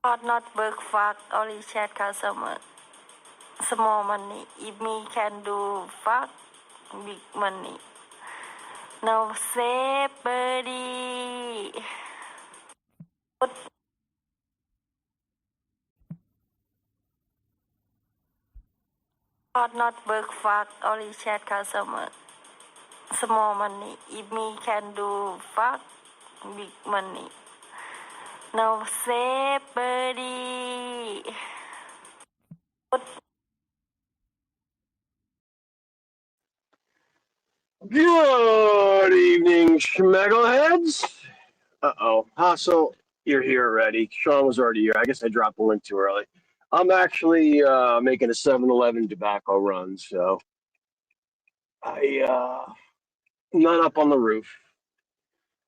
Hard not work fuck only chat customer. Small money. If me can do fuck big money. No save buddy. Hard not work fuck only chat customer. Small money. If me can do fuck big money. No save buddy. Good evening, schmeggleheads. Uh-oh. So you're here already. Sean was already here. I guess I dropped the link too early. I'm actually making a 7-Eleven tobacco run, so I'm not up on the roof.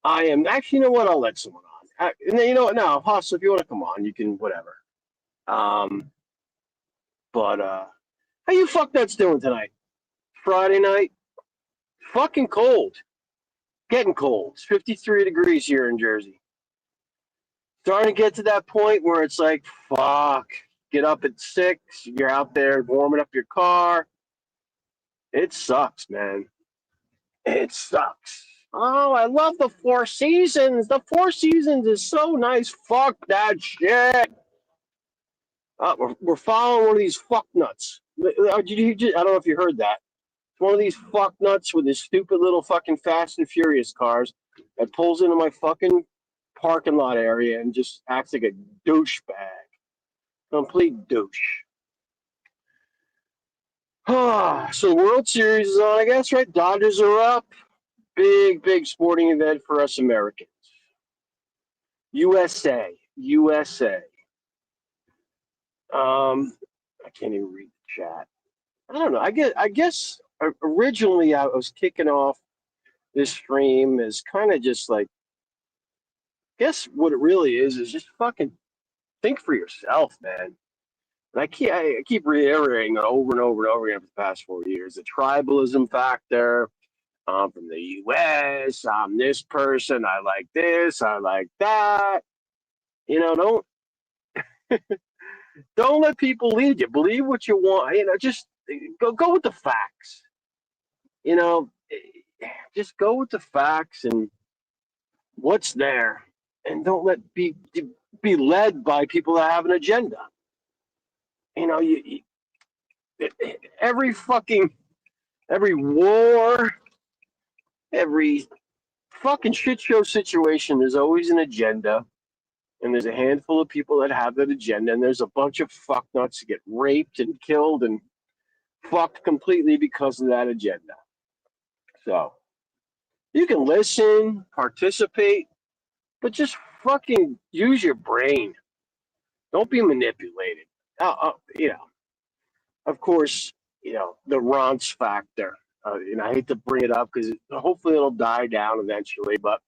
I am actually, you know what? I'll let someone on. And then, you know what? No, Hasso, if you want to come on, you can, whatever. Um, but how you fucknuts doing tonight? Friday night? Fucking cold. Getting cold. It's 53 degrees here in Jersey. Starting to get to that point where it's like, fuck, get up at 6, you're out there warming up your car. It sucks, man. It sucks. Oh, I love the Four Seasons. The Four Seasons is so nice. Fuck that shit. We're following one of these fuck nuts. I don't know if you heard that. It's one of these fuck nuts with his stupid little fucking Fast and Furious cars that pulls into my fucking parking lot area and just acts like a douchebag. Complete douche. So World Series is on, I guess, right? Dodgers are up. Big sporting event for us Americans. USA. I can't even read the chat. I don't know. I guess originally I was kicking off this stream as kind of just like, guess what it really is just fucking think for yourself, man. And I keep reiterating it over and over and over again for the past 4 years. The tribalism factor. I'm from the U.S. I'm this person. I like this. I like that. You know, don't let people lead you. Believe what you want. You know, just go with the facts. You know, just go with the facts and what's there, and don't let be led by people that have an agenda. You know, every war, every fucking shit show situation, there's always an agenda, and there's a handful of people that have that agenda, and there's a bunch of fucknuts that get raped and killed and fucked completely because of that agenda. So you can listen, participate, but just fucking use your brain. Don't be manipulated. You know, of course, you know, the Ronce factor. And I hate to bring it up because hopefully it'll die down eventually, but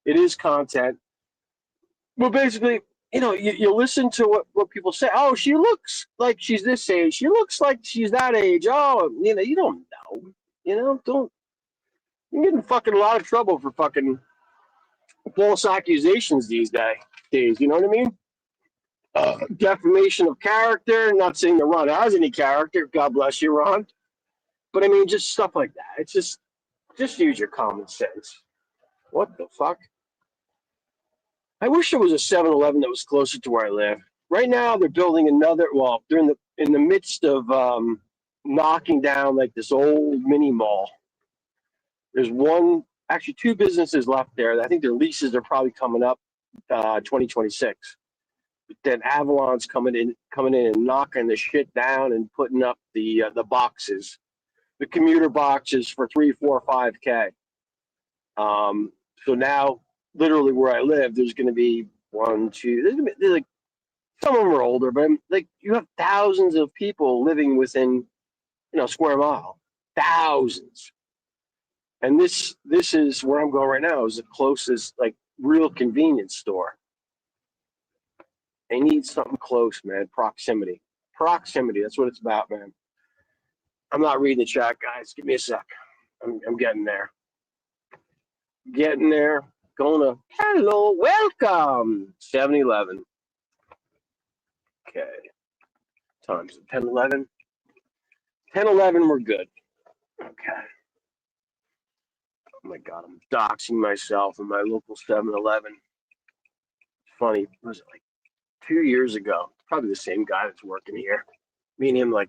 it is content. Well, basically, you know, you listen to what people say. Oh, she looks like she's this age. She looks like she's that age. Oh, you know, you don't know. You know, don't. You get in fucking a lot of trouble for fucking false accusations these days. You know what I mean? Defamation of character. Not saying that Ron has any character. God bless you, Ron. But I mean, just stuff like that. It's just use your common sense. What the fuck? I wish there was a 7-Eleven that was closer to where I live. Right now, they're building another. Well, they're in the midst of knocking down like this old mini mall. There's actually two businesses left there. I think their leases are probably coming up 2026. But then Avalon's coming in and knocking the shit down and putting up the boxes, the commuter boxes for 3, 4, 5K. So now, literally where I live, there's going to be one, two. There's like some of them are older, but like you have thousands of people living within square mile, thousands. And this is where I'm going right now. Is the closest like real convenience store. They need something close, man. Proximity. That's what it's about, man. I'm not reading the chat, guys. Give me a sec. I'm getting there. Going to hello, welcome 7-Eleven. Okay. Times 10:11. 10:11. We're good. Okay. Oh my God, I'm doxing myself in my local 7-Eleven. Funny, was it like 2 years ago? Probably the same guy that's working here. Me and him, like,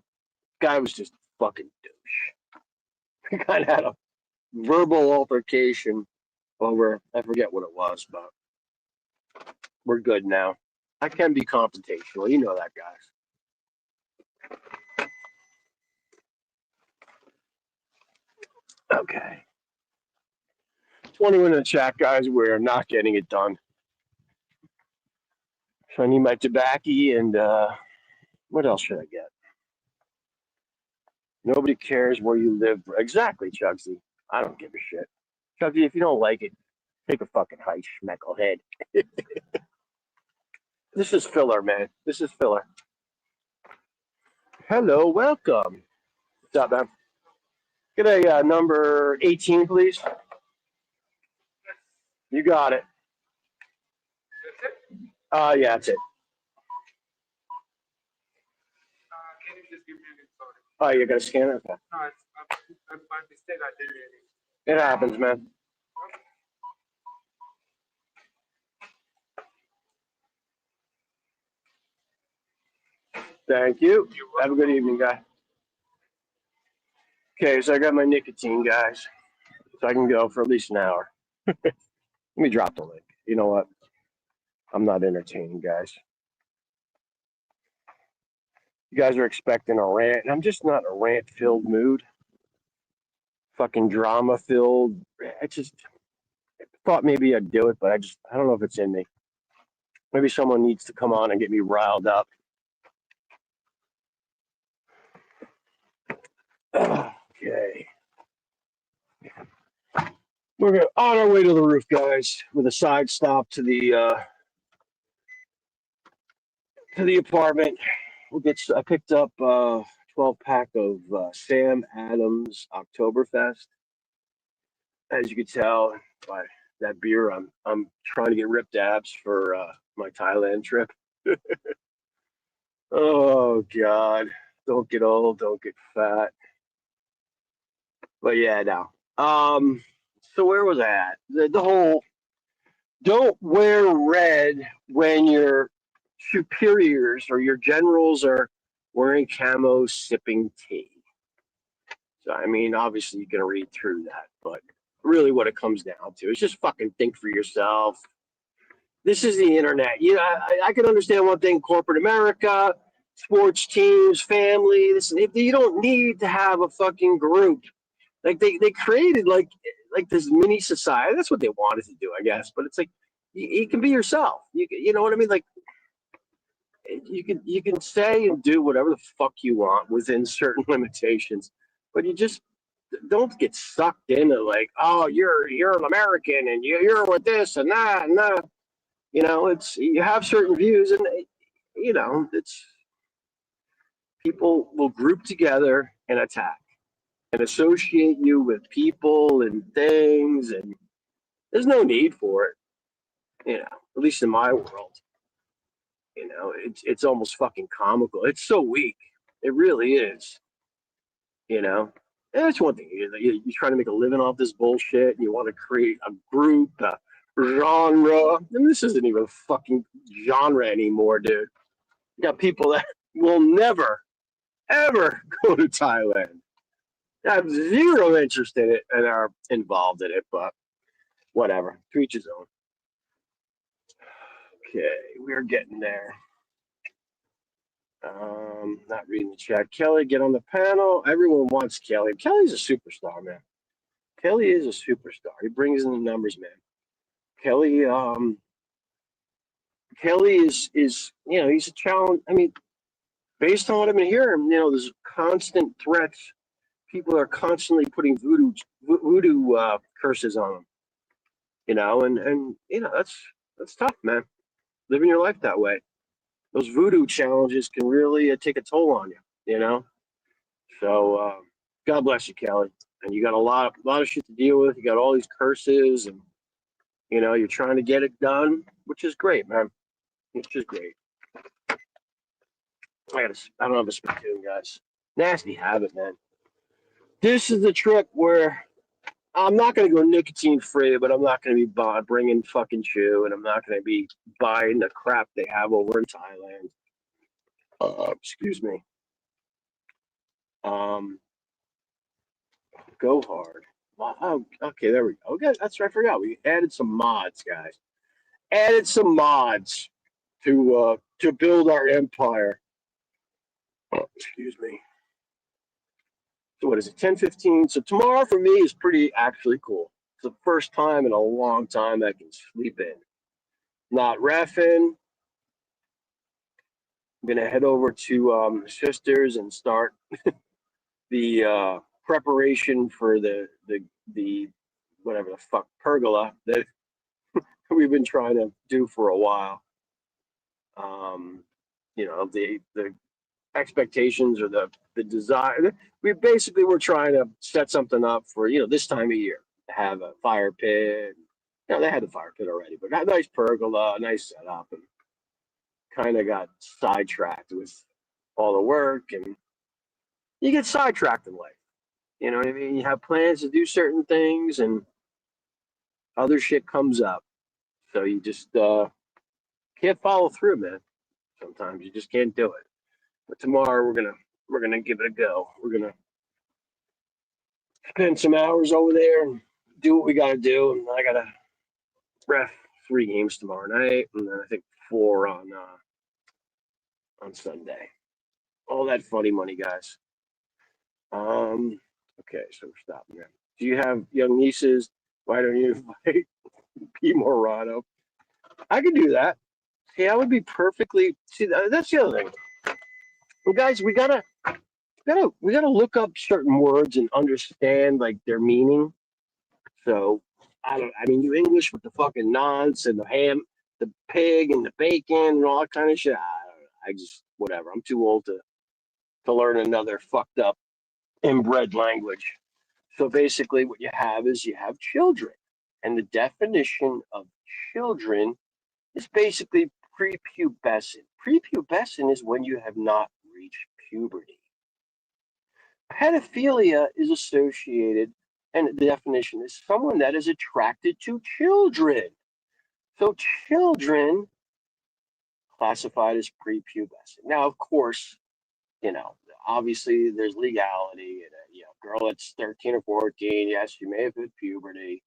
guy was just fucking douche. We kind of had a verbal altercation over, I forget what it was, but we're good now. I can be confrontational. You know that, guys. Okay. 21 in the chat, guys. We're not getting it done. So I need my tobacco and what else should I get? Nobody cares where you live. Exactly, Chugsy. I don't give a shit. Chugsy, if you don't like it, take a fucking hike, schmecklehead. This is filler, man. This is filler. Hello, welcome. What's up, man? Get a number 18, please. You got it. Yeah, that's it. Can you just give me a sorry? Oh, you got to scan it? Okay. No, it's by mistake I did it. It happens, man. Thank you. Have a good evening, guy. Okay, so I got my nicotine, guys. So I can go for at least an hour. Let me drop the link. You know what? I'm not entertaining, guys. You guys are expecting a rant, and I'm just not in a rant-filled mood. Fucking drama-filled. I just thought maybe I'd do it, but I don't know if it's in me. Maybe someone needs to come on and get me riled up. Okay. We're on our way to the roof, guys, with a side stop to the apartment. I picked up 12-pack of Sam Adams Oktoberfest. As you can tell by that beer, I'm trying to get ripped abs for my Thailand trip. Oh God, don't get old, don't get fat. But yeah, no. So where was I at? The whole don't wear red when your superiors or your generals are wearing camo sipping tea. So I mean, obviously you can read through that, but really what it comes down to is just fucking think for yourself. This is the internet. You know, I can understand one thing: corporate America, sports teams, family. You don't need to have a fucking group. Like they created like this mini society. That's what they wanted to do, I guess. But it's like you can be yourself. You know what I mean? Like you can say and do whatever the fuck you want within certain limitations, but you just don't get sucked into like, oh, you're an American and you're with this and that and that. You know, you have certain views, and you know, it's people will group together and attack and associate you with people and things, and there's no need for it. You know, at least in my world, you know, it's almost fucking comical. It's so weak. It really is. You know, and that's one thing. You're trying to make a living off this bullshit, and you want to create a group, a genre. And this isn't even a fucking genre anymore, dude. You got people that will never, ever go to Thailand. Have zero interest in it and are involved in it, but whatever. To each his own. Okay, we're getting there. Not reading the chat. Kelly, get on the panel. Everyone wants Kelly. Kelly's a superstar, man. Kelly is a superstar. He brings in the numbers, man. Kelly, Kelly is you know, he's a challenge. I mean, based on what I've been hearing, you know, there's constant threats. People are constantly putting voodoo curses on him. You know, and you know that's tough, man. Living your life that way. Those voodoo challenges can really take a toll on you. You know, so God bless you, Kelly. And you got a lot of shit to deal with. You got all these curses, and you know you're trying to get it done, which is great, man. Which is great. I don't have a spittoon, guys. Nasty habit, man. This is the trip where I'm not going to go nicotine free, but I'm not going to be bringing fucking chew, and I'm not going to be buying the crap they have over in Thailand. Excuse me. Go hard. Oh, okay, there we go. Okay, that's right. I forgot. We added some mods, guys. Added some mods to build our empire. Oh, excuse me. So what is it? 10:15. So tomorrow for me is pretty actually cool. It's the first time in a long time I can sleep in. Not reffing. I'm gonna head over to sisters and start the preparation for the whatever the fuck pergola that we've been trying to do for a while. The expectations or the desire. We basically were trying to set something up for this time of year to have a fire pit. They had the fire pit already, but a nice pergola, a nice setup, and kind of got sidetracked with all the work, and you get sidetracked in life. You know what I mean? You have plans to do certain things, and other shit comes up, so you just can't follow through, man. Sometimes you just can't do it. But tomorrow we're gonna give it a go. We're gonna spend some hours over there and do what we gotta do. And I gotta ref 3 games tomorrow night, and then I think 4 on Sunday. All that funny money, guys. Okay, so we're stopping there. Do you have young nieces? Why don't you invite P. Morano? I could do that. See, I would be perfectly. See, that's the other thing. Well, guys, we gotta look up certain words and understand like their meaning. So I mean, you English with the fucking nonce and the ham, the pig and the bacon and all that kind of shit. I just whatever. I'm too old to learn another fucked up inbred language. So basically, what you have is you have children, and the definition of children is basically prepubescent. Prepubescent is when you have not reached puberty. Pedophilia is associated, and the definition is someone that is attracted to children. So children classified as prepubescent. Now, of course, obviously there's legality. And girl that's 13 or 14, yes, you may have hit puberty,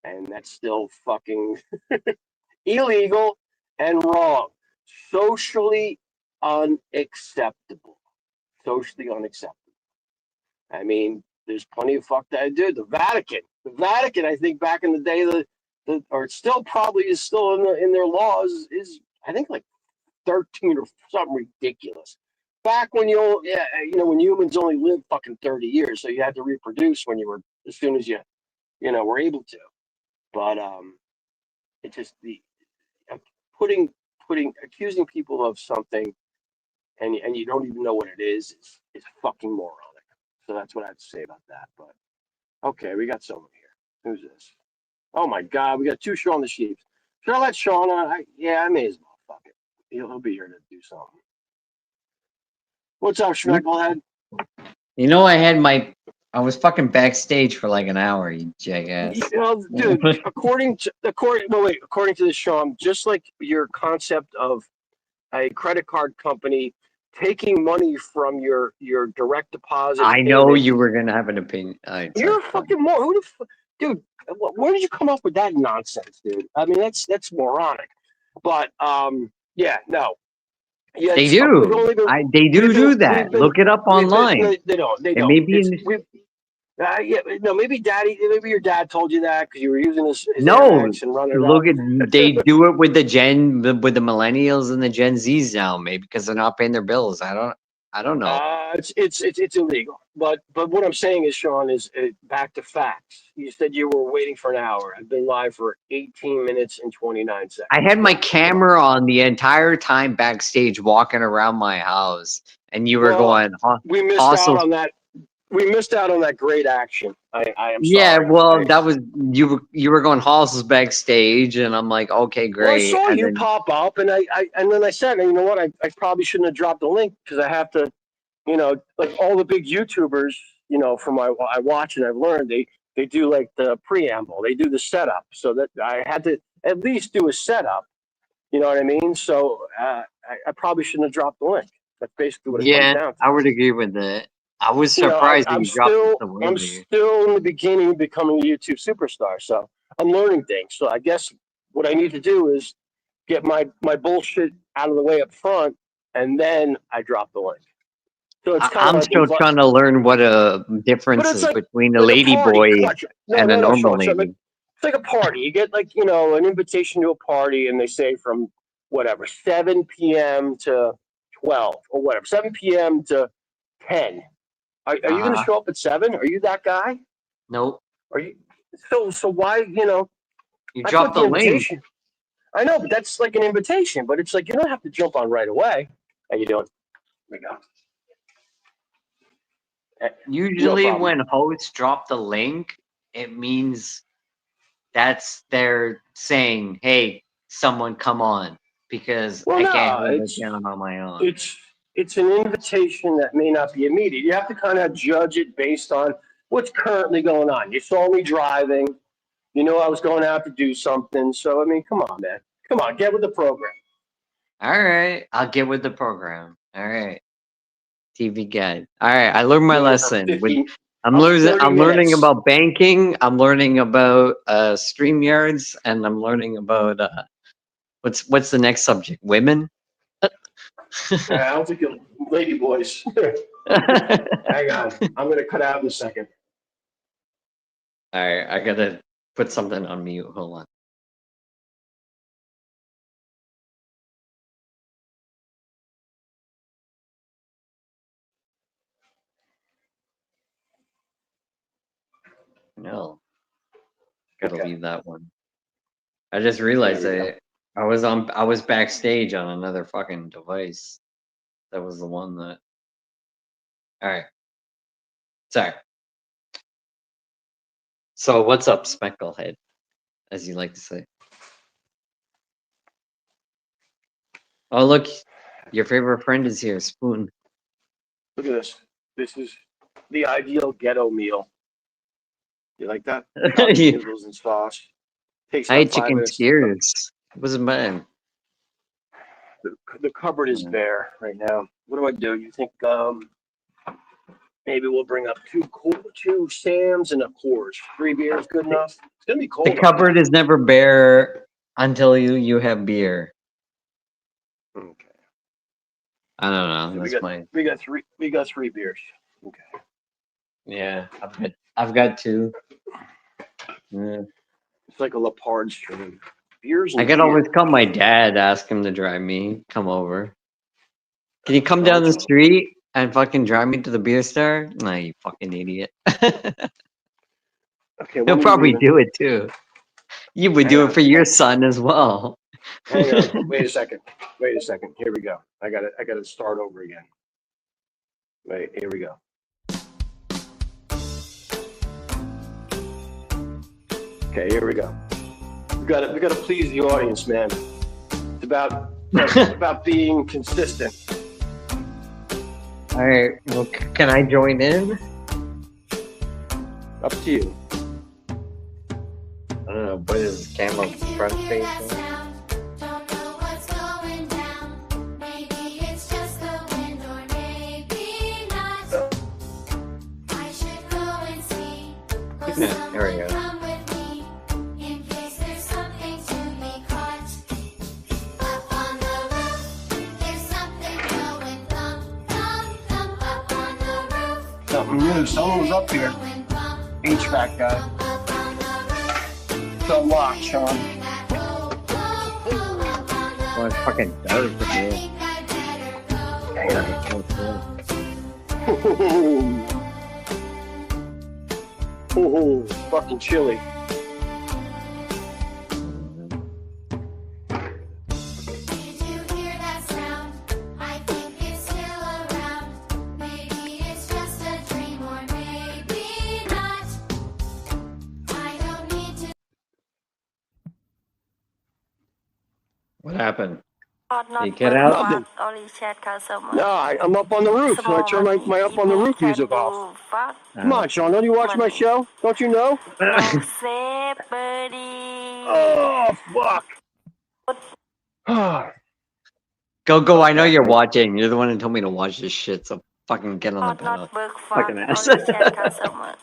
and that's still fucking illegal and wrong. Socially unacceptable. Socially unacceptable. I mean, there's plenty of fuck that I do. The Vatican, I think back in the day, or still probably is still in their laws is I think like 13 or something ridiculous. Back when when humans only lived fucking 30 years, so you had to reproduce when you were as soon as you were able to. But it's just the accusing people of something and you don't even know what it is fucking moronic. So that's what I have to say about that. But okay, we got someone here. Who's this? Oh my God, we got 2 Shaun the Sheeps. Should I let Shaun on? I may as well. Fuck it. He'll be here to do something. What's up, Schmecklehead? I was fucking backstage for like an hour, you jackass. Dude, according to this, Shaun, just like your concept of a credit card company taking money from your direct deposit. I know you were gonna have an opinion. You're a fucking moron. Dude? Where did you come up with that nonsense, dude? I mean, that's moronic. But yeah, no. Yeah, they do. They do that. Look it up online. They don't. Maybe your dad told you that because you were using his Amex and running it. They do it with the millennials and the Gen Zs now, maybe because they're not paying their bills. I don't know. It's illegal. But what I'm saying is, Shaun, is back to facts. You said you were waiting for an hour. I've been live for 18 minutes and 29 seconds. I had my camera on the entire time backstage walking around my house, and you were going. We missed out on that. we missed out on that great action. I am Yeah, sorry. well, that was you were going horses backstage, and I'm like, okay, Well, I great. saw And you then pop up, and then I said, you know what? I probably shouldn't have dropped the link because I have to, like all the big YouTubers, from I watch and I've learned they do like the preamble, they do the setup, so that I had to at least do a setup. You know what I mean? So I probably shouldn't have dropped the link. That's basically what it comes yeah, down to. I would agree with that. I was You know, I, surprised that I'm you dropped it still so I'm early. still in the beginning of becoming a YouTube superstar, so I'm learning things. So I guess what I need to do is get my bullshit out of the way up front, and then I drop the link. So it's kind of I'm like still trying to learn what a but difference it's is between a like a lady party. Come boy on, no, and a no, no, normal Sean. So lady. it's like a party. You get like an invitation to a party, and they say from whatever 7 p.m. to 12 or whatever, 7 p.m. to 10. Are you going to Uh-huh. show up at 7? Are you that guy? Nope. Are you? So why You that's like dropped the the link. invitation. I know, but that's like an invitation. But it's like you don't have to jump on right away. How you doing? Here we go. No Usually problem. when hosts drop the link, it means that's they're saying, hey, someone come on, because Well, I can't no, hold it down on my own. it's an invitation that may not be immediate. You have to kind of judge it based on what's currently going on. You saw me driving. You know I was going out to do something. So I mean, come on, man. Come on, get with the program. All right, I'll get with the program. All right, TV guide. All right, I learned my Doing it for lesson. 15, I'm learning. 30 I'm learning minutes. about banking. I'm learning about StreamYards, and I'm learning about what's the next subject? Women. I don't think you'll, lady boys. Hang on, I'm gonna cut out in a second. All right, I gotta put something on mute. Hold on. No, gotta Okay, leave that one. I just there realized we go. I was backstage on another fucking device. That was the one that. All right, sorry. So what's up, Specklehead, as you like to say? Oh look, your favorite friend is here, Spoon. Look at this. This is the ideal ghetto meal. You like that? Cup noodles and sauce. Takes I about ate 5 chicken minutes to cook. skewers. It wasn't bad. The cupboard is bare right now. What do I do? You think maybe we'll bring up two Sams and a Coors. 3 beers good enough? It's gonna be cold. The cupboard is never bare until you have beer. Okay. I don't know. So That's we got 3 beers. Okay. yeah. I've got 2. Yeah. It's like a Lepard stream. Beers and I could beer. always call my dad, ask him to drive me. Come over. Can you come down the Okay. street and fucking drive me to the beer store? Nah, you fucking idiot. Okay, He'll when are you probably leaving? do it too. You would Hang do on. it for your son as well. Hang on. Wait a second. Here we go. I gotta start over again. Wait, here we go. Okay, here we go. We gotta please the audience, man. It's about being consistent. All right. Well, can I join in? Up to you. I don't know. What is Camo front facing? Yeah, there we go. Something new. Someone was up here. HVAC guy. It's unlocked, Sean. Well, it fucking does. It Oh, fucking chilly. What happened? Not You get work out? Nothing. fuck only chat customer. No, I'm up on the roof, so I Small turn money. my up on the Me roof can music off. do fuck Come on, Sean, don't you watch my money. show? Don't you know? No save buddy. Oh, fuck. Go. I know Okay. you're watching. You're the one who told me to watch this shit. So fucking get on the pedal. Not work fuck Fucking ass. only chat customer.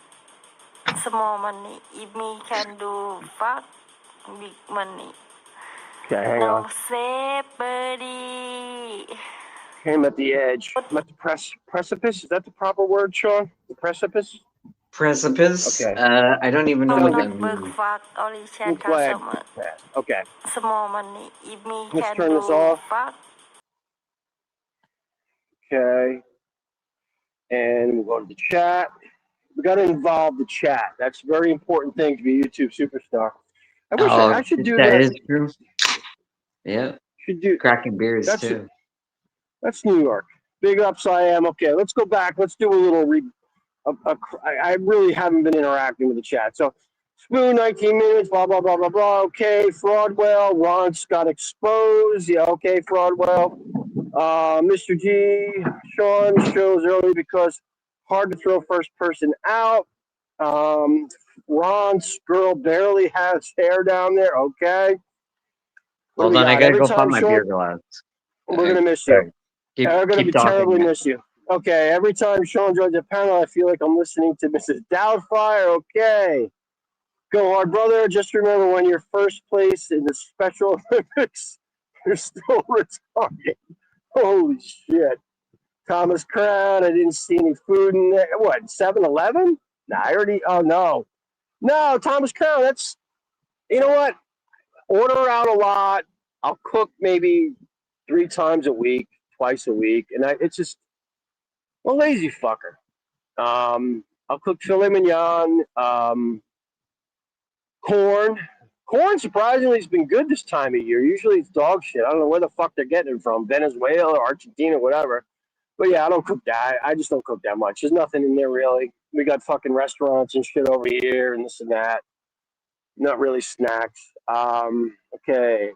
Small money. If me can do fuck big money. Okay, hang No on. save buddy. I'm at the edge. I'm at the precipice. Is that the proper word, Sean? The precipice? Precipice? Okay. I don't even know what that Not work means. fuck only chat Looks like customer. okay. Small money. If me Let's can turn this do off. fuck. Okay. And we'll go to the chat. We got to involve the chat. That's a very important thing to be a YouTube superstar. I wish I should do that that. is true. Yeah. Should do. Cracking beers That's too. That's New York. Big ups, I am. Okay, let's go back. Let's do a little I really haven't been interacting with the chat. So, Spoon, 19 minutes, blah, blah, blah, blah, blah. Okay, Fraudwell. Ron's got exposed. Yeah, okay, Fraudwell. Mr. G, Sean shows early because hard to throw first person out. Ron's girl barely has hair down there. Okay. Hold on, I gotta Every go time, find my Sean, beer glass. we're going to miss you. We're going to be talking, terribly man. miss you. Okay, every time Sean joins the panel, I feel like I'm listening to Mrs. Doubtfire. Okay. Go hard, brother. Just remember when you're first place in the Special Olympics, you're still retarded. Holy shit. Thomas Crown, I didn't see any food in there. What, 7-Eleven? Nah, I already, oh no. No, Thomas Crown, that's, you know what? Order out a lot. I'll cook maybe 3 times a week, twice a week. And it's just, a lazy fucker. I'll cook filet mignon, corn. Corn surprisingly has been good this time of year. Usually it's dog shit. I don't know where the fuck they're getting it from, Venezuela or Argentina, whatever. But yeah, I don't cook that. I just don't cook that much. There's nothing in there really. We got fucking restaurants and shit over here and this and that. Not really snacks. Okay.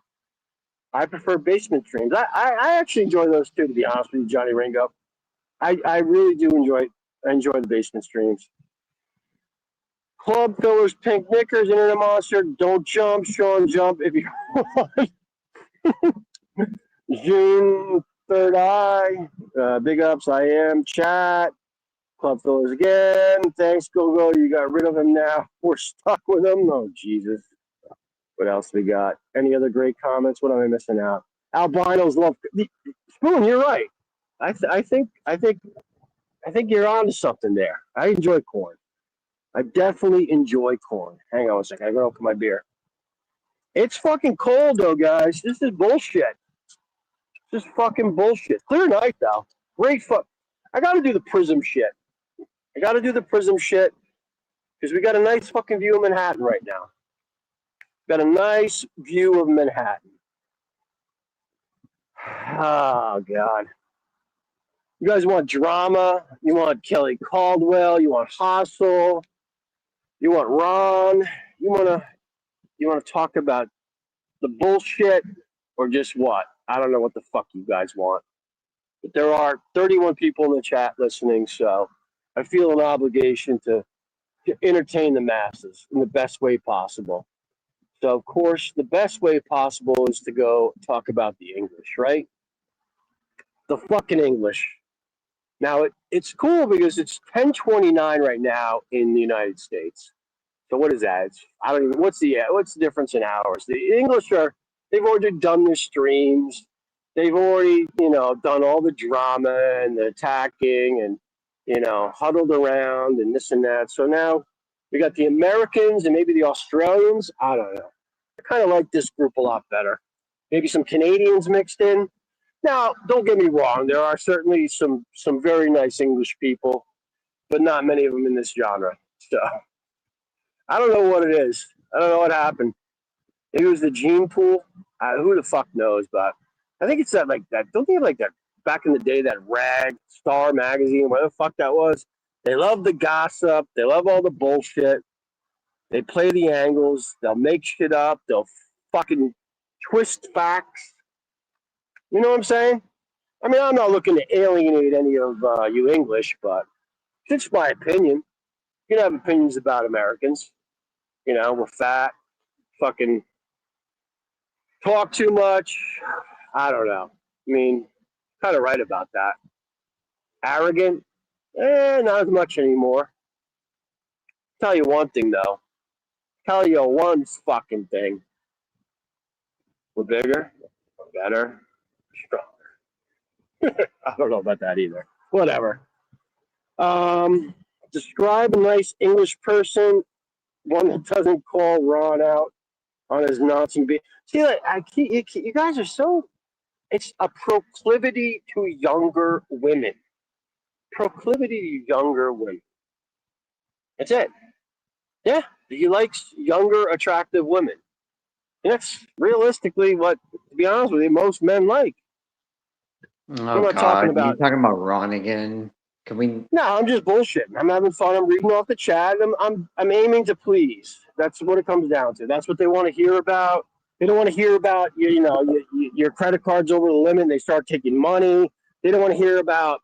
I prefer basement streams. I actually enjoy those too, to be honest with you, Johnny Ringo. I really do enjoy the basement streams. Club fillers, pink knickers, internet monster. Don't jump, Sean. Jump if you want. June third eye. Big ups. I am chat. Club fillers again. Thanks, go. You got rid of him now. We're stuck with him. Oh Jesus. What else we got? Any other great comments? What am I missing out? Albinos love Spoon. You're right. I think you're onto something there. I enjoy corn. I definitely enjoy corn. Hang on a second. I gotta open my beer. It's fucking cold though, guys. This is bullshit. This is fucking bullshit. Clear night though. Great fuck. I gotta do the prism shit. Because we got a nice fucking view of Manhattan right now. Got a nice view of Manhattan. Oh God. You guys want drama? You want Kelly Caldwell? You want Hustle? You want Ron? You wanna talk about the bullshit or just what? I don't know what the fuck you guys want. But there are 31 people in the chat listening, so I feel an obligation to entertain the masses in the best way possible. So, of course, the best way possible is to go talk about the English, right? The fucking English. Now, it's cool because it's 10:29 right now in the United States. So what is that? I don't even. What's the difference in hours? The English they've already done their streams. They've already done all the drama and the attacking and huddled around and this and that. So now we got the Americans and maybe the Australians. I don't know. I kind of like this group a lot better. Maybe some Canadians mixed in. Now, don't get me wrong. There are certainly some very nice English people, but not many of them in this genre. So. I don't know what it is. I don't know what happened. Maybe it was the gene pool. Who the fuck knows? But I think it's that Don't they have like that back in the day, that Rag Star magazine, whatever the fuck that was? They love the gossip. They love all the bullshit. They play the angles. They'll make shit up. They'll fucking twist facts. You know what I'm saying? I mean, I'm not looking to alienate any of you English, but it's my opinion. You can have opinions about Americans. You know, we're fat, fucking talk too much. I don't know. I mean, kind of right about that. Arrogant, not as much anymore. Tell you one thing though. Tell you one fucking thing. We're bigger, better, stronger. I don't know about that either. Whatever. Um, Describe a nice English person, one that doesn't call Ron out on his Nazi beat. See, like, you guys are so. It's a proclivity to younger women. Proclivity to younger women. That's it. Yeah, he likes younger, attractive women. And that's realistically what, to be honest with you, most men like. Oh I'm not talking God, you about. talking about Ron again? Can we? No, I'm just bullshitting. I'm having fun. I'm reading off the chat. I'm aiming to please. That's what it comes down to. That's what they want to hear about. They don't want to hear about your credit cards over the limit. And they start taking money. They don't want to hear about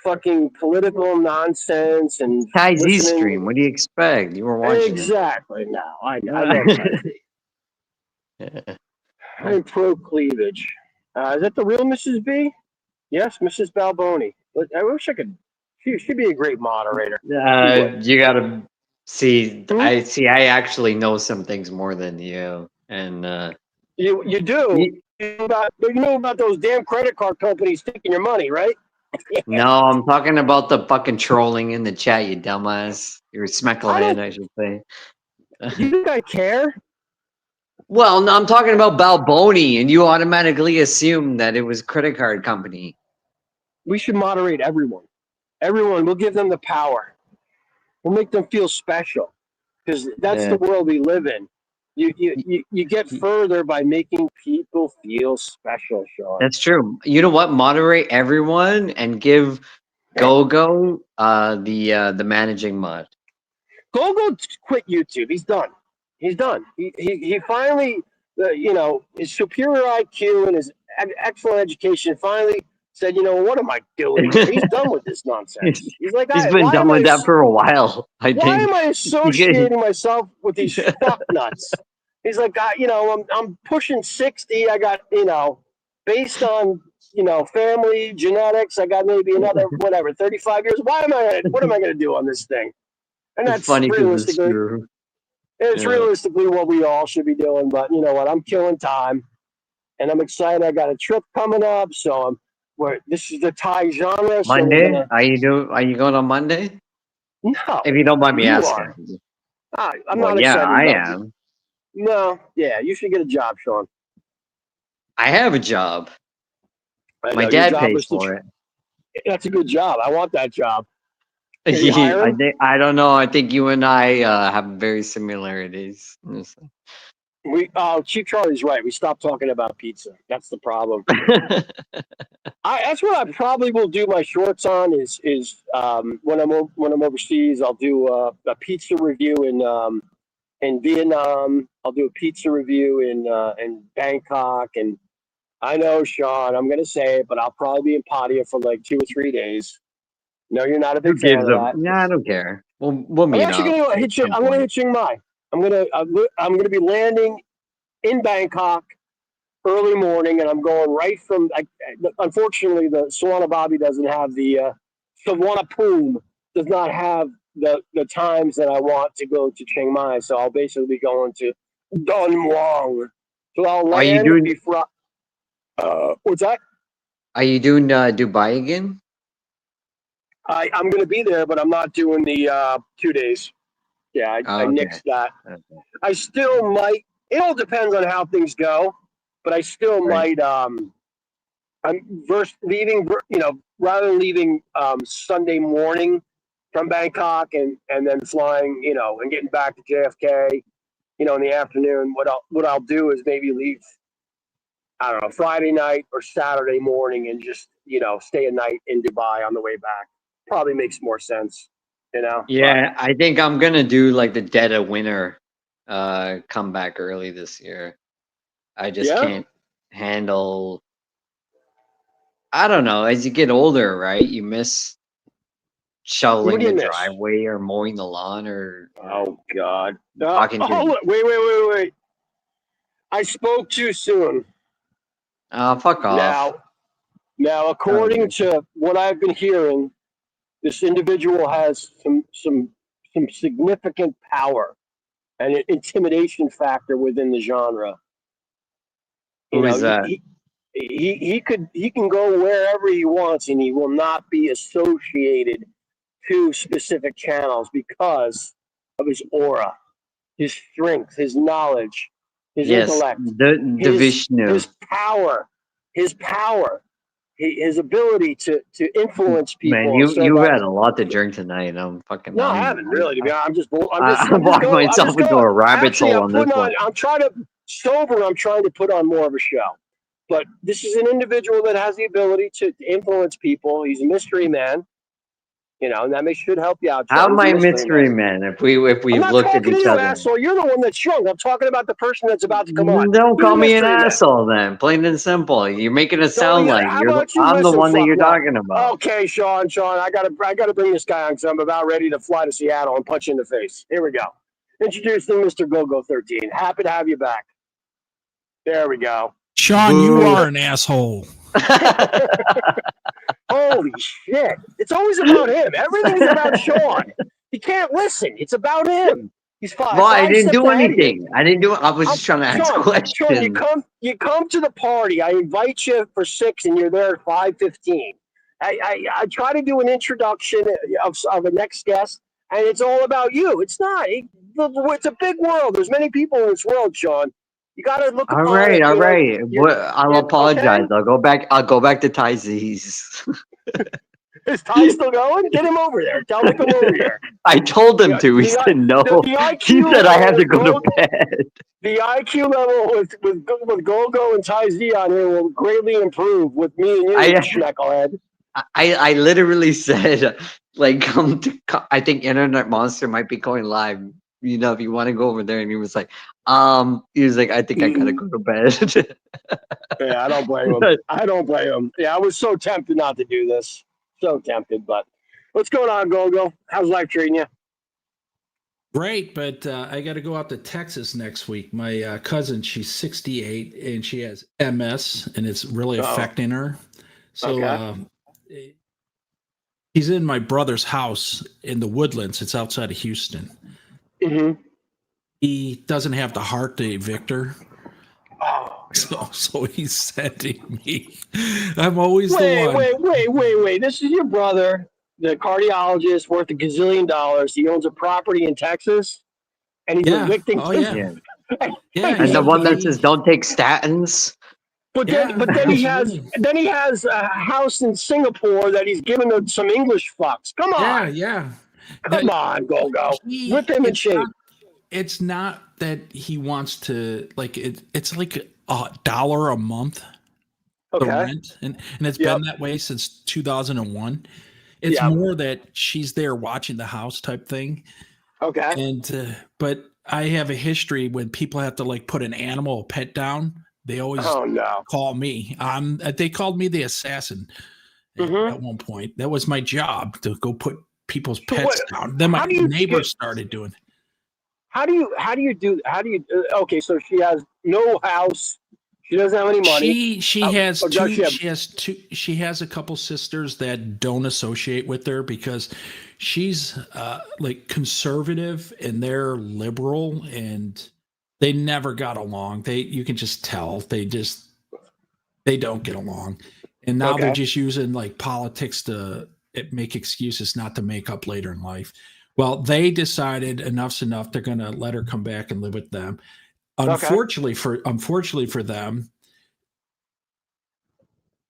fucking political nonsense and Tai Z listening. stream. What do you expect? You were watching Exactly. No, I love it. Tai Z. I'm pro cleavage. Is that the real Mrs. B? Yes, Mrs. Balboni. I wish I could. She'd be a great moderator. She would. You gotta see. Hmm? I actually know some things more than you, and You do. you, You know about those damn credit card companies taking your money, right? no, I'm talking about the fucking trolling in the chat. You dumbass. You're I smecklehead, don't. I should say. You think I care? Well, no, I'm talking about Balboni, and you automatically assume that it was credit card company. We should moderate everyone. Everyone. We'll give them the power. We'll make them feel special because that's Yeah. the world we live in. You get further by making people feel special, Sean. That's true. You know what? Moderate everyone and give Gogo the managing mod. Gogo quit YouTube. He's done. He's done. He finally, his superior IQ and his excellent education finally said, what am I doing here? He's done with this nonsense. He's like, He's been done with that for a while, I why think. am I associating myself with these fuck nuts? He's like, I'm pushing 60. I got, based on, family genetics, I got maybe another, 35 years. What am I going to do on this thing? And It's that's funny because it's realistically, true. it's Yeah. realistically what we all should be doing. But you know what? I'm killing time, and I'm excited. I got a trip coming up, so this is the Thai genre. So we're Monday? gonna. Are you going on Monday? No, If you don't mind me you asking. are. I'm Well, not yeah, excited I about. am. No, yeah, you should get a job, Sean. I have a job. I My know, your dad job pays is to. for it. That's a good job. I want that job. Can you hire him? I don't know. I think you and I have very similarities. Chief Charlie's right. We stopped talking about pizza. That's the problem. That's what I probably will do my shorts on is when I'm overseas, I'll do a pizza review in Vietnam. I'll do a pizza review in Bangkok, and I know, Sean, I'm gonna say it, but I'll probably be in Pattaya for like 2 or 3 days. No, you're not a Who big fan gives of a? that. Yeah, I don't care. We'll I'm meet actually up gonna at hit. some I'm gonna point. hit Chiang Mai. I'm gonna be landing in Bangkok early morning, and I'm going right from. Unfortunately, the Suvarnabhumi doesn't have the Suvarnabhumi does not have the times that I want to go to Chiang Mai. So I'll basically be going to Don Muang. So I'll Are you land doing? before. What's that? Are you doing Dubai again? I'm going to be there, but I'm not doing the 2 days. Yeah, I Oh, okay. nixed that. Okay. I still might. It all depends on how things go, but I still Right. might. I'm leaving. Rather than leaving Sunday morning from Bangkok and then flying, and getting back to JFK, in the afternoon. What I'll do is maybe leave. I don't know, Friday night or Saturday morning, and just stay a night in Dubai on the way back. Probably makes more sense. Yeah, I think I'm gonna do like the dead of winter, come back early this year. I just Yeah? can't handle. I don't know. As you get older, right? You miss What shoveling do you the miss? driveway or mowing the lawn or Oh, God. talking to. Wait. I spoke too soon. Fuck off. Now, according to what I've been hearing, this individual has some significant power and an intimidation factor within the genre. You Who know, is that? he can go wherever he wants, and he will not be associated to specific channels because of his aura, his strength, his knowledge, his Yes, intellect, the Vishnu. his power, his power, his ability to influence Man, people. So you that had a lot to drink tonight. I'm fucking. no, I haven't really. To be honest, I walked I'm myself just into going. a rabbit Actually, hole I'm on this putting on. one. I'm trying to sober. I'm trying to put on more of a show. But this is an individual that has the ability to influence people. He's a mystery man, and that should help you out, How John. am He's a I mystery mystery man. man? If we've I'm not looked at talking to each you, other, asshole. You're the one that's drunk. I'm talking about the person that's about to come on. don't He's call a me an mystery man. asshole. Then plain and simple. You're making it So sound like how about you I'm the listen, one that fuck you're no. talking about. Okay, Sean, I gotta bring this guy on because I'm about ready to fly to Seattle and punch you in the face. Here we go. Introducing Mr. Go-Go 13. Happy to have you back. There we go. Sean, you are an asshole. Holy shit. It's always about him. Everything's about Sean. He can't listen. It's about him. He's Well, I five didn't steps do ahead of you. anything. I didn't do. I was just trying to ask Sean, questions. you come to the party. I invite you for 6 and you're there at 5:15. I try to do an introduction of a next guest, and it's all about you. It's not. It's a big world. There's many people in this world, Sean. You got to look All upon right, it. all right. I'll apologize. Okay? I'll go back. I'll go back to Ty's. Is Ty still going? Get him over there. Tell him to come over here. I told him to. He said no. The IQ He said I have to go level to bed. The IQ level with Gogo and Ty Z on here will greatly improve with me and you, schmecklehead. I literally said, like, I think Internet Monster might be going live. If you want to go over there. And he was like, I think I gotta go to bed. Yeah, I don't blame him. Yeah, I was so tempted not to do this. So tempted, but what's going on, Gogo? How's life treating you? Great, but I got to go out to Texas next week. My cousin, she's 68 and she has MS, and it's really affecting her. So he's in my brother's house in the Woodlands. It's outside of Houston. Mm-hmm. He doesn't have the heart to evict her. Oh, so he's sending me. I'm always the one. Wait. This is your brother, the cardiologist, worth $1 gazillion. He owns a property in Texas, and he's evicting. Oh yeah. And the one that says don't take statins. But then he has a house in Singapore that he's given to some English fucks. Come on. Yeah. Come on, Go. Whip him in shape. It's not that he wants to it's like $1 a month. The rent, and it's been that way since 2001. It's more that she's there watching the house type thing. Okay. And but I have a history when people have to put an animal, a pet down. They always call me. They called me the assassin at one point. That was my job, to go put people's pets down. Then my neighbors started doing. Okay, so she has no house. She doesn't have any money. She has two. She has a couple sisters that don't associate with her because she's conservative and they're liberal, and they never got along. You can just tell they don't get along, and now they're just using politics to make excuses not to make up later in life. Well, they decided enough's enough. They're going to let her come back and live with them. Unfortunately for them,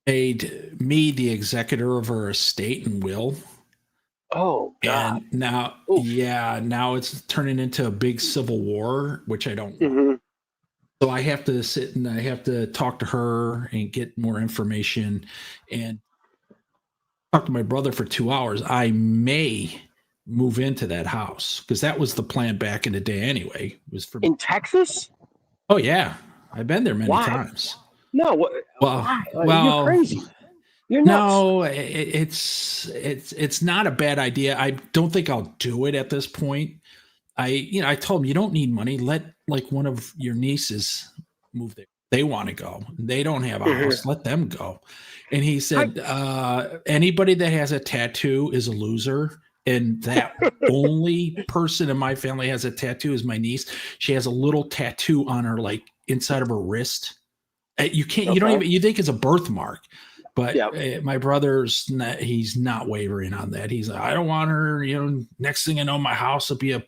made me the executor of her estate and will. Oh God! And now, now it's turning into a big civil war, which I don't want. Mm-hmm. So I have to sit and I have to talk to her and get more information and talk to my brother for 2 hours. I may move into that house because that was the plan back in the day anyway. Was for in Texas? Oh yeah. I've been there many Why? times. No, Well, why? well, You're crazy. You're nuts. no, it's not a bad idea. I don't think I'll do it at this point. I told him you don't need money. Let like one of your nieces move there. They want to go. They don't have a Mhm. house. Let them go. And he said, anybody that has a tattoo is a loser. And that only person in my family has a tattoo is my niece. She has a little tattoo on her, like inside of her wrist. You can't. You don't Okay. even. You think it's a birthmark, but Yeah. my brother's not. He's not wavering on that. He's like, I don't want her. Next thing I know, my house will be a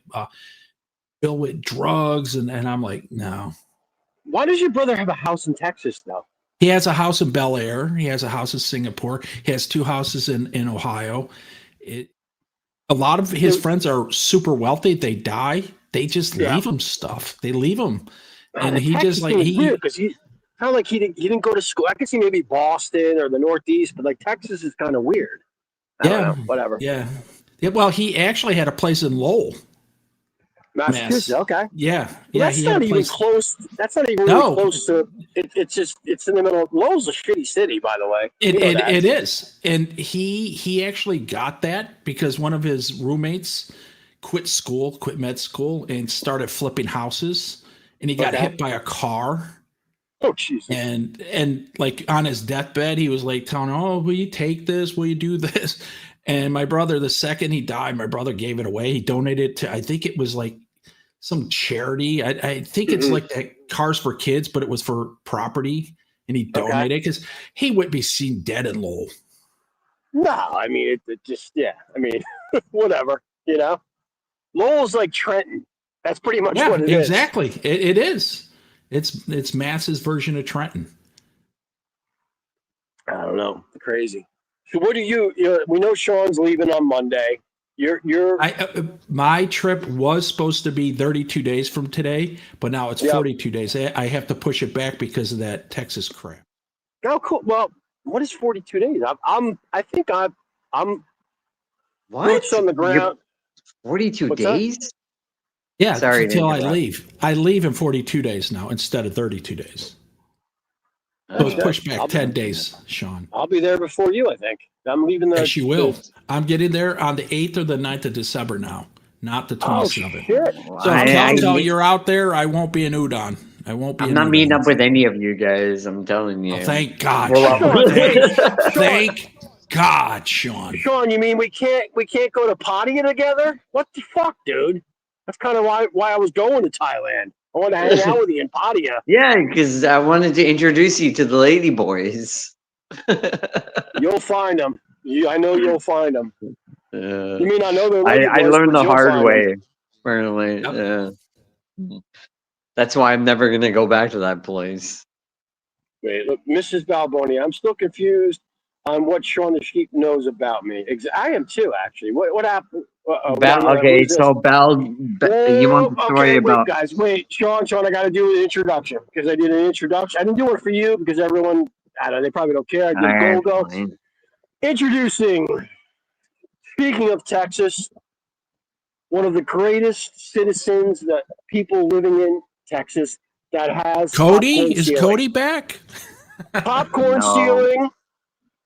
filled with drugs, and I'm like, no. Why does your brother have a house in Texas, though? He has a house in Bel Air. He has a house in Singapore. He has 2 houses in Ohio. A lot of his friends are super wealthy. They die. They just leave him stuff. They leave him, and he Texas just like is weird because he kind of like he didn't go to school. I could see maybe Boston or the Northeast, but like Texas is kind of weird. I don't know. Whatever. Yeah. Well, he actually had a place in Lowell, Massachusetts. Okay. Yeah. Well, Yeah. that's He had not a even place. close. That's not even really close to. It's in the middle. Lowell's a shitty city, by the way. It is, and he actually got that because one of his roommates quit med school, and started flipping houses, and he got hit by a car. Oh, Jesus. And like on his deathbed, he was like telling, "Oh, will you take this? Will you do this?" And my brother, the second he died, my brother gave it away. He donated it to, I think it was like some charity. I think it's like that Cars for Kids, but it was for property. And he donated because he wouldn't be seen dead in Lowell. No, I mean, it just, yeah. I mean, whatever, Lowell's like Trenton. That's pretty much what it is. Exactly. It is. It's Mass's version of Trenton. I don't know. Crazy. So what do you we know Sean's leaving on Monday. My trip was supposed to be 32 days from today, but now it's 42 days. I have to push it back because of that Texas crap. Oh, cool. Well, what is 42 days? I think I'm What? boots on the ground. 42 What's days? That? Yeah, sorry, until I leave. I leave in 42 days now instead of 32 days. So it's pushed back 10 days, Sean. I'll be there before you, I think. I'm leaving the... Yes, you will. I'm getting there on the 8th or the 9th of December now, not the 27th. Oh, shit. So until you're out there, I won't be an udon. I won't be. I'm not meeting up with any of you guys. I'm telling you. Oh, thank God. Thank God, Sean. Sean, you mean we can't go to Pattaya together? What the fuck, dude? That's kind of why I was going to Thailand. I want to hang out with you in Pattaya. Yeah, because I wanted to introduce you to the lady boys. You'll find them. I know you'll find them. You may not know they're lady boys, I learned the hard way. Them. Apparently, that's why I'm never gonna go back to that place. Wait, look, Mrs. Balboni, I'm still confused on what Sean the Sheep knows about me. I am too, actually. What happened? Okay, so Bal, you want the story about? Wait, guys, wait, Sean, I got to do an introduction because I did an introduction. I didn't do it for you because everyone, I don't know, they probably don't care. I did Golgo. Introducing, speaking of Texas, one of the greatest citizens that people living in Texas that has Cody. Is Cody back? Popcorn ceiling,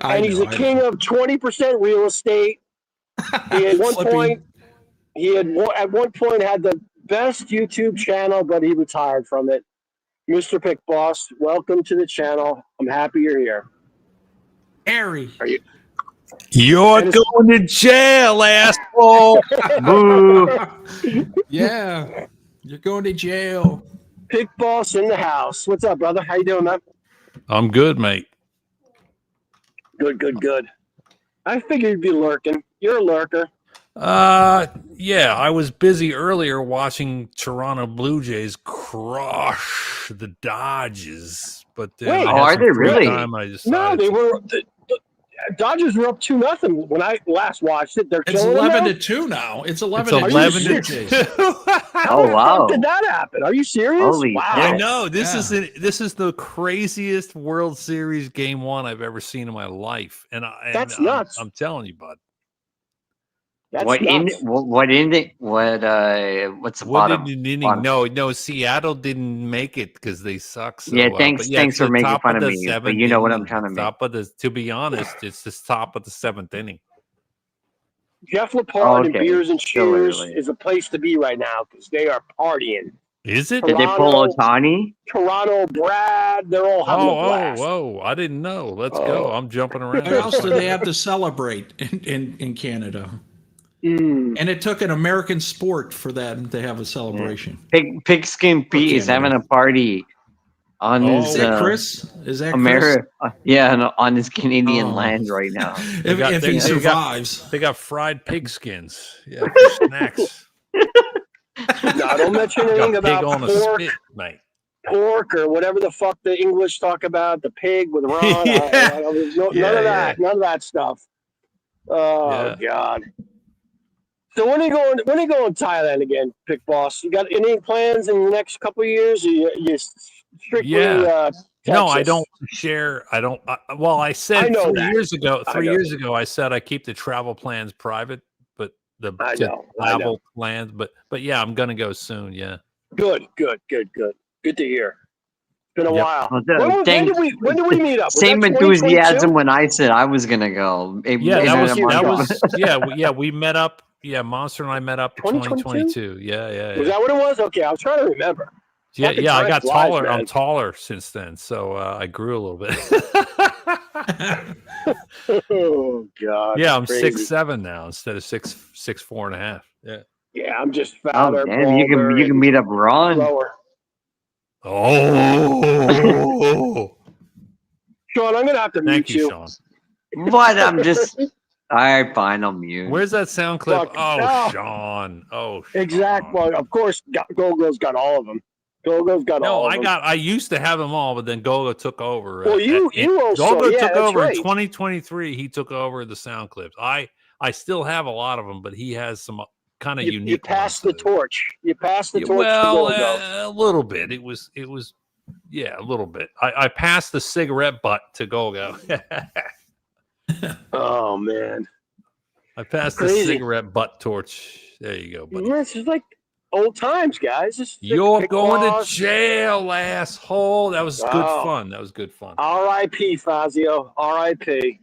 and he's the king of 20% real estate. He at one point had the best YouTube channel, but he retired from it. Mr. Pick Boss, welcome to the channel. I'm happy you're here. Harry, are you? You're going to jail, asshole. Boo. Yeah, you're going to jail. Pick Boss in the house. What's up, brother? How you doing, man? I'm good, mate. Good. I figured you'd be lurking. You're a lurker. Yeah, I was busy earlier watching Toronto Blue Jays crush the Dodgers, but wait, are they really? No, they were. The Dodgers were up 2-0 when I last watched it. It's 11-2 now. It's 11-2. Oh wow! How did that happen? Are you serious? Holy wow! I know this is the craziest World Series Game 1 I've ever seen in my life, and that's nuts. I'm telling you, bud. That's What nuts. what's the What bottom? did Bottom. no, Seattle didn't make it because they suck. So, Yeah, but thanks yeah, it's for the making top fun of of the me, but seventh you know what I'm inning. trying to make. Top of the. To be honest, it's the top of the seventh inning. Jeff Oh, Lepard and okay. Beers and Still Cheers early. is a place to be right now because they are partying. Is it? Did they pull Otani? Toronto, Brad, they're all having a blast. Oh! I didn't know. Let's go. I'm jumping around. What else do they have to celebrate in Canada? Mm. And it took an American sport for them to have a celebration. Pigskin Pete is having a party on Is his that Chris? Is that Chris? America, on his Canadian Oh. land right now. If he survives. They got fried pig skins. Yeah, for snacks. No, don't mention Got anything pig about on a pork, spit, mate. pork, or whatever the fuck the English talk about. The pig with Ron. Yeah. None of that. None of that stuff. Oh God. So when are you going? When are you going to Thailand again, Pick Boss? You got any plans in the next couple of years? Or you strictly No, I Texas? don't share. I don't. Well, I said I know 3 that. years ago. I 3 know years ago, I said I keep the travel plans private, but the I know. travel plans. But yeah, I'm gonna go soon. Yeah. Good to hear. It's been a Yep. while. Well, When did we meet up? Was Same that enthusiasm 2022? when I said I was gonna go. Yeah, that was that Sean. was we met up. Yeah, Monster and I met up in 2022. Yeah. Was that what it was? Okay, I was trying to remember. Yeah, Fucking I time got flies, taller. man. I'm taller since then, so I grew a little bit. Oh God. Yeah, I'm crazy. 6'7" now instead of 6'4.5". Yeah. Yeah, I'm just Oh fatter, damn! You balder, can meet up Ron. lower. Oh, Sean, I'm gonna have to thank mute you, you. Sean. What? I'm just. All right, fine. I'll mute. Where's that sound clip? Fuck. Oh, Oh. Sean. Oh, Sean. Exact. Well, of course, Gogo's got all of them. Gogo's got No, all of them. I used to have them all, but then Gogo took over. Well, you also, Gogo yeah, took that's over right. in 2023. He took over the sound clips. I still have a lot of them, but he has some kind of unique. You passed the ones. torch. You passed the torch Well, to Gogo. a little bit. It was, yeah, a little bit. I passed the cigarette butt to Gogo. Oh man, I passed the Crazy. cigarette butt torch. There you go, buddy. yeah, it's just like old times, guys. You're Pick going Boss. to jail, asshole. That was good Wow. fun. That was good fun. R.I.P. Fazio. R.I.P.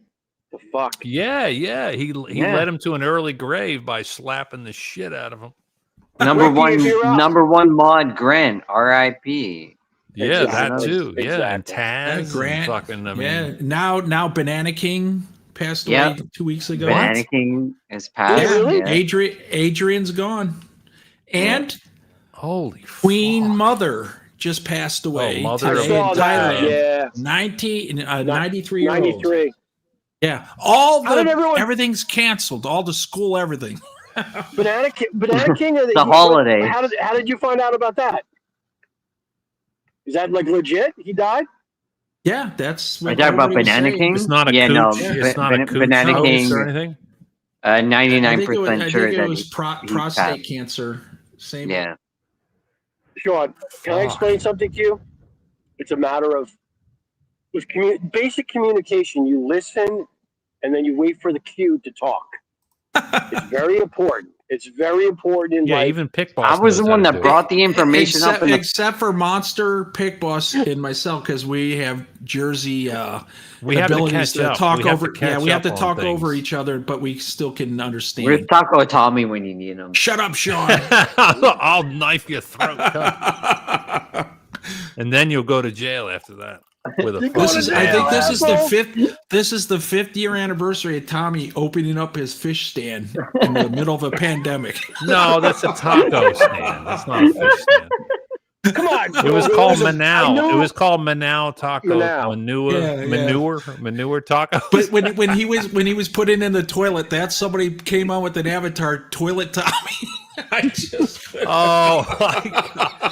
The fuck. Yeah. He led him to an early grave by slapping the shit out of him. Ricky, if you're out- number one mod Grant, R.I.P. Yeah, Exactly. that too. Yeah, and Exactly. Taz, Grant. and fucking. I mean, Yeah, now Banana King passed Yeah. away 2 weeks ago. Banana King is passed. Yeah, really? Yeah. Adrian's gone. And holy Queen fuck. Mother just passed away. Mother I of today in saw that. Thailand. Yeah. 93-year-old. 93. Yeah. How did everyone- Everything's canceled. All the school, everything. Banana King. The holiday. How did you find out about that? Is that like legit? He died? Yeah, that's Are you what talking about everybody was Banana saying. King? It's not a Yeah, cooch. no, It's not a cooch Banana hoax King. or anything. 99% I sure think it that was he's prostate passed. cancer. Same. Yeah. Sean, can I explain something to you? It's a matter of with basic communication. You listen, and then you wait for the cue to talk. It's very important. It's very important in Yeah, life. even Pick Boss I was the knows one how to that do it. brought the information up in the. Except for Monster, Pick Boss, and myself, because we have Jersey We have to abilities catch up. talk We have over. to catch We have to up on talk things. over each other, but we still can understand. Where's Taco Tommy when you need him? Shut up, Sean. I'll knife your throat, cunt. And then you'll go to jail after that. With a You're This going is. to I think jail, this is the asshole. fifth. This is the 5th year anniversary of Tommy opening up his fish stand in the middle of a pandemic. No, that's a taco stand. That's not a fish stand. Come on. It was Gogo. called I Manao. knew- It was called Manao taco. Manao. Manure taco. But when he was putting in the toilet, that somebody came on with an avatar, Toilet Tommy. I just Oh my God.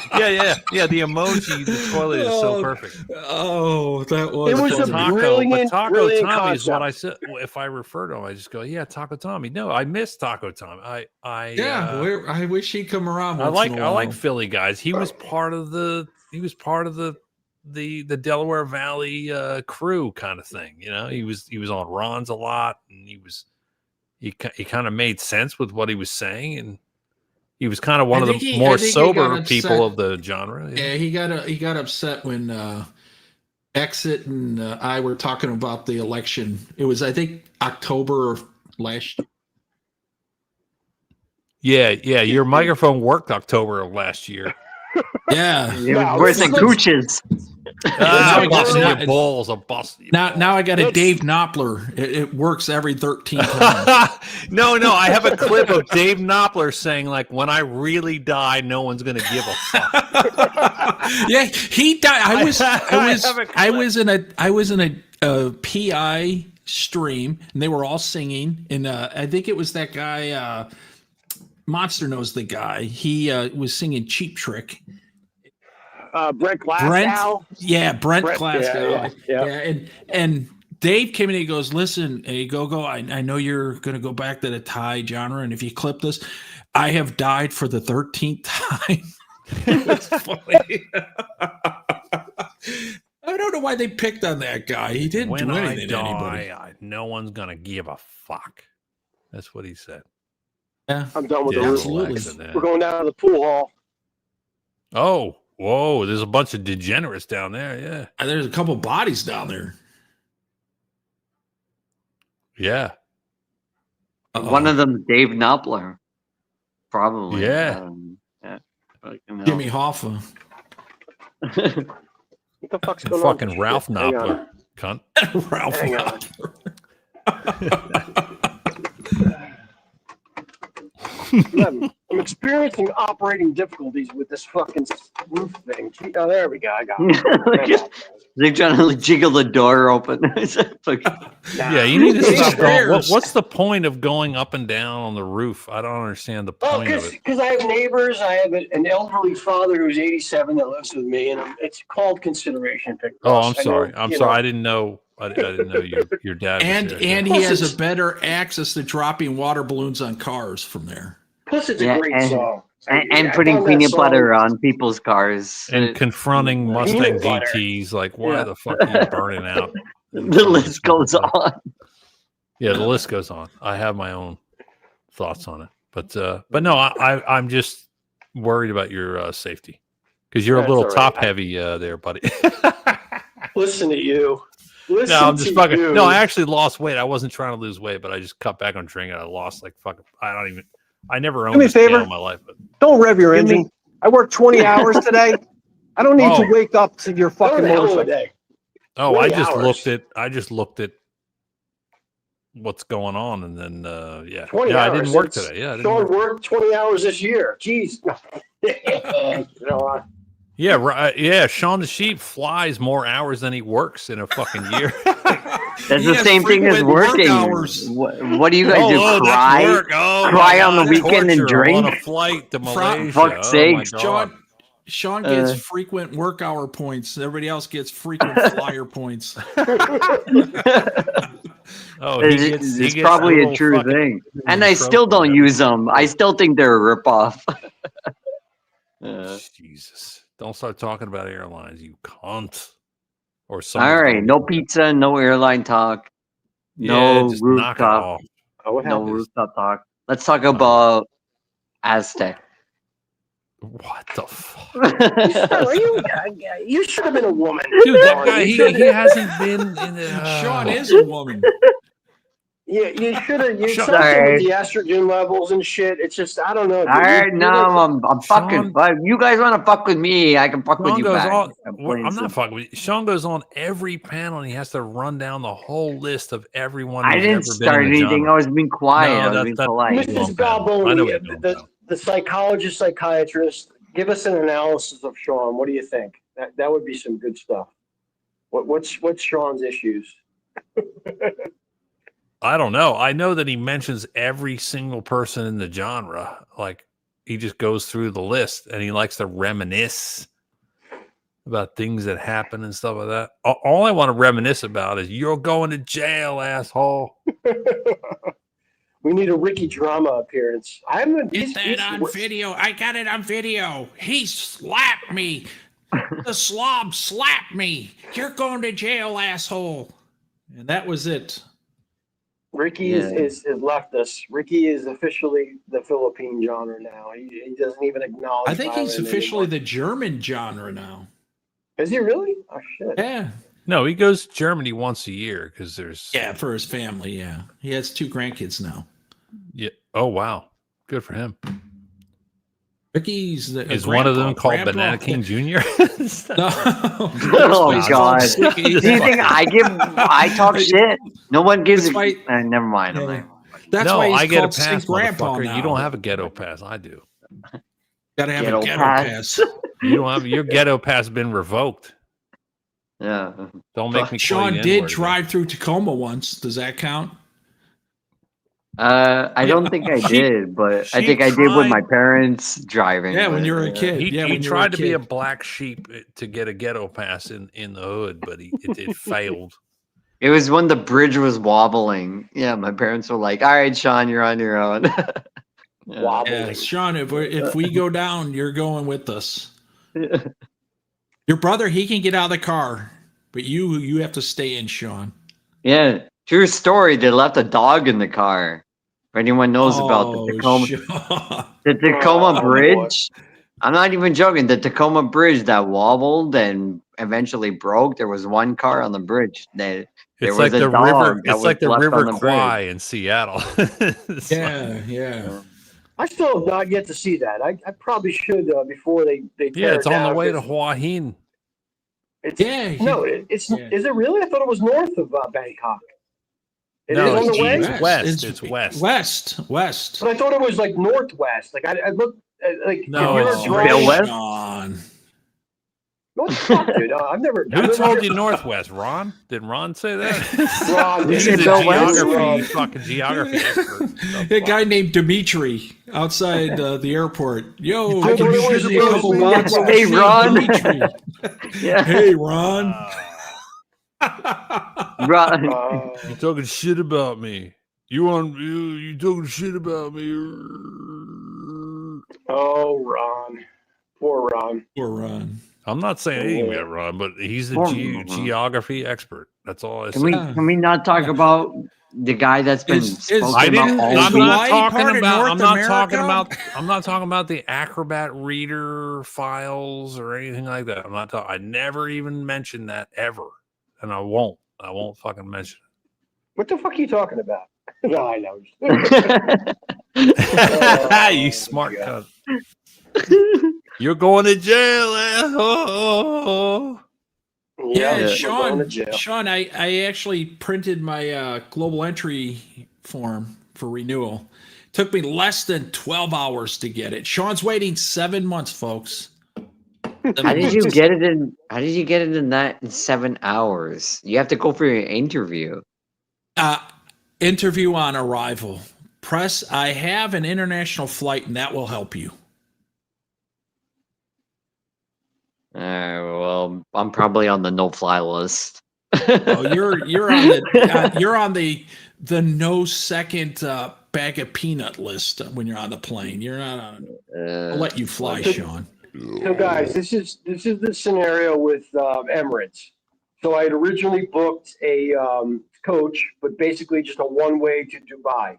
Yeah. The emoji, the toilet is so perfect. Oh, that was. It was funny. a Taco, brilliant, but Taco brilliant Tommy is what concept. I said. If I refer to him, I just go, yeah, Taco Tommy. No, I miss Taco Tommy. I wish he'd come around. I once in a like while. Philly guys. He was part of the Delaware Valley crew kind of thing. You know, he was on Ron's a lot, and he he kind of made sense with what he was saying, and he was kind of one I of think the he- more I think he got sober upset. people of the genre. Yeah, he got upset when Exit and I were talking about the election. It was, I think, October of last Yeah. Your microphone worked October of last year. Yeah. It was No, worse than let's- cooches. I'm we busting got- your balls. I'm busting your balls. Now I got a Let's- Dave Knopfler. It works every 13 times. No, I have a clip of Dave Knopfler saying, like, when I really die, no one's gonna give a fuck. Yeah, he died. I was in a PI stream, and they were all singing, and I think it was that guy. Monster knows the guy. He was singing Cheap Trick. Brent Glasgow. Brent Brent, Glasgow. yeah. And Dave came in and he goes, listen, hey, go. I know you're going to go back to the Thai genre, and if you clip this, I have died for the 13th time. It's funny. I don't know why they picked on that guy. He didn't When do I anything to anybody. die, no one's gonna give a fuck. That's what he said. Yeah, I'm done with Yeah, the roof. absolutely. relaxing there. We're going down to the pool hall. Oh, whoa! There's a bunch of degenerates down there. Yeah, And there's a couple bodies down there. yeah. One of them, Dave Knopfler, probably. Yeah. Fucking Jimmy Hoffa. What the fuck's going Fucking on? Ralph Hang on. Knopfler, cunt. Ralph Hang on. I'm experiencing operating difficulties with this fucking roof thing. Oh, there we go. I got it. They're trying to jiggle the door open. Yeah, you need to These stop going. stairs. What's the point of going up and down on the roof? I don't understand the Oh, point of it. because I have neighbors. I have an elderly father who's 87 that lives with me, and it's called consideration. Oh, I'm I know, sorry. I'm you sorry. know. I didn't know. I didn't know your dad. Was And there. he Plus has it's- a better access to dropping water balloons on cars from there. Plus, it's Yeah, a great and- song. and I've putting done that peanut song. butter on people's cars. And confronting Peanut Mustang butter. GTs, like, why Yeah. the fuck are you burning out? The list goes on. Yeah, the list goes on. I have my own thoughts on it, but no, I'm just worried about your safety because you're That's a little all right. top heavy there, buddy. Listen to you. Listen No, I'm just to fucking. you. No, I actually lost weight. I wasn't trying to lose weight, but I just cut back on drinking. I lost like fucking. I never owned me a a scale favor. in my life, but Don't rev your Give me- engine. I worked 20 hours today. I don't need Oh. to wake up to your That was fucking a hell of a motorcycle. day. oh, I 20 just hours. looked at what's going on, and then yeah, 20 I hours. didn't work It's- today. Yeah, I didn't Sean work. worked 20 hours this year. Jeez. You know, Yeah, right. Yeah, Sean the Sheep flies more hours than he works in a fucking year. That's He the has same thing as frequent work working. hours. What do you guys do? that's Cry? work. Oh, Cry my on the God, weekend and torture drink? on a flight to For Malaysia. fuck's Oh, sakes. my God. Sean gets Uh. frequent work hour points. Everybody else gets frequent flyer points. Oh, he It's, gets, he it's gets probably a little true fucking- thing. And I still trophy, don't yeah. use them. I still think they're a ripoff. Jesus, don't start talking about airlines, you cunt. Or something. All right, no pizza, no airline talk, no just knock it rooftop, off. oh, what no happened? rooftop talk. Let's talk about Aztec. What the fuck? You should have been a woman. Dude, that Sean. guy, You he should've- hasn't been in the. Sean is a woman. Yeah, you should have. You Sean- something Sorry. with the estrogen levels and shit. It's just, I don't know. dude. All right, You now don't- I'm fucking. Sean- But you guys want to fuck with me? I can fuck with Sean you goes back. on. I'm I'm plain not simple. fucking with you. Sean goes on every panel and he has to run down the whole list of everyone. I who's didn't ever been start in the anything. genre. I was being quiet. No, I was that's- being that's- polite. Mr. Mrs. Galboni, I know what you're doing, Galboni, pal. the psychologist, psychiatrist, give us an analysis of Sean. What do you think? That would be some good stuff. What's Sean's issues? I don't know. I know that he mentions every single person in the genre. Like he just goes through the list and he likes to reminisce about things that happen and stuff like that. All I want to reminisce about is you're going to jail, asshole. We need a Ricky Drama appearance. I'm gonna Get that on video. I got it on video. He slapped me. The slob slapped me. You're going to jail, asshole. And that was it. Ricky Yeah. is left us. Ricky is officially the Philippine genre now. He doesn't even acknowledge. I think he's Thailand officially anymore. the German genre now. Is he really? Oh shit. Yeah. No, he goes to Germany once a year because there's Yeah, for his family. Yeah. He has 2 grandkids now. yeah. Oh wow, good for him. Ricky's the Is one of them called grandpa. Banana King Jr.? No. Oh God! Do you think I talk shit? No one gives That's a. why- Never mind. I'm Yeah. like, That's No, why he's I get a called pass, Saint Grandpa motherfucker. now. You don't have a ghetto pass. I do. Gotta have Ghetto a ghetto pass. pass. You don't have your ghetto pass been revoked. yeah. Don't make me call Sean you did N-word again. drive through Tacoma once. Does that count? I don't think I did, but I she think I did with my tried- parents driving. Yeah, when but, you were a yeah. kid. He, yeah, he when you were tried to be a kid. black sheep to get a ghetto pass in the hood, but it failed. It was when the bridge was wobbling. Yeah, my parents were like, "All right, Sean, you're on your own." Yeah. Wobbling. Yeah, Sean, if we go down, you're going with us. Your brother, he can get out of the car, but you have to stay in, Sean. Yeah, true story. They left a dog in the car. If anyone knows about the Tacoma, Sean. the Tacoma Oh, Bridge, I'm not even joking. The Tacoma Bridge that wobbled and eventually broke. There was one car on the bridge. There It's was like a the dog river. that It's was like the left River on the Kwai bridge. in Seattle. It's like- Yeah. I still have not yet to see that. I probably should before they tear yeah, it's it on the down, way to 'cause Hua Hin. It's, Yeah. no, it's yeah. is it really? I thought it was north of Bangkok. It No, is on the it's way, east. West. It's west. West. but I thought it was like northwest. Like I looked like No, if you're it's driving, Bill West? Sean. what the fuck, dude? I've never. Who I've told never- you Northwest? Ron? Did Ron say that? Ron, You He's said a Bill West? geography, fucking geography expert. A guy named Dimitri outside the airport. Yo, I can thought you it was give me a supposed couple to be bucks? Midwest. Hey, Ron. Dimitri. Yeah, Hey, Ron. Ron. You talking shit about me? You talking shit about me? oh, Ron, poor Ron. Poor Ron. I'm not saying anything about Ron, but he's the geography expert. That's all I Can we say. can we not talk about the guy that's been Is- spoken I about didn't. all I'm week? not Hawaii talking part of about. North I'm not talking America? about. I'm not talking about the Acrobat Reader files or anything like that. I'm not talking. I never even mentioned that ever, and I won't. I won't fucking mention What the fuck are you talking about? No, I know. it. You smart God. cunt. You're going to jail, asshole. Yeah, we're going to Sean. jail. Sean, I actually printed my global entry form for renewal. Took me less than 12 hours to get it. Sean's waiting 7 months, folks. How did you get it in? How did you get it in that in 7 hours? You have to go for your interview. Interview on arrival. Press, I have an international flight, and that will help you. Well, I'm probably on the no-fly list. Oh, you're on the no second bag of peanut list when you're on the plane. You're not on. I'll let you fly, Sean. So, guys, this is the scenario with Emirates. So, I had originally booked a coach, but basically just a one-way to Dubai.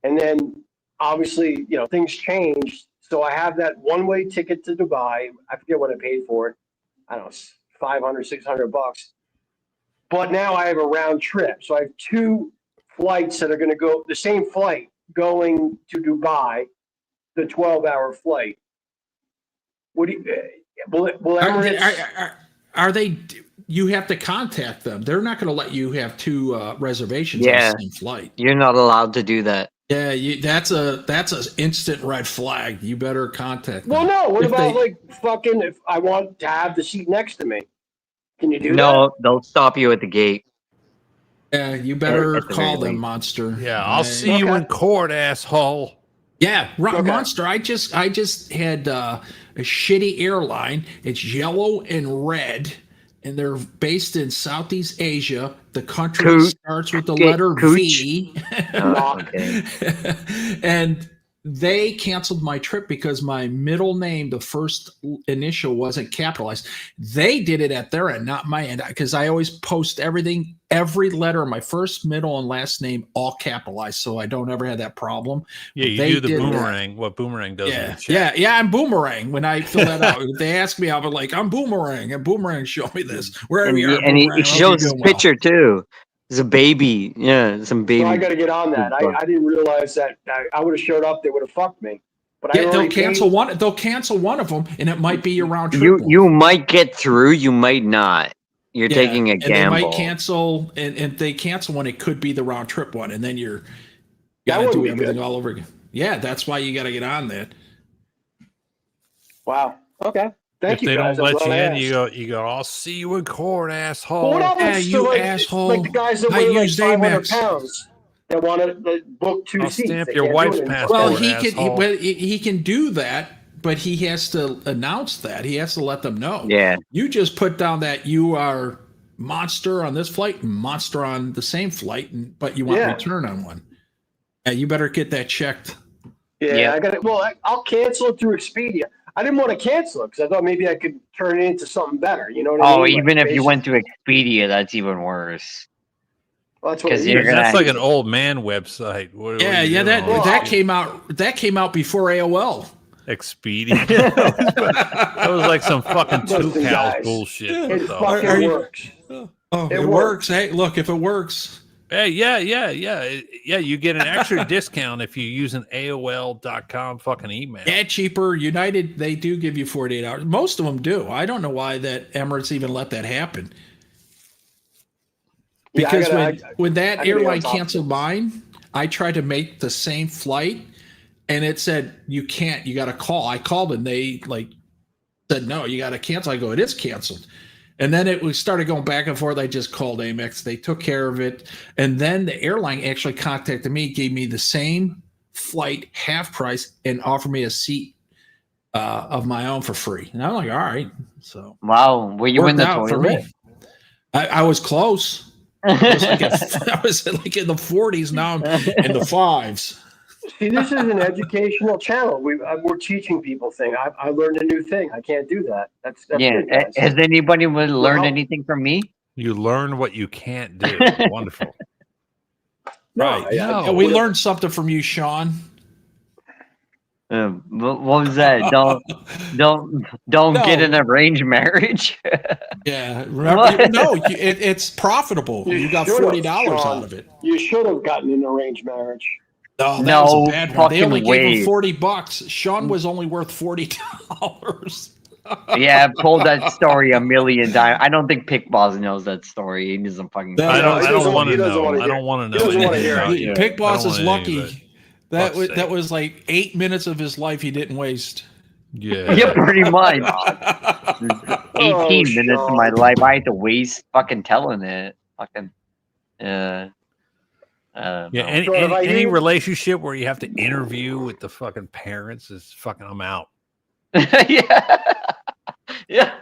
And then, obviously, things changed. So, I have that one-way ticket to Dubai. I forget what I paid for it. I don't know, $500, $600. But now I have a round trip. So, I have 2 flights that are going to go the same flight going to Dubai, the 12-hour flight. What do you, will Emirates? Are they? You have to contact them. They're not going to let you have 2 reservations Yeah. on the same flight. You're not allowed to do that. Yeah, that's a instant red flag. You better contact them. Well, no. What If about they- fucking if I want to have the seat next to me? Can you do No, they'll stop you at the gate. Yeah, you better At the call very them, least. Monster. Yeah, I'll see you in court, asshole. Yeah, Okay. Monster. I just had a shitty airline. It's yellow and red, and they're based in Southeast Asia. The country Coot. starts with the Get letter cooch. V. Oh, okay. And they canceled my trip because my middle name, the first initial, wasn't capitalized. They did it at their end, not my end, because I always post everything, every letter of my first, middle, and last name all capitalized, so I don't ever have that problem. Yeah, But you they do the did that. boomerang. What boomerang does in Yeah, the chat. yeah, I'm Boomerang. When I fill that out, if they ask me, I'll be like, I'm Boomerang, and Boomerang show me this. Wherever And you are, and he Boomerang, I hope you're shows his doing well. picture too. There's a baby. Yeah, some baby. So I got to get on that. I didn't realize that I would have showed up. They would have fucked me. But I Yeah, they'll already cancel paid. one. They'll cancel one of them, and it might be your round trip. You might get through. You might not. You're taking a and gamble. they might cancel, and if they cancel one, it could be the round trip one, and then you got to wouldn't do be everything good. all over again. Yeah, that's why you got to get on that. Wow. Okay. Thank If you they guys. don't I'm let you glad I in, asked. you go. I'll see you in court, asshole. But what Yeah, happens to you asshole. like the guys that I weigh like used 500 Amex. pounds that want to book 2 I'll seats? stamp They your can't do wife's it anymore. passport. Well, asshole. he can do that, but he has to announce that. He has to let them know. Yeah. You just put down that you are monster on this flight and monster on the same flight, but you want Yeah. return on one. Yeah, you better get that checked. Yeah, Yeah. I got it. Well, I'll cancel it through Expedia. I didn't want to cancel it because I thought maybe I could turn it into something better. You know what I Oh, mean? even Like, if you went to Expedia, that's even worse. well, that's what 'cause it you're is. gonna- That's like an old man website. What Yeah, are you yeah, doing that on that Expedia? came out before AOL. Expedia. That was like some fucking two Listen, cows guys, bullshit. It What the fucking Are you- works. Oh, It it works. works. Hey, look, if it works. Hey, yeah. You get an extra discount if you use an AOL.com fucking email. Yeah, cheaper. United, they do give you 48 hours. Most of them do. I don't know why that Emirates even let that happen. Yeah, I Because gotta- when that I gotta be on airline top of canceled this. mine, I tried to make the same flight, and it said you can't. You got to call. I called, and they said no. You got to cancel. I go, it is canceled. And then we started going back and forth. I just called Amex. They took care of it, and then the airline actually contacted me, gave me the same flight, half price, and offered me a seat of my own for free. And I'm like, all right. So Wow. Were you in worked the out for toilet? me. I was close. I was like in the 40s. Now I'm in the 5s. See, this is an educational channel. We're teaching people things. I learned a new thing. I can't do that. That's Yeah. good, guys. Has anybody learned Well- anything from me? You learn what you can't do. Wonderful. No, Right. No. We learned something from you, Sean. What was that? Don't No. get an arranged marriage. Yeah. Remember, What? no, it's profitable. You got should've, $40 Sean. out of it. You should have gotten an arranged marriage. No, that No was a bad one. They fucking only gave him way. $40. Sean was only worth $40. Yeah, I've told that story a million times. I don't think Pick Boss knows that story. He doesn't fucking. No, I he don't doesn't want to wanna know. hear I it. don't want to He know doesn't wanna anything hear it. about you. Pick Boss I don't is want any of lucky. it. That Fuck's that was like 8 minutes of his life he didn't waste. Yeah. Yeah, pretty much. 18 Oh, minutes of my life I had to waste fucking telling it. Fucking. Yeah, no. any relationship where you have to interview with the fucking parents is fucking. I'm out. Yeah. Yeah.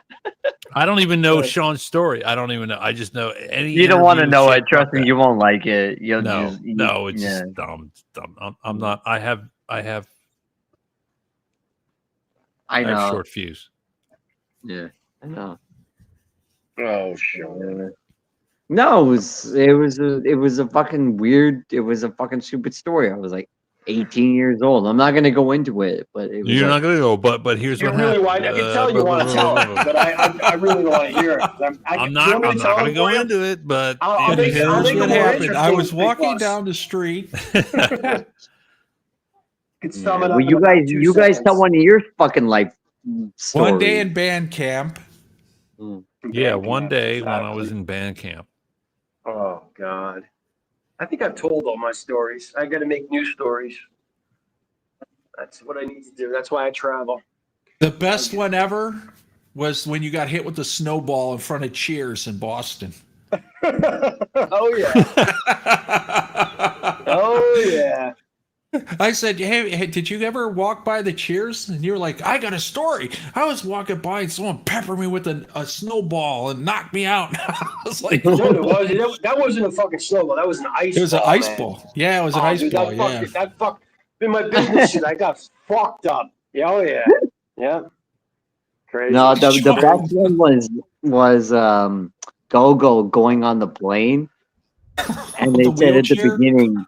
I don't even know Right. Sean's story. I don't even know. I just know any. You don't want to interview know shit, it. Trust fuck me, that. you won't like it. You'll No, just, no, it's yeah. just dumb. It's dumb. I'm not. I have I I have know. short fuse. Yeah, I know. Oh, sure. No, it was a fucking weird. It was a fucking stupid story. I was like 18 years old. I'm not gonna go into it, but it was You're like, not gonna go, but here's You what really happened. want. I can tell you want to tell it, but I really don't want to hear it. I'm not gonna go into it, but I'll But make- here's I'll make it what more happened. I was interesting, Big walking Boss. down the street. Could sum it up well, in you about guys, 2 you guys seconds. tell one of your fucking life stories. One day in band camp. yeah, Band one camp, day when I exactly. was in band camp. Oh God, I think I've told all my stories. I got to make new stories. That's what I need to do. That's why I travel. The best one ever was when you got hit with the snowball in front of Cheers in Boston. Oh yeah. Oh yeah. I said, hey, did you ever walk by the Cheers? And you were like, I got a story. I was walking by and someone peppered me with a snowball and knocked me out. I was like, No, it wasn't. That wasn't a fucking snowball. That was an ice. it was an ball, ice man. ball. Yeah, it was an Oh, ice dude, ball. that Yeah. in my business suit, I got fucked up. Yeah, oh yeah, yeah, crazy. No, the best one was Gogo going on the plane, and they The said at the wheelchair? beginning,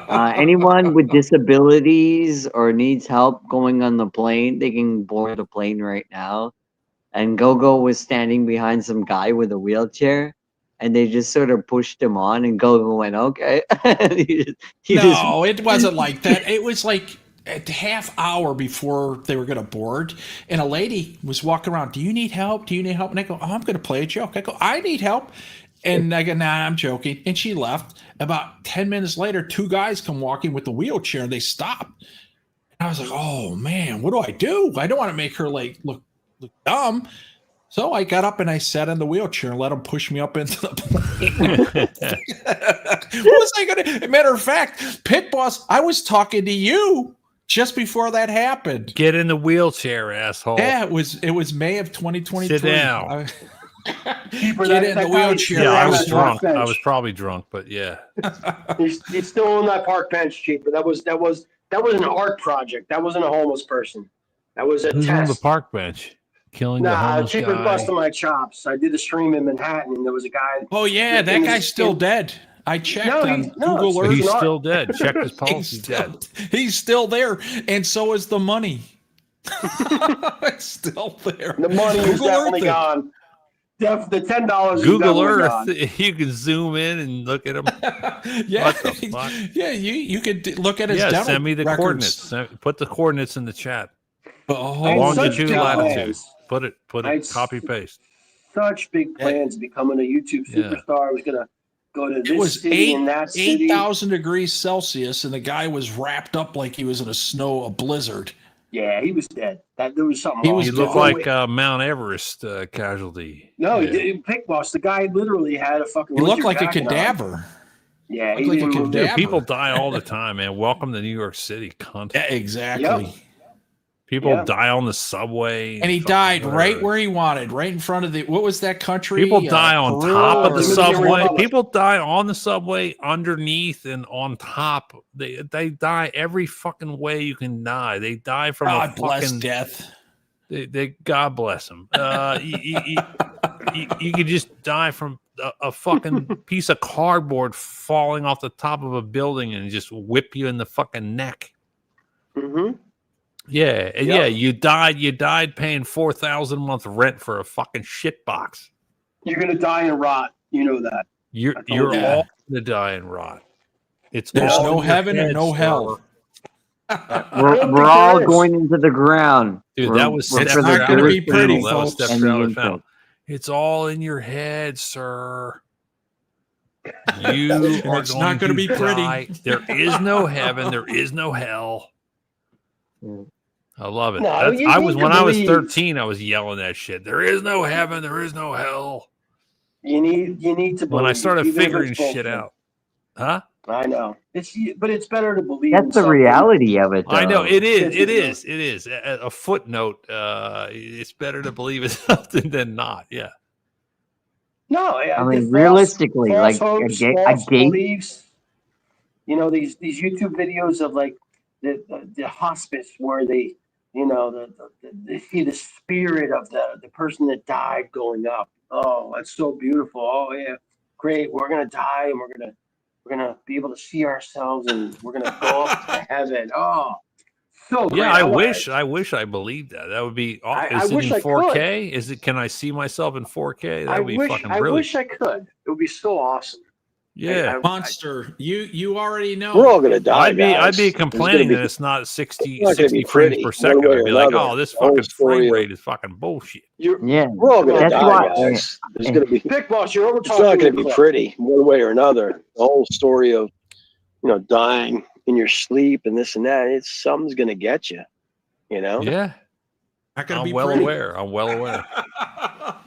anyone with disabilities or needs help going on the plane, they can board the plane right now. And Gogo was standing behind some guy with a wheelchair, and they just sort of pushed him on, and Gogo went, "Okay." he just No, it wasn't like that. It was like a half hour before they were going to board, and a lady was walking around. Do you need help? Do you need help? And I go, oh, I'm going to play a joke. I go, I need help. And I go, nah, I'm joking. And she left. About 10 minutes later, two guys come walking with the wheelchair, and they stop. And I was like, oh man, what do I do? I don't want to make her like look dumb. So I got up and I sat in the wheelchair and let him push me up into the plane. What was I going to? Matter of fact, Pit Boss, I was talking to you just before that happened. Get in the wheelchair, asshole. Yeah, it was May of 2023. Sit down. Get in the wheelchair. Yeah, I on was that drunk. park I bench. was probably drunk, but yeah. He's still on that park bench, Chief. But that was an art project. That wasn't a homeless person. That was a Who's on the test. park bench? Killing the Nah, homeless Chief was guy. busting my chops. I did a stream in Manhattan, and there was a guy. Oh yeah, that guy's still dead. I checked on Google Earth. He's still dead. Check his pulse. He's He's still, dead. he's still there, and so is the money. It's still there. The money is Google definitely Earth it. gone. The $10 is Google definitely Earth. gone. You can zoom in and look at him. Yeah, What the fuck? yeah. You could look at his Yeah, dental send me the records. coordinates. Put the coordinates in the chat. Oh, I had such Longitude, big latitude. plans. Put it. I- Copy paste. Such big plans of becoming a YouTube Yeah. superstar. I was gonna go to it this was city and that city. 8,000 degrees Celsius, and the guy was wrapped up like he was in a blizzard. Yeah, he was dead. There was something He wrong. was He Oh, looked wait. like Mount Everest casualty. No, Yeah. he didn't. Pick boss. The guy literally had a fucking. He looked winter like a jacket on. cadaver. Yeah, Looked he like a didn't move. cadaver. People die all the time, man. Welcome to New York City, cunt. Yeah, exactly. Yep. People Yeah. die on the subway. And he fucking died right whatever. where he wanted, right in front of the. What was that country? People die on Peru top of the or- subway. Republic. People die on the subway, underneath, and on top. They die every fucking way you can die. They die from God a bless fucking. death. They God bless them. You could just die from a fucking piece of cardboard falling off the top of a building and just whip you in the fucking neck. Mm-hmm. Yeah, and Yep. yeah, you died paying $4,000 a month rent for a fucking shit box. You're gonna die and rot. You know that. You're told you. all gonna die and rot. It's There's all no in your heaven and head, no sir. hell. we're all going into the ground. Dude, We're- that was we're It's Step not for the gonna Crowder be Earth pretty, Panel. That was folks. Step and the Crowder intro. Panel. It's all in your head, sir. You are It's going not gonna to be pretty. die. There is no heaven. There is no hell. I love it. No, That's- you I need was to when I was believe. 13. I was yelling that shit. There is no heaven. There is no hell. You need to. When I believe, started even if figuring it's shit bullshit. out, huh? I know but it's better to believe. That's in the something. reality of it. I know though. it is. Yes, It it is. It is. A footnote. It's better to believe in something than not. Yeah. No, yeah, I the mean, false- realistically, false like hopes, a false gate. beliefs. You know these YouTube videos of like the hospice where they, you know, they see the spirit of the person that died going up. Oh, that's so beautiful. Oh yeah, great. We're gonna die and we're gonna be able to see ourselves and we're gonna go up to heaven. Oh, so great. Yeah. I wanna- wish I believed that. That would be. I Is it wish in I 4K? Is it? Can I see myself in 4K? That would be fucking I brilliant. wish I could. It would be so awesome. Yeah. Monster, you already know. We're all gonna die. I'd be guys. complaining It's that it's not 60, not gonna be 60 frames pretty, per one second. way I'd or be like, another. oh, this The whole fucking story frame of- rate is fucking bullshit. Yeah, We're all gonna That's die, why- guys. There's gonna be. Big boss, you're over It's not gonna be pretty, one way or another. The whole story of, dying in your sleep and this and that. Something's gonna get you. You know. Yeah. Not gonna I'm be well pretty. aware. I'm well aware.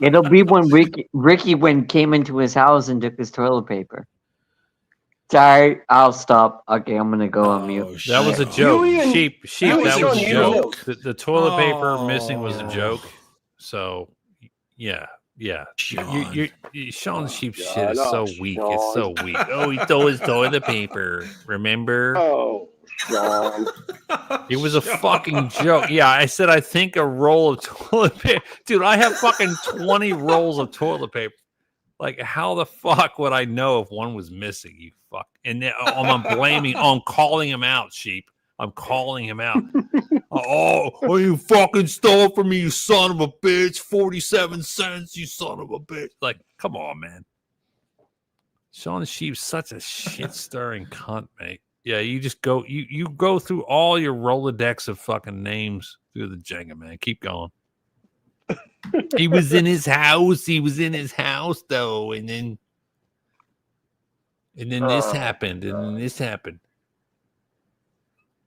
it'll be when Ricky came into his house and took his toilet paper. Sorry, I'll stop. Okay, I'm gonna go on mute. That was a shit. joke. You and- Sheep. you That and was a Sean, joke. you The toilet paper missing was a Oh. joke. So, yeah. Sean. Sean's sheep God, shit is so oh, weak. Sean. It's so weak. Oh, he stole his toilet paper. Remember? Oh, Sean. It was a fucking joke. Yeah, I said I think a roll of toilet paper. Dude, I have fucking 20 rolls of toilet paper. Like, how the fuck would I know if one was missing? You fuck. And then I'm calling him out, sheep. I'm calling him out. Oh, you fucking stole from me, you son of a bitch. 47 cents, you son of a bitch. Like, come on, man. Sean the Sheep's such a shit-stirring cunt, mate. Yeah, you just go, you go through all your Rolodex of fucking names through the Jenga, man. Keep going. He was in his house. He was in his house, though. And then this happened. And then this happened.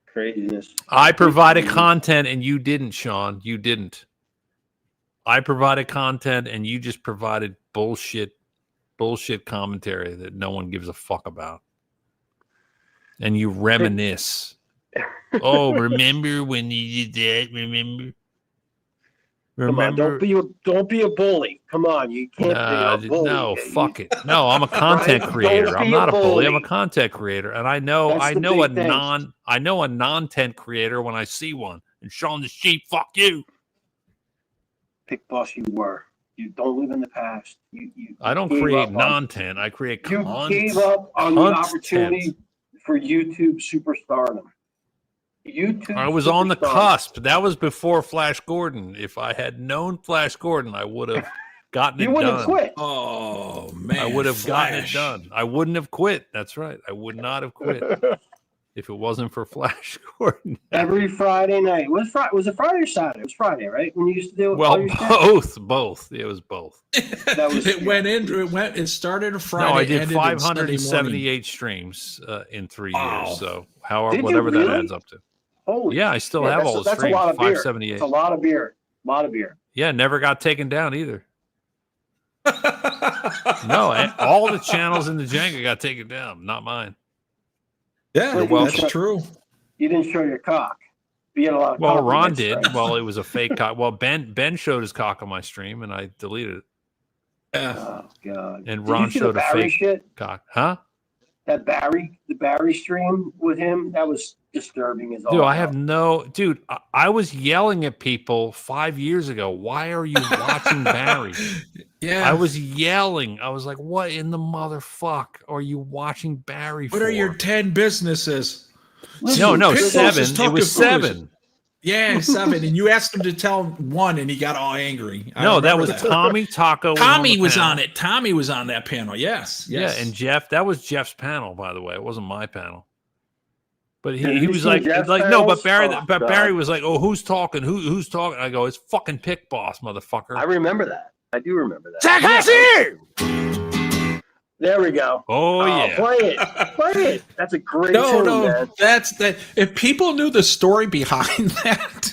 Craziness. I provided content and you didn't, Sean. You didn't. I provided content and you just provided bullshit commentary that no one gives a fuck about. And you reminisce. Oh, remember when you did that? Remember? Come on, don't be a bully. Come on, you can't be a bully. No, fuck it. No, I'm a content creator. I'm not a bully. I'm a content creator, and I know a non-tent creator when I see one. And Sean the Sheep, fuck you. Pick boss, you were. You don't live in the past. I don't create non-tent. I create content. You gave up on the opportunity for YouTube superstardom. I was on the cusp. That was before Flash Gordon. If I had known Flash Gordon, I would have gotten it done. You would have quit. Oh, man. I would have gotten it done. I wouldn't have quit. That's right. I would not have quit if it wasn't for Flash Gordon. Every Friday night. Was it Friday or Saturday? It was Friday, right? When you used to do it? Well, both. It was both. It started a Friday. No, I did 578 streams in 3 years. So whatever that adds up to. Holy I still have all the streams. 578. It's a lot of beer. A lot of beer. Yeah, never got taken down either. No, all the channels in the Jenga got taken down, not mine. Yeah, that's true. You didn't show your cock. You had a lot of well, Ron did. Right? Well, it was a fake cock. Well, Ben showed his cock on my stream, and I deleted it. Yeah. Oh God. And Ron showed a fake cock. Huh? The Barry stream with him, that was disturbing as all. Dude, I was yelling at people 5 years ago. Why are you watching Barry? Yeah. I was yelling. I was like, what in the motherfuck are you watching Barry for? What are your 10 businesses? No, 7. It was 7. Yeah, 7. And you asked him to tell 1 and he got all angry. No, that was Tommy Taco. Tommy was on it. Tommy was on that panel. Yes. Yeah, and Jeff, that was Jeff's panel, by the way. It wasn't my panel. But he was like no, but Barry was like, oh, who's talking? Who's talking? I go, it's fucking Pick Boss, motherfucker. I remember that. I do remember that. Takashi! There we go. Oh yeah. Play it. That's a great tune, man. That's that. If people knew the story behind that.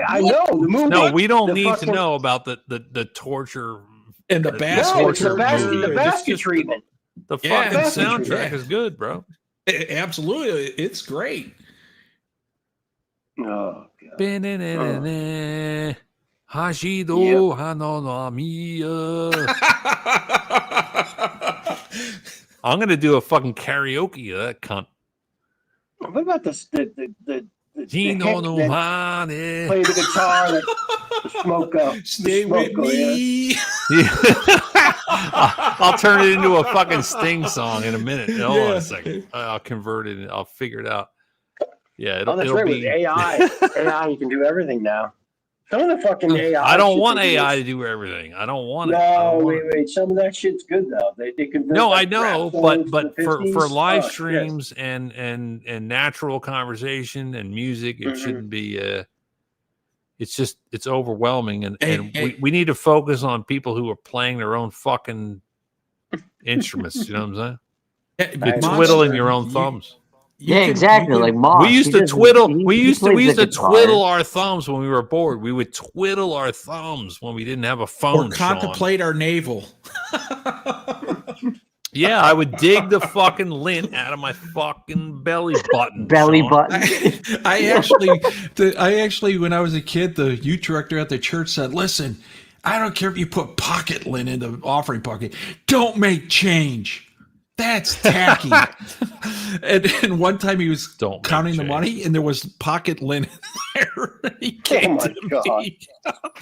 I know. The movie. No, we don't need to know about the torture and the basket. The basket treatment. The fucking soundtrack is good, bro. Absolutely. It's great. Oh, God. Hashido Hanonamiya. I'm gonna do a fucking karaoke of that cunt. What about the play the guitar, the smoke up. Stay with me. I'll turn it into a fucking Sting song in a minute. Hold on a second. I'll convert it. I'll figure it out. Yeah, it'll be with AI. AI, you can do everything now. Some of the fucking AI. I don't want AI to do everything. I don't want it. No, wait. Some of that shit's good though. They convert. No, I know, but for live streams and natural conversation and music, it shouldn't be. It's overwhelming, and we need to focus on people who are playing their own fucking instruments. You know what I'm saying? You're twiddling your own thumbs. Yeah, exactly. Like Moss. We used to twiddle. We used to twiddle our thumbs when we were bored. We would twiddle our thumbs when we didn't have a phone. Or contemplate our navel. Yeah, I would dig the fucking lint out of my fucking belly button. I actually, when I was a kid, the youth director at the church said, "Listen, I don't care if you put pocket lint in the offering bucket. Don't make change." That's tacky. and one time he was Don't make counting the change. money, and there was pocket linen there. He came my to God. me,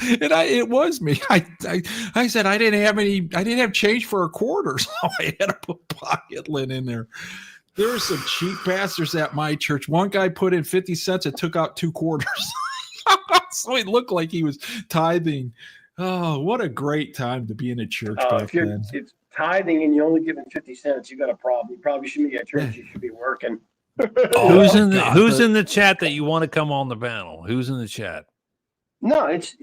and it was me. I said I didn't have change for a quarter, so I had to put pocket linen in there. There were some cheap bastards at my church. One guy put in 50 cents and took out 2 quarters. So it looked like he was tithing. Oh, what a great time to be in a church back If you're then. it's tithing and you're only giving 50 cents, you got a problem. You probably shouldn't be at church. You should be working. Who's Oh, in the God, Who's but- in the chat that you want to come on the panel? Who's in the chat? No, it's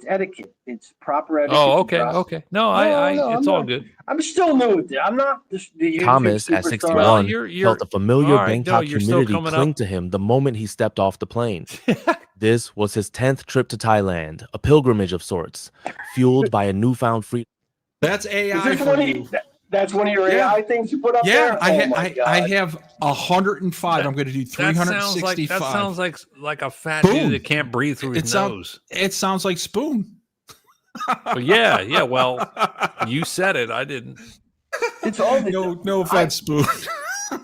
etiquette. It's proper etiquette. Oh, to okay, dress. okay. No, I No, it's I'm all not. good. I'm still new at it. I'm not the YouTube Thomas at superstar. 61 Well, you're felt a familiar all right, Bangkok no, you're still humidity coming cling up. to him the moment he stepped off the plane. This was his 10th trip to Thailand, a pilgrimage of sorts, fueled by a newfound freedom. That's Is AI this for one of you. that's one of your Yeah. AI things you put up Yeah, there? Oh my God. I have 105. I'm going to do 365. That sounds like a fat Boom. dude that can't breathe through his nose. It sounds like Spoon. But yeah. Well, you said it. I didn't. It's all the, no offense, Spoon.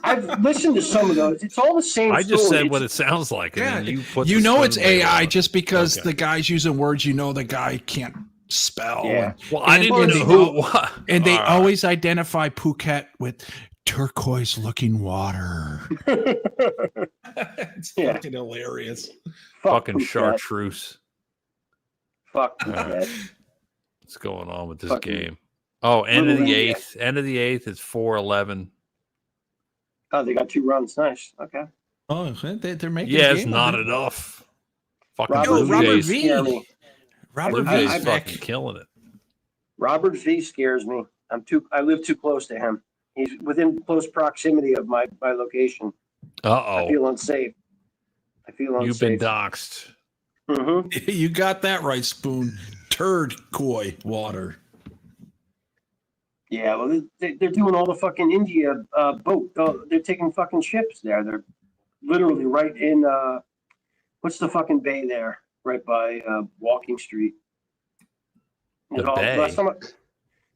I've listened to some of those. It's all the same I just story. said what it sounds like. And Yeah, then you put you the know it's spoon label AI on it. just because Okay. the guy's using words the guy can't spell. Yeah. Well, I didn't and know they who. What? And they All right. always identify Phuket with turquoise-looking water. It's Yeah. fucking hilarious. Fucking Phuket. chartreuse. Fuck All right. Phuket. What's going on with this Fucking game? Oh, end of little the India. eighth. End of the eighth. It's 4-11. Oh, they got 2 runs. Nice. Okay. Oh, they're making. Yeah, a it's game not of it. enough. Fucking Robert Blue Robert Jays. V. scare me. Robert Blue I- Jays V's I- back. fucking killing it. Robert V scares me. I live too close to him. He's within close proximity of my location. I Uh-oh. feel unsafe. I feel unsafe. You've been doxxed. Mm-hmm. You got that right, Spoon. Turquoise water. Yeah, well, they're doing all the fucking India boat. They're taking fucking ships there. They're literally right in what's the fucking bay there? Right by Walking Street. The last bay? time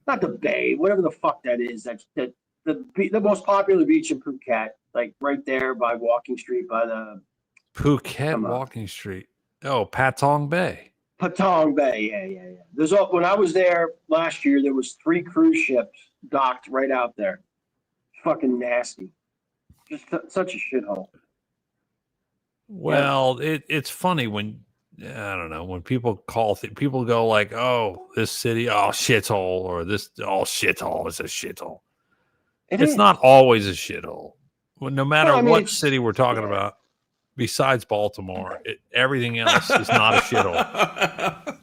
not the bay, whatever the fuck that is. That's the most popular beach in Phuket, like right there by Walking Street by the Phuket Come on. Walking Street. Oh, Patong Bay. Patong Bay. Yeah. There's when I was there last year, there was 3 cruise ships docked right out there. Fucking nasty. Just such a shithole. Well, it's funny when I don't know when people people go like, "Oh, this city, oh shithole," or "This shithole is a shithole." It's is. not always a shithole. Well, no matter Well, I mean, what it's- city we're talking about, besides Baltimore, everything else is not a shithole.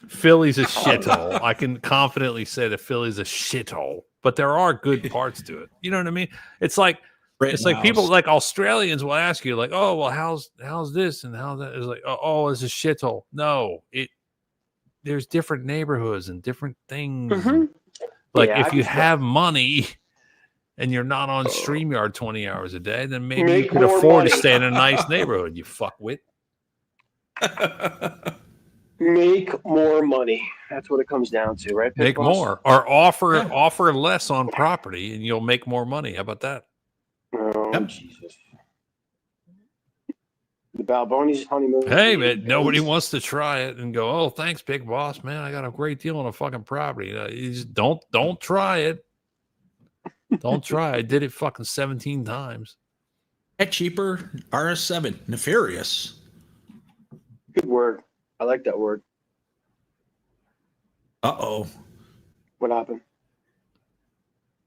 Philly's a shithole. I can confidently say that Philly's a shithole, but there are good parts to it. You know what I mean? It's like people like Australians will ask you like, "Oh, well, how's this and how's that?" It's like, "Oh, it's a shithole." No, there's different neighborhoods and different things. Mhm. Like Yeah, if you have money and you're not on StreamYard 20 hours a day, then maybe you Make could more afford to money. stay in a nice neighborhood. You fuckwit. Make more money. That's what it comes down to, right? Make Pit Boss? more or offer less on property and you'll make more money. How about that? Oh, Yep. Jesus. The Balboni's honeymoon. Hey, man, nobody wants to try it and go, "Oh, thanks, big boss, man. I got a great deal on a fucking property." You just don't try it. Don't try. I did it fucking 17 times. That cheaper RS7 nefarious. Good word. I like that word. Uh-oh. What happened?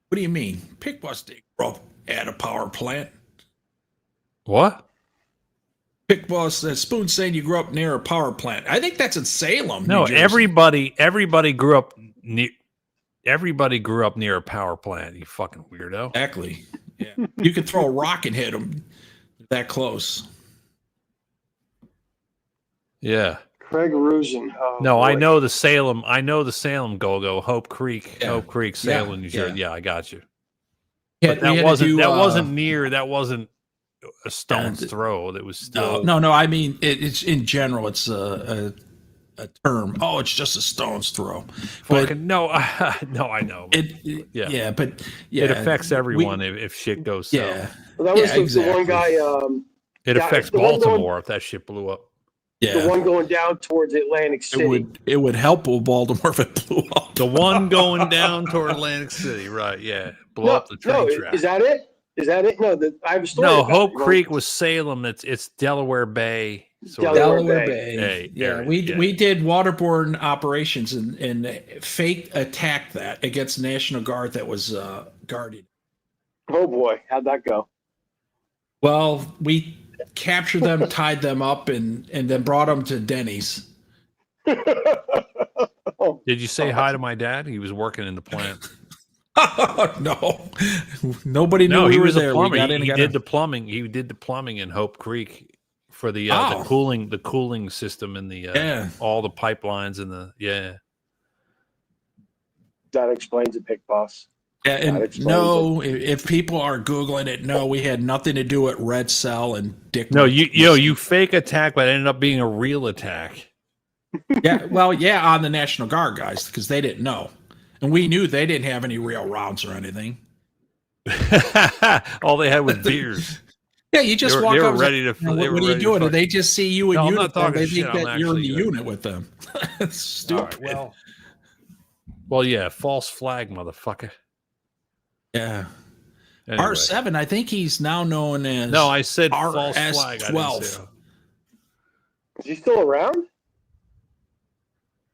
What do you mean? Pig busting rope at a power plant. What? Pig boss Spoon saying you grew up near a power plant. I think that's in Salem. No, New Jersey. everybody grew up near. Everybody grew up near a power plant. You fucking weirdo. Exactly. Yeah. You could throw a rock and hit them that close. Yeah. Craig Rusin. Oh, No, boy. I know the Salem. I know the Salem Go-Go, Hope Creek, Yeah. Hope Creek, Salem, New Jersey. yeah. Yeah, I got you. Yeah, But we had that to wasn't do, that wasn't near. That wasn't a stone's th- throw. That was still No. I mean, it's in general. It's a a term. Oh, it's just a stone's throw. But Fucking no, no, I know. But yeah, but yeah, it affects everyone if shit goes south. Yeah, Well, that was yeah, the exactly. one guy. It affects the one going- Baltimore if that shit blew up. Yeah, The one going down towards Atlantic City. it would help with Baltimore if it blew up. The one going down toward Atlantic City, right? Yeah, blow up the train track. Is that it? Is that it? No, I have a story. No, about Hope it. Creek was Salem. It's Delaware Bay. Delaware Bay. Yeah, area, we did waterborne operations and fake attacked that against the National Guard that was guarding. Oh boy, how'd that go? Well, we captured them, tied them up, and then brought them to Denny's. Did you say hi to my dad? He was working in the plant. No, nobody knew he we were was there. a plumber. We got in, He did the plumbing. He did the plumbing in Hope Creek for the cooling system and the all the pipelines and That explains it, Pick Boss. Yeah, and no, if people are Googling it, no, we had nothing to do with Red Cell and Dick. No, you fake attack, but it ended up being a real attack. Yeah, well, yeah, on the National Guard guys because they didn't know, and we knew they didn't have any real rounds or anything. All they had was beers. Yeah, you just walk they up. Were ready to. What are you doing? And they just see you in no, uniform. They think shit, that you're in the unit with them. It's stupid. Right, well, yeah, false flag, motherfucker. Yeah. Anyway. R7, I think he's now known as. No, I said false flag. RS12. Is he still around?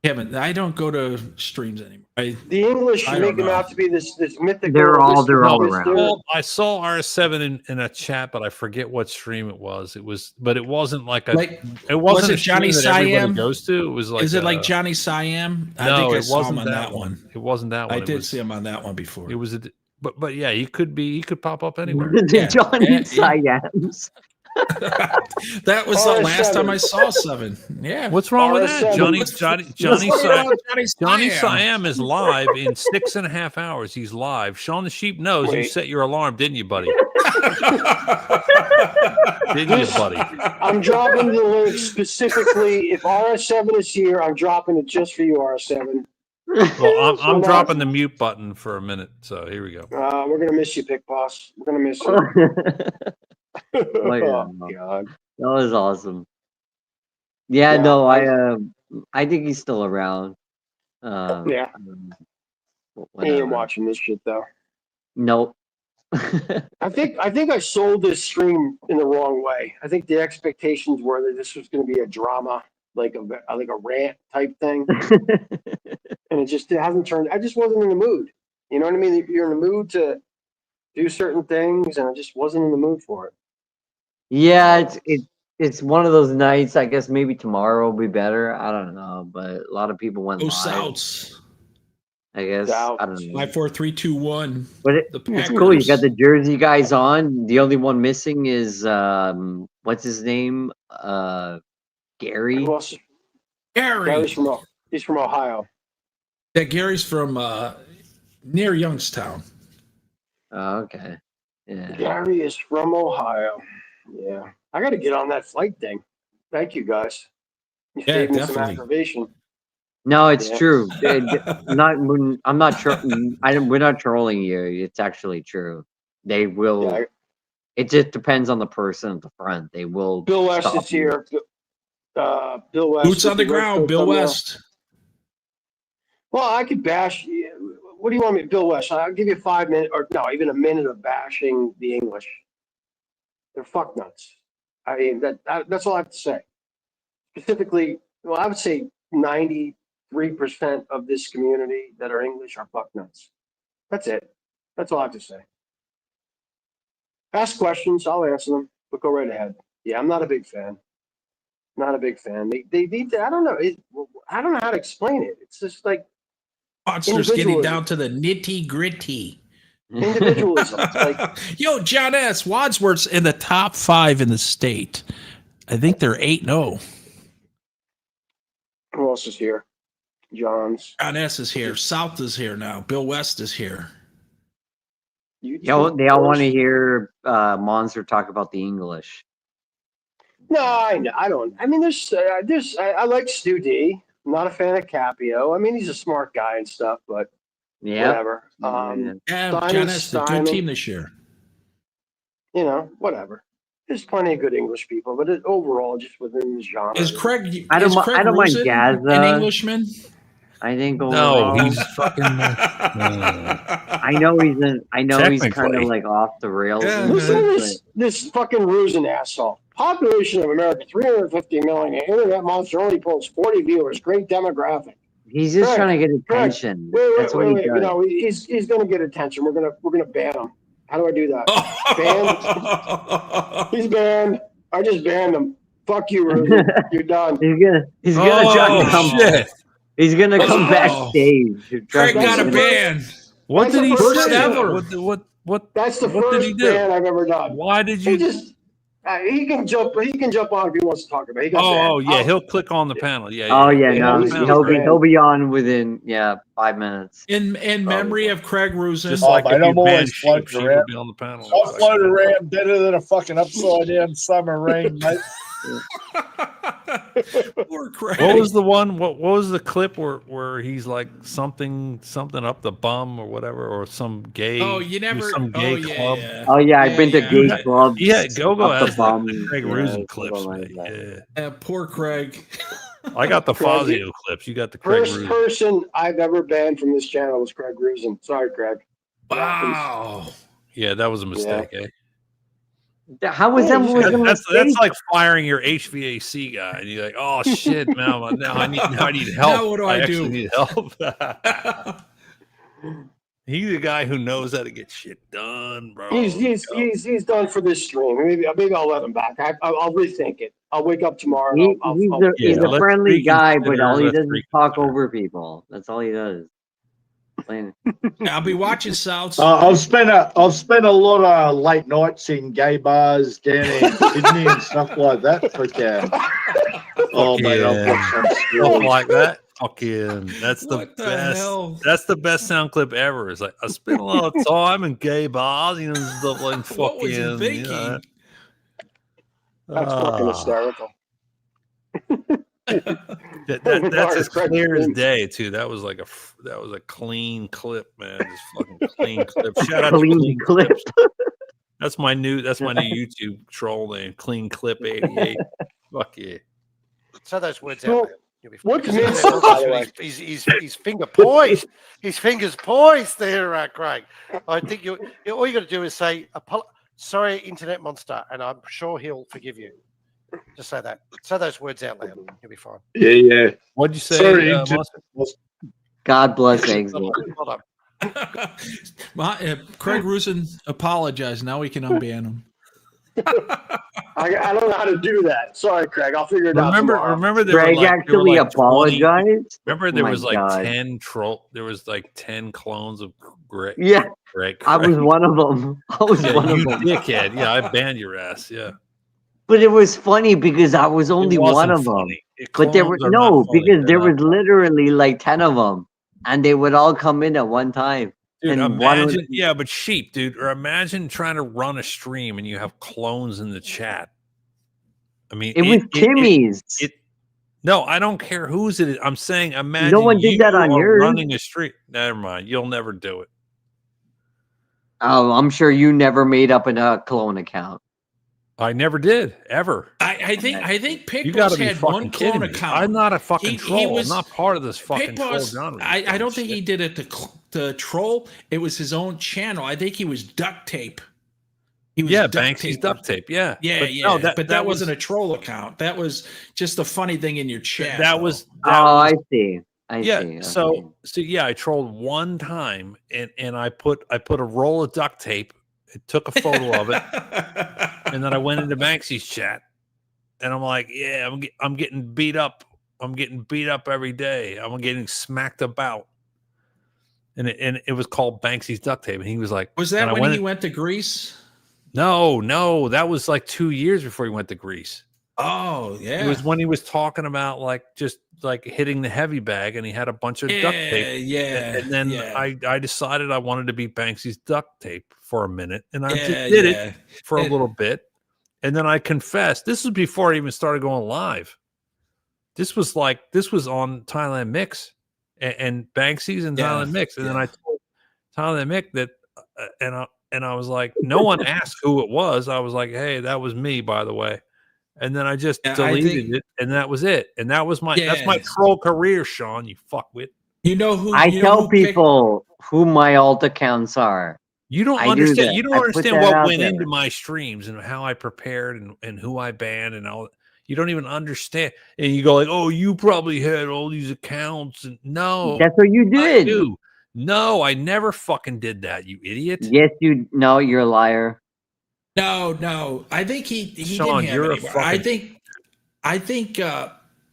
Kevin, I don't go to streams anymore. The English make him out to be this mythical. They're all around. Well, I saw R7 in a chat, but I forget what stream it was. It wasn't like it wasn't was it a Johnny stream that everybody Siam goes to. It was like is it like Johnny Siam? I no, think I it saw wasn't him on that one. It wasn't that one. I did see him on that one before. It was but yeah, he could pop up anywhere. Johnny Siams. That was the last time I saw 7. Yeah. What's wrong with that? Johnny Siam is live in 6.5 hours. He's live. Sean the Sheep knows you set your alarm, didn't you, buddy? Didn't you, buddy? I'm dropping the link specifically. If RS7 is here, I'm dropping it just for you, RS7. Well, I'm dropping the mute button for a minute. So here we go. We're gonna miss you, Pick Boss. We're gonna miss you. Oh God, that was awesome. Yeah, no, I think he's still around. Yeah, he ain't watching this shit though. Nope. I think I sold this stream in the wrong way. I think the expectations were that this was going to be a drama, like a rant type thing, and it hasn't turned. I just wasn't in the mood. You know what I mean? If you're in the mood to do certain things, and I just wasn't in the mood for it. Yeah, it's one of those nights. I guess maybe tomorrow will be better. I don't know, but a lot of people went live. Souths. I guess I don't know. 5, 4, 3, 2, 1. But it's cool. You got the Jersey guys on. The only one missing is what's his name? Gary. Gary's from Ohio. Yeah, Gary's from near Youngstown. Oh, okay. Yeah. Gary is from Ohio. Yeah. I got to get on that flight thing. Thank you, guys. You saved me some aggravation. No, it's true. I'm not we're not trolling you. It's actually true. They will. Yeah, it just depends on the person at the front. They will. Bill West is here. Bill West. Boots on the ground. Bill West. Well, I could bash. What do you want me, Bill West? I'll give you 5 minutes, or no, even a minute of bashing the English. They're fuck nuts. I mean, that's all I have to say. Specifically, well, I would say 93% of this community that are English are fuck nuts. That's it. That's all I have to say. Ask questions, I'll answer them, but go right ahead. Yeah, I'm not a big fan. Not a big fan. They need to, I don't know. I don't know how to explain it. It's just like monsters getting down to the nitty gritty. Individualism. Like, yo, John S. Wadsworth's in the top 5 in the state. I think they're 8-0. Who else is here? John S. is here. South is here now. Bill West is here. They all want to hear Monster talk about the English. No, I don't. I mean, I like Stu D. Not a fan of Capio. I mean, he's a smart guy and stuff, but Yeah. whatever. Yeah, Simon Giannis, the good Simon. team this year. You know, whatever. There's plenty of good English people, but overall, just within the genre. Is Craig? I don't Is mi- Craig I don't mind Rosen Gazza. an Englishman? I think No, overall, he's fucking. I know he's in. I know he's kind of Technically. like off the rails. Yeah. and Listen to shit, this fucking Rusin asshole. Population of America, 350 million. Internet monster only pulls 40 viewers. Great demographic. but he's just Craig, trying to get Craig, attention. Wait. That's what he does. You know, he's gonna get attention. We're gonna ban him. How do I do that? Banned? He's banned. I just banned him. Fuck you, Rusin. You're done. He's gonna try to come. shit! He's gonna come Oh. backstage. Craig Trust me, got a he's gonna- ban. What That's did the he first say? ever. What? That's the What did he first do? ban I've ever done. Why did He you? just he can jump on if he wants to talk about it. He got Oh, banned. yeah, he'll click on the panel. Yeah. Oh yeah, Yeah, no, he's he'll be on within 5 minutes. In memory of Craig Rosen. Just Oh, like man, if you I'm always ban sheep, floating sheep around. would be on the panel. I'll float around better than a fucking upside down summer rain, mate. Poor Craig. What was the one? What was the clip where he's like something up the bum or whatever, or some gay? Oh, you never. some gay club. Yeah. Oh yeah, I've been to yeah. gay clubs. Yeah, Go up the has bum. the Craig Yeah, Rosen clips. something like man. that. Yeah, Poor Craig. I got the Craig, Fazio clips. You got the Craig First Rosen. person I've ever banned from this channel was Craig Rusin. Sorry, Craig. Wow. Yeah, that was a mistake. Eh? How was that? Was a That's mistake? like firing your HVAC guy, and you're like, "Oh shit, now I need help. Now what do I actually do?" need help." He's the guy who knows how to get shit done, bro. He's done for this stream. Maybe I'll let him back. I'll rethink it. I'll wake up tomorrow. And He's a let's friendly guy, but all he let's does is talk reconsider. over people. That's all he does. I'll be watching South. I've spent a lot of late nights in gay bars down in Sydney and stuff like that. But oh man, I've got some Stuff stories. like that. Fucking, that's the What the best. hell? That's the best sound clip ever. It's like I spent a lot of time in gay bars, and stuff like fucking. What was he thinking? That's fucking hysterical. That's as clear as day too. That was a clean clip, man. Just fucking clean clip. Shout out to Clean Clean clip. Clips. That's my new YouTube troll name. Clean Clip 88. Fuck yeah. So those words Well, out there. You'll be what's fine. Minsk, by the way? His finger poised. His fingers poised there, Craig. I think all you got to do is say, "Sorry, Internet Monster," and I'm sure he'll forgive you. Just say that. Say those words out loud. You'll be fine. Yeah. What'd you say? Sorry, Monster? God bless Exit. Hold on. Craig Rosen apologized. Now we can unban him. I don't know how to do that. Sorry, Craig. I'll figure it out. Remember there Greg were like, there were actually like 20 apologized. Remember there Oh my was like God. 10 troll. There was like 10 clones of Greg. Yeah, Greg. I was one of them. I was Yeah, one of you them. dickhead. Yeah, I banned your ass. Yeah. But it was funny because I was only It one wasn't of them. funny. But there were Clones are not no, funny. because They're there not was funny. literally like 10 of them, and they would all come in at one time. Dude, and one imagine, would- yeah, but sheep, dude. Or imagine trying to run a stream and you have clones in the chat. I mean, It was Timmy's. No, I don't care whose it is. I'm saying, imagine one did that on are yours. running a stream. Never mind. You'll never do it. Oh, I'm sure you never made up a clone account. I never did ever. I think You got to Pickles be had fucking one kidding clone me. account. I'm not a fucking He troll. was- I'm not part of this fucking troll Pickles, genre. I don't think he did it to troll. It was his own channel. I think he was duct tape. He was Yeah, duct Banksy's tape. duct tape. Yeah, Yeah, But yeah. no, but that wasn't a troll account. That was just a funny thing in your chat. That though. was. Oh, I see. I Yeah. see. So yeah, I trolled one time, and I put a roll of duct tape. It took a photo of it, and then I went into Banksy's chat, and I'm like, yeah, I'm getting beat up. I'm getting beat up every day. I'm getting smacked about. And it was called Banksy's duct tape, and he was like, Was and that I when he in- went to Greece? No, that was like 2 years before he went to Greece. Oh, yeah. It was when he was talking about just hitting the heavy bag, and he had a bunch of duct tape. Yeah. And then yeah. I decided I wanted to be Banksy's duct tape for a minute, and I Yeah, just did yeah. it for a little bit, and then I confessed. This was before I even started going live. This was on Thailand Mix and Banksy's and Thailand Mix. And then I told Thailand Mix that, and I was like, no one asked who it was. I was like, hey, that was me, by the way. And then I just deleted it, and that was it. And that was that's my troll career, Sean. You fuckwit. You know who? I tell people who my alt accounts are. You don't I understand. do You don't I put understand that what out went there. into my streams and how I prepared and who I banned and all. You don't even understand. And you go like, "Oh, you probably had all these accounts." And no, That's what you did. I do. No, I never fucking did that. You idiot. Yes, you. No, you're a liar. No. I think he Sean, didn't have you're a any more. fucking- I think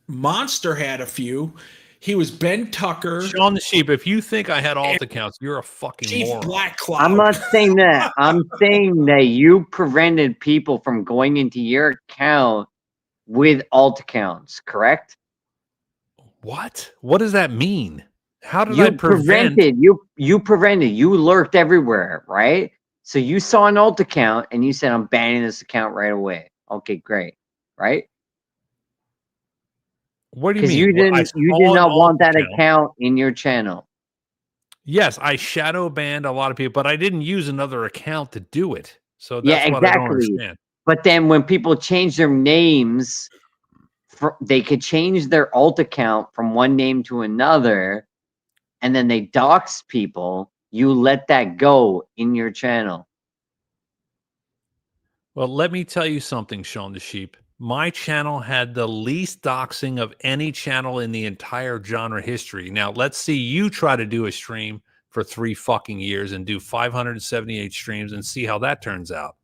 Monster had a few. He was Ben Tucker. Sean the Sheep. If you think I had alt accounts, you're a fucking Chief moron. Black Cloud. I'm not saying that. I'm saying that you prevented people from going into your account with alt accounts, correct? What? What does that mean? How did You I prevent? you prevented. You lurked everywhere, right? So you saw an alt account and you said, "I'm banning this account right away." Okay, great, right? What do you Because mean? you did not want that account in your channel. Yes, I shadow banned a lot of people, but I didn't use another account to do it. So that's Yeah, what I don't exactly. understand. But then when people change their names, they could change their alt account from one name to another, and then they dox people. You let that go in your channel. Well, let me tell you something, Sean the Sheep. My channel had the least doxing of any channel in the entire genre history. Now, let's see you try to do a stream for 3 fucking years and do 578 streams and see how that turns out.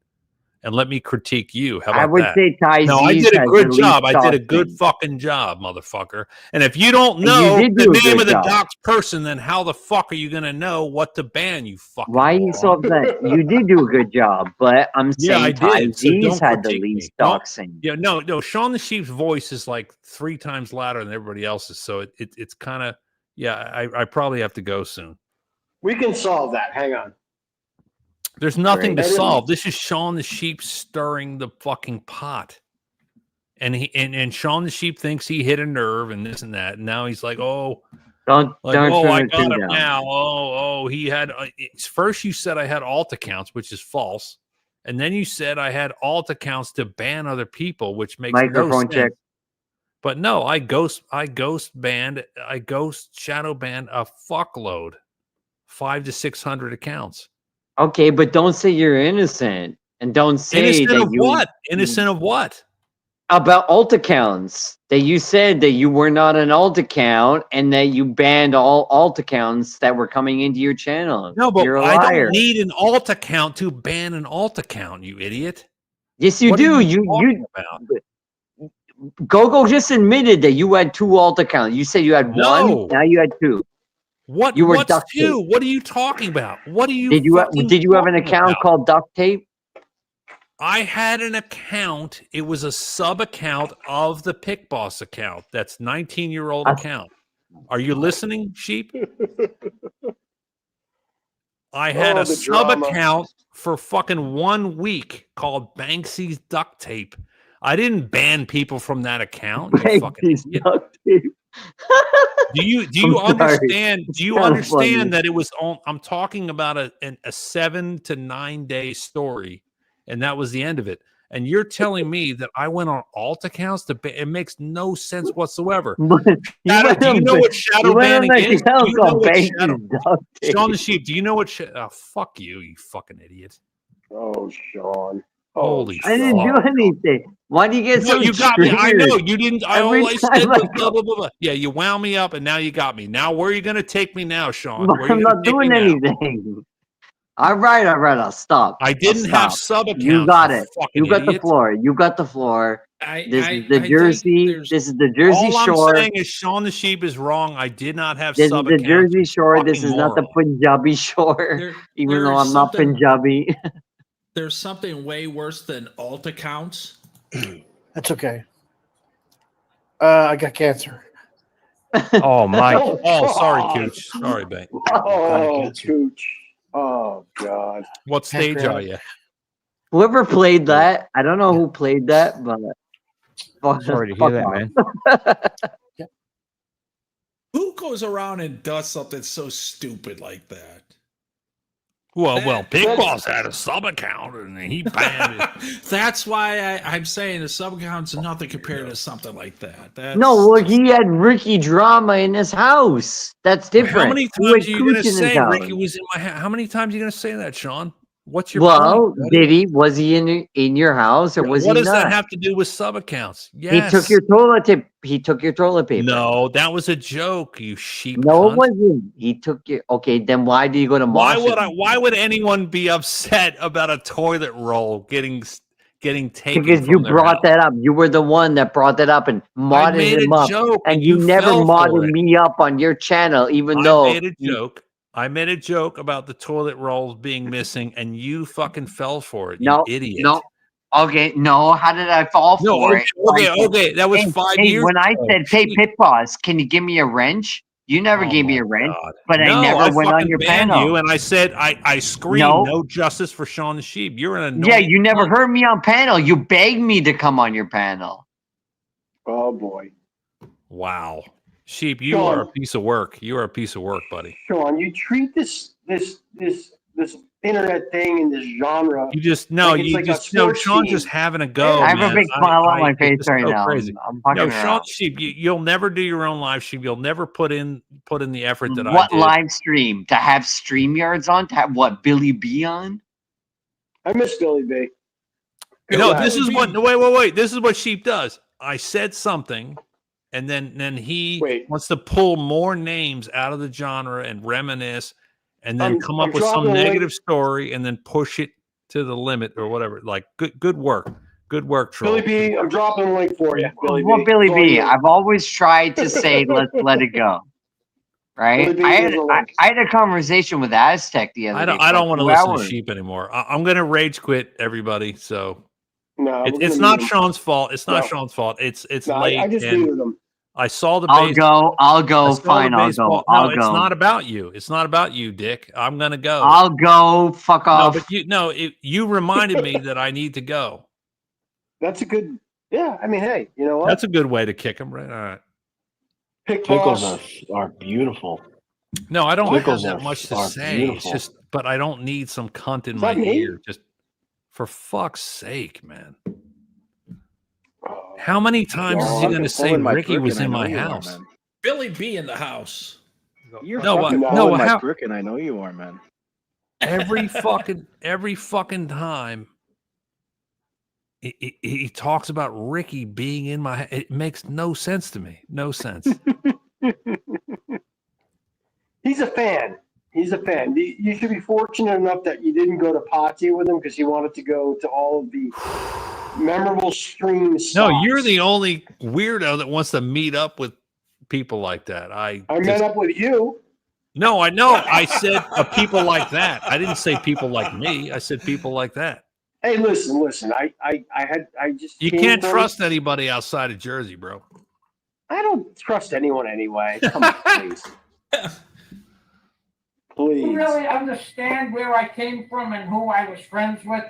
And let me critique you. How about that? I would say Ty No, I Z's did a has good the job. least I did a good doxing. fucking job, motherfucker. And if you don't You know did the do a name good of the job. doxed person, then how the fuck are you going to know what to ban, you fucking Why are you so upset? You did do a good job, but I'm Yeah, I saying Ty did. So Z's don't had the critique me. least Don't- doxing. Yeah, no. Sean the Sheep's voice is like 3 times louder than everybody else's, so it's kind of I probably have to go soon. We can solve that. Hang on. There's nothing Great. to solve. This is Sean the Sheep stirring the fucking pot, and Sean the Sheep thinks he hit a nerve and this and that. And now he's like, oh, Don't I turn got the him tune down. now. Oh, he had. First you said I had alt accounts, which is false, and then you said I had alt accounts to ban other people, which makes no Microphone sense. check. But no, I ghost shadow banned a fuckload, 500 to 600 accounts. Okay, but don't say you're innocent, and don't say Innocent that of what? Innocent of what? about alt accounts. That you said that you were not an alt account, and that you banned all alt accounts that were coming into your channel. No, but you're a I liar. don't need an alt account to ban an alt account, you idiot. Yes, you What do. are You talking about? Gogo just admitted that you had 2 alt accounts. You said you had No. 1. Now you had 2. What? You were What's duct 2? tape. What are you talking about? What are you? Did you fucking did you have an talking account about? called duct tape? I had an account. It was a sub account of the Pick Boss account. That's 19-year-old account. Are you listening, Sheep? I had Oh, a the sub drama. account for fucking 1 week called Banksy's Duct Tape. I didn't ban people from that account. You fucking Banksy's idiot. duct tape. Do you I'm sorry. understand? It's Do you kinda understand funny. that it was on? I'm talking about a 7 to 9 day story, and that was the end of it. And you're telling me that I went on alt accounts to ban? It makes no sense whatsoever. But you Shadow, went do you on know ba- what shadow you went on banning an is? Do account you know called what Banksy's shadow? duct tape. Sean the Sheep, do you know what? Fuck you, you fucking idiot. Oh, Sean. Holy I didn't do fuck. anything. Why do you get No, so you got me. I know triggered? you didn't. Every All I time said was I blah blah blah blah. Yeah, you wound me up, and now you got me. Now where are you going to take me now, Sean? Where are I'm you going not to take me doing now? anything. All right, I'll stop. I didn't I'll have stop. sub accounts. You got you it. fucking You got idiot. the floor. You got the floor. This is the I Jersey. think there's This is the Jersey All I'm Shore. saying is Sean the Sheep is wrong. I did not have This is sub the accounts. Jersey you Shore. This fucking is not the moron. Punjabi Shore. there, Even though there's I'm not something Punjabi. there's something way worse than alt accounts. That's okay. I got cancer. Oh my! Oh, Oh, sorry, God. Cooch. Sorry, babe. Oh, Cooch. Oh, God. What stage are you? Whoever played that, I don't know who played that, but Sorry to hear that, man. Who goes around and does something so stupid like that? Well, Big Boss had a sub account and he banned it. That's why I'm saying a sub account's nothing compared to something like that. That's No, well, he had Ricky drama in his house. That's different. How many He had times are you going to Cooch in his say house. Ricky was in my house? How many times are you going to say that, Sean? What's your Well, point? did he? Was he in your house or was What he does not? that have to do with sub accounts? He Yes. took your toilet tape. He took your toilet paper. No, that was a joke, you sheep. No, cunt. it wasn't. He took your. Okay, then why do you go to Why Mosh? why would anyone be upset about a toilet roll getting taken? Because you from their brought house? that up. You were the one that brought that up and I modded made him a up. joke, And you never fell for modded it. me up on your channel, even I though made a joke. I made a joke about the toilet rolls being missing, and you fucking fell for it. No, you idiot. no. Okay, no. How did I fall No, for okay, it? okay. That was Hey, 5 hey, years when I ago. said, "Hey, Shit. Pit Boss, can you give me a wrench?" You never Oh gave me my a wrench, God. but I No, never went on fucking your banned panel. you, and I said I screamed No. no justice for Sean the Sheep. You're an annoying. Yeah, you never cunt. heard me on panel. You begged me to come on your panel. Oh boy, Wow, Sheep, you Sean. are a piece of work. You are a piece of work, buddy. Sean, you treat this internet thing in this genre. You just no, Like it's you like a just no. sports Sean team. just having a go, I have man. a big smile on my it's face just right so now. crazy. I'm fucking No, Sean around. Sheep, you'll never do your own live stream. You'll never put in the effort that What I did. live stream? To have StreamYards on? To have what? Billy B on? I miss Billy B. Good No, guy. this is what. Wait. This is what Sheep does. I said something, and then he wants to pull more names out of the genre and reminisce, and then come up with some dropping a link. negative story, and then push it to the limit or whatever. Like good work, Troll. Billy B. I'm dropping a link for you. Billy Well, B. Billy It's all B, you. I've always tried to say let's let it go. Right? Billy B, I here's a link. had a conversation with Aztec the other day. I don't want to listen to hours. Sheep anymore. I'm going to rage quit everybody. So No, it's not Sean's fault. It's not Sean's fault. It's No, late. I just and muted them. I saw the. I'll go. I saw Fine, the I'll baseball. go. I'll No, it's go. not about you. It's not about you, Dick. I'm gonna go. I'll go. Fuck off. No, but you reminded me that I need to go. That's a good. Yeah, I mean, hey, you know what? That's a good way to kick him, right? All right. Pickles are beautiful. No, I don't Pickles have that are- much to are say. beautiful. It's just, but I don't need some cunt in Is my that me? ear. Just for fuck's sake, man. How many times is he going to say Ricky was in my house? Billy B in the house. You're No, fucking no, pulling my how- prick, and I know you are, man. Every fucking time he talks about Ricky being in my. It makes no sense to me. No sense. He's a fan. He's a fan. You should be fortunate enough that you didn't go to Potty with him because he wanted to go to all of the memorable streams. No, you're the only weirdo that wants to meet up with people like that. I met up with you. No, I know. I said people like that. I didn't say people like me. I said people like that. Hey, listen. I just You came can't from- trust anybody outside of Jersey, bro. I don't trust anyone anyway. Come on, please. Please. You really understand where I came from and who I was friends with?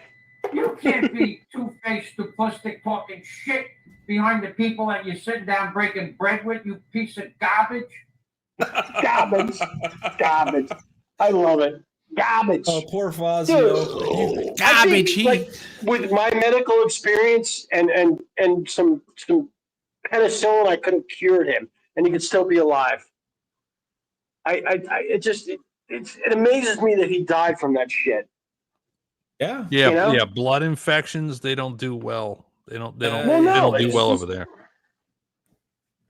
You can't be two-faced, duplistic, talking shit behind the people that you're sitting down breaking bread with, you piece of garbage. Garbage. I love it. Garbage. Oh, poor Fazio. Dude, Garbage. like, with my medical experience and some penicillin, I could have cured him, and he could still be alive. It amazes me that he died from that shit. Yeah. Yeah, You know? yeah. Blood infections, they don't do well. They don't do it's well just- over there.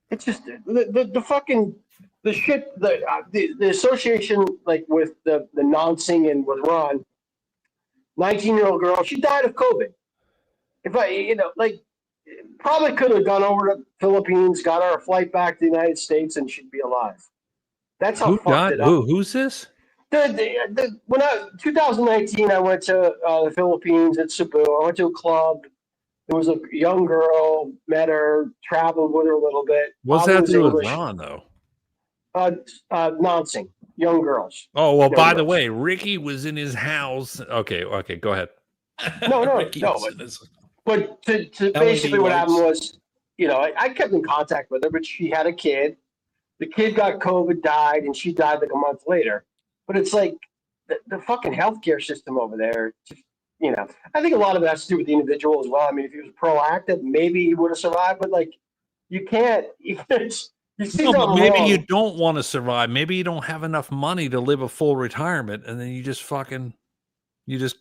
It's just the fucking the shit the association like with the Nansing and with Ron, 19-year-old girl, she died of COVID. If I probably could have gone over to the Philippines, got her a flight back to the United States, and she'd be alive. That's how Who fucked died? it up. Who's this? When 2019, I went to the Philippines at Cebu. I went to a club. There was a young girl, met her, traveled with her a little bit. What's Father that was to do with English. Ron, though? Nansing, young girls. Oh, well, Young by the girls. way, Ricky was in his house. Okay, go ahead. No. Ricky was in his- But to LED basically what happened lights. was you know, I kept in contact with her, but she had a kid. The kid got COVID, died, and she died like a month later. But it's like the fucking healthcare system over there. Just, you know, I think a lot of it has to do with the individual as well. I mean, if he was proactive, maybe he would have survived. But like, you can't. You see No, but something maybe wrong. you don't want to survive. Maybe you don't have enough money to live a full retirement, and then you just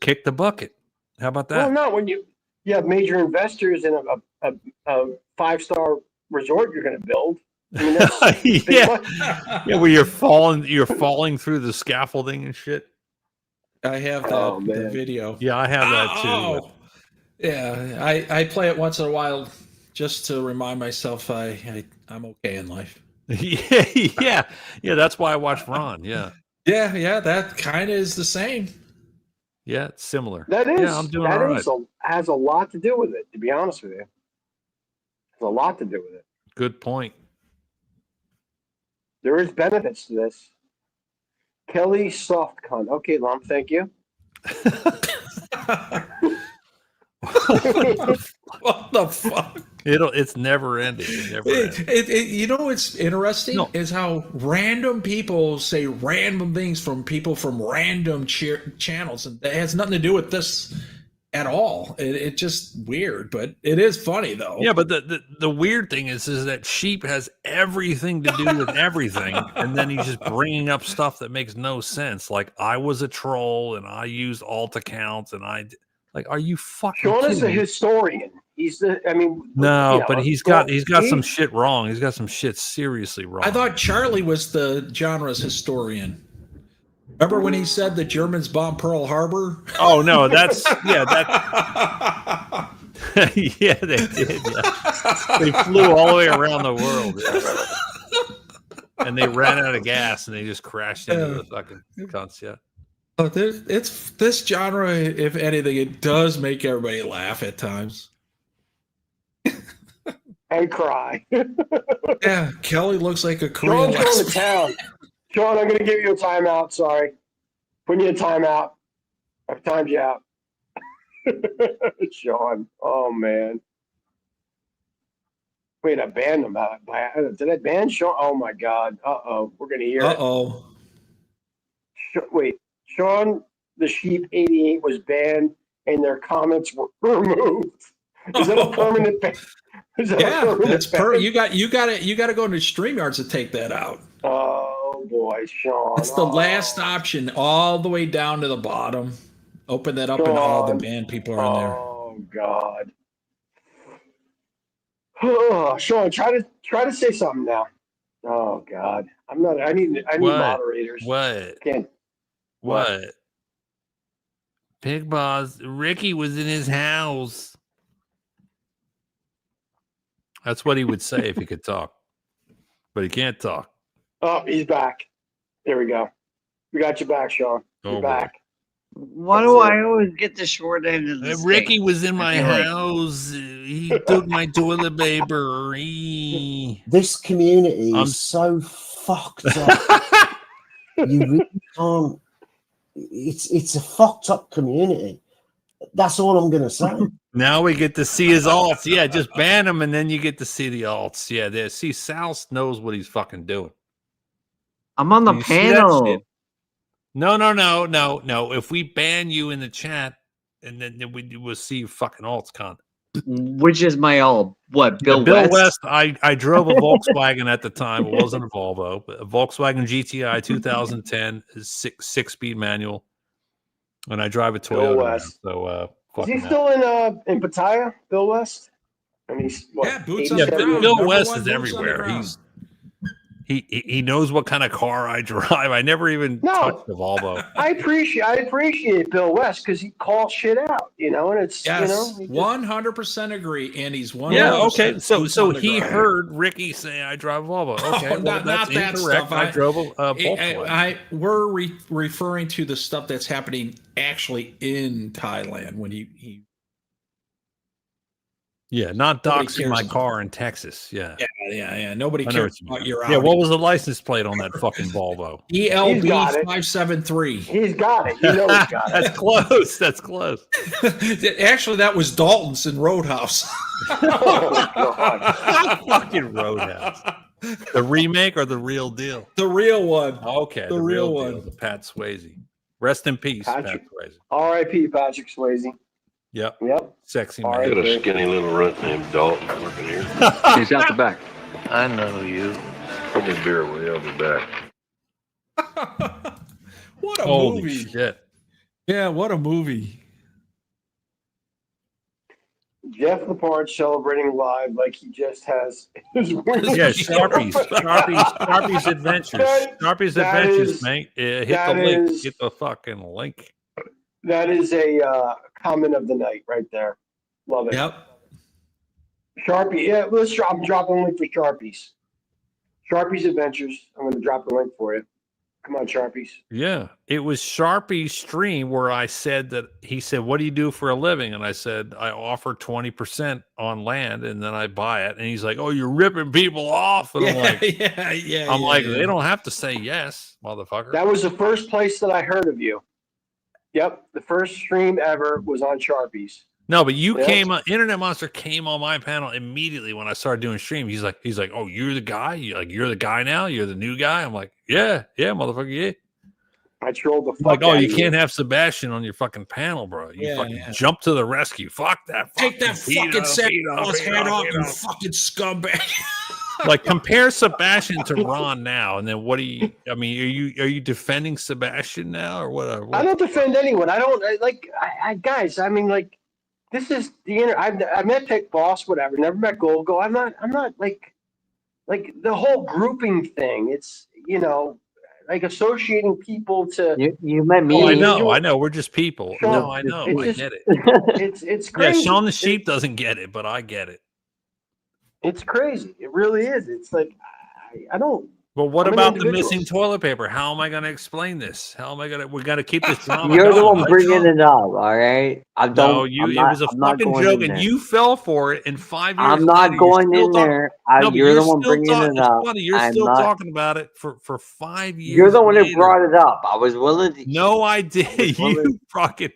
kick the bucket. How about that? Well, no, when you have major investors in a 5-star resort you're going to build. I mean, that's yeah, where you're falling through the scaffolding and shit. I have the video. Yeah, I have that too. Yeah, I play it once in a while just to remind myself I'm okay in life. yeah. That's why I watch Ron. Yeah, that kind of is the same. Yeah, it's similar. That is. Yeah, I'm doing all right. Has a lot to do with it. To be honest with you, has a lot to do with it. Good point. There is benefits to this. Kelly soft cunt. Okay, Lum, thank you. What the fuck? It's never ending. You know what's interesting is how random people say random things from people from random channels, and it has nothing to do with this at all. It's just weird, but it is funny though. Yeah, but the weird thing is that Sheep has everything to do with everything, and then he's just bringing up stuff that makes no sense. Like, I was a troll and I used alt accounts, and are you fucking Sean is a kidding me? historian. No, but he's got some shit wrong. He's got some shit seriously wrong. I thought Charlie was the genre's historian. Remember when he said the Germans bombed Pearl Harbor? Oh no, that's yeah, they did. Yeah. They flew all the way around the world, and they ran out of gas, and they just crashed into the fucking cunts. Yeah. It's this genre. If anything, it does make everybody laugh at times. And cry. Yeah, Kelly looks like a Korean. Sean's going to town. Sean, I'm going to give you a timeout. Sorry. Putting you in timeout. I've timed you out. Sean. Oh, man. Wait, I banned him. Did I ban Sean? Oh, my God. Uh-oh. We're going to hear it. Uh-oh. Wait. Sean the Sheep 88 was banned and their comments were removed. Is that a permanent ban? Yeah, that's you got to go into StreamYards to take that out. Oh boy, Sean. It's the last option, all the way down to the bottom. Open that up, and all the banned people are in there. Oh God. Oh, Sean, try to say something now. Oh God, I'm not. I need moderators. What? Can't. What? Pig Boss. Ricky was in his house. That's what he would say if he could talk, but he can't talk. Oh, he's back. There we go. We got you back, Sean. You're back. Why do I always get the short end of the stick? Ricky was in my house. He took my toilet paper. This community is so fucked up. You really can't. It's a fucked up community. That's all I'm gonna say. Now we get to see his alts. Yeah, just ban him, and then you get to see the alts. Yeah, there. See, Sal knows what he's fucking doing. I'm on the panel. No. If we ban you in the chat, and then we will see you fucking alts, con. Which is my alt? What, Bill West? I drove a Volkswagen at the time. It wasn't a Volvo, but a Volkswagen GTI 2010 six-speed manual, and I drive a Toyota. Bill West. Now, so is he still in Pattaya, Bill West? I mean, he's what, boots on the ground. Bill West is everywhere. He knows what kind of car I drive. I never even touched the Volvo. I appreciate Bill West because he calls shit out, and it's 100% agree, and he's 100%. Yeah, okay. So he heard Ricky say I drive a Volvo. Okay, not that incorrect. stuff. I drove a Volkswagen. We're referring to the stuff that's happening actually in Thailand when he. Yeah, not doxing my car in Texas. Yeah. Nobody cares about your Audi. Yeah, what was the license plate on that fucking Volvo? ELB 573. He's got it. You know he's got it. That's close. That's close. Actually, that was Dalton's in Roadhouse. Oh, God. Fucking Roadhouse. The remake or the real deal? The real one. Okay, The real deal. one. The Pat Swayze. Rest in peace, Patrick. Pat Swayze. R.I.P. Patrick Swayze. Yep. Yep. Sexy All man. right. Got a skinny little runt named Dalton working here. He's out the back. I know you. Put me a beer, will you? I'll be back. What a Holy movie. shit. Yeah, what a movie. Jeff Laporte celebrating live like he just has his Yeah, Sharpie's Adventures. Sharpie's that Adventures, is- mate. Hit that the link. is- Hit the fucking link. That is a comment of the night right there. Love it. Yep. Sharpie, yeah, I'm dropping a link for Sharpies. Sharpie's Adventures. I'm going to drop the link for you. Come on, Sharpies. Yeah. It was Sharpie's stream where I said that he said, "What do you do for a living?" And I said, "I offer 20% on land and then I buy it." And he's like, "Oh, you're ripping people off." And I'm like, they don't have to say yes, motherfucker. That was the first place that I heard of you. Yep. The first stream ever was on Sharpies. No, but you Yes. came on. Internet Monster came on my panel immediately when I started doing stream. He's like, "Oh, you're the guy. You're the guy now. You're the new guy." I'm like, "Yeah, motherfucker, yeah." I trolled the fuck Like, "Oh, out you of can't have Sebastian on your fucking panel, bro. You Yeah, fucking yeah. jump to the rescue. Fuck that. Take that fucking fucking set Peter, his Peter, head off, you Peter." fucking scumbag. Like, compare Sebastian to Ron now, and then what do you? I mean, are you defending Sebastian now or whatever? I don't defend anyone. I don't guys. I mean, like, this is the I met Pick Boss, whatever. Never met Golgo. I'm not like the whole grouping thing. It's like associating people to. You met me. Oh, I know. We're just people. Sean, No, I know. it's I just- get it. It's Yeah, crazy. Sean the Sheep doesn't get it, but I get it. It's crazy. It really is. It's like I don't. But what I'm an about the individual. missing toilet paper? How am I going to explain this? How am I going to? We got to keep this drama. You're the going, one right, bringing Sean? it up, all right? I No, don't. you. I'm It not- was a I'm not fucking going joke, in and there. you fell for it. In 5 years, I'm not later, you're going still in talking- there. No, but You're the one still bringing talking. it It's up. funny. You're I'm still not- talking about it for 5 years. You're the one who later. brought it up. I was willing to. No, I did. willing- You fucking.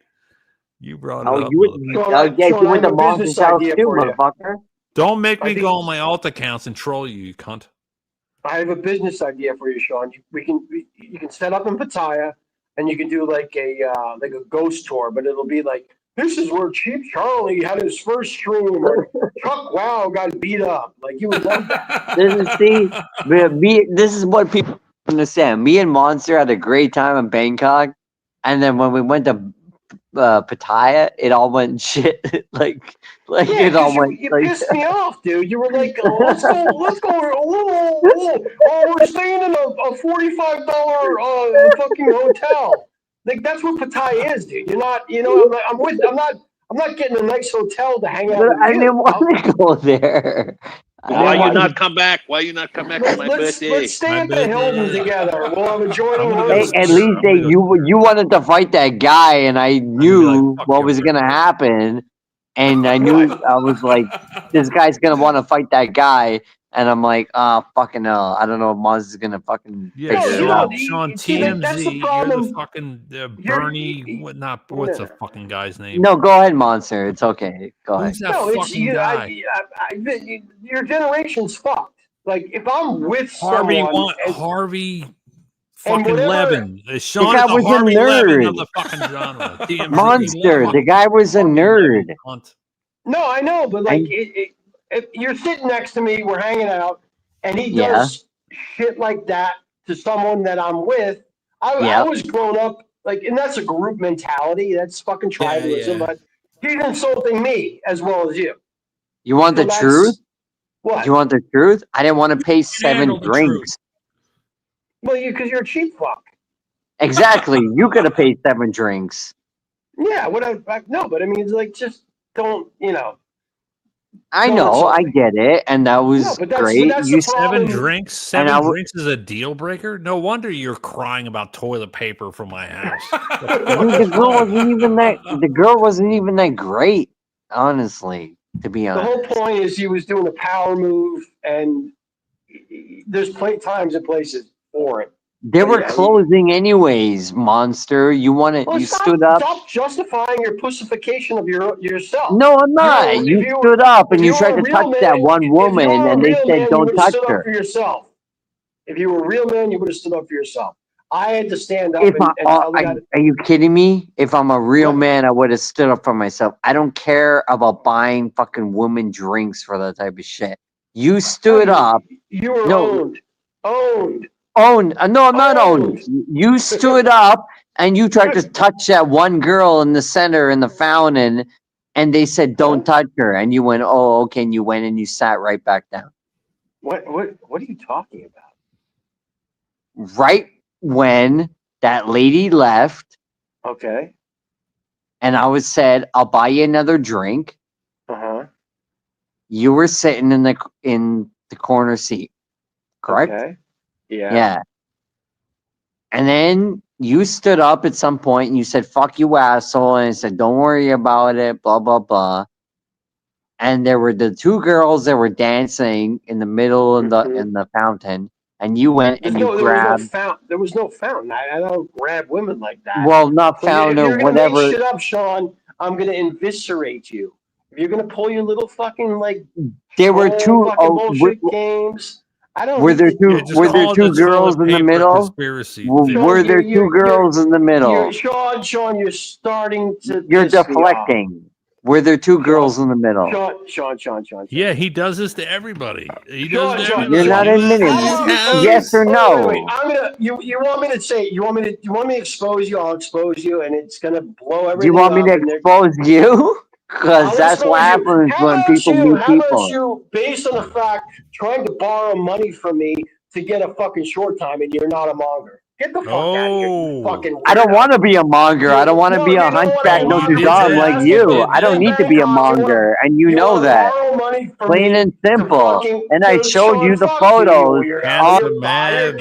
You brought it Oh, up. you motherfucker. would. Sean, Yeah, Sean, you I went have to a Monster's business house idea too, for you. motherfucker. Don't make I me think- go on my alt accounts and troll you, you cunt. I have a business idea for you, Sean. You can set up in Pattaya, and you can do like a ghost tour, but it'll be like, this is where Cheap Charlie had his first stream, or Chuck Wow got beat up. Like, you would love that. This is what people understand. Me and Monster had a great time in Bangkok, and then when we went to Pattaya, it all went shit. like Yeah, it all 'cause went. you like, pissed me off, dude. You were like, oh, let's go a little. Oh, we're staying in a $45 fucking hotel. Like, that's what Pattaya is, dude. You're not, I'm not getting a nice hotel to hang out but with I you. didn't want to go there. Why you not come back? Why you not come back for my Let's birthday? stay at the Hilton together. We'll have a joining I'm gonna room. go- At least you wanted to fight that guy, and I knew fuck what your was gonna birthday. happen, and I knew I was like, this guy's gonna want to fight that guy, and I'm like, fucking hell, I don't know if Maz is gonna fucking Yeah, figure it you out. don't- Sean see, TMZ. that's the You're problem. the fucking You're- Bernie. What's the Yeah. fucking guy's name? No, go ahead, Monster. It's okay. Go ahead. Who's that No, it's fucking you. guy? Your generation's fucked. Like, if I'm with Harvey someone, Harvey and fucking whatever- Levin. Sean guy is the was a Harvey Levin of nerd. the fucking genre. TMZ. Monster, the guy was a nerd. Cunt. no, I know, but like, And- if you're sitting next to me, we're hanging out, and he Yeah. does shit like that to someone that I'm with. I Yeah. was grown up like, and that's a group mentality. That's fucking tribalism. yeah. But he's insulting me as well as you. You want So the that's- truth? What? You want the truth? I didn't want to pay 7 handle the drinks. Well, because you're a cheap fuck. Exactly. You could have paid 7 drinks. Yeah. No, but I mean, it's like, just don't. I So- know, so- I get it, and that was No, but that's- great. but that's You the said problem. 7 drinks. And 7 I w- drinks is a deal breaker. No wonder you're crying about toilet paper from my house. the girl wasn't even that. The girl wasn't even that great, honestly. To be The whole honest, point is he was doing a power move, and there's times and places for it. They were closing anyways, monster. You stood up. Stop justifying your pussification of yourself. No, I'm not. You stood up and you tried to touch that one woman, and they said, "Don't touch her." For yourself. If you were a real man, you would have stood up for yourself. I had to stand up Are you kidding me? If I'm a real man, I would have stood up for myself. I don't care about buying fucking women drinks for that type of shit. You stood up. You were owned. No, I'm not owned. You stood up and you tried to touch that one girl in the center in the fountain, and they said, "Don't touch her." And you went, "Oh, okay." And you went and you sat right back down. What are you talking about? Right when that lady left. Okay. And I said, "I'll buy you another drink." Uh-huh. You were sitting in the corner seat. Correct? Okay. Yeah. Yeah. And then you stood up at some point and you said, "Fuck you, asshole." And I said, "Don't worry about it, blah, blah, blah." And there were the two girls that were dancing in the middle in the fountain. And you went and you grabbed. There was no fountain. I don't grab women like that. Well, not fountain or If you're whatever. gonna make shit up, Sean, I'm gonna eviscerate you. If you're gonna pull your little fucking there were two bullshit games. I don't. Were there two girls in the middle? Conspiracy. Were there two girls in the middle? Sean, you're starting to. You're deflecting. Were there two girls in the middle? Sean. Yeah, he does this to everybody. He Sean, does. Sean, You're not admitting. Yes or no? Wait. I'm gonna. You want me to say? You want me to expose you? I'll expose you, and it's gonna blow everything. Do you want me to expose you? Because that's what happens when people meet people. How about you, based on the fact, trying to borrow money from me to get a fucking short time, and you're not a monger? Get the fuck out of here, you fucking weirdo. I don't want to be a monger. I don't want to be a hunchback Notre Dame like you. I don't need to be a monger, and you know that. Plain and simple. And I showed you the photos. Handsome man.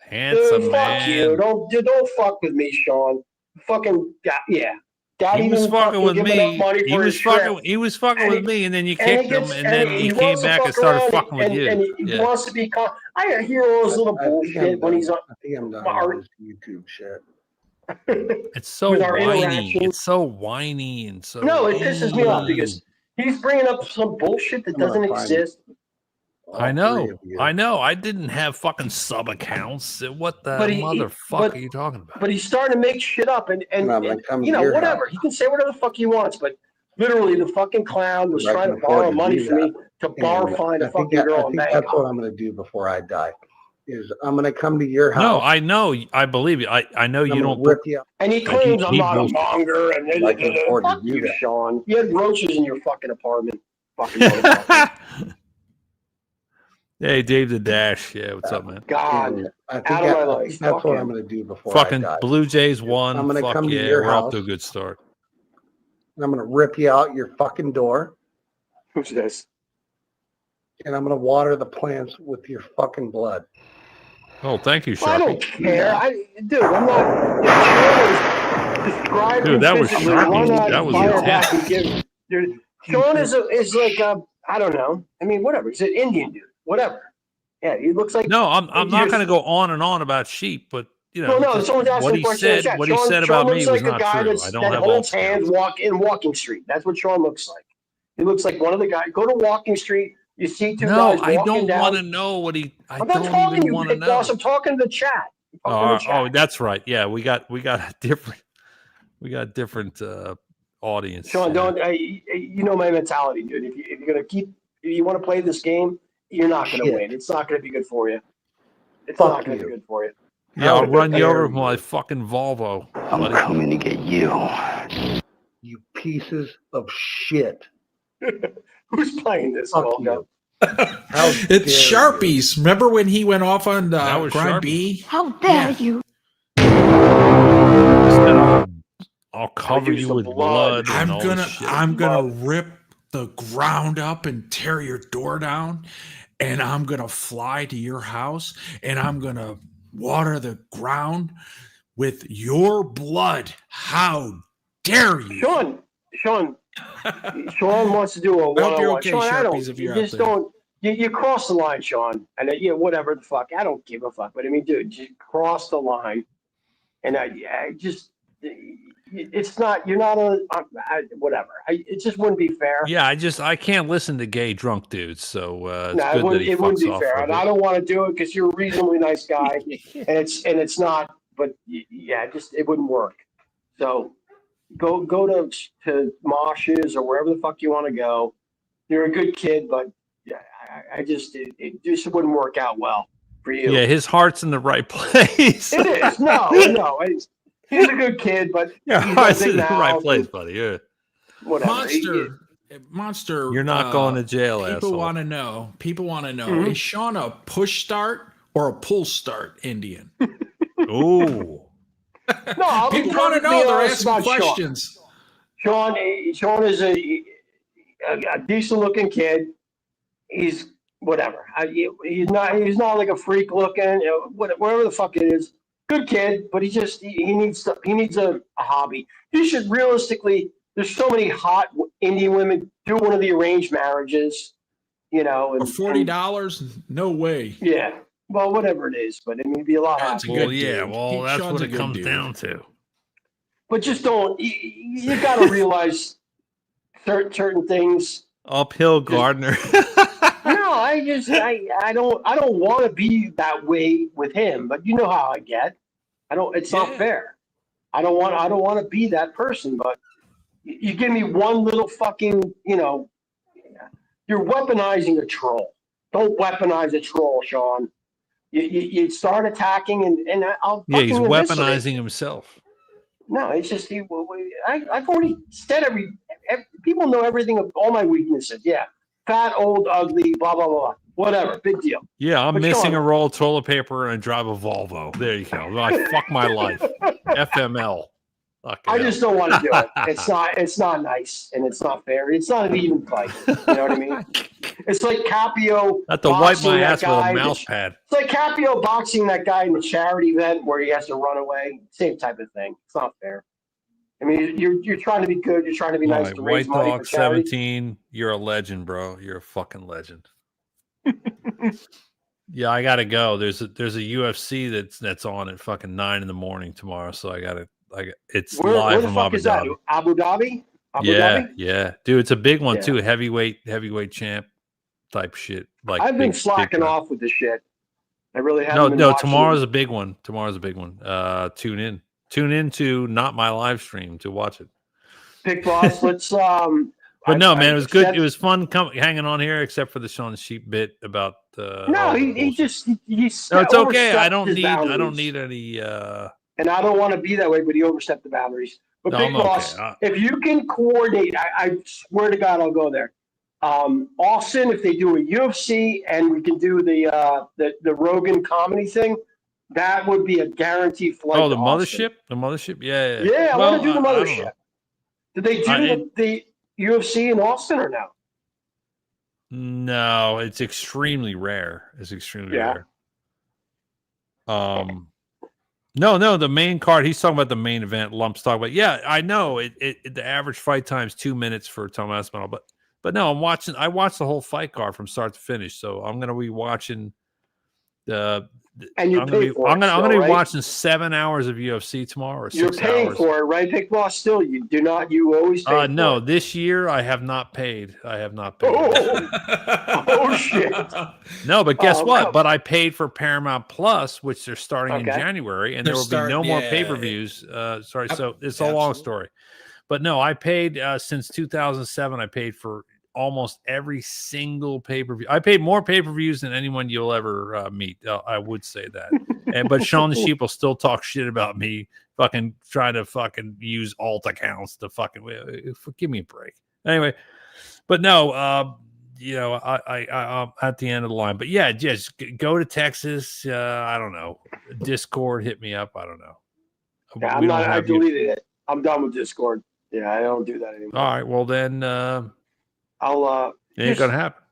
Handsome man. Fuck you. Don't fuck with me, Sean. Fucking yeah. He was fucking with me. He was fucking with me, and then you kicked him, and then he came back and started fucking with you. And he wants to be. I hear all this little bullshit when he's on. I think I'm done with this YouTube shit. It's so whiny. It's so whiny and so. No, it pisses me off because he's bringing up some bullshit that doesn't exist. I know. I didn't have fucking sub accounts. What the motherfucker are you talking about? But he's starting to make shit up, and you know, whatever. He can say whatever the fuck he wants, but literally the fucking clown was trying to borrow money from me to find a fucking girl. I think that's what I'm going to do before I die. Is I'm going to come to your house. No, I know. I believe you. I know you don't. And he claims I'm not a monger. And fuck you, Sean. You had roaches in your fucking apartment. Fucking motherfucker. Hey, Dave the Dash. Yeah, what's up, man? God, I think that's what I'm going to do before fucking I die. Blue Jays won. I'm going to come to your we're house. off to a good start. And I'm going to rip you out your fucking door. Who's this? And I'm going to water the plants with your fucking blood. Oh, thank you, Sharpie. I don't care. Dude, I'm not. Dude, that was Sharpie. That was intense. Sean is like I don't know. I mean, whatever. He's an Indian dude. Whatever. Yeah, he looks like. No, I'm not going to go on and on about sheep, but you know, what he said about me was not true. I don't have all hands in Walking Street. That's what Sean looks like. He looks like one of the guys. Go to Walking Street. You see two guys walking down. No, I don't want to know what he. I don't even want to know. Boss, I'm talking to the chat. Oh, that's right. Yeah, we got a different audience. Sean, don't. You know my mentality, dude. If you're gonna if you want to play this game, you're not gonna win. It's not gonna be good for you. It's not gonna be good for you. Yeah, I'll run you over with my fucking Volvo. I'm coming to get you. You pieces of shit. Who's playing this? Volvo? It's Sharpies. Remember when he went off on Grind B? How dare you? I'll cover you with blood. I'm gonna rip the ground up and tear your door down, and I'm gonna fly to your house, and I'm gonna water the ground with your blood. How dare you, Sean wants to do a one-on-one. okay, Sean, Sharpies, if you're out there. you cross the line, Sean, and whatever the fuck. I don't give a fuck, but I mean, dude, you cross the line, and I just, it's not. You're not whatever. It just wouldn't be fair. Yeah, I can't listen to gay drunk dudes. So it's No, good that he it wouldn't fucks be off fair, with and it. I don't want to do it because you're a reasonably nice guy, and it's not. But yeah, it wouldn't work. So go to Mosh's or wherever the fuck you want to go. You're a good kid, but yeah, I just it just wouldn't work out well for you. Yeah, his heart's in the right place. It is. No. He's a good kid, but Yeah, he's heart's got a in big the right mouth place, and buddy. Yeah. Whatever. Monster. You're not going to jail, People asshole. want to know. People want to know. Mhm. Is Sean a push start or a pull start Indian? Ooh. No, I'll be People want to perfectly know. They're honest asking about questions. Sean is a decent looking kid. He's whatever. He's not like a freak looking. Whatever the fuck it is. Good kid, but he needs a hobby. He should realistically. There's so many hot Indian women do one of the arranged marriages, For $40? No way. Yeah. Well, whatever it is, but I mean, it'd be a lot happier. Well, yeah. Well, that's Sean's what a it good comes dude. down to. But just don't. You got to realize certain things. Uphill Gardner. No, I don't want to be that way with him. But you know how I get. It's not fair. I don't want to be that person. But you give me one little fucking. You're weaponizing a troll. Don't weaponize a troll, Sean. You start attacking and I'll. Yeah, he's fucking eviscerate weaponizing you. himself. No, it's just I've already said every people know everything of all my weaknesses. Yeah, fat, old, ugly, blah blah blah, whatever. Big deal. Yeah, I'm But missing Sean- a roll of toilet paper and I drive a Volvo. There you go. I fuck my life. FML. Fucking I hell. just don't want to do it. It's not nice and it's not fair. It's not an even fight. You know what I mean? It's like Capio. I have to wipe boxing my that ass with guy a that- mouse pad. It's like Capio boxing that guy in the charity event where he has to run away. Same type of thing. It's not fair. I mean, you're trying to be good. You're trying to be All nice right, to raise White money Dog for charity. 17. You're a legend, bro. You're a fucking legend. Yeah, I gotta go. There's a UFC that's on at fucking 9 a.m. tomorrow. So it's Where live the from fuck Abu is that? Dhabi. Abu Dhabi? Abu Yeah, Dhabi? yeah, dude, it's a big one Yeah. too. Heavyweight champ type shit. Like I've been big slacking crowd. off with the shit. I really haven't. been No. watching Tomorrow's it. a big one. Tune in. Tune in to not my live stream to watch it. Big Boss. Let's But no, man, it was good. said- It was fun hanging on here, except for the Sean Sheep bit about. No, all the he bullshit. just he No, it's okay. overstepped I don't his need boundaries. any. And I don't want to be that way, but he overstepped the boundaries. But No, Big I'm okay. Boss, if you can coordinate, I swear to God, I'll go there. Austin, if they do a UFC and we can do the Rogan comedy thing, that would be a guaranteed flight. Oh, the to Austin. mothership. The mothership. Yeah. Yeah, I Well, want to do the I don't mothership. know. Did they do the UFC in Austin or no? No, it's extremely rare. It's extremely Yeah. rare. No, the main card. He's talking about the main event. Lumps talking about. Yeah, I know. The average fight time is 2 minutes for Tom Aspinall, but no, I watched the whole fight card from start to finish. So I'm gonna be watching the. And you I'm gonna pay be, for I'm it gonna, I'm still, gonna be right? watching 7 hours of UFC tomorrow. Or You're 6 paying hours. for it, right, Big Boss? Still, you do not. You always pay for No, it. this year I have not paid. Oh shit! No, but guess Oh, what? come- But I paid for Paramount Plus, which they're starting in Okay. January, and They're there will be no more yeah. pay-per-views. So it's a long story. But no, I paid since 2007. I paid for almost every single pay-per-view. I paid more pay-per-views than anyone you'll ever meet. I would say that. But Sean the Sheep will still talk shit about me, fucking trying to fucking use alt accounts to fucking give me a break. Anyway, but no, I'm at the end of the line. But yeah, just go to Texas. I don't know. Discord, hit me up. I don't know. Yeah, I'm not. I deleted it. I'm done with Discord. Yeah, I don't do that anymore. All right. Well, then I'll. it ain't gonna happen.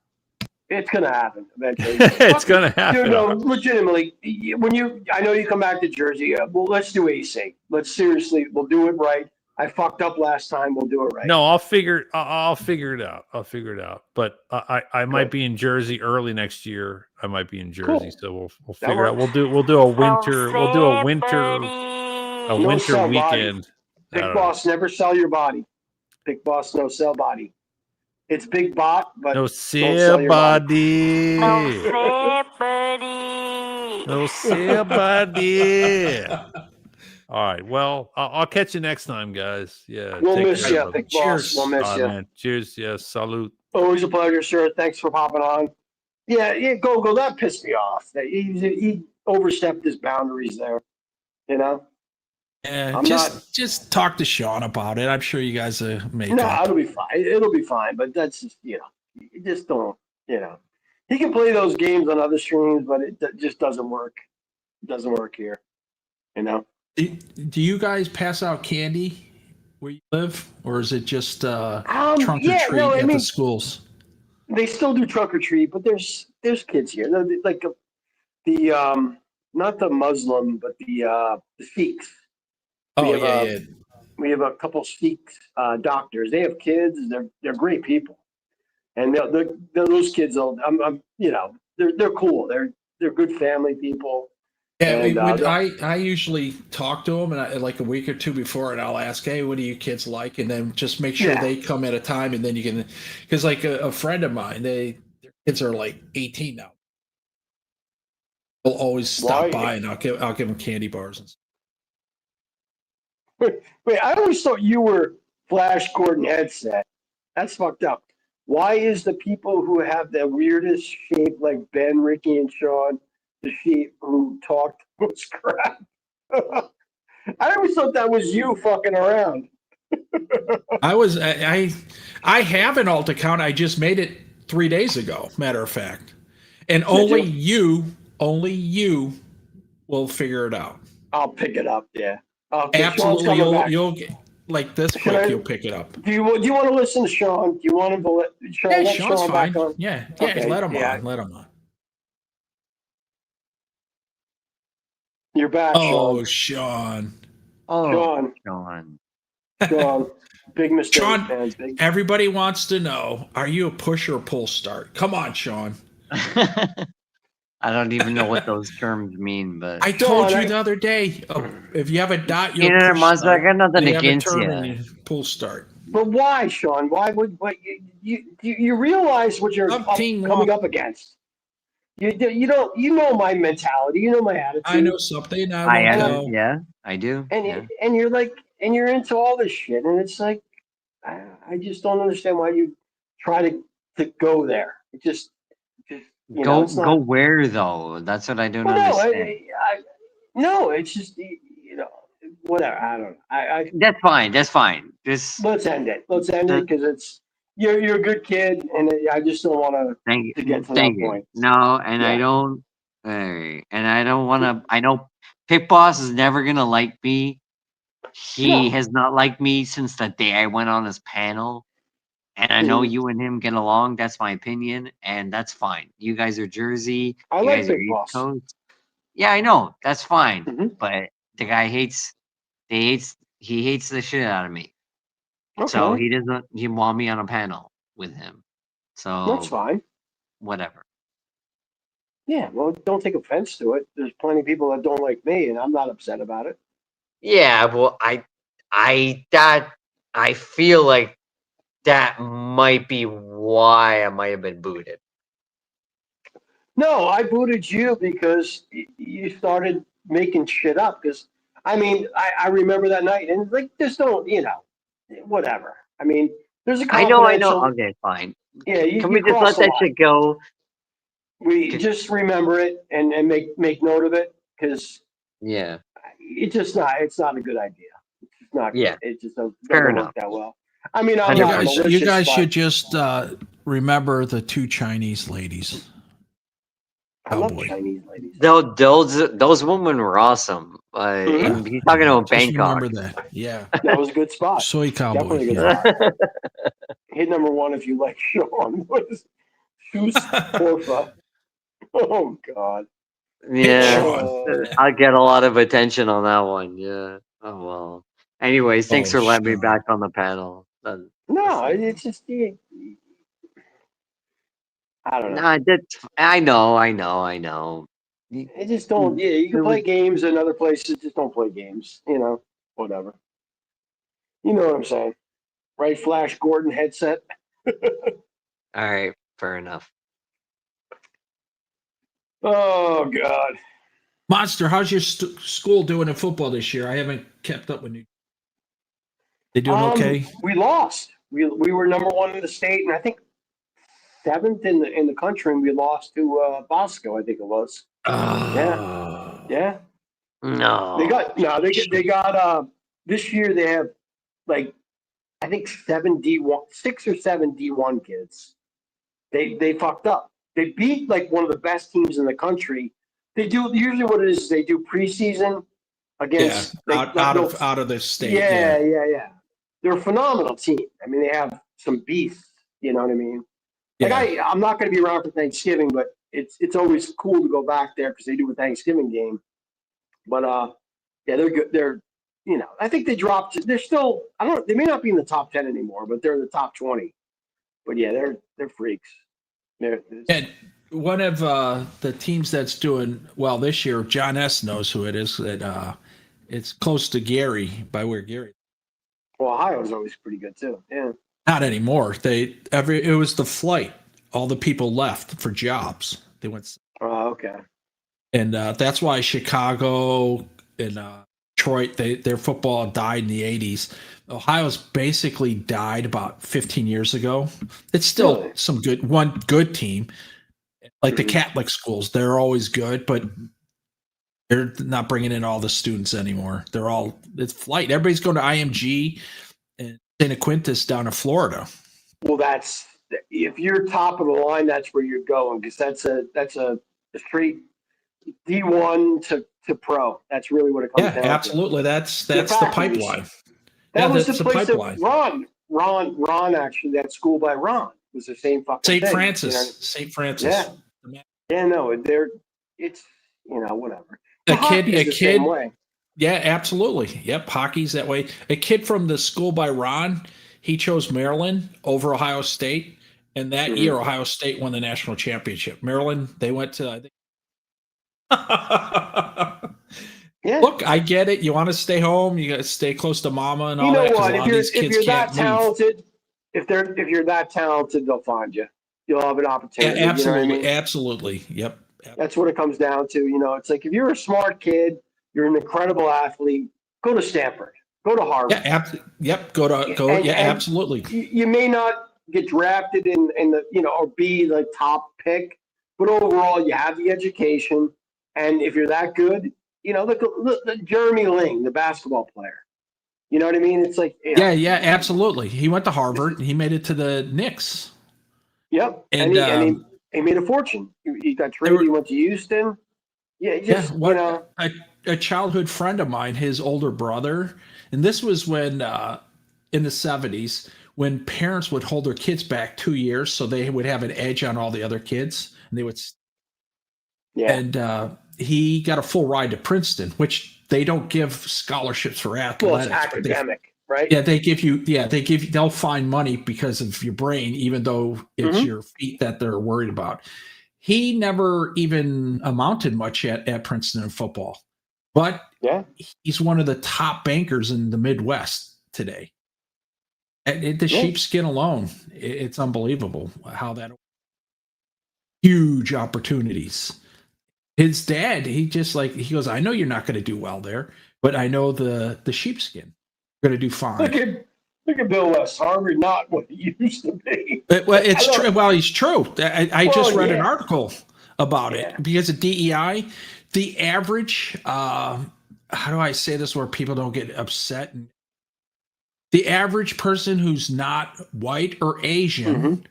It's gonna happen eventually. It's gonna happen. Dude, no, legitimately. I know you come back to Jersey. Well, let's do AC. Let's seriously. We'll do it right. I fucked up last time. We'll do it right. No, I'll figure it out. I'll figure it out. But I might be in Jersey early next year. I might be in Jersey, so we'll That figure out. works. We'll do a winter. Don't We'll do a say winter. buddy. A No winter sell body. weekend. I Big don't know. boss, never sell your body. Big boss, no sell body. It's big bot, but No don't sell your body. No body. say buddy. No body. All right. Well, I'll catch you next time, guys. Yeah. We'll take miss care, you, brother. big boss. We'll miss All you. right, man. Cheers. Yes. Salute. Always a pleasure, sir. Thanks for popping on. Yeah, go. That pissed me off. He overstepped his boundaries there. You know. Yeah, I'm just talk to Sean about it. I'm sure you guys make No, up. it'll be fine. It'll be fine. But that's just you just don't. He can play those games on other streams, but it just doesn't work. It doesn't work here. Do you guys pass out candy where you live, or is it just trunk or treat at the schools? They still do trunk or treat, but there's kids here. Like the not the Muslim, but the Sikhs. We have a couple Sikh doctors. They have kids. They're great people, and those kids. They're cool. They're good family people. Yeah, And, I usually talk to them and like a week or two before, and I'll ask, "Hey, what do you kids like?" And then just make sure they come at a time, and then you can, because like a friend of mine, their kids are like 18 now. They'll always stop by, and I'll give them candy bars and stuff. Wait, I always thought you were Flash Gordon headset. That's fucked up. Why is the people who have the weirdest shape, like Ben, Ricky, and Sean, the sheep who talked most crap? I always thought that was you fucking around. I have an alt account. I just made it 3 days ago. Matter of fact, and only you will figure it out. I'll pick it up. Yeah. Okay, Absolutely, you'll get like this quick. You'll pick it up. Do you want to listen to Sean? Do you want him to let Sean? Yeah, let Sean's Sean fine. back on? Yeah, Okay, let him on. Let him on. You're back, Oh, Sean. Sean. Oh, Sean. Sean. Big mistake, Sean, fans. Big. Everybody wants to know: are you a push or a pull start? Come on, Sean. I don't even know what those terms mean, but I told you the other day, if you have a dot, you'll Internet push Monster, start. I got nothing They have a against term you. and you pull start. But why, Sean? Why would you realize what you're coming up against? You don't. You know my mentality. You know my attitude. I know something. Yeah, I do. And you're like, and you're into all this shit, and it's like, I just don't understand why you try to go there. It just Go where though? That's what I don't understand. No, it's just whatever. I don't know. That's fine. That's fine. Let's end it. Let's end it because it's you're a good kid, and I just don't want to get to that point. No, and I don't. And I don't want to. I know Pick Boss is never gonna like me. He has not liked me since the day I went on his panel. And I know you and him get along. That's my opinion, and that's fine. You guys are Jersey. I you like guys are Big East Boss. Coast. Yeah, I know. That's fine. But the guy hates the shit out of me. Okay. So he doesn't. He want me on a panel with him. So That's fine. Whatever. Yeah, well, don't take offense to it. There's plenty of people that don't like me, and I'm not upset about it. Yeah, well, I feel like that might be why I might have been booted. No, I booted you because you started making shit up. Because I mean, I remember that night, and like, just don't, whatever. I mean, there's a I know. confidential. Okay, fine. Yeah, Can we just let that shit go? We just remember it and make note of it because it's not a good idea. It's not. Yeah, it just doesn't fair work that well. I mean, I'm You not guys, malicious, you guys but should just remember the two Chinese ladies. I love Chinese ladies. Those women were awesome. And he's talking about Just Bangkok. remember that. Yeah. That was a good spot. Soy cowboy. Definitely a good spot. Hit number one if you like Sean was Shoes Porfa. Oh God. Yeah, I'll get a lot of attention on that one. Yeah. Oh well. Anyways, thanks Oh, for letting me Sean. back on the panel. No, it's just I don't know. Nah, I know. It just don't. Yeah, you can play games in other places. Just don't play games. Whatever. You know what I'm saying, right? Flash Gordon headset. All right, fair enough. Oh God. Monster, how's your school doing in football this year? I haven't kept up with you. They doing okay? We lost. We were number one in the state, and I think seventh in the country, and we lost to Bosco. I think it was. Yeah. No. They got this year. They have like I think 6 or 7 D1 kids. They fucked up. They beat like one of the best teams in the country. They do usually what it is. They do preseason against out of the state. Yeah. They're a phenomenal team. I mean, they have some beasts. You know what I mean? Like I'm not going to be around for Thanksgiving, but it's always cool to go back there because they do a Thanksgiving game. But yeah, they're good. They're I think they dropped. They're still. I don't. They may not be in the top 10 anymore, but they're in the top 20. But yeah, they're freaks. And one of the teams that's doing well this year, John S. knows who it is. It's close to Gary, by where Gary. Well, Ohio's always pretty good too. Yeah. Not anymore. It was the flight. All the people left for jobs. They went. Oh, okay. And that's why Chicago and Detroit, their football died in the 80s. Ohio's basically died about 15 years ago. It's still one good team. Like the Catholic schools, they're always good, but they're not bringing in all the students anymore. It's flight. Everybody's going to IMG and St. Quintus down in Florida. Well, if you're top of the line, that's where you're going because that's a straight D1 to pro. That's really what it comes down to. Yeah, absolutely. That's the pipeline. That was the place that Ron actually, that school by Ron was the same fucking St. thing. Francis. St. Francis. Yeah, no, it's whatever. A kid. Same way. Yeah, absolutely. Yep, hockey's that way. A kid from the school by Ron, he chose Maryland over Ohio State, and that year Ohio State won the national championship. Maryland, they went to, I think. Yeah. Look, I get it. You want to stay home. You got to stay close to mama and all that. You know what? If you're that talented, if you're that talented, they'll find you. You'll have an opportunity. Yeah, absolutely, you know what I mean? Absolutely. Yep. That's what it comes down to. It's like if you're a smart kid, you're an incredible athlete. Go to Stanford. Go to Harvard. Yeah, absolutely. You may not get drafted in the or be the top pick, but overall you have the education, and if you're that good. Look at Jeremy Ling, the basketball player. You know what I mean? It's like yeah, absolutely. He went to Harvard. And he made it to the Knicks. Yep, and he made a fortune. He got traded. He went to Houston. Yeah, a childhood friend of mine, his older brother, and this was when in the 70s when parents would hold their kids back 2 years so they would have an edge on all the other kids, and they would. Yeah, and he got a full ride to Princeton, which they don't give scholarships for athletics. Well, it's academic, right? Yeah, they'll find money because of your brain, even though it's your feet that they're worried about. He never even amounted much at Princeton in football, but he's one of the top bankers in the Midwest today. And the sheepskin alone, it's unbelievable how that huge opportunities. His dad, he goes, I know you're not going to do well there, but I know the sheepskin are going to do fine. Look at Bill West. Harvard, not what he used to be. Well, it's true. Well, he's true. I just read an article about it because of DEI. The average, how do I say this where people don't get upset? The average person who's not white or Asian,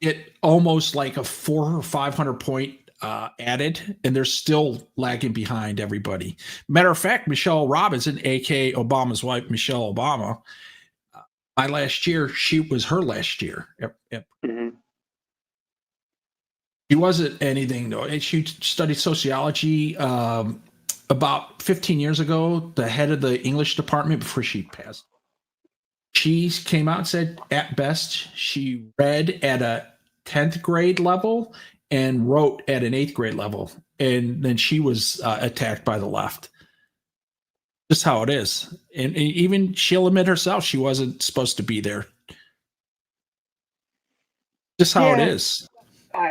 get almost like a 400 or 500 point added, and they're still lagging behind everybody. Matter of fact, Michelle Robinson, aka Obama's wife, Michelle Obama, my last year, she was her last year. She wasn't anything though. And she studied sociology. about 15 years ago, the head of the English department, before she passed, she came out and said, at best, she read at a 10th grade level and wrote at an 8th grade level. And then she was attacked by the left. Just how it is. And even she'll admit herself she wasn't supposed to be there. Just how it is.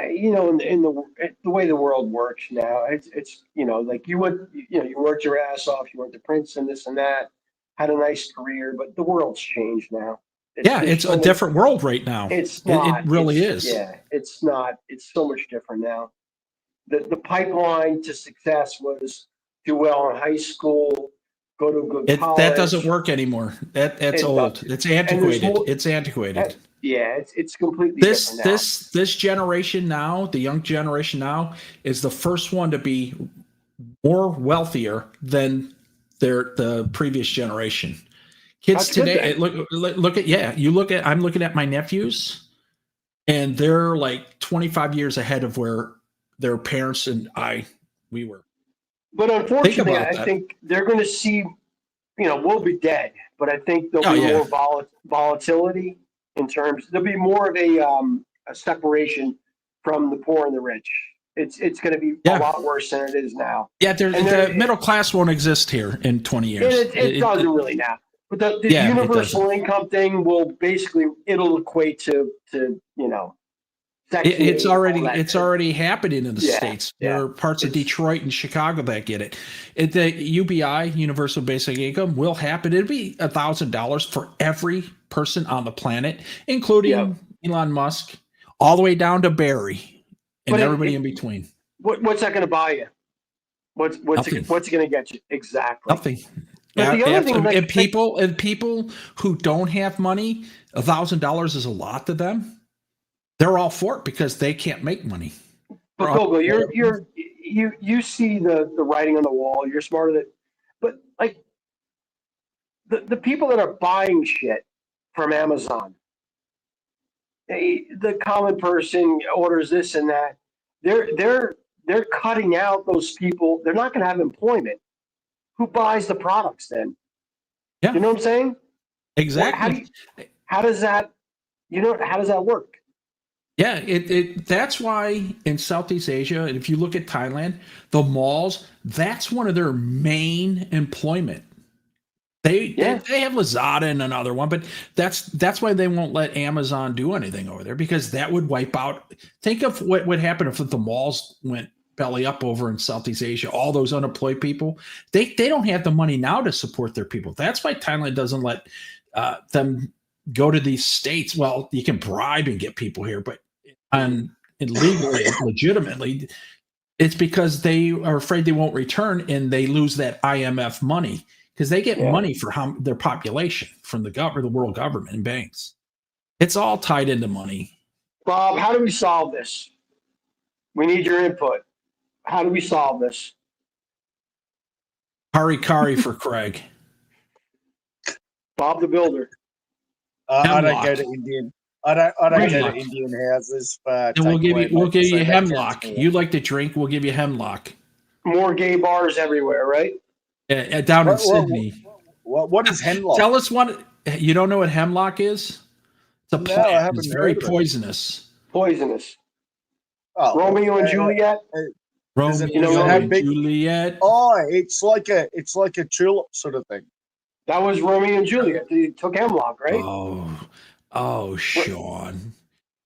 You know, in the way the world works now, it's you know, like you worked your ass off, you went to Princeton, this and that, had a nice career, but the world's changed now. It's a different world right now. It's not. It really is. Yeah, it's not. It's so much different now. The pipeline to success was do well in high school, go to a good college. That doesn't work anymore. That's old. It's antiquated. It's antiquated. Yeah, it's completely this different now. this generation now, the young generation now, is the first one to be more wealthier than the previous generation. Kids today, look at I'm looking at my nephews, and they're like 25 years ahead of where their parents and we were. But unfortunately, I think they're going to see, you know, we'll be dead, but I think there'll be more volatility in terms. There'll be more of a separation from the poor and the rich. It's going to be a lot worse than it is now. Yeah, the middle class won't exist here in 20 years. It doesn't really now. But the universal income thing will basically it'll equate to you know. It's already happening in the States. There are parts of Detroit and Chicago that get it. The UBI, Universal Basic Income, will happen. It'll be $1,000 for every person on the planet, including Elon Musk, all the way down to Barry and everybody in between. What's that going to buy you? What's it going to get you? Exactly. Nothing. But the other thing, and people who don't have money, $1,000 is a lot to them. They're all for it because they can't make money. But Gogo, you see the writing on the wall. You're smarter than, but like the people that are buying shit from Amazon, the common person orders this and that. They're cutting out those people. They're not going to have employment. Who buys the products then? Yeah. You know what I'm saying? Exactly. How does that work? Yeah, that's why in Southeast Asia, and if you look at Thailand, the malls, that's one of their main employment. They have Lazada and another one, but that's why they won't let Amazon do anything over there, because that would wipe out. Think of what would happen if the malls went belly up over in Southeast Asia. All those unemployed people, they don't have the money now to support their people. That's why Thailand doesn't let them go to these states. Well, you can bribe and get people here, but illegally, legitimately, it's because they are afraid they won't return and they lose that IMF money, because they get money for their population from the world government and banks. It's all tied into money. Bob, how do we solve this? We need your input. How do we solve this? Kari for Craig. Bob the Builder. I don't go to Indian. I don't go to Indian houses. And we'll give you hemlock. You like to drink? We'll give you hemlock. More gay bars everywhere, right? Down in Sydney. What is hemlock? Tell us what you don't know what hemlock is. It's a plant. I haven't It's very heard of it. poisonous. Poisonous. Oh, Romeo and Juliet. Romeo and Juliet. Oh, it's like a tulip sort of thing. That was Romeo and Juliet. They took hemlock, right? Oh, Sean.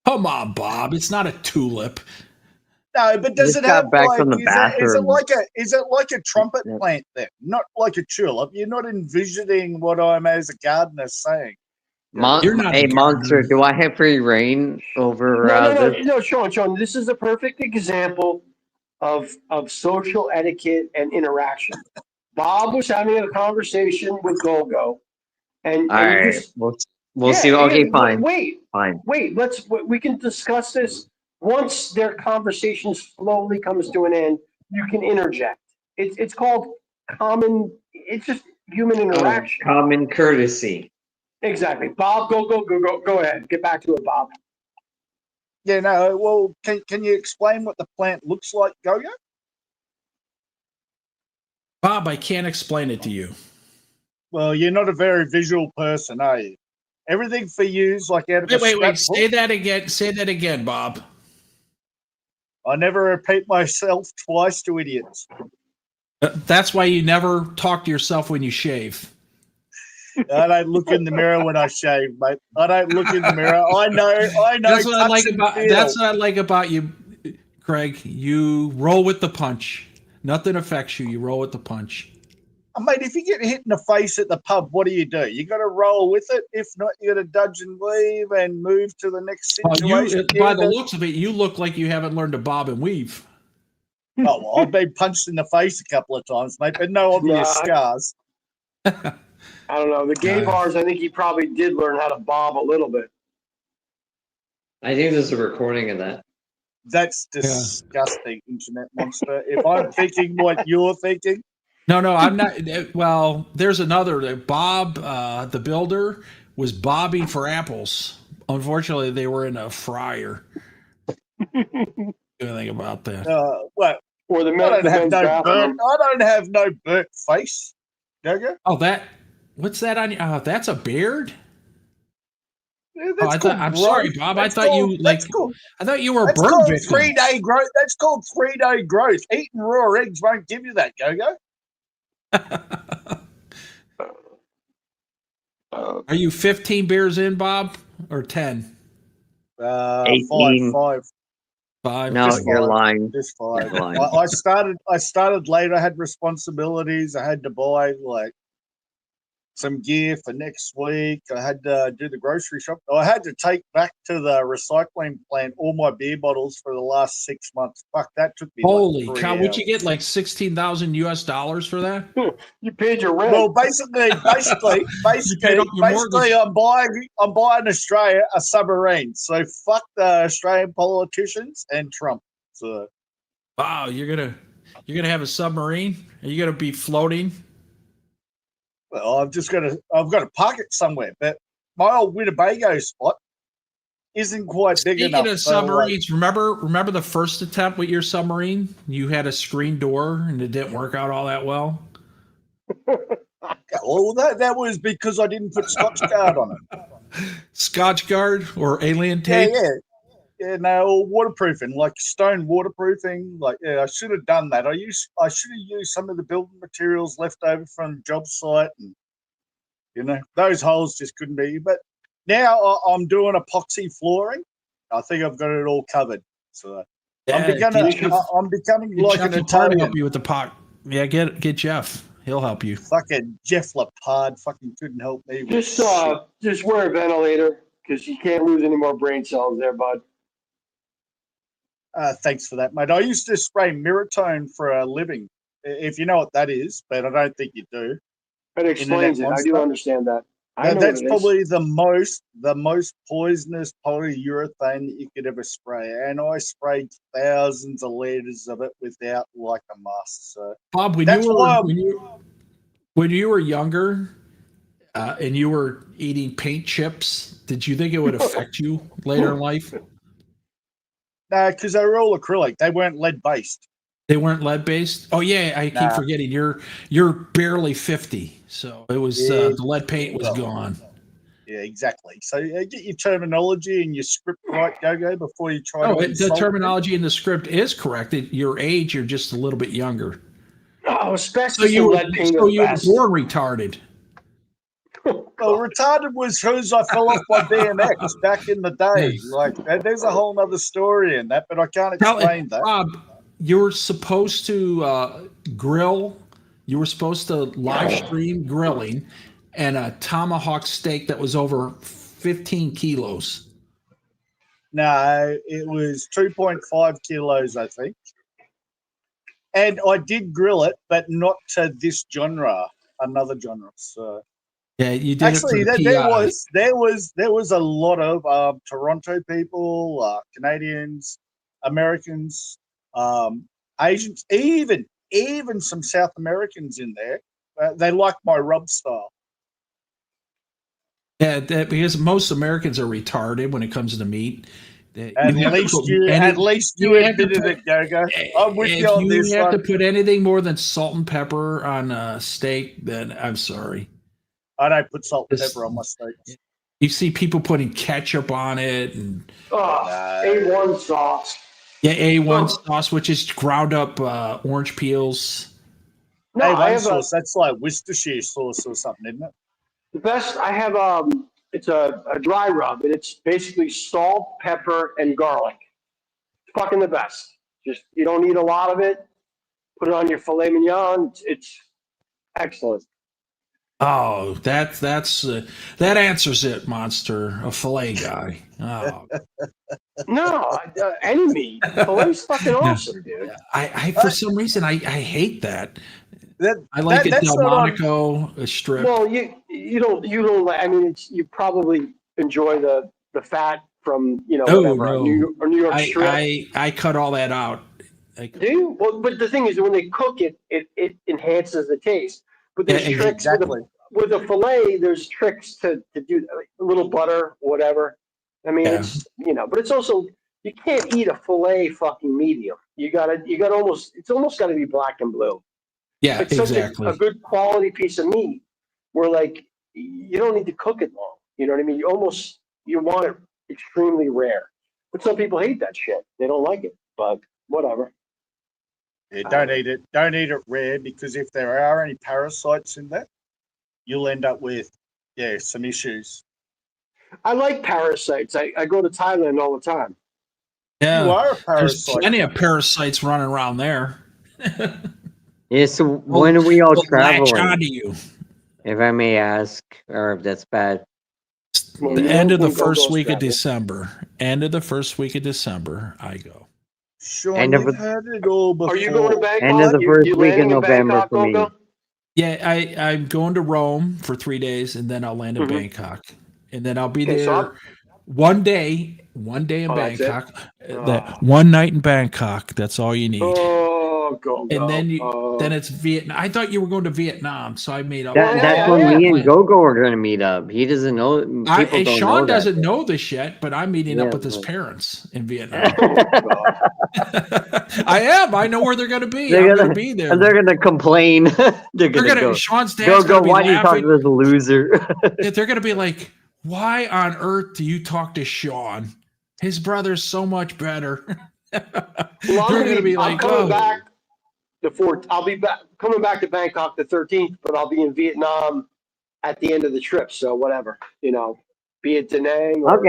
Come on, Bob. It's not a tulip. No, but does it have back like, from the bathroom. Is it like a trumpet plant then? Not like a tulip. You're not envisioning what I'm as a gardener saying. You're not Hey, a Monster, do I have free reign over No, Sean, this is a perfect example of social etiquette and interaction. Bob was having a conversation with Gogo, and all right, just, we'll see. Okay, fine. Fine. Wait. We can discuss this once their conversation slowly comes to an end. You can interject. It's called common. It's just human interaction. Common courtesy. Exactly. Bob, go ahead. Get back to it, Bob. Yeah, no. Well, can you explain what the plant looks like, Gogo? Bob, I can't explain it to you. Well, you're not a very visual person, are you? Everything for you is like out of a Wait. scrapbook. Say that again. Say that again, Bob. I never repeat myself twice to idiots. That's why you never talk to yourself when you shave. I don't look in the mirror when I shave, mate. I don't look in the mirror. I know. That's what I touch like and about. feel. That's what I like about you, Craig. You roll with the punch. Nothing affects you. You roll with the punch. Mate, if you get hit in the face at the pub, what do? You got to roll with it. If not, you got to dodge and leave and move to the next situation. By the looks of it, you look like you haven't learned to bob and weave. Oh, well, I've been punched in the face a couple of times, mate, but no obvious scars. I don't know. The gay bars, I think he probably did learn how to bob a little bit. I think there's a recording of that. That's disgusting, internet monster. If I'm thinking what you're thinking. No, I'm not. Well, there's another. Bob, the builder, was bobbing for apples. Unfortunately, they were in a fryer. Anything about that? What? Or the I don't have no burnt face. Go. Oh, what's that on you? Oh, that's a beard. Yeah, I'm sorry, Bob. I thought you were burn burn victim. 3-day growth. That's called 3-day growth. Eating raw eggs won't give you that. Go. Are you 15 beers in, Bob, or 10? 18. Five. No, you're lying. Just 5. You're lying. I started late. I had responsibilities. I had to buy some gear for next week. I had to do the grocery shop. I had to take back to the recycling plant all my beer bottles for the last 6 months. Fuck, that took me. Holy cow! Would you get like $16,000 US for that? You paid your rent. Well, basically, I'm buying Australia a submarine. So fuck the Australian politicians and Trump. So, wow, you're gonna have a submarine? Are you gonna be floating? well, I've got to park it somewhere. But my old Winnebago spot isn't quite big enough. Speaking of submarines, remember the first attempt with your submarine? You had a screen door and it didn't work out all that well. Well, that was because I didn't put Scotch Guard on it. Scotch Guard or alien tape? Yeah, no, waterproofing, like stone waterproofing. I should have done that. I should have used some of the building materials left over from the job site, and those holes just couldn't be. But now I'm doing epoxy flooring. I think I've got it all covered. So I'm becoming like an Italian. Help you with the pot. Yeah, get Jeff. He'll help you. Fucking Jeff Lapard fucking couldn't help me. Just wear a ventilator because you can't lose any more brain cells there, bud. Thanks for that, mate. I used to spray Miratone for a living, if you know what that is, but I don't think you do. It explains it. I do understand that. That's probably the most poisonous polyurethane that you could ever spray, and I sprayed thousands of liters of it without like a mask. So, Bob, when you were younger, and you were eating paint chips, did you think it would affect you later in life? No, because they were all acrylic. They weren't lead based. They weren't lead based. Oh yeah, I keep forgetting. You're barely 50, so it was the lead paint was gone. Yeah, exactly. So get your terminology and your script right, go before you try. The terminology in the script is correct. At your age, you're just a little bit younger. Oh, especially lead paint. So you were born retarded. Well, retarded was because I fell off my BMX back in the day. There's a whole other story in that, but I can't explain that. Bob, you were supposed to grill. You were supposed to live stream grilling and a tomahawk steak that was over 15 kilos. No, it was 2.5 kilos, I think. And I did grill it, but not to this genre, another genre. So. Yeah, you did. Actually, there was a lot of Toronto people, Canadians, Americans, Asians, even some South Americans in there. They like my rub style. Yeah, because most Americans are retarded when it comes to meat. At least you admitted it, Gogo. I'm with you on If this you have one. to put anything more than salt and pepper on a steak, then I'm sorry. I don't put salt and pepper on my steaks. You see people putting ketchup on it, and A1 sauce. yeah, A1 sauce, which is ground up orange peels. No, hey, I one have sauce. That's like Worcestershire sauce or something, isn't it? the best. I have it's a dry rub, and it's basically salt, pepper, and garlic. It's fucking the best. Just you don't need a lot of it. Put it on your filet mignon. It's excellent. Oh, that answers it, monster. A fillet guy. Oh, No, any meat. Filet's fucking awesome, dude. I for some reason I hate that. That I like it that's not on. Delmonico, a strip. Well, you don't. I mean, you probably enjoy the fat from whatever No. New York strip. I cut all that out. Do you? Well, but the thing is, when they cook it, it enhances the taste. But there's Yeah, tricks exactly. with the fillet. There's tricks to do like, a little butter, whatever. I mean, Yeah. it's but it's also you can't eat a fillet fucking medium. You gotta almost it's almost got to be black and blue. Yeah, It's such exactly. a good quality piece of meat where like you don't need to cook it long. You know what I mean? You want it extremely rare. But some people hate that shit. They don't like it. But whatever. Yeah, don't eat it. Don't eat it rare because if there are any parasites in that, you'll end up with some issues. I like parasites. I go to Thailand all the time. Yeah, You are a there's parasite. plenty of parasites running around there. Yeah, so when are we all They'll latch traveling? onto you. If I may ask, or if that's bad. The end of the When first Gogo's week of traveling. December. End of the first week of December, I go. Sean, End of you've it- heard it all before. Are you going to Bangkok? End of the first you week in landing November Bangkok, for me. Gogo? Yeah, I'm going to Rome for 3 days, and then I'll land in Bangkok, and then I'll be Okay, so there one day in Oh, that's it? Bangkok. That one night in Bangkok. That's all you need. Oh, Gogo. And then it's Vietnam. I thought you were going to Vietnam, so I made up. That's when me and Gogo are going to meet up. He doesn't know. People don't know Sean that. doesn't know this yet, but I'm meeting Yeah, up with his but- parents in Vietnam. I am. I know where they're going to be. They're I'm gonna going to be there. And they're gonna complain. they're gonna go. Sean's dad's Go. gonna be Why do you talk laughing. to this loser? They're going to be like, "Why on earth do you talk to Sean? His brother's so much better." Well, They're going to be I'm like, coming "Oh, back the 4th. I'll be back coming back to Bangkok the 13th, but I'll be in Vietnam at the end of the trip. So whatever, be it Da Nang. Or,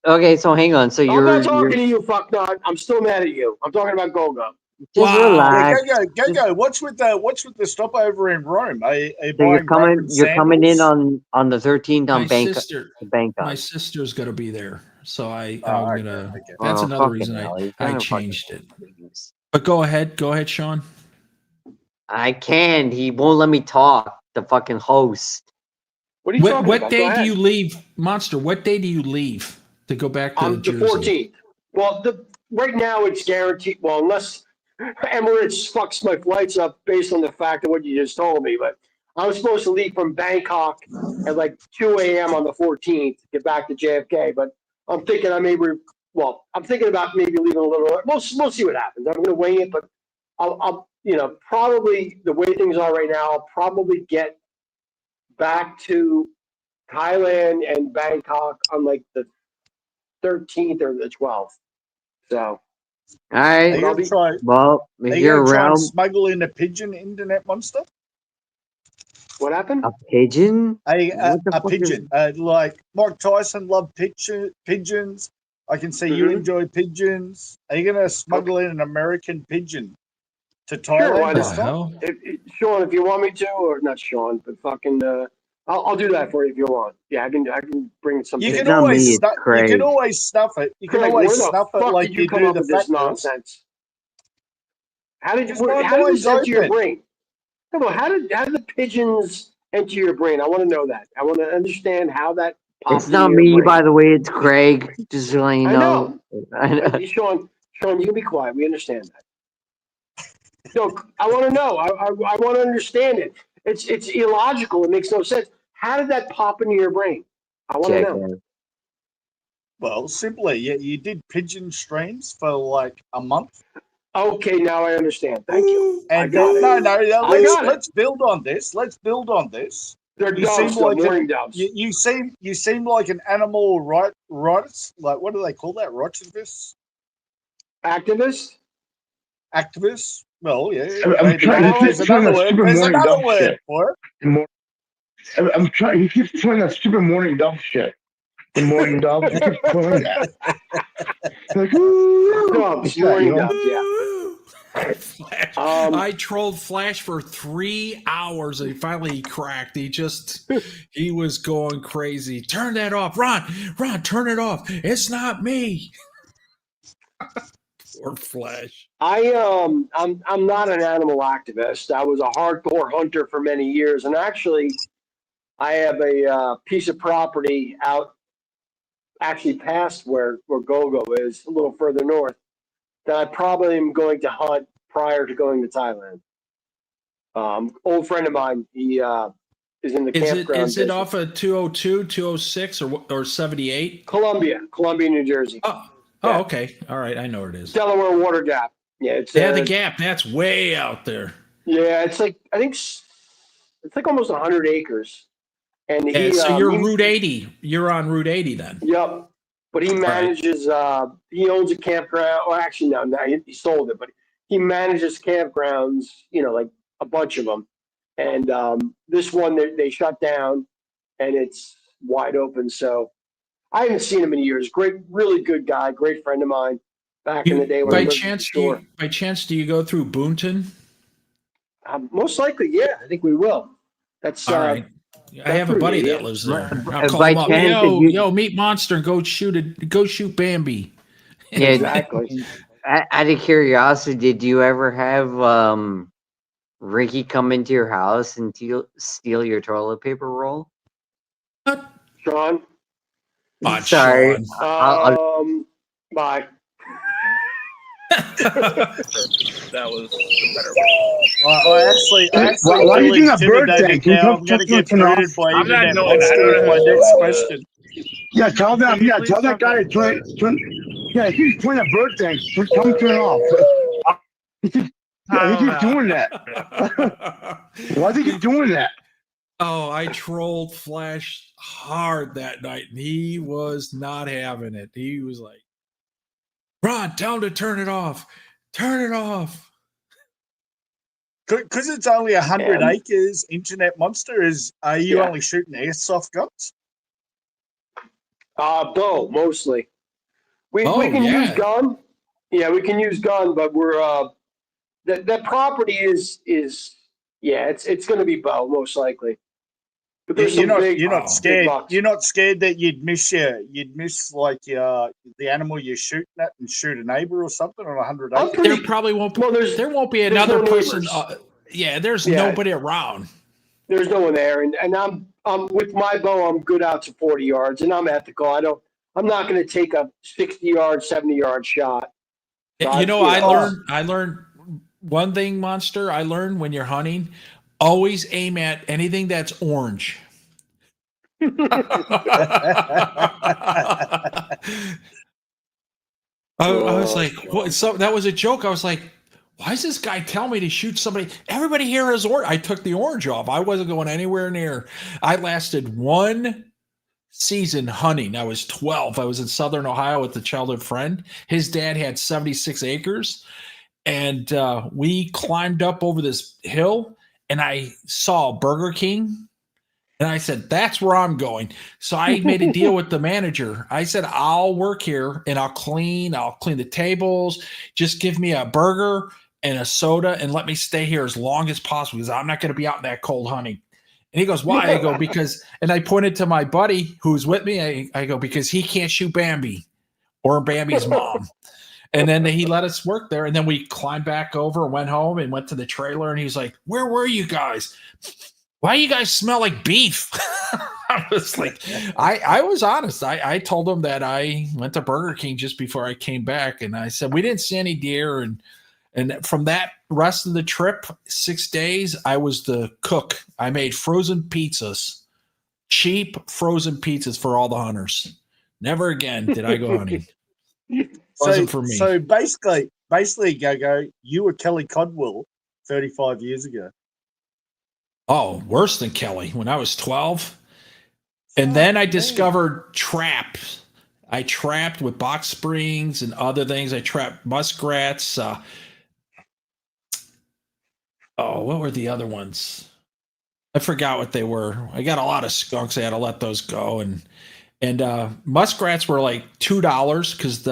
Okay. So hang on. So I'm you're not talking to you, fucknut. I'm still mad at you. I'm talking about Gogo. just Yeah, relax. go. What's with the stopover in Rome? Are you So you're buying coming. Roman You're coming in sandals? on the 13th on my Bangkok. sister, Bangkok. my sister's going to be there." So I'm okay, gonna. okay. That's Oh, another fucking reason hell, he's I gonna fucking changed it. please. But go ahead, Sean. I can. He won't let me talk. The fucking host. What are you talking What about? Go day do ahead. you leave, Monster? What day do you leave to go back to On the Jersey? 14th. Well, right now it's guaranteed. Well, unless Emirates fucks my flights up based on the fact of what you just told me, but I was supposed to leave from Bangkok at like 2 a.m. on the 14th, get back to JFK. But I'm thinking I'm thinking about maybe leaving a little early. We'll see what happens. I'm going to wing it, but I'll probably the way things are right now, I'll probably get back to Thailand and Bangkok on like the 13th or the 12th. So, All right. Are you gonna try? Well, if Are you you're gonna try around, and smuggle in a pigeon internet monster? what happened? a pigeon. A What the fuck is- pigeon. Like Mike Tyson loved pigeons. I can see you Mhm. enjoy pigeons. Are you gonna smuggle in an American pigeon to Sure, Thailand why this not? time? Hell? Sean, if you want me to, or not Sean, but fucking, I'll do that for you if you want. Yeah, I can bring some. You It's can not always me, it's snuff. You Craig. can always snuff it. You can Craig, always where the snuff it fuck like did you you come do up the with this fat girls. nonsense? How did Because my how did mind's this enter your open. brain? Come on, how did the pigeons enter your brain? I want to know that. I want to understand how that popped It's not into your me, brain. by the way. It's Craig. Just so you I know. Sean, you can be quiet. We understand that. No, I want to know. I want to understand it. It's illogical. It makes no sense. How did that pop into your brain? I want to know. Jackass. Well, simply, you did pigeon streams for like a month. Okay, now I understand. Thank you. I And got it. I got it. let's build on this. Let's build on this. They're You seem doves, though, like morning doves. you seem like an animal rights. Like, what do they call that? Righteousness Activist. Activist. Well, yeah. I'm trying. He keeps trying that stupid There's morning another dove word shit. for it. I'm trying. He keeps trying that stupid morning dove shit. The morning dove. He keeps pulling that. Like, Doves, morning doves. Yeah. Flash. I trolled Flash for 3 hours and finally he cracked. He was going crazy. Turn that off. Ron, turn it off. It's not me. Poor Flash. I'm not an animal activist. I was a hardcore hunter for many years, and actually, I have a piece of property out, actually past where Gogo is, a little further north, that I probably am going to hunt prior to going to Thailand. Old friend of mine, he is in the campground. Is it off of 202, 206, or 78? Columbia, New Jersey. Oh, okay. All right. I know where it is. Delaware Water Gap. Yeah, it's the Gap. That's way out there. Yeah, it's like, I think it's like almost 100 acres. And so you're Route 80. You're on Route 80 then. Yep. But he manages, he owns a campground. Well, actually, no, he sold it, but he manages campgrounds, like a bunch of them. And this one they shut down and it's wide open. So I haven't seen him in years. Great, really good guy, great friend of mine back in the day. When By chance, do you go through Boonton? Most likely, yeah. I think we will. That's all right. I have a buddy that lives there. I'll call him up. Yo, meet Monster and go shoot Bambi. Yeah, exactly. Out of curiosity, did you ever have Ricky come into your house and steal your toilet paper roll? What? Sean? Sorry. Bye. That was the better I why do you think a bird thing? now. I'm going to get treated by internet monster with my next question. Yeah, tell them. Yeah, tell that guy to turn. Yeah, he's playing a bird thing. Tell him to turn it off. He keeps doing that. Why do you keep doing that? Oh, I trolled Flash hard that night, and he was not having it. He was like, Ron, tell him to turn it off. Turn it off. Because it's only 100 acres, Internet Monster, are you only shooting airsoft guns? Bow, mostly. We can use gun. Yeah, we can use gun, but we're that property is it's going to be bow most likely. But there's you're some not scared. You're not scared that you'd miss like the animal you're shooting at and shoot a neighbor or something on 100 acres. There probably won't be. Well, there won't be another person. There's nobody around. There's no one there, and I'm with my bow. I'm good out to 40 yards, and I'm ethical. I'm not going to take a 60-yard, 70-yard shot. So I learned one thing, Monster. I learned when you're hunting, always aim at anything that's orange. I was like, what? So that was a joke. I was like, why is this guy telling me to shoot somebody? Everybody here is orange. I took the orange off. I wasn't going anywhere near. I lasted one season hunting. I was 12. I was in Southern Ohio with a childhood friend. His dad had 76 acres. And we climbed up over this hill and I saw Burger King. And I said, that's where I'm going. So I made a deal with the manager. I said, I'll work here and I'll clean the tables. Just give me a burger and a soda and let me stay here as long as possible because I'm not going to be out in that cold hunting. And he goes, why? I go, because, and I pointed to my buddy who's with me. I go, because he can't shoot Bambi or Bambi's mom. And then he let us work there. And then we climbed back over and went home and went to the trailer. And he's like, where were you guys? Why you guys smell like beef? I was like, I was honest. I told him that I went to Burger King just before I came back. And I said, we didn't see any deer. And from that rest of the trip, 6 days, I was the cook. I made frozen pizzas, cheap frozen pizzas for all the hunters. Never again did I go hunting. So, Wasn't for me. so basically, Go, you were Kelly Codwell 35 years ago. Oh, worse than Kelly when I was 12. And then I discovered traps. I trapped with box springs and other things. I trapped muskrats. What were the other ones? I forgot what they were. I got a lot of skunks. I had to let those go. And muskrats were like $2 because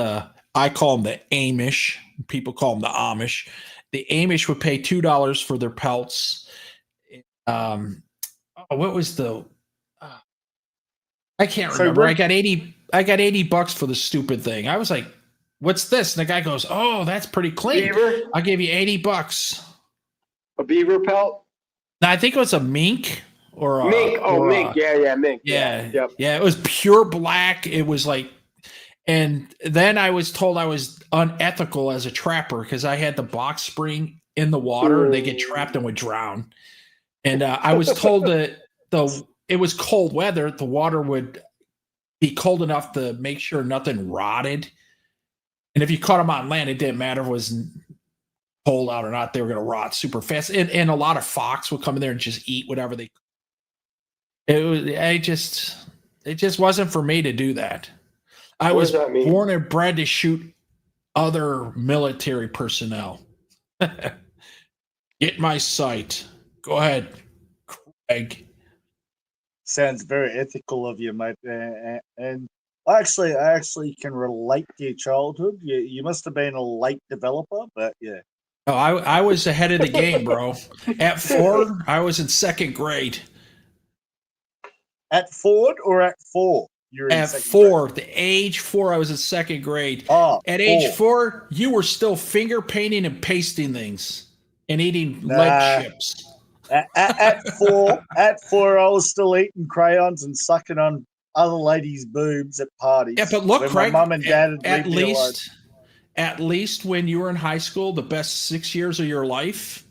I call them the Amish. People call them the Amish. The Amish would pay $2 for their pelts. What was the? I can't remember. I got $80 for the stupid thing. I was like, "What's this?" And the guy goes, "Oh, that's pretty clean. Beaver? I'll give you $80." A beaver pelt? Now I think it was a mink or a Mink. Mink. Yeah, mink. Yeah, Yep. yeah. It was pure black. It was like, and then I was told I was unethical as a trapper because I had the box spring in the water. And they get trapped and would drown. And I was told that it was cold weather. The water would be cold enough to make sure nothing rotted. And if you caught them on land, it didn't matter if it was cold out or not. They were going to rot super fast. And a lot of fox would come in there and just eat whatever they. It just wasn't for me to do that. I was born and bred to shoot other military personnel. Get my sight. Go ahead, Craig. Sounds very ethical of you, mate. And I actually can relate to your childhood. You must have been a late developer, but yeah. Oh, I was ahead of the game, bro. At 4, I was in second grade. At Ford or at 4? You're at 4, the age 4, I was in second grade. At age 4, you were still finger painting and pasting things and eating lead chips. At 4, I was still eating crayons and sucking on other ladies' boobs at parties. Yeah, but look, Craig, my mum and dad had at least when you were in high school, the best 6 years of your life.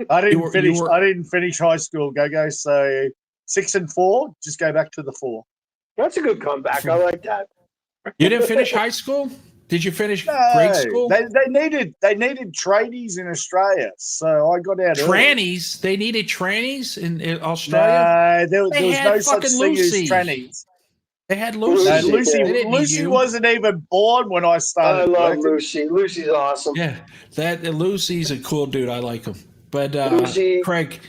I didn't finish high school, Go. So 6 and 4, just go back to the 4. That's a good comeback. I like that. You didn't finish high school? Did you finish grade school? They needed tradies in Australia, so I got out. Trannies? They needed trannies in Australia? No, there was no such thing as trannies. They had Lucy. No, Lucy wasn't even born when I started. I love Lucy. Lucy's awesome. Yeah, Lucy's a cool dude. I like him. But Craig,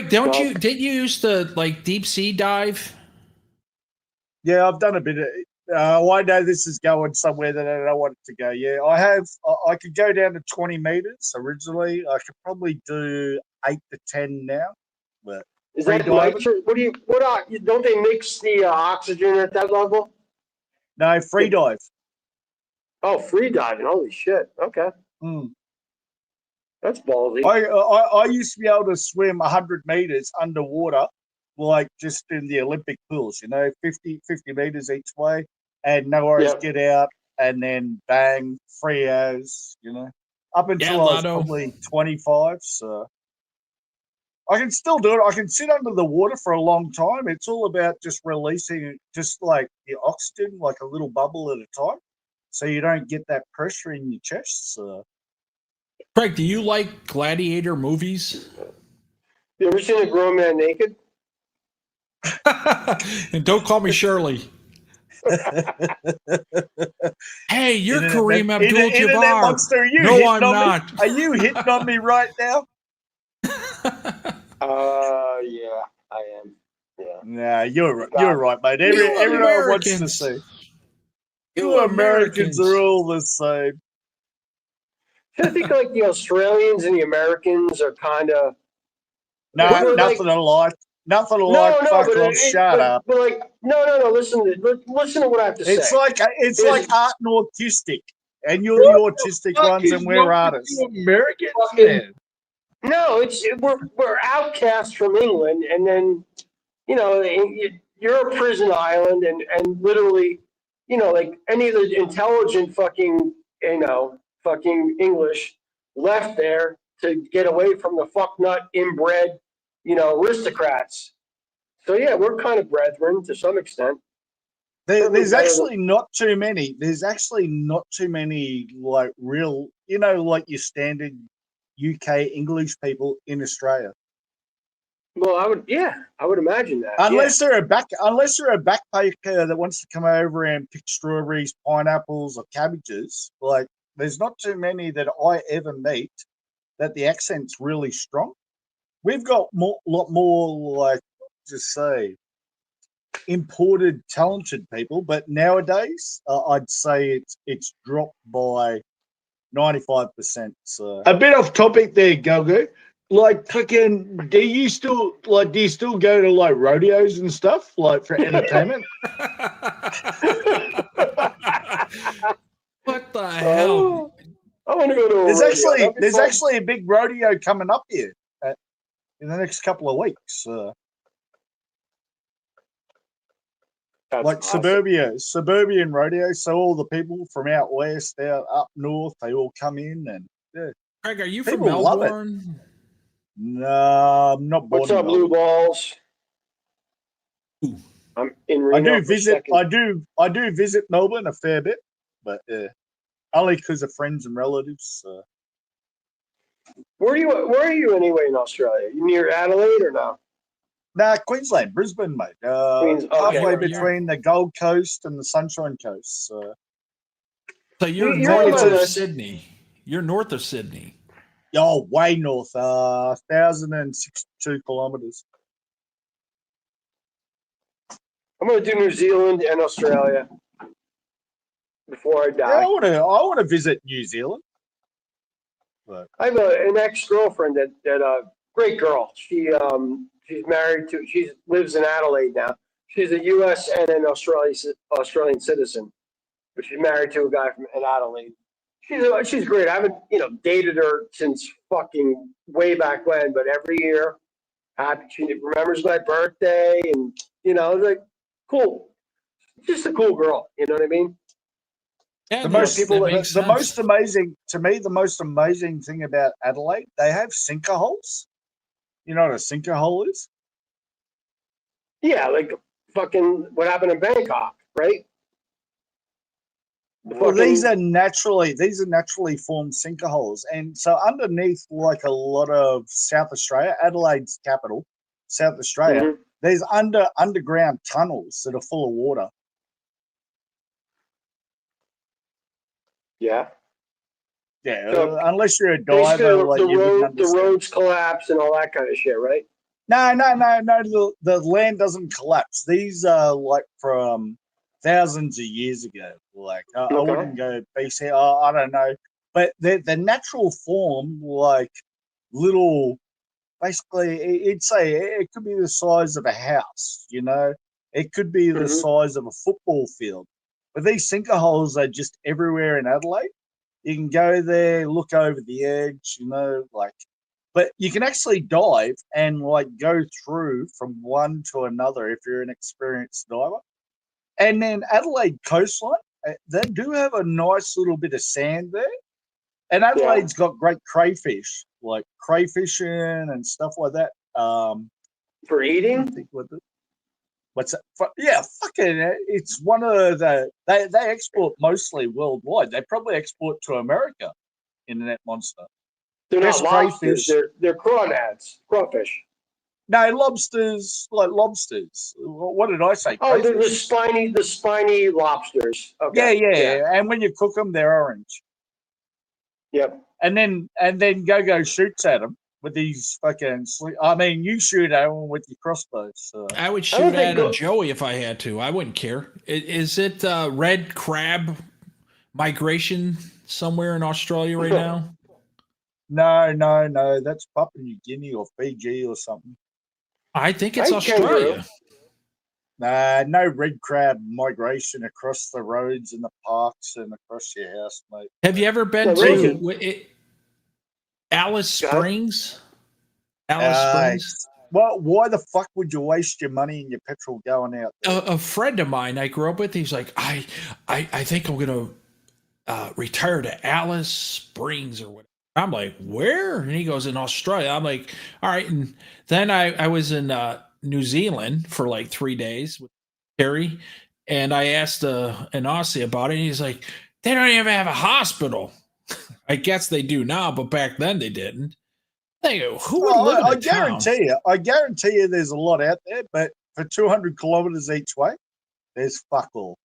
didn't you used to like deep sea dive? Yeah, I've done a bit of. I know this is going somewhere that I don't want it to go. Yeah, I have. I could go down to 20 meters originally. I could probably do 8 to 10 now. But is that nitrogen? Don't they mix the oxygen at that level? No, free dive. Oh, free diving! Holy shit! Okay. That's ballsy. I used to be able to swim 100 meters underwater, like just in the Olympic pools, 50 meters each way, and no worries, get out, and then bang, 3 hours, up until I was probably 25. So I can still do it. I can sit under the water for a long time. It's all about just releasing just like the oxygen, like a little bubble at a time, so you don't get that pressure in your chest. So. Craig, do you like gladiator movies? You ever seen a grown man naked? And don't call me Shirley. Hey, you're Kareem Abdul-Jabbar. No, I'm not. Are you hitting on me right now? Yeah, I am. Yeah. Nah, you're right, mate. Everyone wants to see. You Americans are all the same. I think like the Australians and the Americans are kind of nothing alike. Nothing alike. Shut up. But like, no. Listen to what I have to say. It's like art and autistic, and you're the autistic ones, and we're artists. Americans. No, we're outcasts from England, and then you're a prison island, and literally, like any of the intelligent fucking English left there to get away from the fucknut inbred, aristocrats. So yeah, we're kind of brethren to some extent. There's actually not too many. There's actually not too many like real, like your standard UK English people in Australia. Well, I would imagine that. Unless they're a backpacker that wants to come over and pick strawberries, pineapples, or cabbages. Like, there's not too many that I ever meet that the accent's really strong. We've got lot more, like, just say, imported talented people, but nowadays I'd say it's dropped by 95%. So A bit off topic there, Gogo. Like, fucking, do you still go to like rodeos and stuff, like for entertainment? What the hell? I want to go to a rodeo. There's actually a big rodeo coming up here in the next couple of weeks. Like awesome. suburban rodeo. So all the people from out west, out up north, they all come in and yeah. Craig, are you People from love it. Melbourne? No, I'm not born. What's in up, blue Melbourne. balls? I'm in Reno. I do visit Melbourne a fair bit, but only because of friends and relatives. Where are you anyway in Australia? You near Adelaide or no? Nah, Queensland, Brisbane, mate. Queens, okay. Halfway between the Gold Coast and the Sunshine Coast. So you're You're north of almost- Sydney. You're north of Sydney. Oh, way north, 1,062 kilometers. I'm going to do New Zealand and Australia before I die. Yeah, I want to visit New Zealand. But I have an ex-girlfriend that great girl. She's married to. She lives in Adelaide now. She's a U.S. and an Australian citizen, but she's married to a guy from Adelaide. She's great. I haven't dated her since fucking way back when, but every year, she remembers my birthday, and like cool. Just a cool girl. You know what I mean? Yeah, the most amazing thing about Adelaide, they have sinker holes. You know what a sinker hole is? Yeah, like fucking what happened in Bangkok, right? Well, these are naturally formed sinker holes, and so underneath, like a lot of South Australia, Adelaide's capital, South Australia, there's underground tunnels that are full of water. Yeah. Yeah, So unless you're a basically, diver, like you wouldn't the understand. roads collapse and all that kind of shit, right? No. The land doesn't collapse. These are like from thousands of years ago. Like I wouldn't go BC. I don't know, but the natural form, like little. Basically, it'd say it could be the size of a house. It could be the size of a football field. But these sinker holes are just everywhere in Adelaide. You can go there, look over the edge, but you can actually dive and go through from one to another if you're an experienced diver. And then Adelaide coastline, they do have a nice little bit of sand there. And Adelaide's got great crayfish, like crayfishing and stuff like that. For eating? What's that? Yeah, fucking. It's one of they export mostly worldwide. They probably export to America, Internet Monster. They're Best not lobsters. crayfish. They're crawfish. No, lobsters, like lobsters. What did I say? Oh, they're Crayfish? the spiny lobsters. Okay. Yeah. And when you cook them, they're orange. Yep. And then Go shoots at them with these fucking. You shoot at them with your crossbows. So. I would shoot at a Joey if I had to. I wouldn't care. Is it red crab migration somewhere in Australia right now? No. That's Papua New Guinea or Fiji or something. I think it's Australia. No red crab migration across the roads and the parks and across your house, mate. Have you ever been to Alice Springs? Springs? Well, why the fuck would you waste your money and your petrol going out there? A friend of mine I grew up with, he's like, I think I'm going to retire to Alice Springs or whatever. I'm like, where? And he goes, in Australia. I'm like, all right. And then I was in New Zealand for like 3 days with Terry, and I asked an Aussie about it. And he's like, "They don't even have a hospital." I guess they do now, but back then they didn't. They go, who would live in a town? I guarantee you, there's a lot out there, but for 200 kilometers each way, there's fuck all.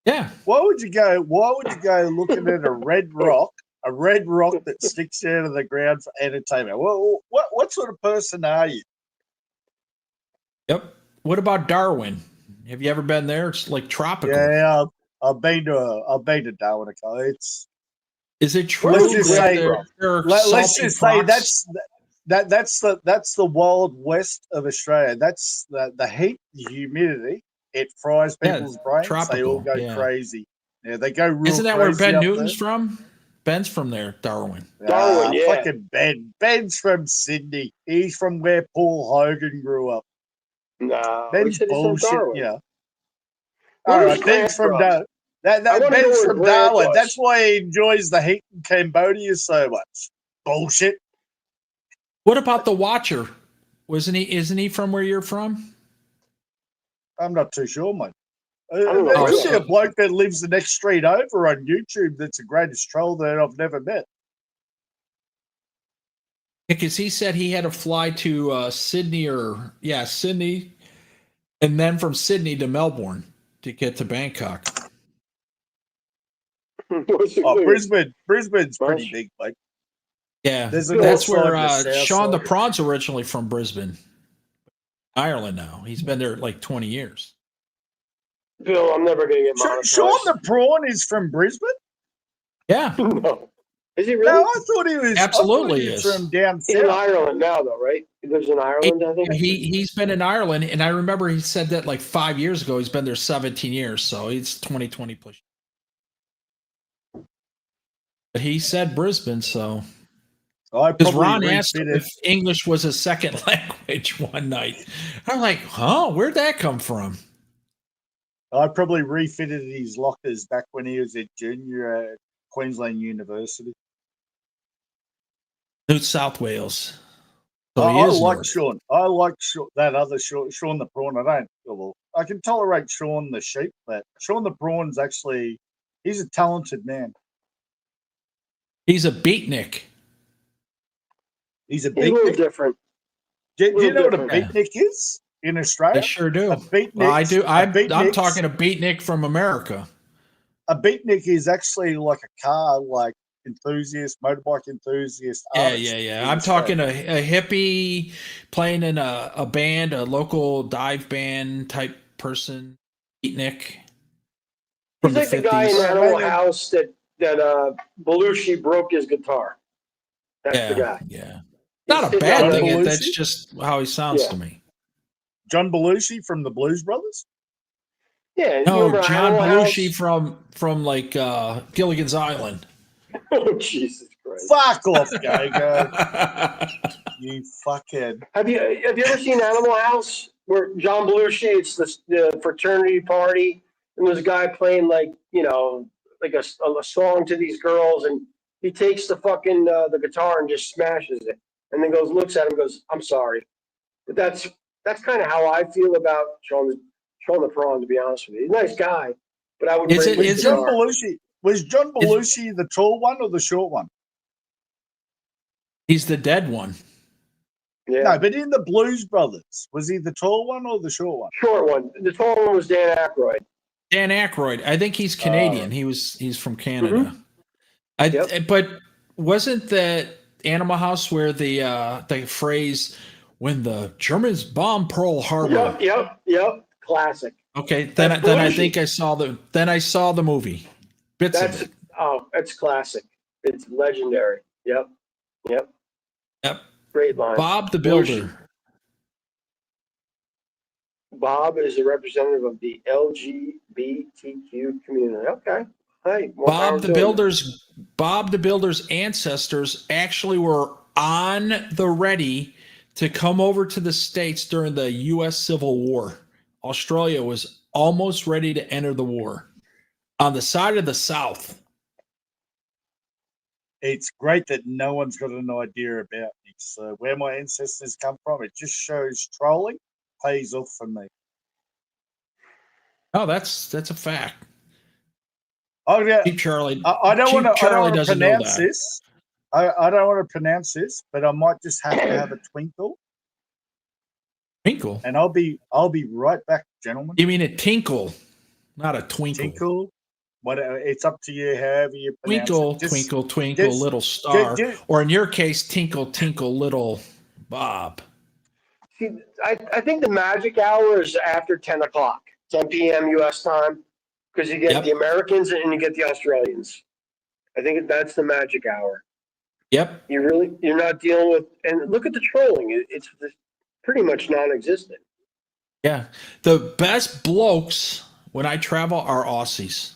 Yeah. Why would you go looking at a red rock that sticks out of the ground for entertainment? Well, what sort of person are you? Yep. What about Darwin? Have you ever been there? It's like tropical. Yeah, I've been to Darwin. Is it true? Let's just say, that's the wild west of Australia. That's the heat, the humidity. It fries people's brains. tropical, They all go crazy. Yeah, they go real. Isn't that where crazy Ben up Newton's there. from? Ben's from there, Darwin. Darwin, fucking Ben. Ben's from Sydney. He's from where Paul Hogan grew up. No, Ben's bullshit. Yeah. Where All was right, Ben's Grant from from? Darwin. I wanna know Ben's where from Grant Darwin. was. That's why he enjoys the heat in Cambodia so much. Bullshit. What about the Watcher? Isn't he from where you're from? I'm not too sure, mate. don't know. There's a bloke that lives the next street over on YouTube that's the greatest troll that I've never met. Because he said he had to fly to Sydney, and then from Sydney to Melbourne to get to Bangkok. Brisbane's pretty big, mate. Yeah, There's a that's north where side and a south Sean the side. Prawn's originally from Brisbane, Ireland. Now he's been there like 20 years. Bill, I'm never going to get monetized. Sean the Prawn is from Brisbane? Yeah. No. Is he really? No, I thought he was. Absolutely I thought he was is. from down He's in south. Ireland now, though, right? He lives in Ireland, I think. He's been in Ireland, and I remember he said that like 5 years ago. He's been there 17 years, so it's 2020 push. But he said Brisbane, so. Because Ron asked him if English was a second language one night. I'm like, huh? Where'd that come from? I probably refitted his lockers back when he was at junior at Queensland University. New South Wales. So I he is like north. Sean. I like that other Sean the Prawn. I can tolerate Sean the Sheep, but Sean the Prawn's actually, he's a talented man. He's a beatnik. He's a He's a little beatnik. different. Do you know what a different. beatnik is in Australia? They sure do. A beatnik. Well, I do. I'm beatnik's- talking a beatnik from America. A beatnik is actually like a car, like enthusiast, motorbike enthusiast. artist Yeah. in I'm talking Australia. a hippie playing in a band, a local dive band type person, beatnik. He's like the guy in Animal House that Belushi broke his guitar. That's the guy. Yeah. Not a It's bad John thing. Belushi? That's just how he sounds Yeah. to me. John Belushi from the Blues Brothers. Yeah. you No, remember John Animal Belushi from like Gilligan's Island. House? Oh, Jesus Christ. Fuck off, Gago. You fuckhead. Have you ever seen Animal House where John Belushi? It's the fraternity party, and there's a guy playing like a song to these girls, and he takes the fucking the guitar and just smashes it, and then looks at him, and goes, "I'm sorry," but that's kind of how I feel about Sean the Prawn. To be honest with you, he's a nice guy, but I would. Was John Belushi the tall one or the short one? He's the dead one. Yeah. No, but in the Blues Brothers, was he the tall one or the short one? Short one. The tall one was Dan Aykroyd. Dan Aykroyd. I think he's Canadian. He's from Canada. But wasn't the Animal House where the phrase "when the Germans bombed Pearl Harbor"? Yep. Classic. Okay, then I think I saw the movie. Bits of it. That's classic. It's legendary. Yep. Great line. Bob the Builder. Bob is a representative of the LGBTQ community. Okay. Hey, Bob the Builder's ancestors actually were on the ready to come over to the States during the U.S. Civil War. Australia was almost ready to enter the war on the side of the South. it's great that no one's got an idea about me. So where my ancestors come from, it just shows trolling pays off for me. Oh, that's a fact. Oh yeah, Cheap Charlie. I don't Cheap want to. I don't Charlie want to doesn't know pronounce that. this. I don't want to pronounce this, but I might just have to have a twinkle. Twinkle. And I'll be right back, gentlemen. You mean a tinkle, not a twinkle. Tinkle. Whatever. It's up to you. However you pronounce Twinkle, it. Just, twinkle, twinkle, just- little star, ju- or in your case, tinkle, tinkle, little Bob. See, I think the magic hour is after 10 o'clock, 10 p.m. U.S. time, because you get Yep. the Americans and you get the Australians. I think that's the magic hour. Yep. You're not dealing with, and look at the trolling. It's pretty much non-existent. Yeah. The best blokes when I travel are Aussies.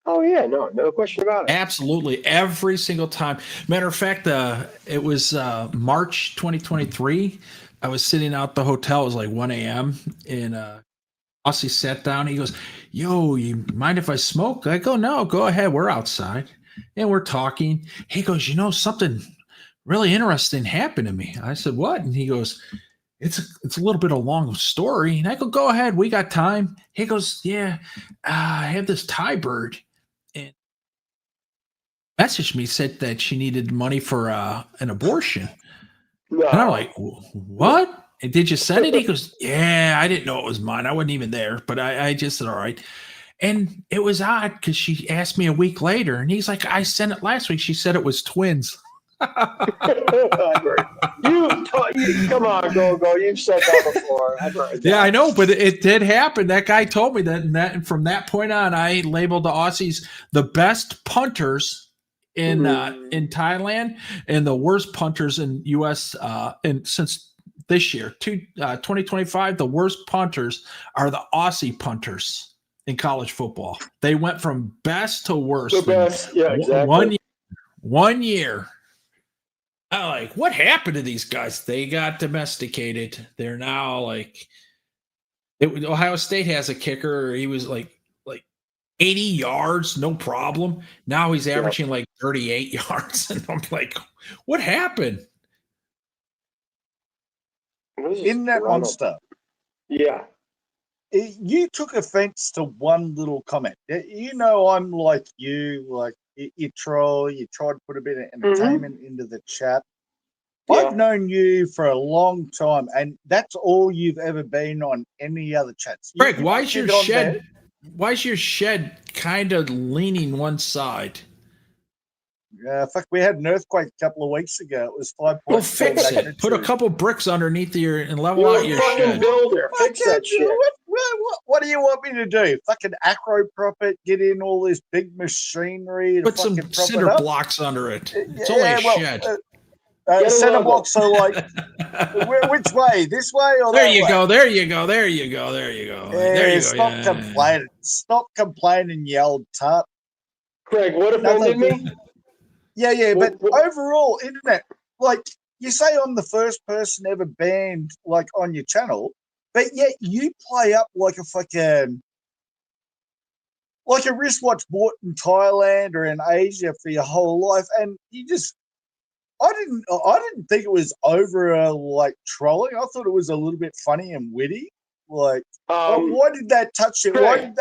Oh yeah, no question about it. Absolutely, every single time. Matter of fact, it was March 2023. I was sitting out the hotel. It was like 1 a.m. and Aussie sat down. He goes, "Yo, you mind if I smoke?" I go, "No, go ahead. We're outside." And we're talking. He goes, "You know, something really interesting happened to me." I said, "What?" And he goes, It's a little bit of a long story." And I go, "Go ahead. We got time." He goes, "Yeah, I have this Thai bird." And messaged me, said that she needed money for an abortion. No. And I'm like, "What? And did you send it?" He goes, "Yeah, I didn't know it was mine. I wasn't even there, but I just said, all right." And it was odd because she asked me a week later, and he's like, "I sent it last week." She said it was twins. You come on, go. You've said that before. I've heard that. Yeah, I know, but it did happen. That guy told me that, and from that point on, I labeled the Aussies the best punters in Thailand and the worst punters in U.S. And since this year, 2025, the worst punters are the Aussie punters in college football. They went from best to worst. The best, yeah, exactly. 1 year. I'm like, what happened to these guys? They got domesticated. They're now like, Ohio State has a kicker. He was like 80 yards, no problem. Now he's averaging like 38 yards. And I'm like, what happened? In that monster. Yeah. You took offense to one little comment. You know, I'm like you, like you troll, you try to put a bit of entertainment into the chat. Yeah. I've known you for a long time, and that's all you've ever been on any other chats. Greg, why is your shed kind of leaning one side? Fuck, we had an earthquake a couple of weeks ago. It was 5.4 Well, fix it. magnitude. Put a couple bricks underneath and level You're out a your fucking shed. builder. Fix that shit. What do you want me to do? Fucking acro prop it, get in all this big machinery to Put some fucking prop cinder it up? blocks under it. It's only a shed. Center blocks are like, which way? This way or There that you way? go. There you go. There you go. There you go. There you go. Stop complaining. Stop complaining, you old tart. Craig, what offended me? Yeah, but overall, internet, like, you say I'm the first person ever banned, like, on your channel, but yet you play up like a fucking, like a wristwatch bought in Thailand or in Asia for your whole life, and you just, I didn't think it was over like trolling. I thought it was a little bit funny and witty. Like, why did that touch you? Why did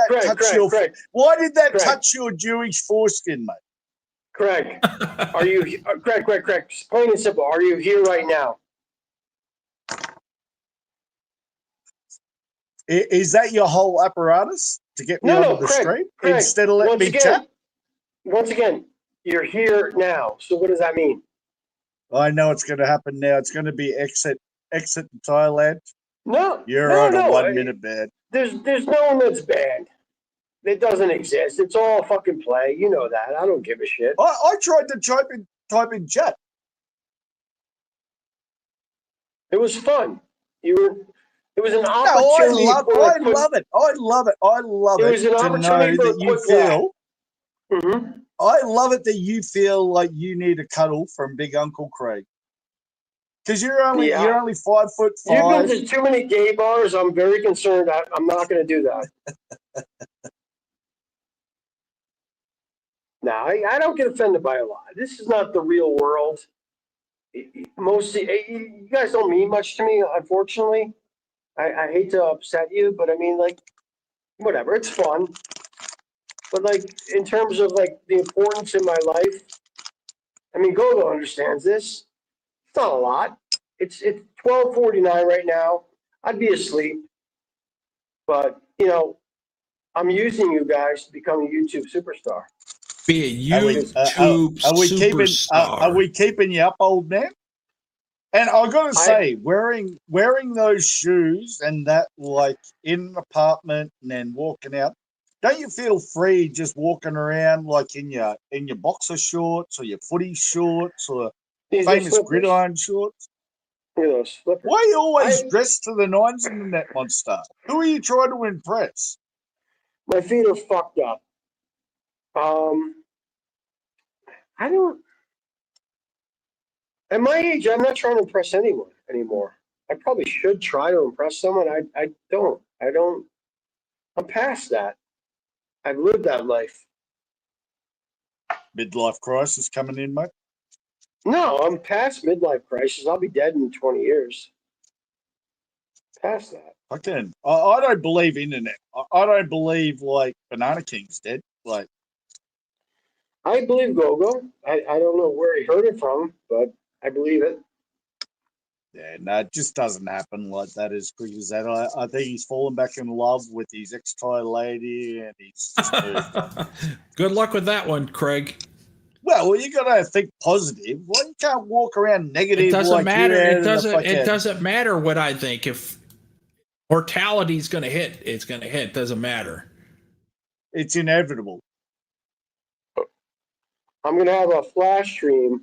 that touch your Jewish foreskin, mate? Craig, are you Craig? Plain and simple. Are you here right now? Is that your whole apparatus to get me onto the stream instead of letting me chat? Once again, you're here now. So what does that mean? I know it's going to happen now. It's going to be exit to Thailand. No, you're on a 1 minute ban. There's no one that's banned. It doesn't exist. It's all fucking play. You know that. I don't give a shit. I tried to type in chat. It was fun. It was an opportunity. I love it. I love it. It was an opportunity for a quick laugh. I love it that you feel like you need a cuddle from Big Uncle Craig. Because you're only 5'5". You've been to too many gay bars. I'm very concerned. I'm not going to do that. No, I don't get offended by a lot. This is not the real world. Mostly, you guys don't mean much to me, unfortunately. I hate to upset you, but I mean, like, whatever. It's fun. But like, in terms of like the importance in my life, I mean, Gogo understands this. It's not a lot. It's 12:49 right now. I'd be asleep, but you know, I'm using you guys to become a YouTube superstar. Be a Are we, YouTube are we keeping superstar. are we keeping you up, old man? And I gotta say, wearing those shoes and that, like, in an apartment and then walking out, don't you feel free just walking around like in your boxer shorts or your footy shorts or These are famous slippers. gridiron shorts? Look at those slippers. Why are you always dressed to the nines in the net monster? Who are you trying to impress? My feet are fucked up. I don't. At my age, I'm not trying to impress anyone anymore. I probably should try to impress someone. I don't. I'm past that. I've lived that life. Midlife crisis coming in, mate? No, I'm past midlife crisis. I'll be dead in 20 years. Past that. I don't believe internet. I don't believe, like, Banana King's dead. Like, I believe Gogo. I don't know where he heard it from, but I believe it. yeah, no, it just doesn't happen like that as quick as that. I think he's fallen back in love with his ex-Thai lady, and he's just moved on. Good luck with that one, Craig. Well, you gotta think positive. Well, you can't walk around negative. It doesn't like matter. you're out It in the doesn't. It fucking- doesn't matter what I think. If mortality is going to hit, it's going to hit. Doesn't matter. It's inevitable. I'm going to have a Flash stream.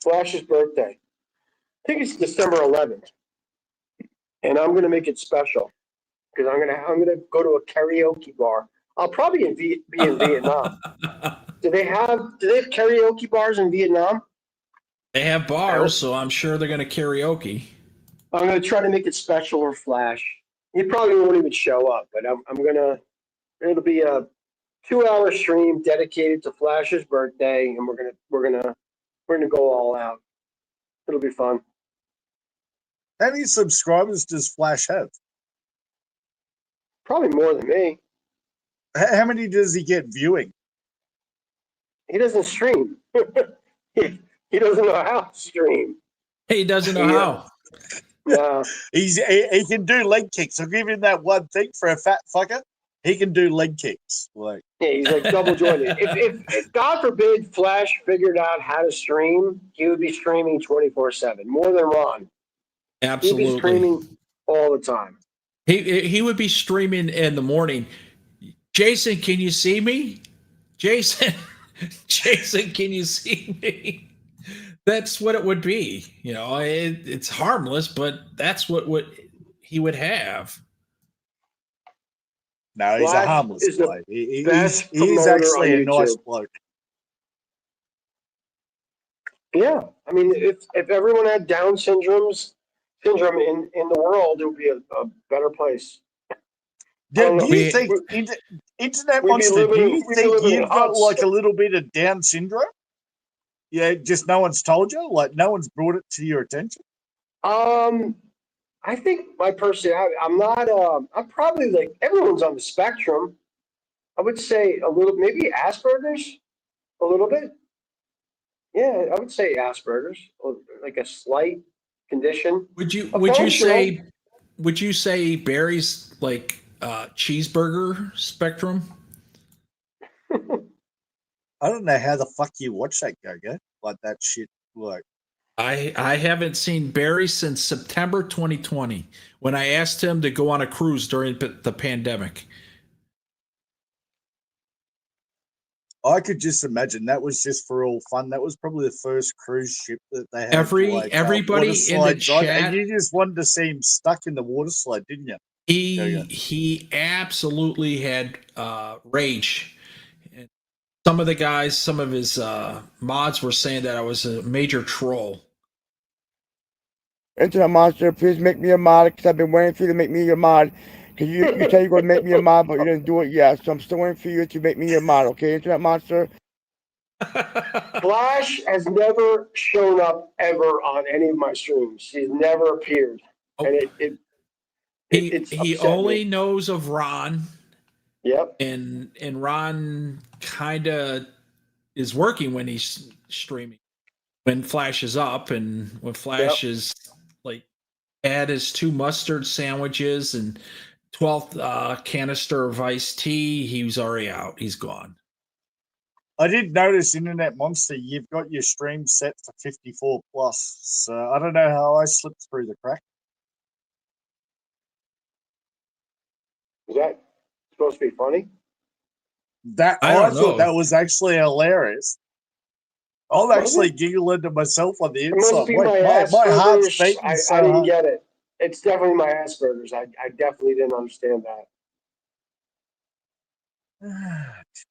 Flash's birthday. I think it's December 11th, and I'm going to make it special because I'm going to go to a karaoke bar. I'll probably be in Vietnam. Do they have karaoke bars in Vietnam? They have bars, so I'm sure they're going to karaoke. I'm going to try to make it special for Flash. He probably won't even show up, but I'm going to. It'll be a 2-hour stream dedicated to Flash's birthday, and we're gonna go all out. It'll be fun. How many subscribers does Flash have? Probably more than me. How many does he get viewing? He doesn't stream. he doesn't know how to stream. He doesn't know how. No. He can do leg kicks. I'll give him that one thing for a fat fucker. He can do leg kicks. Like, yeah, he's like double jointed. If God forbid Flash figured out how to stream, he would be streaming 24/7, more than Ron. Absolutely. He'd be streaming all the time. He would be streaming in the morning. Jason, can you see me? Jason, can you see me? That's what it would be. You know, it's harmless, but that's what he would have. No, he's Flash a harmless is the bloke. He's promoter actually on a nice YouTube. bloke. Yeah, I mean, if everyone had Down syndrome in the world, it would be a better place. Do you think, Internet Monster, do you think you've got like a little bit of Down syndrome? Yeah, just no one's told you? Like, no one's brought it to your attention? I think my personality, I'm not, I'm probably like, everyone's on the spectrum. I would say a little, maybe Asperger's, a little bit. Yeah, I would say Asperger's, or like a slight condition. Would you say Barry's like cheeseburger spectrum? I don't know how the fuck you watch that go like that shit. Like, I haven't seen Barry since September 2020 when I asked him to go on a cruise during the pandemic. I could just imagine that was just for all fun. That was probably the first cruise ship that they had. Everybody in the chat, and you just wanted to see him stuck in the water slide, didn't you? He absolutely had rage. Some of the guys, some of his mods were saying that I was a major troll. Internet Monster, please make me a mod because I've been waiting for you to make me your mod. Because you said you're going to make me a mod, but you didn't do it yet. So I'm still waiting for you to make me your mod, okay, Internet Monster? Flash has never shown up ever on any of my streams. He's never appeared, and it's He upset only me. knows of Ron. Yep. And Ron kind of is working when he's streaming. When Flash is up and when Flash is like had his 2 mustard sandwiches and 12th canister of iced tea, he was already out. He's gone. I did notice, Internet Monster, you've got your stream set for 54 plus. So I don't know how I slipped through the crack. Is that supposed to be funny? That I I don't thought know. that was actually hilarious. I'm Was actually it? giggling to myself on the It must inside. be Like, my my heart's Asperger's. beating so I didn't hard. get it. It's definitely my Asperger's. I definitely didn't understand that.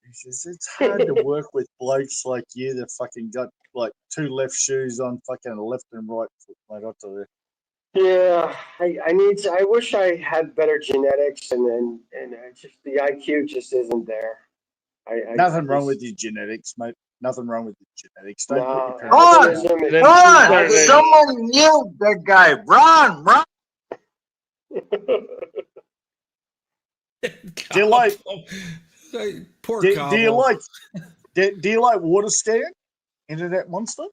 Jesus, it's hard to work with blokes like you that fucking got like 2 left shoes on fucking left and right foot, mate. I'll tell you. Yeah, I need to. I wish I had better genetics, and just the IQ just isn't there. Nothing wrong with your genetics, mate. Nothing wrong with your genetics. Don't put your No, parents down. albinism is Ron! Someone mute that guy. Ron! Do you like? Poor Do you Camo. like? Do you like water skiing? Internet Monster?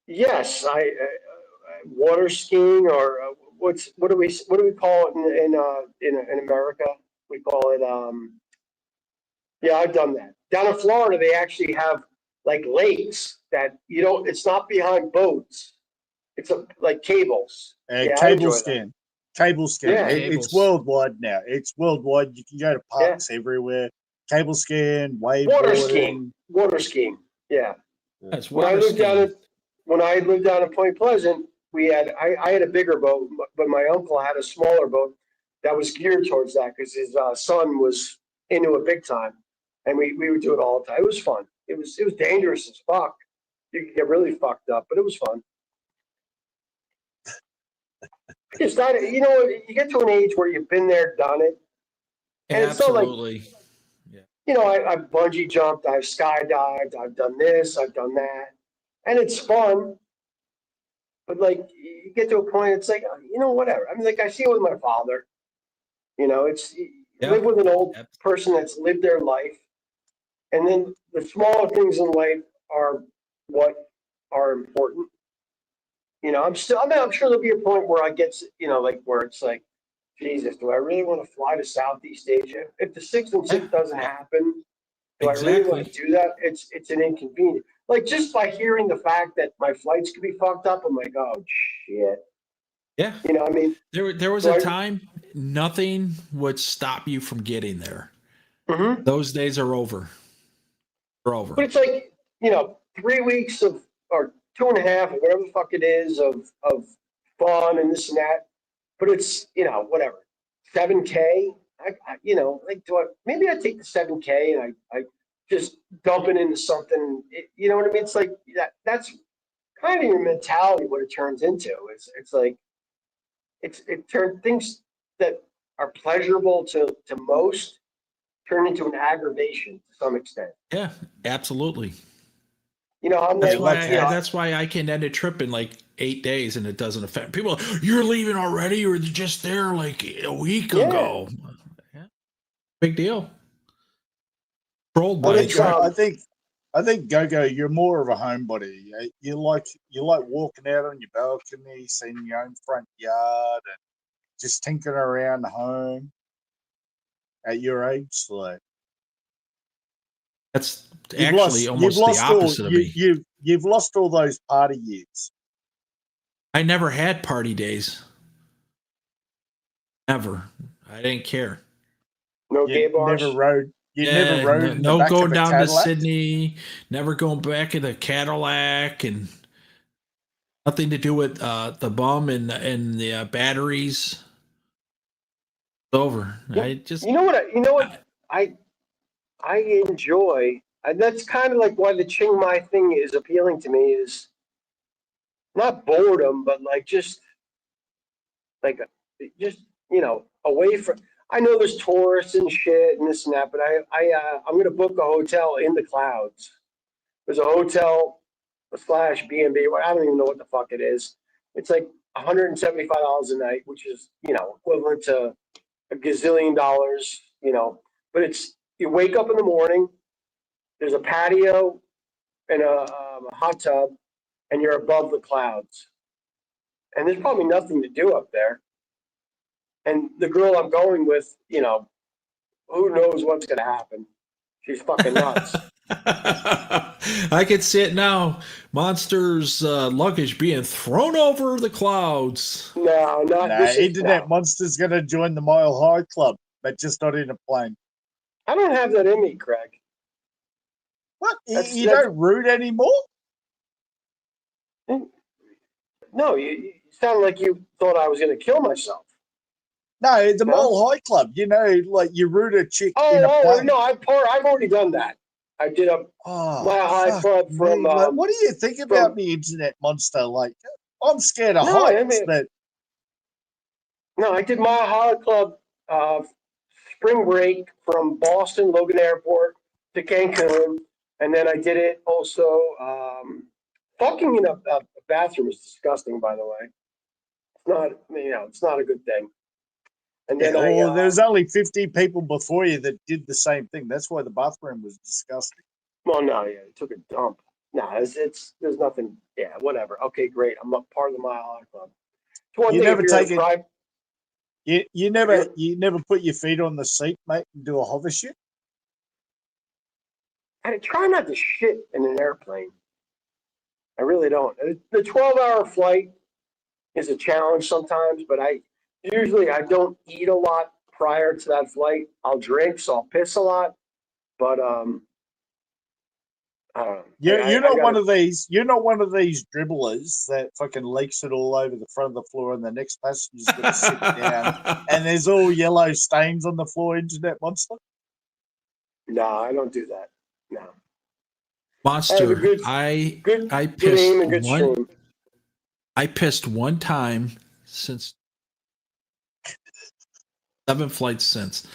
Yes, water skiing or what do we call it in America? We call it yeah, I've done that. Down in Florida, they actually have like lakes that you don't. It's not behind boats. It's like cables. Yeah, I Cable enjoy that. scan. Cable scan. Yeah. It's worldwide now. It's worldwide. You can go to parks everywhere. Cable scan, Water skiing. wakeboarding. Water skiing. Yeah. That's When I water lived down skiing. when I lived down in Point Pleasant, I had a bigger boat, but my uncle had a smaller boat that was geared towards that because his son was into it big time, and we would do it all the time. It was fun. It was dangerous as fuck. You could get really fucked up, but it was fun. It's not, you get to an age where you've been there, done it, and it's not like, Absolutely. I've bungee jumped, I've skydived, I've done this, I've done that, and it's fun. But like, you get to a point, it's like, whatever. I mean, like I see it with my father. It's you live with an old person that's lived their life, and then the smaller things in life are what are important. I'm sure there'll be a point where I get, like where it's like, Jesus, do I really want to fly to Southeast Asia? If the 6 and 6 doesn't happen, do I really want to do that? It's an inconvenience. Like just by hearing the fact that my flights could be fucked up, I'm like, oh shit. Yeah. I mean, there was a time nothing would stop you from getting there. Mm-hmm. Those days are over. They're over. But it's like, 3 weeks of, or 2.5, or whatever the fuck it is of fun and this and that. But it's, whatever, 7K. Maybe I take the 7K and I just dump it into something. You know what I mean? It's like that's kind of your mentality. What it turns into. It's like it turns things that are pleasurable to most turn into an aggravation to some extent. Yeah, absolutely. I'm that's why I can end a trip in like 8 days and it doesn't affect people. You're leaving already, or you're just there like a week ago. Yeah. Big deal. Controlled by I think Go-Go, you're more of a homebody. You like walking out on your balcony, seeing your own front yard, and just tinkering around the home. At your age, like that's actually almost the opposite of me. You've lost all those party years. I never had party days. Never. I didn't care. No gay bars. Never rode. Never rode. No going down to Sydney. Never going back in the Cadillac, and nothing to do with the bum and the batteries. It's over. Yeah. I enjoy, and that's kind of like why the Chiang Mai thing is appealing to me, is not boredom, but like just away from. I know there's tourists and shit and this and that, but I'm gonna book a hotel in the clouds. There's a hotel slash B&B. I don't even know what the fuck it is. It's like $175 a night, which is equivalent to a gazillion dollars. But it's you wake up in the morning. There's a patio and a hot tub, and you're above the clouds. And there's probably nothing to do up there. And the girl I'm going with, who knows what's going to happen? She's fucking nuts. I can see it now. Monster's luggage being thrown over the clouds. No, not Nah, this. Internet Monster's going to join the Mile High Club, but just not in a plane. I don't have that in me, Craig. What? You don't root anymore? No, you sound like you thought I was going to kill myself. No, the Mile High Club. Like you root a chick in a Oh plane. no, I've already done that. I did a Mile High Club from. What do you think about me, Internet Monster? Like, I'm scared of heights. No, I did Mile High Club spring break from Boston Logan Airport to Cancun, and then I did it also. Fucking in a bathroom is disgusting, by the way. It's not, it's not a good thing. And then there's only 50 people before you that did the same thing. That's why the bathroom was disgusting. Well, no, yeah, it took a dump. No, it's there's nothing. Yeah, whatever. Okay, great. I'm a part of the Mile High Club. You never take it. You never put your feet on the seat, mate, and do a hover shit. I try not to shit in an airplane. I really don't. The 12-hour flight is a challenge sometimes, but I don't eat a lot prior to that flight. I'll drink, so I'll piss a lot. But I don't know. You're not one of these. You're not one of these dribblers that fucking leaks it all over the front of the floor, and the next passenger's going to sit down, and there's all yellow stains on the floor. Internet Monster. No, I don't do that. No. Monster, I pissed one time since 7 flights since.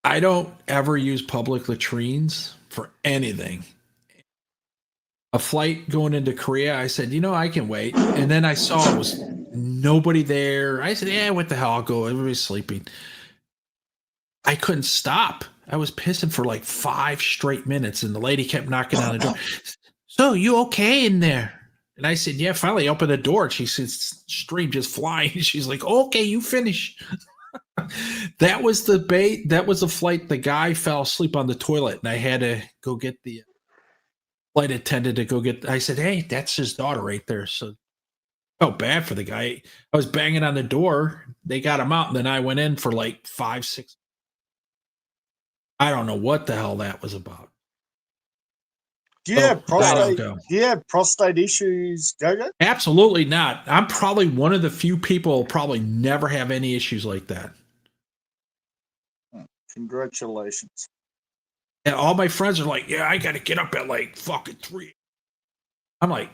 I don't ever use public latrines for anything. A flight going into Korea, I said, I can wait. And then I saw it was nobody there. I said, yeah, what the hell? I'll go. Everybody's sleeping. I couldn't stop. I was pissing for like 5 straight minutes, and the lady kept knocking on the door. So, you okay in there? And I said, yeah, finally opened the door. She said, stream just flying. She's like, okay, you finish. That was the flight. The guy fell asleep on the toilet, and I had to go get the flight attendant to go get. I said, hey, that's his daughter right there. So I felt bad for the guy. I was banging on the door. They got him out, and then I went in for like 5, 6. I don't know what the hell that was about. Do you have prostate? Do you have prostate issues, Go-Go? Absolutely not. I'm probably one of the few people probably never have any issues like that. Congratulations. And all my friends are like, yeah, I got to get up at like fucking 3. I'm like,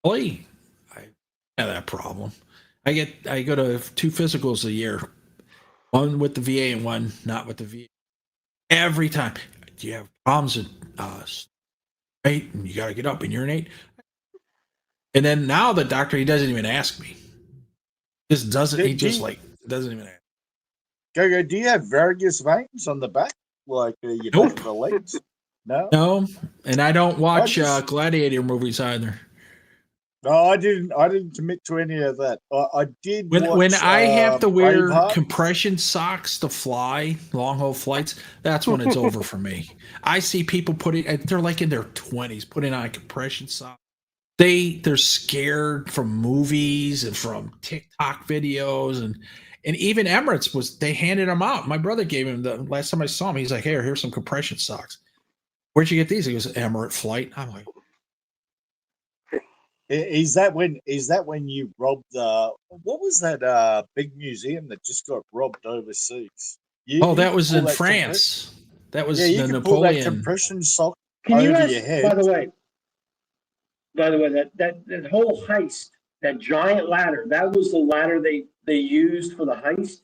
really? I have that problem. I go to 2 physicals a year, one with the VA and one not with the VA. Every time. Do you have problems with right? And you got to get up and urinate. And then now the doctor, he doesn't even ask me. Just doesn't. He just doesn't even ask. Go. Do you have varicose veins on the back, like your back of the legs? No, and I don't watch gladiator movies either. No, I didn't commit to any of that. I did when I have to wear Braveheart. compression socks to fly long haul flights. That's when it's over for me. I see people they're like in their 20s putting on compression socks. They're scared from movies and from TikTok videos and even Emirates they handed them out. My brother gave him the last time I saw him. He's like, here's some compression socks. Where'd you get these? He goes, Emirate flight. I'm like. Is that when you robbed what was that big museum that just got robbed overseas? That was in France. That was the Napoleon. Pull that compression sock Can you over ask, your head. by the way, that whole heist, that giant ladder, that was the ladder they used for the heist?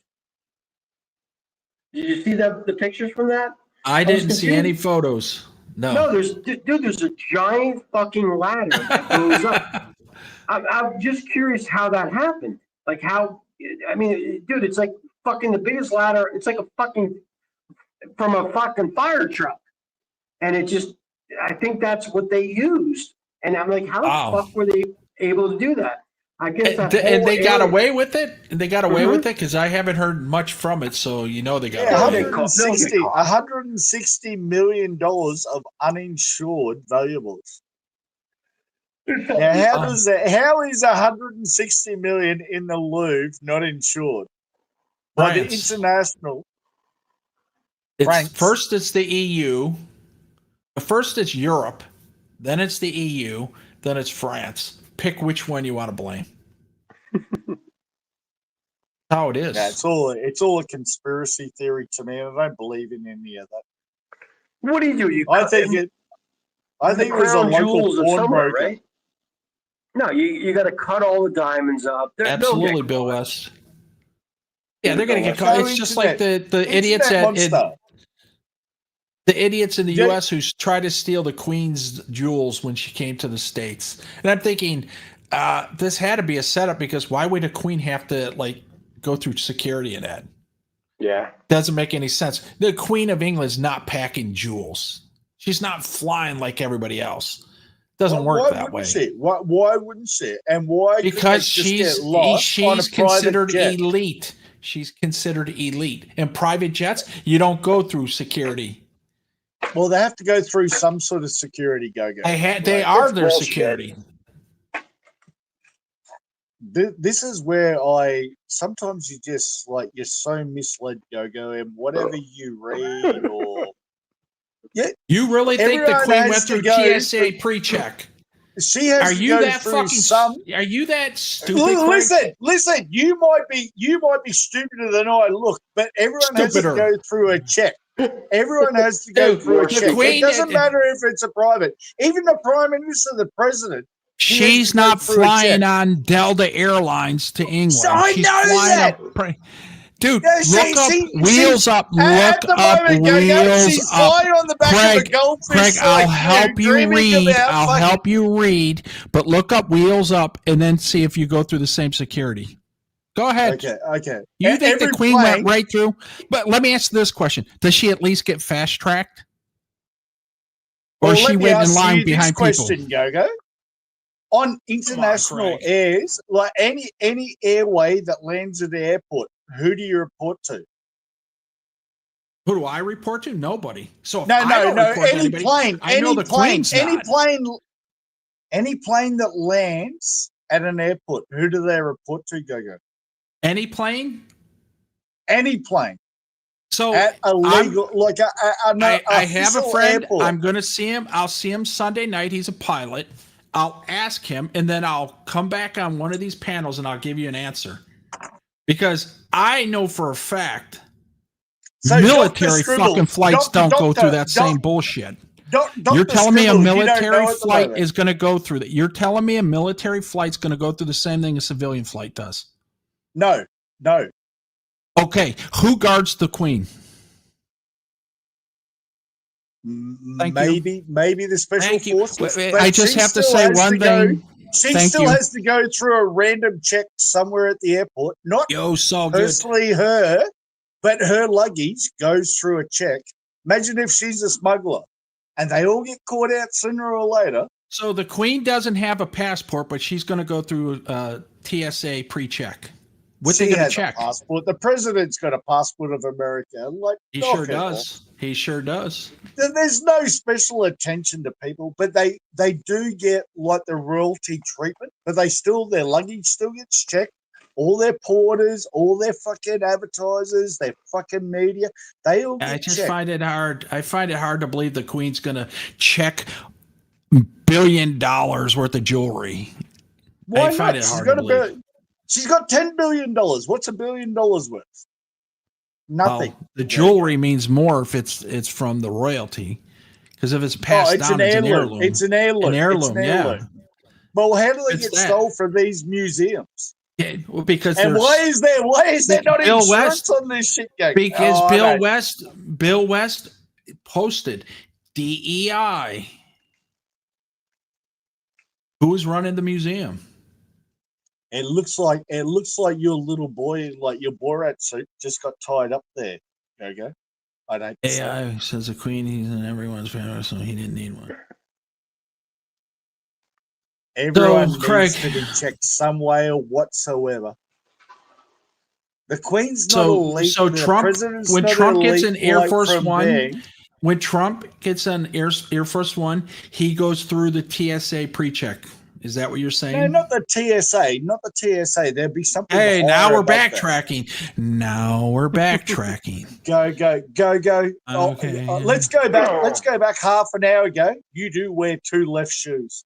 Did you see the pictures from that? I was didn't see any confused. photos. No. No, there's a giant fucking ladder that goes up. I'm just curious how that happened. Like how? I mean, dude, it's like fucking the biggest ladder. It's like a fucking from a fucking fire truck, and it just. I think that's what they used, and I'm like, how the fuck were they able to do that? I guess that And they got area- away with it? And they got away Mhm. with it? Because I haven't heard much from it, so you know they got Yeah, away with it. $160 million of uninsured valuables. Now, how is 160 million in the Louvre not insured by the France. international? First it's the EU. First it's Europe. Then it's the EU. Then it's France. Pick which one you want to blame. How it is. Yeah, it's all a conspiracy theory to me, and I don't believe in any of that. What do you do? I think it was a local pawnbroker. Right? No, you got to cut all the diamonds up. Absolutely, Bill West. Yeah, they're going to get caught. It's just like the idiots the idiots in the U.S. who tried to steal the Queen's jewels when she came to the States. And I'm thinking, this had to be a setup, because why would a queen have to go through security in that? Yeah. Doesn't make any sense. The Queen of England is not packing jewels. She's not flying like everybody else. Doesn't work that way. Why wouldn't she? And why? Because she's considered jet? elite. She's considered elite. And private jets, you don't go through security. Well, they have to go through some sort of security. They are their security. This is where sometimes you just you're so misled, Go-Go, and whatever you read or you really think the Queen went through TSA pre-check? She has Are to you go that through fucking? Are you that stupid? Listen. You might be stupider than I look, but everyone has to go through a check. Everyone has to go through a check. It doesn't matter if it's a private. Even the Prime Minister, the President. She's not flying on Delta Airlines to England. So I She's know flying that. Dude, Yeah, look up Wheels Up. At the moment, she's flying on the back of a goldfish. Craig, I'll help you read. I'll help you read. But look up Wheels Up and then see if you go through the same security. Go ahead. Okay. You think the Queen went right through? But let me ask this question: does she at least get fast tracked, or she went in line behind people? Go. On international airs, like any airway that lands at the airport, who do you report to? Who do I report to? Nobody. So no. Any plane that lands at an airport, who do they report to? Go. Any plane. Any plane. So at a legal, I have a friend. Airport. I'm going to see him. I'll see him Sunday night. He's a pilot. I'll ask him, and then I'll come back on one of these panels, and I'll give you an answer. Because I know for a fact, military fucking flights don't go through that same bullshit. You're telling me a military flight is going to go through that? You're telling me a military flight's going to go through the same thing a civilian flight does? No. Okay, who guards the Queen? Maybe the special forces. I just have to say one thing. She still has to go through a random check somewhere at the airport. Not personally her, but her luggage goes through a check. Imagine if she's a smuggler, and they all get caught out sooner or later. So the Queen doesn't have a passport, but she's going to go through TSA pre-check. What they going to check? A passport. The president's got a passport of America. He sure does. He sure does. There's no special attention to people, but they do get the royalty treatment. But their luggage still gets checked. All their porters, all their fucking advertisers, their fucking media, they all get checked. Find it hard. I find it hard to believe the Queen's going to check $1 billion worth of jewelry. Why I find not? it hard to believe. She's got $10 billion. What's $1 billion worth? Nothing. Well, the jewelry means more if it's from the royalty, because if it's passed down, it's an heirloom. It's an heirloom. An heirloom, yeah. Well, how do they get stole from these museums? Yeah, well, because And there's why is there not Bill insurance West, on this shit gang? because Oh, I know. Bill West posted DEI. Who's running the museum? It looks like your little boy, like your Borat suit, just got tied up there. Okay, I don't. AI says the Queen, he's in everyone's favorite, so he didn't need one. Everyone Craig, needs to be checked some way or whatsoever. The Queen's not elite. So the Trump, president's when not Trump gets elite an Air like Force from One, being. when Trump gets an Air Force One, he goes through the TSA pre-check. Is that what you're saying? No, not the TSA. Not the TSA. There'd be something. Hey, now higher we're above backtracking. Now we're backtracking. Go. Okay. Let's go back. Let's go back half an hour ago. You do wear two left shoes.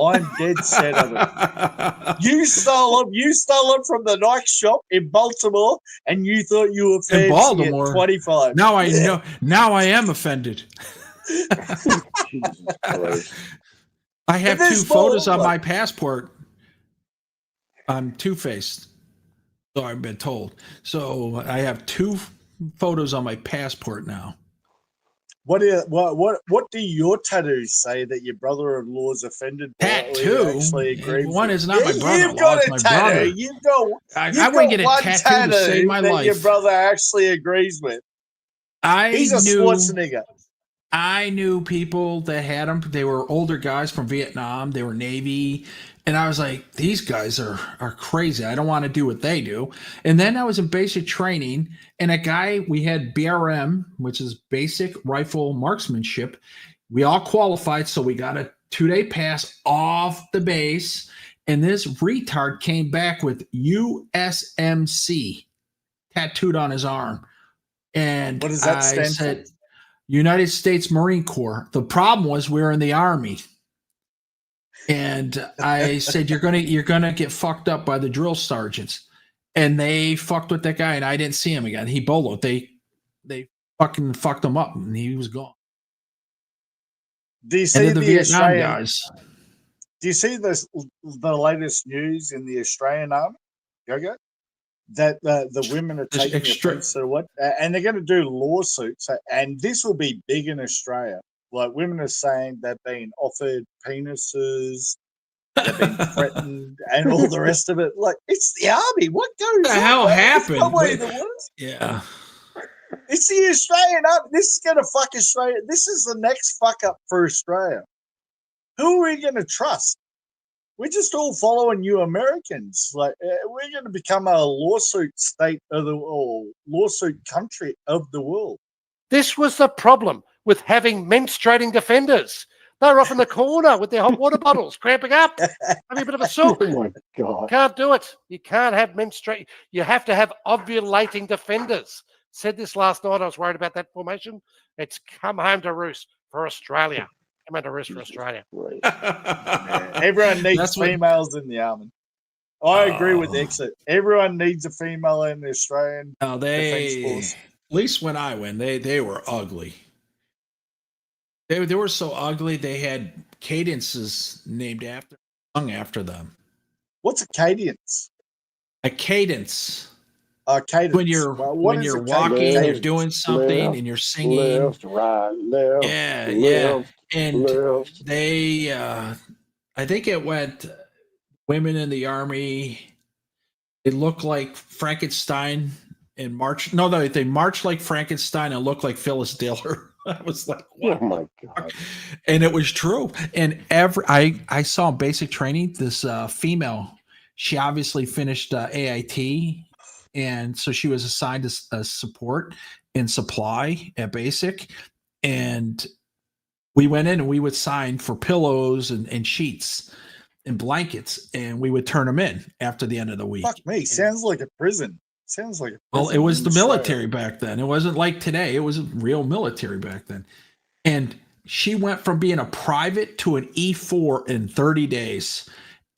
I'm dead set of it. You stole them. You stole them from the Nike shop in Baltimore, and you thought you were fancy In Baltimore. at 25. Now I know. Now I am offended. I have two photos on my passport. I'm two-faced, so I've been told. So I have two photos on my passport now. What do your tattoos say that your brother-in-law is offended by? Tattoo? One is not my brother-in-law. You've got it's a my tattoo. brother. You've got. I wouldn't get a one tattoo to save my that life. your brother actually agrees with. He's a Schwarzenegger. I knew people that had them. They were older guys from Vietnam. They were Navy. And I was like, these guys are crazy. I don't want to do what they do. And then I was in basic training, and a guy, we had BRM, which is basic rifle marksmanship. We all qualified, so we got a 2-day pass off the base. And this retard came back with USMC tattooed on his arm. And what does that I stand said, for? United States Marine Corps. The problem was we were in the Army. And I said, you're gonna get fucked up by the drill sergeants. And they fucked with that guy, and I didn't see him again. He boloed. They fucking fucked him up, and he was gone. Do you see the Vietnam Australian guys? Do you see the latest news in the Australian Army? Go. That the women are taking offense to what, and they're going to do lawsuits, and this will be big in Australia. Like women are saying they've been offered penises, they've been threatened, and all the rest of it. Like it's the army. What goes on? What the hell happened? Yeah, it's the Australian army. This is going to fuck Australia. This is the next fuck up for Australia. Who are we going to trust? We're just all following you Americans. Like we're going to become a lawsuit state of or lawsuit country of the world. This was the problem with having menstruating defenders. They were off in the corner with their hot water bottles, cramping up, having a bit of a soak. Oh my God! Can't do it. You can't have menstruating. You have to have ovulating defenders. Said this last night. I was worried about that formation. It's come home to roost for Australia. Come home to roost for Australia. Everyone needs females in the army. I agree with Exit. Everyone needs a female in the Australian Defence Force. At least when I went, they were ugly. They were so ugly. They had cadences sung after them. What's a cadence? A cadence. Cadence. When you're walking, you're doing something, and you're singing. Left, right, left. Yeah. And they, I think it went. Women in the army. It looked like Frankenstein and march. No, they marched like Frankenstein and looked like Phyllis Diller. I was like, what? Oh my God. And it was true. And I saw in basic training this female. She obviously finished AIT, and so she was assigned to support and supply at basic. And we went in and we would sign for pillows and sheets and blankets, and we would turn them in after the end of the week. Fuck me, sounds like a prison. Sounds like a prison. Well, it was the military back then. It wasn't like today. It was real military back then. And she went from being a private to an E4 in 30 days.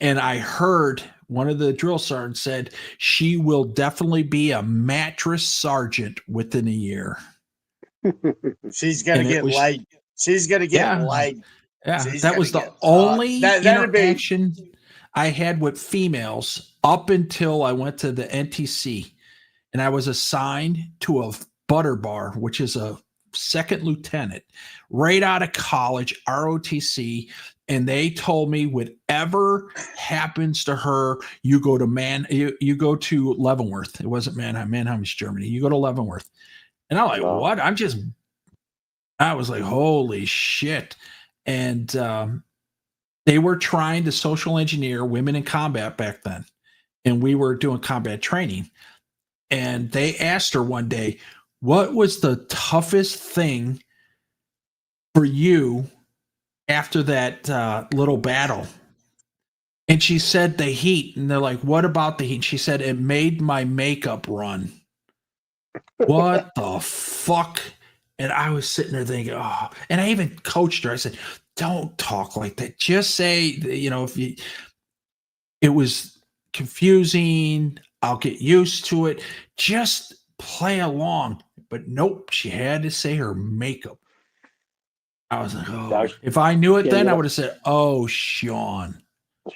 And I heard one of the drill sergeants said she will definitely be a mattress sergeant within a year. She's gonna get laid. She's gonna get laid. Yeah, that was the only interaction I had with females up until I went to the NTC, and I was assigned to a butter bar, which is a second lieutenant, right out of college, ROTC. And they told me whatever happens to her, you go to you go to Leavenworth. It wasn't Mannheim. Mannheim is Germany. You go to Leavenworth. And I'm like, what? I was like, holy shit. And they were trying to social engineer women in combat back then. And we were doing combat training. And they asked her one day, what was the toughest thing for you after that little battle? And she said the heat. And they're like, what about the heat? And she said, it made my makeup run. What the fuck? And I was sitting there thinking, oh, and I even coached her. I said, don't talk like that. Just say, if it was confusing, I'll get used to it. Just play along. But nope, she had to say her makeup. I was like, oh, if I knew it then, I would have said, oh, Sean.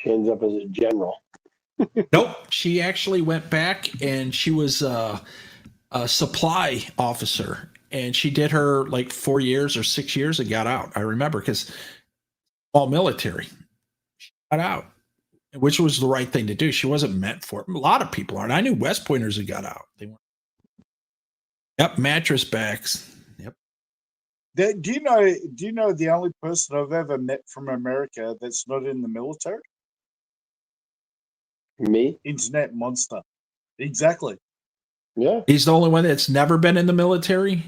She ends up as a general. Nope. She actually went back and she was a supply officer. And she did her like 4 years or 6 years and got out. I remember because all military. She got out, which was the right thing to do. She wasn't meant for it. A lot of people aren't. I knew West Pointers who got out. They weren't. Yep, mattress backs. Yep. Do you know the only person I've ever met from America that's not in the military? Me? Internet monster. Exactly. Yeah. He's the only one that's never been in the military?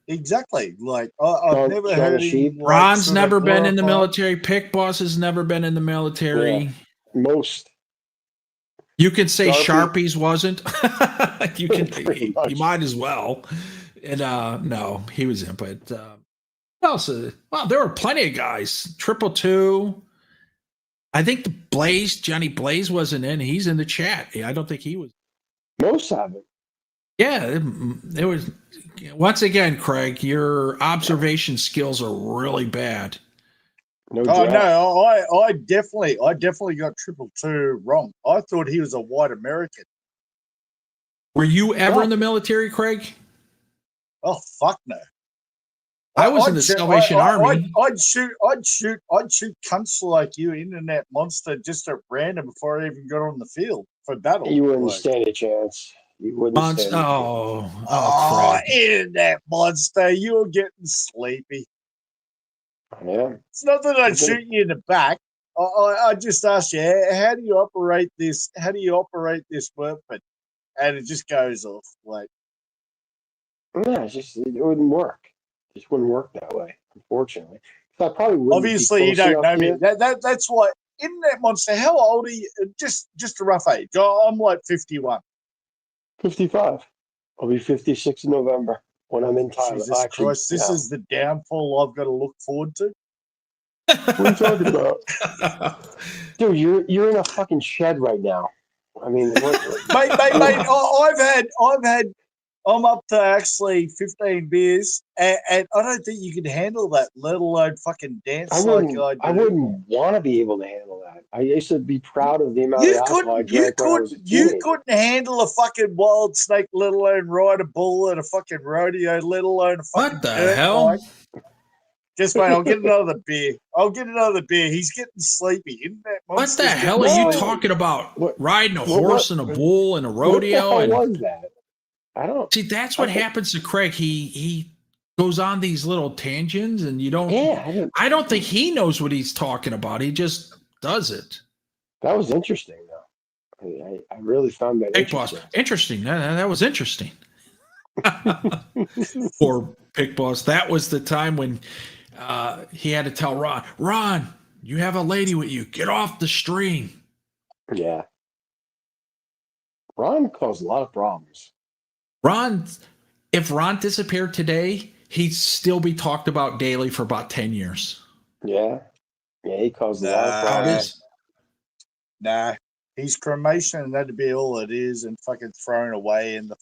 Exactly. Like, I've never heard him. Like, Ron's sort of never been in the glorify- military. Pick Boss has never been in the military. Yeah. Most. You can say Sharpie. Sharpies wasn't. You might as well. And no, he was in. But what else? Well, there were plenty of guys. 222. I think the Johnny Blaze wasn't in. He's in the chat. I don't think he was. Most have it. Yeah, it was. Once again, Craig, your observation skills are really bad. No, I definitely got 222 wrong. I thought he was a white American. Were you ever in the military, Craig? Oh fuck no! I was in the Salvation Army. I'd shoot cunts like you, internet monster, just at random before I even got on the field for battle. You wouldn't stand a chance. You wouldn't stand a chance. Oh, internet monster, you're getting sleepy. Yeah. It's not that I'd shoot you in the back. I just asked you, how do you operate this? How do you operate this weapon? And it just goes off. Like, yeah, it wouldn't work. It just wouldn't work that way, unfortunately. So I probably wouldn't. Obviously, you don't know me. That's why. Internet monster. How old are you? Just a rough age. I'm like 51. 55. I'll be 56 in November when I'm in Thailand. Jesus Christ, this is the downfall I've got to look forward to. What are you talking about? Dude, you're in a fucking shed right now. I mean, mate, I'm up to actually 15 beers, and I don't think you can handle that, let alone fucking dance I wouldn't want to be able to handle that. I used to be proud of the amount of alcohol I drank when I was a teenager. You couldn't handle a fucking wild snake, let alone ride a bull at a fucking rodeo, let alone a fucking what the hell? Bike. Just wait, I'll get another beer. He's getting sleepy. What the hell are you talking about? Riding a horse and a bull and a rodeo? What the hell was that? I don't see. That's what happens to Craig. He goes on these little tangents, and you don't. Yeah, I don't think he knows what he's talking about. He just does it. That was interesting, though. I really found that interesting. Interesting. That was interesting. Poor Pick Boss. That was the time when he had to tell Ron, you have a lady with you. Get off the stream. Yeah. Ron caused a lot of problems. If Ron disappeared today, he'd still be talked about daily for about 10 years. Yeah. Yeah, he caused a lot of problems. Nah. He's cremation, and that'd be all it is, and fucking thrown away in the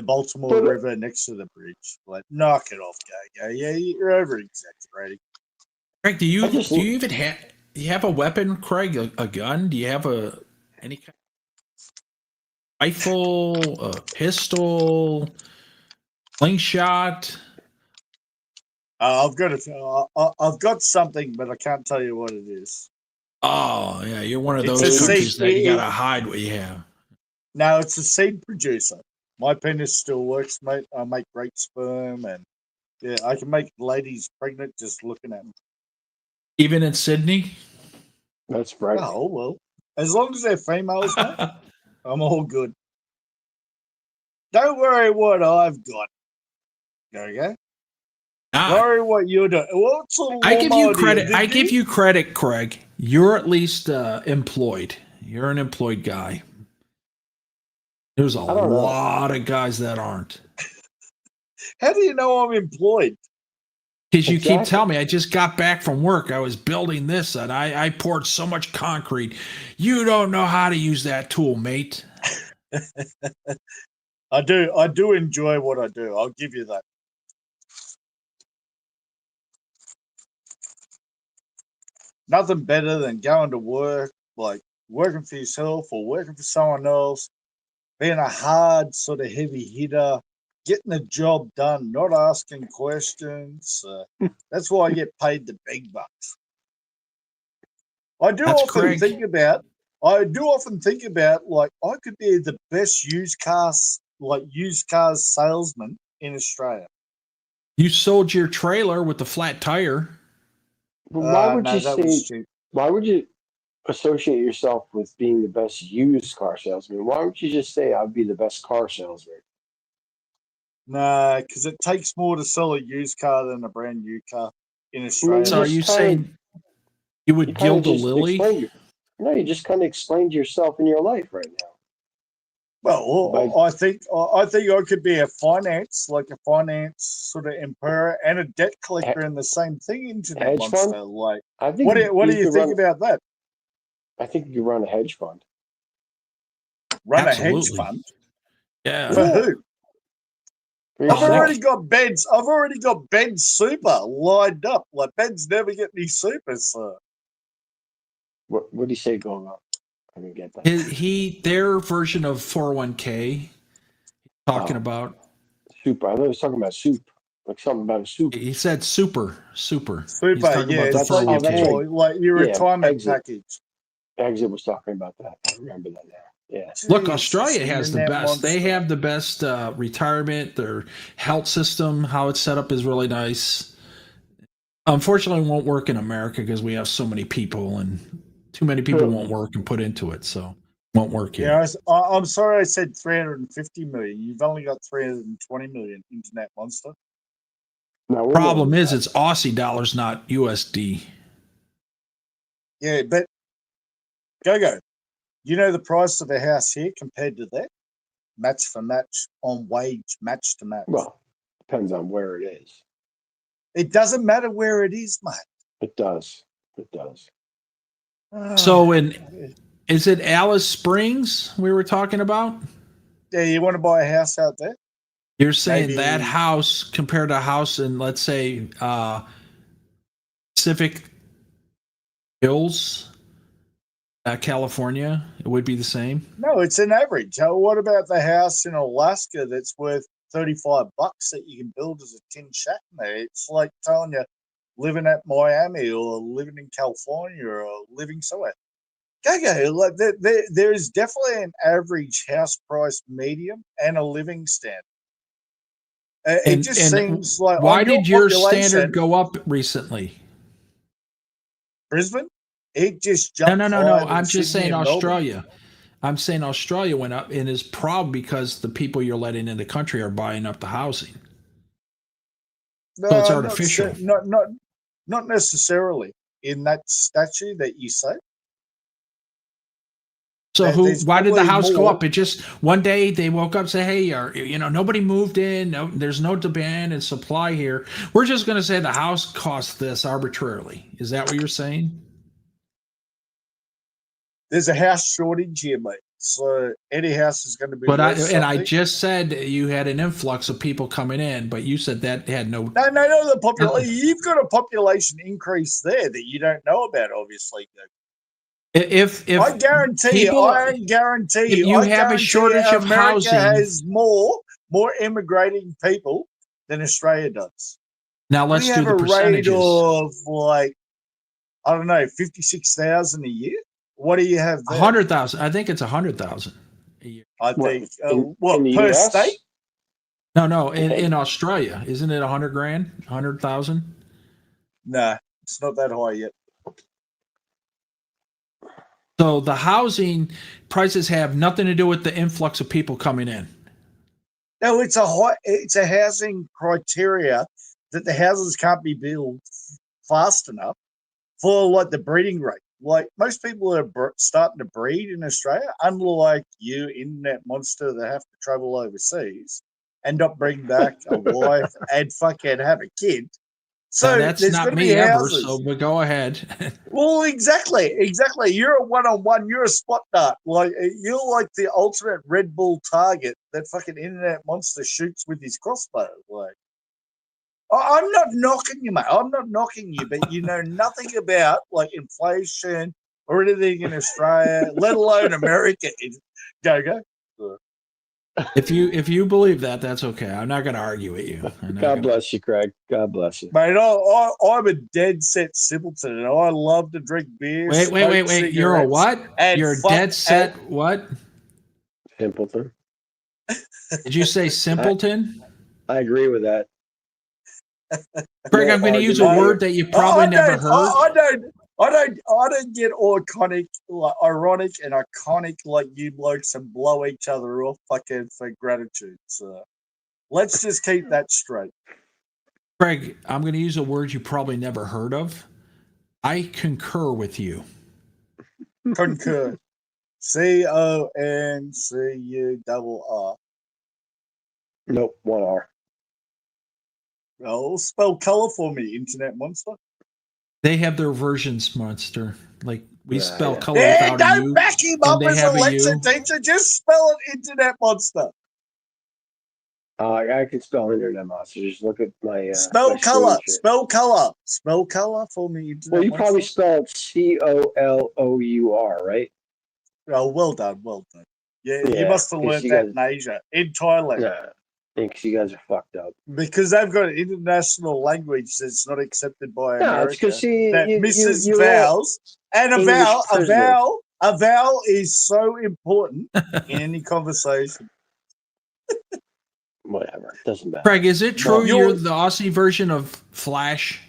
Baltimore River next to the bridge. Like, knock it off, guy. Yeah, you're over exaggerating. Craig, do you even have? you have a weapon, Craig? A gun? Do you have any kind of rifle, a pistol, slingshot? I've got something, but I can't tell you what it is. Oh, yeah, you're one of It's those a countries seed. that you gotta hide what you have. No, it's a seed producer. My penis still works, mate. I make great sperm, and yeah, I can make ladies pregnant just looking at them. Even in Sydney? That's right. Oh well, as long as they're females, mate, I'm all good. Don't worry what I've got. Okay. Worry what you're doing. What's a I give you lawnmower credit. deal? I give you credit, Craig. You're at least employed. You're an employed guy. There's a don't know. lot of guys that aren't. How do you know I'm employed? Because you keep telling me, I just got back from work. I was building this and I poured so much concrete. You don't know how to use that tool, mate. I do enjoy what I do. I'll give you that. Nothing better than going to work, like working for yourself or working for someone else, being a hard sort of heavy hitter, getting the job done, not asking questions. That's why I get paid the big bucks. I do often think about like I could be the best used cars salesman in Australia. You sold your trailer with the flat tire. But why would no, you that was say? cheap. Why would you associate yourself with being the best used car salesman? Why would you just say I'd be the best car salesman? No, because it takes more to sell a used car than a brand new car in Australia. So are you saying you would gild a lily? No, you just kind of explained yourself in your life right now. Well, I think I could be a finance sort of emperor and a debt collector in the same thing. Internet Hedge monster. fund? Like, I think what do you think about that? I think you run a hedge fund. Run Absolutely. a hedge fund? Yeah. For who? For I've already yourself. got Ben's super lined up. Like Ben's never get any super, so. What do you say going on? I didn't get that. Their version of 401k talking about Super. I thought he was talking about soup. Like something about a soup. he said super. He's Super, talking yeah, about the it's like your 401k. like your retirement Exit. package. Exit was talking about that. I remember that now. Yeah. Look, Jesus, Australia has the internet best. They monster. have the best retirement. Their health system, how it's set up, is really nice. Unfortunately, it won't work in America because we have so many people, and too many people won't work and put into it, so it won't work here. Yeah, I'm sorry I said 350 million. You've only got 320 million, internet monster. No, Problem is, it's Aussie dollars, not USD. Yeah, but go. You know the price of a house here compared to that? Match for match on wage, match to match. Well, depends on where it is. It doesn't matter where it is, mate. It does. It does. So, is it Alice Springs we were talking about? Yeah, you want to buy a house out there? You're saying Maybe- that house compared to a house in, let's say, Pacific Hills, California, it would be the same? No, it's an average. What about the house in Alaska that's worth $35 that you can build as a tin shack in there? It's like telling you living at Miami or living in California or living somewhere. Go. Like there is definitely an average house price medium and a living standard. It just seems like why on did your population- standard go up recently? Brisbane? It just jumped. No. higher than I'm just Sydney saying and Melbourne. Australia. I'm saying Australia went up, and is probably because the people you're letting in the country are buying up the housing. No, So it's not artificial. Not necessarily in that statue that you say. So why did the house go more. up? It just one day they woke up and say, hey, nobody moved in. No, there's no demand and supply here. We're just going to say the house costs this arbitrarily. Is that what you're saying? There's a house shortage here, mate. so any house is going to be But worth something. I just said you had an influx of people coming in, but you said that had no. No, the population. You've got a population increase there that you don't know about, obviously. If I guarantee people, if you have a shortage of America housing, has more immigrating people than Australia does. now let's we do have the a rate percentages. of like, I don't know, 56,000 a year. What do you have there? 100,000. I think it's 100,000 a year. I think in the per US? state? No, in Australia, isn't it 100 grand, 100,000? No, it's not that high yet. So the housing prices have nothing to do with the influx of people coming in. No, it's a housing criteria that the houses can't be built fast enough for like the breeding rate. Like most people are starting to breed in Australia, unlike you, internet monster, that have to travel overseas and not bring back a wife and fucking have a kid. So that's there's not going to me be ever. houses. So but go ahead. Well, exactly. You're a one-on-one. You're a spot nut. Like you're like the ultimate Red Bull target that fucking internet monster shoots with his crossbow. Like, I'm not knocking you, mate. I'm not knocking you, but you know nothing about like inflation or anything in Australia, let alone America. Go. If you believe that, that's okay. I'm not going to argue with you. God bless you, Craig. God bless you. Mate, I'm a dead set simpleton, and I love to drink beer. Wait. You're a what? You're a dead set what? Simpleton. Did you say simpleton? I agree with that. Craig, I'm going to use a word that you probably never heard. I don't get ironic and iconic like you blokes and blow each other off fucking for gratitude. So let's just keep that straight. Craig, I'm going to use a word you probably never heard of. I concur with you. Concur. CONCUR. Nope, one R. Well, spell color for me, internet monster. They have their versions, monster. Like we spell color Yeah, without a don't U. back him and up they as a have lecture U. teacher. Just spell it, internet monster. I can spell internet monster. Just look at my Spell my color. screen share. Spell color. Spell color for me, internet Well, you monster. probably spelled COLOUR, right? Oh, well done. Yeah, you must have learned that in Asia, in Thailand. Yeah, because you guys are fucked up. Because they've got an international language that's not accepted by No, America. it's because that misses you're vowels, and a English prisoners. vowel is so important in any conversation. Whatever, doesn't matter. Craig, is it true Well, you're the Aussie version of Flash?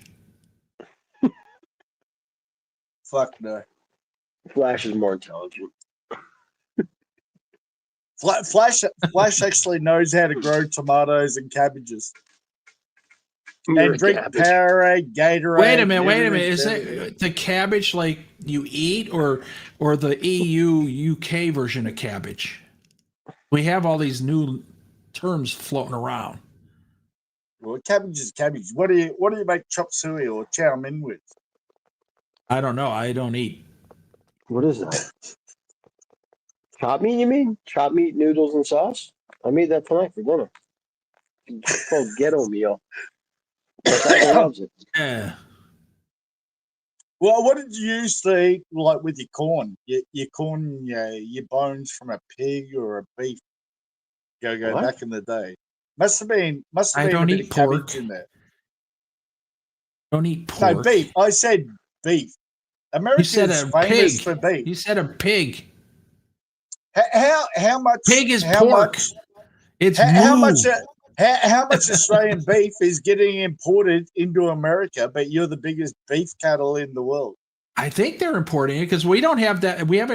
Fuck no. Flash is more intelligent. Flash actually knows how to grow tomatoes and cabbages. And drink Powerade, Gatorade. Wait a minute. Is it the cabbage like you eat or the EU UK version of cabbage? We have all these new terms floating around. Well, cabbage is cabbage. What do you make chop suey or chow mein with? I don't know. I don't eat. What is that? Chop meat, you mean? Chop meat, noodles, and sauce? I made that tonight for dinner. It's called ghetto meal. My dad loves it. Yeah. Well, what did you used to eat like with your corn? Your corn, your bones from a pig or a beef? Go What? back in the day. Must have been I don't a bit eat of cabbage pork. in there. Don't eat pork. No, beef. I said beef. America You said is a famous pig. for beef. You said a pig. How much? Pig is how pork. Much, It's how moo. much? How much Australian beef is getting imported into America? But you're the biggest beef cattle in the world. I think they're importing it because we don't have that. We have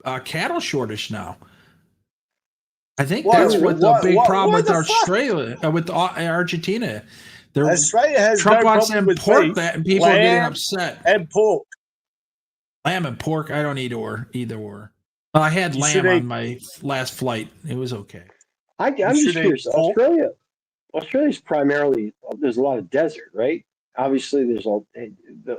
a cattle shortage now. I think that's what the big problem with Australia, with Argentina. Australia has Trump no wants to problem with import beef, that, and people are getting lamb, upset. and pork. Lamb and pork, I don't eat either or. I had You lamb should on eat- my last flight. It was okay. I'm just curious. Australia's primarily, there's a lot of desert, right? obviously there's all.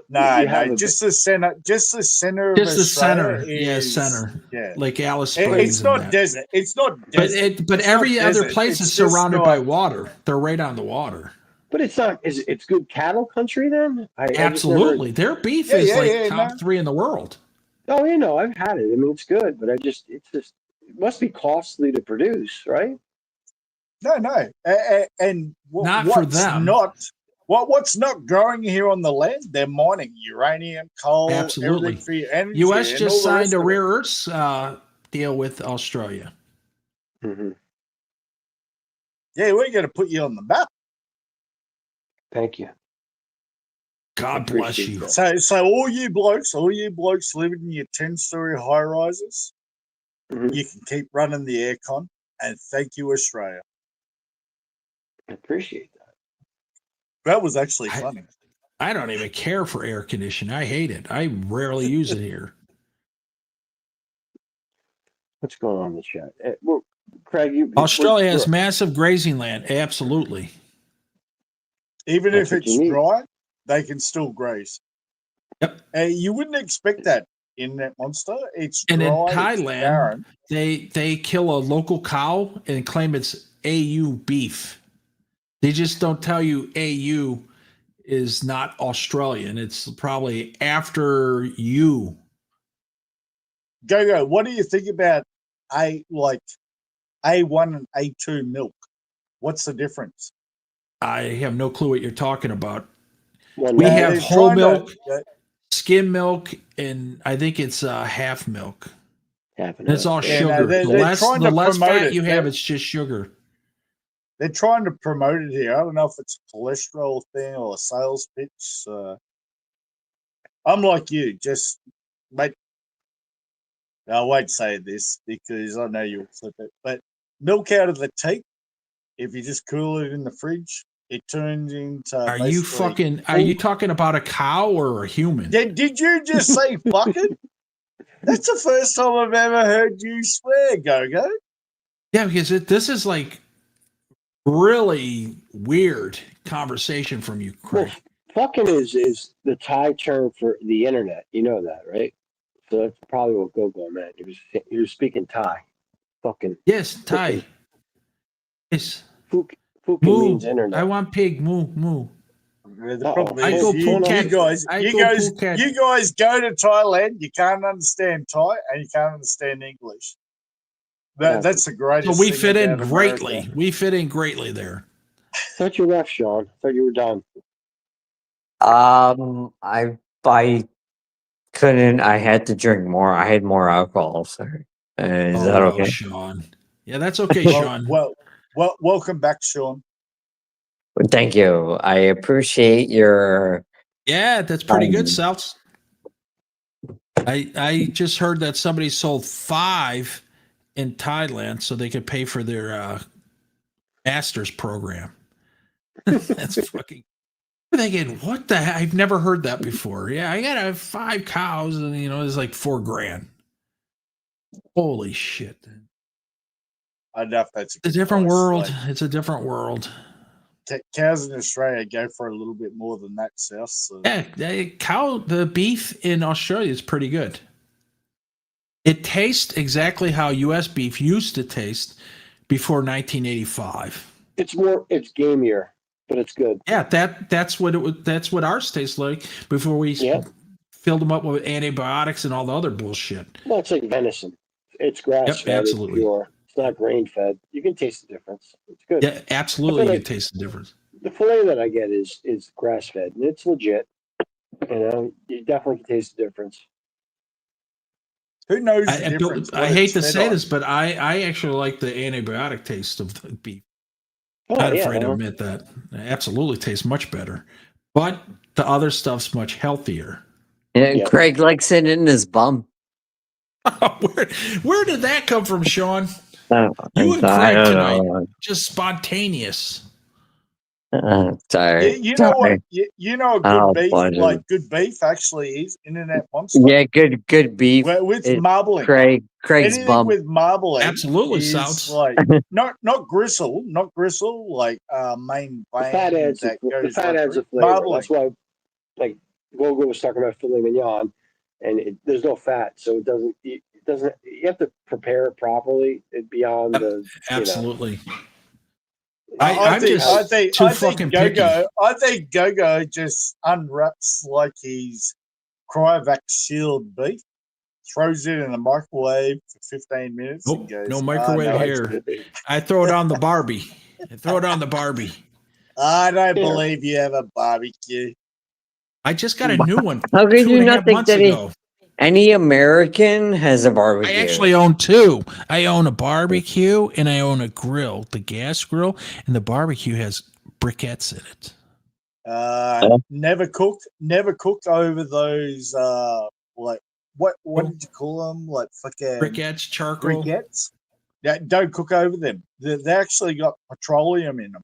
No, just the center. Just the center. Just of the Australia center. Yeah, is, center. Yeah, Like Alice Springs. it's not and that. desert. It's not desert. But It's every not other desert. place It's is just surrounded not- by water. They're right on the water. But it's not. It's good cattle country then. I just Absolutely, never, their beef Yeah, is yeah, like yeah, top no. 3 in the world. oh, you know, I've had it. I mean, it's good, but it's just it must be costly to produce, right? No. And Not for what's them. what's not growing here on the land? They're mining uranium, coal, Absolutely. everything for your energy. U.S. and just all the rest signed a of it. rare earths deal with Australia. Mm-hmm. Yeah, we're going to put you on the map. Thank you. God bless Appreciate you. that. So all you blokes living in your 10-story high rises, Mhm. you can keep running the aircon, and thank you, Australia. I appreciate that. That was actually funny. I don't even care for air conditioning. I hate it. I rarely use it here. What's going on in the chat? Craig, Australia has massive grazing land. Absolutely. Even That's if what you it's need. dry, they can still graze. Yep. You wouldn't expect that in that monster. It's And in dry. It's Thailand, barren. they kill a local cow and claim it's AU beef. They just don't tell you AU is not Australian. It's probably after you. Go. What do you think about A1 and A2 milk? What's the difference? I have no clue what you're talking about. Well, We no, have they're whole trying to- milk, skim milk, and I think it's half milk. Half And it's all Yeah, sugar. no, they're the less, trying the to less promote fat it. you have, it's just sugar. They're trying to promote it here. I don't know if it's a cholesterol thing or a sales pitch. I'm like you, just mate. I won't say this because I know you'll flip it. But milk out of the teat, if you just cool it in the fridge, it turns into. Are you fucking? Are you talking about a cow or a human? Did you just say fucking? That's the first time I've ever heard you swear, Go. Yeah, because this is like really weird conversation from you, Craig. fucking is the Thai term for the internet. You know that, right? So that's probably what Gogo meant. He was speaking Thai. Fucking Yes, Thai. Yes. Fucking Moo. means internet. I want pig. Moo moo. The problem I is go you Phuket. guys I you go guys Phuket. you guys go to Thailand, you can't understand Thai and you can't understand English. That's the greatest. So we thing fit in about greatly. America. We fit in greatly there. Thought you left, Sean. Thought you were done. I couldn't. I had to drink more. I had more alcohol. Sorry. Is that okay? Sean. Yeah, that's okay, Well, Sean. welcome back, Sean. Thank you. I appreciate your. Yeah, that's pretty good, Souths. I just heard that somebody sold 5 in Thailand so they could pay for their master's program. That's fucking. I'm thinking, what the heck? I've never heard that before. Yeah, I gotta have 5 cows, and it's like $4,000. Holy shit! I don't know if that's It's a different price. world. Like, It's a different world. cows in Australia go for a little bit more than that, South. So. Yeah, the beef in Australia is pretty good. It tastes exactly how U.S. beef used to taste before 1985. It's gamier, but it's good. Yeah, that's what it was. That's what ours tastes like before we filled them up with antibiotics and all the other bullshit. Well, it's like venison. It's grass fed. absolutely. It's pure. It's not grain fed. You can taste the difference. It's good. Yeah, absolutely. You can taste the difference. The fillet that I get is grass fed, and it's legit. You definitely can taste the difference. Who knows the I difference? I hate to say this, but I actually like the antibiotic taste of the beef. Not afraid to admit that. It absolutely tastes much better. But the other stuff's much healthier. Yeah, Craig likes it in his bum. Where did that come from, Sean? You and Craig tonight, just spontaneous. Sorry. You know Sorry. what? You know what Oh, good beef, pleasure. good beef actually is Internet Monster. Yeah, good beef. With marbling. Craig's Anything bump. with marbling Absolutely, is Souts. like not gristle, like main The vein fat adds that the goes fat right adds through. a flavor. Marbling. That's why, like Gogo was talking about filet mignon, and there's no fat, so it doesn't. You have to prepare it properly beyond the. Absolutely. I think picky. I think Gogo just unwraps like he's cryovac sealed beef, throws it in the microwave for 15 minutes, and Nope, goes, no microwave no, here. I throw it on the Barbie. I don't believe you have a barbecue. I just got a new one. How could 2.5 you not think months that ago. any American has a barbecue? I actually own two. I own a barbecue and I own a grill, the gas grill, and the barbecue has briquettes in it. Never cooked over those like what did you call them? Like fucking briquettes, charcoal. Briquettes. Yeah, don't cook over them. They actually got petroleum in them.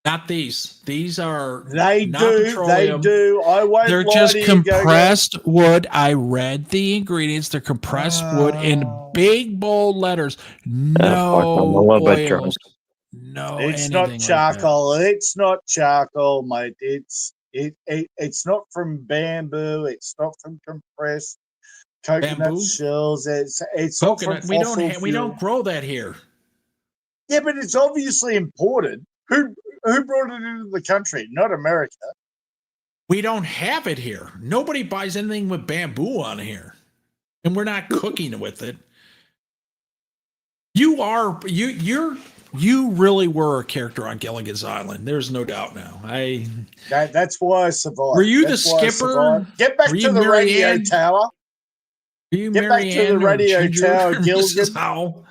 Not these. These are They not do. petroleum. They do. I won't They're lie just to you, Go-Go. compressed wood. I read the ingredients. They're compressed wood in big bold letters. No oils. No, it's not anything charcoal. like that. It's not charcoal, mate. It's not from bamboo. It's not from compressed coconut Bamboo? shells. It's Coconut. Not from We don't grow that here. Yeah, but it's obviously imported. Who brought it into the country? Not America. We don't have it here. Nobody buys anything with bamboo on here, and we're not cooking with it. You really were a character on Gilligan's Island. There's no doubt now. That's why I survived. Were you That's the why I skipper? survived. Get back Were to you the radio Marianne? tower. Were you Get back to the Marianne or radio Ginger tower, or Gilligan. Mrs. Howell?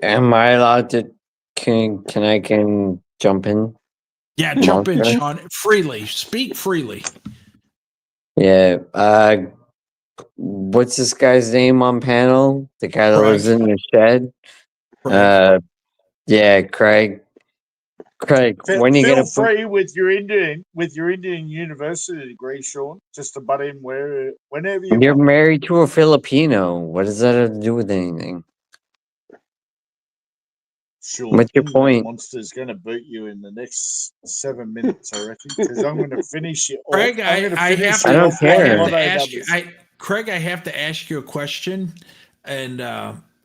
Am I allowed to? Can I jump in? Yeah, jump in, Monster? Sean. Freely. Speak freely. Yeah. What's this guy's name on panel? The guy that lives in the shed. Yeah, Craig. When you Feel gonna free with your Indian university degree, Sean, just to butt in whenever you You're want. married to a Filipino. What does that have to do with anything? Sean, What's your Internet point? Monster's going to beat you in the next 7 minutes, I reckon, because I'm going to finish you off. Craig, I have to ask you. Craig, I have to ask you a question, and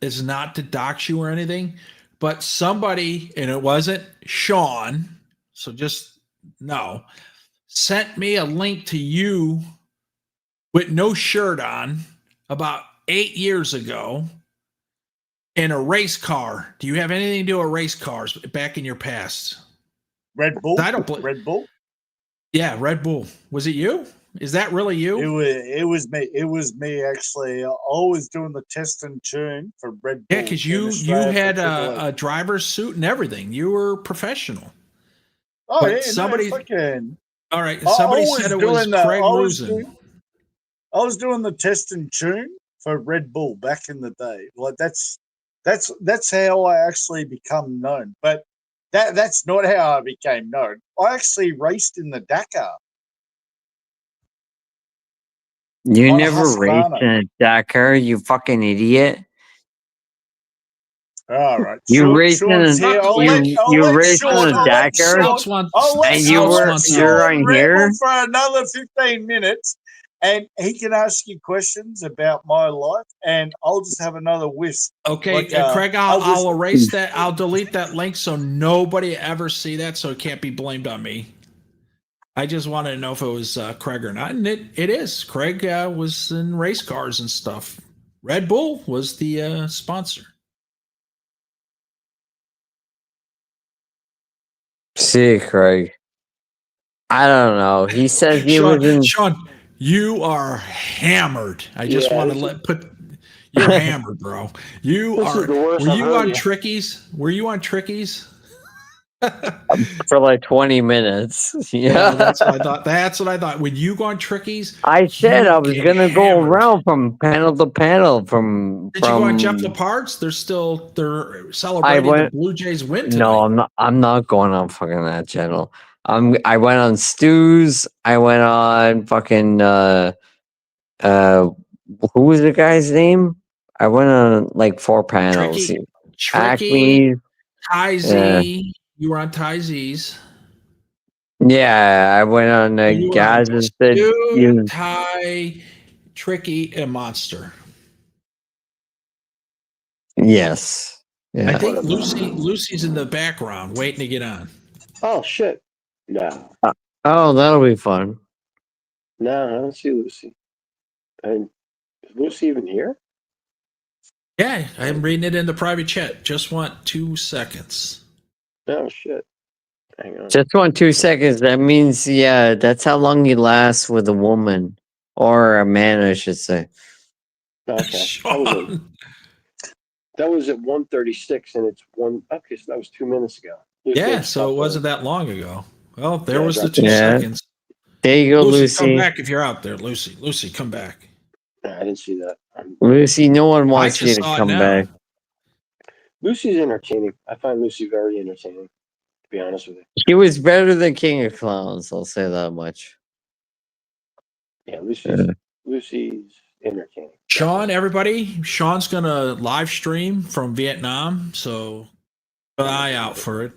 it's not to dox you or anything, but somebody, and it wasn't Sean, so just no, sent me a link to you with no shirt on about 8 years ago in a race car. Do you have anything to do with race cars back in your past? Red Bull? I don't Red Bull? Yeah, Red Bull. Was it you? Is that really you? It was me. It was me, actually. I was doing the test and tune for Red Bull. Yeah, because you had a driver's suit and everything. You were professional. Oh, but yeah. Somebody. Fucking, all right. Somebody said it was Craig Rusin. I was doing the test and tune for Red Bull back in the day. Like that's how I actually become known. But that's not how I became known. I actually raced in the Dakar. You never raced in a Dakar, you fucking idiot. All right. You raced in a Dakar, and you're on here for another 15 minutes, and he can ask you questions about my life, and I'll just have another whisk. Okay, Craig, I'll erase that. I'll delete that link so nobody ever see that, so it can't be blamed on me. I just wanted to know if it was Craig or not, and it is. Craig was in race cars and stuff. Red Bull was the sponsor. See, Craig. I don't know. He says he was in. Sean, you are hammered. I just want to you're hammered, bro. Were you on Trickies? Were you on Trickies? for like 20 minutes. Yeah, Yeah. that's what I thought. That's what I thought. When you go on Trickies, I said you I was get gonna go hammered. around from panel to panel from Did you go on Jeff from Lepart's? They're I celebrating the went Blue Jays win no, tonight. I'm not going on fucking that channel. I went on Stu's, I went on fucking uh who was the guy's name? I went on like 4 panels. Tricky, Acme, Ty uh, Z. You were on Ty Z's. yeah, I went on You were on Gaz's that Stu, you Ty, Tricky, and Monster. yes. I Yeah. think Lucy's in the background waiting to get on. Oh shit! No, Oh, that'll be fun. no, I don't see Lucy. And is Lucy even here? Yeah, I'm reading it in the private chat. Just want 2 seconds. Oh shit! Hang on. Just want 2 seconds. That means, yeah, that's how long you last with a woman or a man, I should say. Okay, that was at 1:36, and it's one. Okay, so that was 2 minutes ago. Yeah, so it wasn't that long ago. Well, there Yeah, was the dropped 2 it. Yeah. seconds. There you go, Lucy, come Lucy. back if you're out there, Lucy. Lucy, come back. I didn't see that. Lucy, no one I wants you just to saw it come now. back. Lucy's entertaining. I find Lucy very entertaining, to be honest with you. He was better than King of Clowns, I'll say that much. Yeah, Lucy's entertaining. Sean, everybody, Sean's gonna live stream from Vietnam, so keep an eye out for it.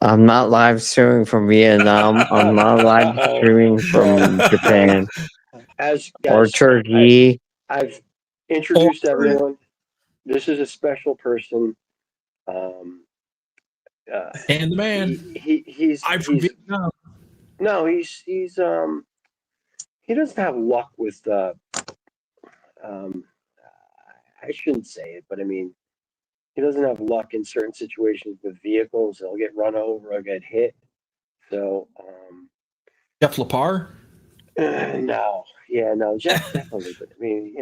I'm not live streaming from Vietnam. I'm not live streaming from Japan As or guys, Turkey. I've introduced everyone. This is a special person. And the man. He's from Vietnam. No, he's he doesn't have luck with I shouldn't say it, but I mean he doesn't have luck in certain situations with vehicles. He'll get run over or get hit. So Jeff Lepar? No. Yeah, no, Jeff definitely, but I mean,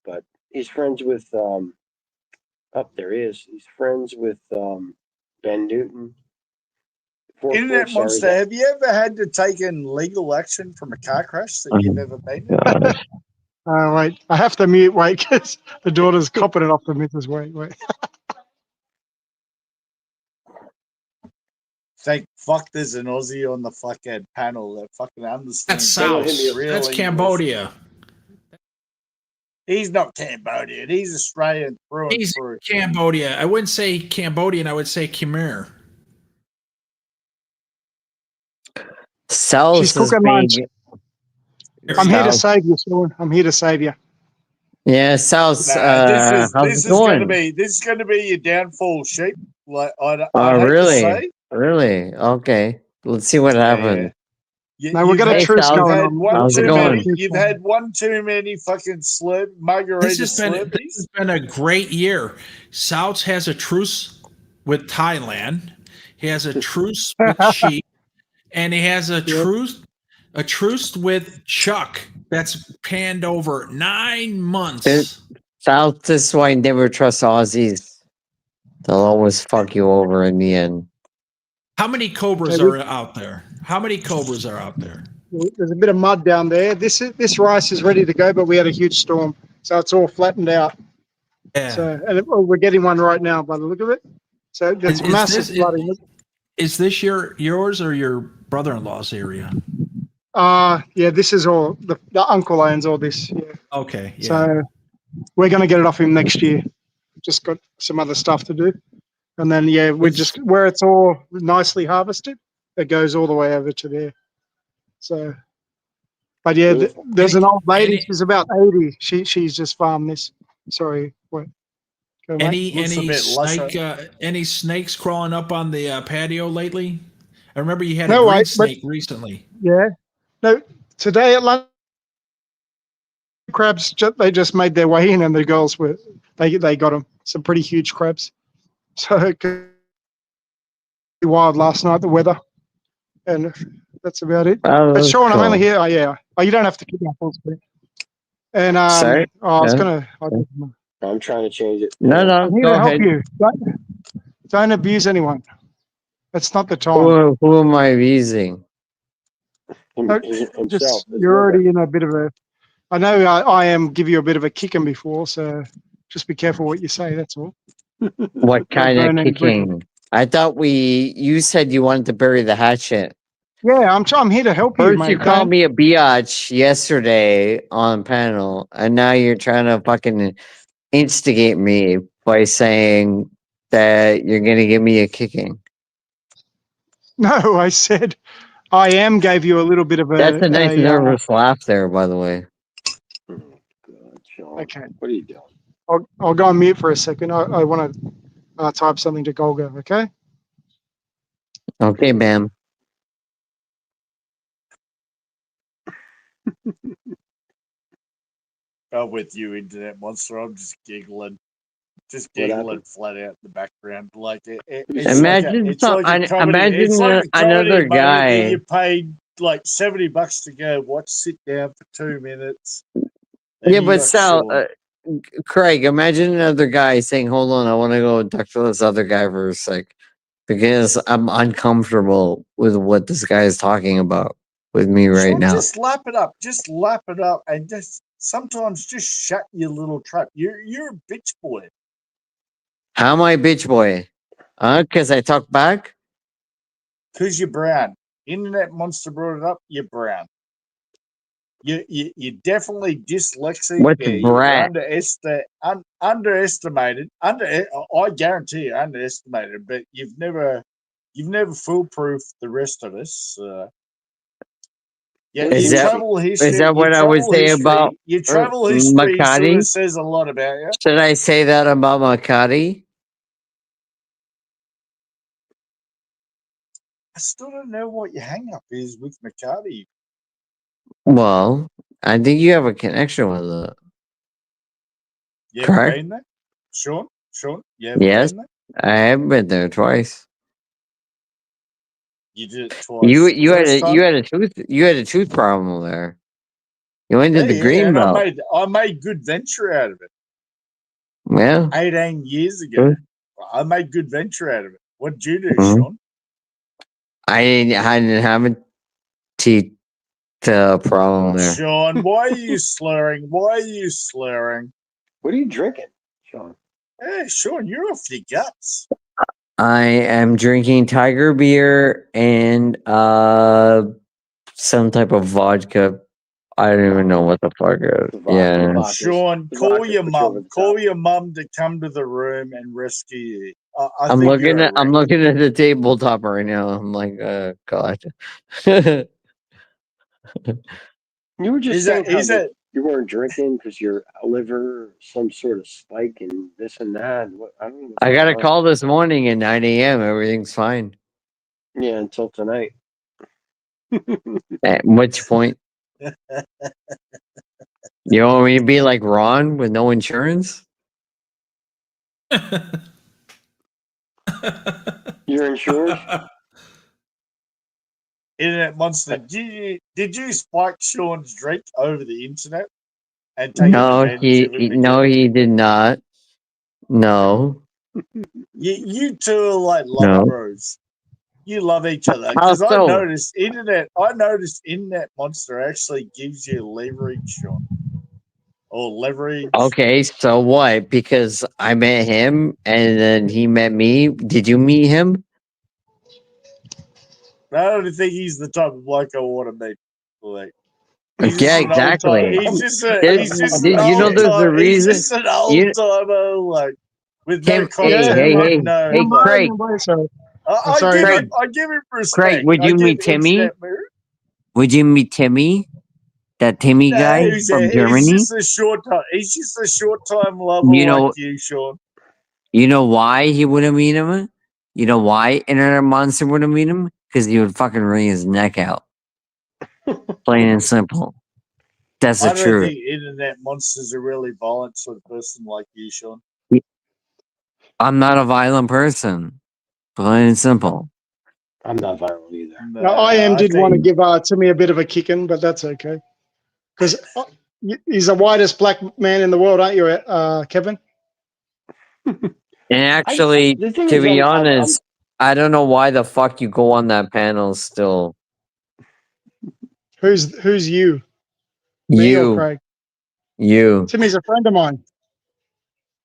but he's friends with there he is. He's friends with Ben Newton. Internet Monster, have you ever had to take in legal action from a car crash that you've ever been in? Wait, I have to mute, wait, because the daughter's copping it off the missus. Wait. Thank fuck there's an Aussie on the fucking panel that fucking understands. That's South. That's Cambodia. He's not Cambodian. He's Australian through and He's through. Cambodia. I wouldn't say Cambodian. I would say Khmer. South She's cooking lunch. I'm here to save you, Sean. I'm here to save you. Yeah, South. This is going to be your downfall, sheep. Like I hate to say. Really? Okay. Let's see what happens. No, we've got a truce going on. How's it going? You've had one too many fucking margarita This has been a great year. South has a truce with Thailand. He has a truce with sheep, and he has a truce with Chuck. That's panned over 9 months. South, this is why I never trust Aussies. They'll always fuck you over in the end. How many cobras are out there? How many cobras are out there? There's a bit of mud down there. This rice is ready to go, but we had a huge storm, so it's all flattened out. Yeah. So we're getting one right now by the look of it. So there's massive flooding. Is this yours or your brother-in-law's area? Yeah, this is all the uncle owns all this. Yeah. Okay. Yeah. So we're going to get it off him next year. Just got some other stuff to do, and then where it's all nicely harvested, it goes all the way over to there. So, but yeah, there's an old lady. She's about 80. She's just farmed this. Sorry, what? Any snakes crawling up on the patio lately? I remember you had a green snake recently. Yeah. No, today at lunch, crabs they just made their way in, and the girls they got them. Some pretty huge crabs. So it could be wild last night. The weather, and that's about it. But Sean, I'm only here. Oh yeah. Oh, you don't have to keep my full screen. And Sorry? I was gonna. I'm trying to change it. No, I'm here go to help ahead. you. Don't abuse anyone. It's not the time. Who am I abusing? Himself. Just his you're liver. already in a bit of a. I know I am give you a bit of a kicking before, so just be careful what you say. That's all. What kind of burn any bridges. kicking? I thought you said you wanted to bury the hatchet. Yeah, I'm here to help you, First you mate. called Don't. me a biatch yesterday on panel, and now you're trying to fucking instigate me by saying that you're gonna give me a kicking. No, I said I am gave you a little bit of That's a nice a nervous laugh there, by the way. Oh, God, Sean. okay. What are you doing? I'll go on mute for a second. I want to type something to Golga. Okay. Okay, ma'am. I'm with you, internet monster. I'm just giggling. Just What giggling happened? flat out in the background. Like it's Imagine like a comedy. imagine It's like a another comedy, mate. guy. You paid like $70 to go watch, sit down for 2 minutes. And Yeah, you but got Sal, Sean. Craig, imagine another guy saying, "Hold on, I want to go talk to this other guy for a sec because I'm uncomfortable with what this guy is talking about with me right Sean, now." just lap it up. Just lap it up, and just sometimes just shut your little trap. You're a bitch boy. How am I a bitch boy? Because I talk back? Cause you're brown. Internet monster brought it up. You're brown. You're definitely dyslexic. What's You're brat? underestimated. I guarantee you underestimated. But you've never foolproof the rest of us. Yeah, Is your that travel is history. that what I would say about Your travel history sort Makati? of says a lot about you. Should I say that about Makati? I still don't know what your hang up is with McCarty. Well, I think you have a connection with it. You ever Correct? been there? Sean, you ever Yes, been there? I have been there twice. You did it You twice. The first time, you had a tooth problem there. You went to the yeah, green and belt. I made good venture out of it. Well, 18 years ago, good. I made good venture out of it. What did you do, Mhm. Sean? I didn't have a teeth problem there. Sean, why are you slurring? Why are you slurring? What are you drinking, Sean? Hey, Sean, you're off your guts. I am drinking tiger beer and some type of vodka. I don't even know what the fuck it is. Yeah. Sean, call your mum. Call your mum to come to the room and rescue you. I I'm think looking you're a at I'm wreck. looking at the tabletop right now. I'm like, God. You were just Is saying that how is that you weren't drinking because your liver, some sort of spike and this and that. What, I don't know what's I got a going on. call this morning at 9 a.m. Everything's fine. Yeah, until tonight. At which point, you want me to be like Ron with no insurance? You're insured? internet monster? Did you spike Sean's drink over the internet and take advantage of him No, again? he did not. No, You two are like love no. bros. You love each other How because I so? noticed internet monster actually gives you leverage, Sean, or leverage. Okay, so what? Because I met him and then he met me. Did you meet him? I don't think he's the type of bloke I want to meet. Like, he's Yeah, just an old time. exactly. He's just an You know, old there's a time. He's reason. just an old You, timer, like with no Tim, hey, content, like no. hey, Like, Craig, I sorry. Craig, give him Craig, respect. would I you give meet Timmy? internet mirror. Would you meet Timmy? That Timmy No, guy from he's Germany? just a short time. He's just a short time lover You like know, you, Sean. you know why he wouldn't meet him? You know why Internet Monster wouldn't meet him? Because he would fucking wring his neck out. Plain and simple. That's the I don't truth. think internet monsters are really violent sort of person like you, Sean. I'm not a violent person. Plain and simple. I'm not violent either. Now, IM did want to give Timmy a bit of a kicking, but that's okay. Because he's the whitest black man in the world, aren't you, Kevin? And actually, the thing to is, be I'm honest, I don't know why the fuck you go on that panel still. Who's you? Me or You, Craig? you. Timmy's a friend of mine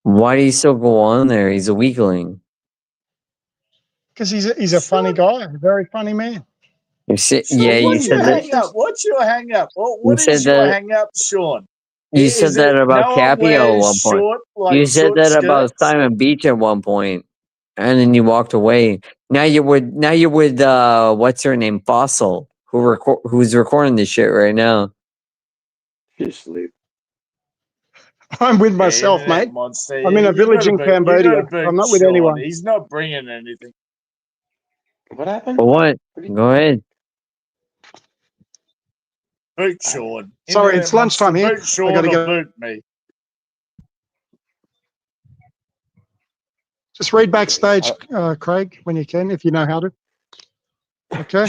Why do you still go on there? He's a weakling. because he's a funny guy, a very funny man. You said, Sean, yeah, you what's your said that. hang up? What's your hang up? You What said is your that. hang up, Sean? You said Is that it about no one Capio at wears one point. short, You like said short that about skirts? Simon Beach at one point, and then you walked away. Now you're with what's her name, Fossil, who's recording this shit right now. she's asleep. I'm with Yeah, myself, internet mate. monster. I'm in a village in You Cambodia. got to boot I'm not with Sean. anyone. He's not bringing anything. What happened? For what? Go ahead. Boot Sean. Sorry, Internet it's lunchtime monster, here. boot I Sean gotta or go. boot me. Just read backstage, Craig, when you can, if you know how to. Okay.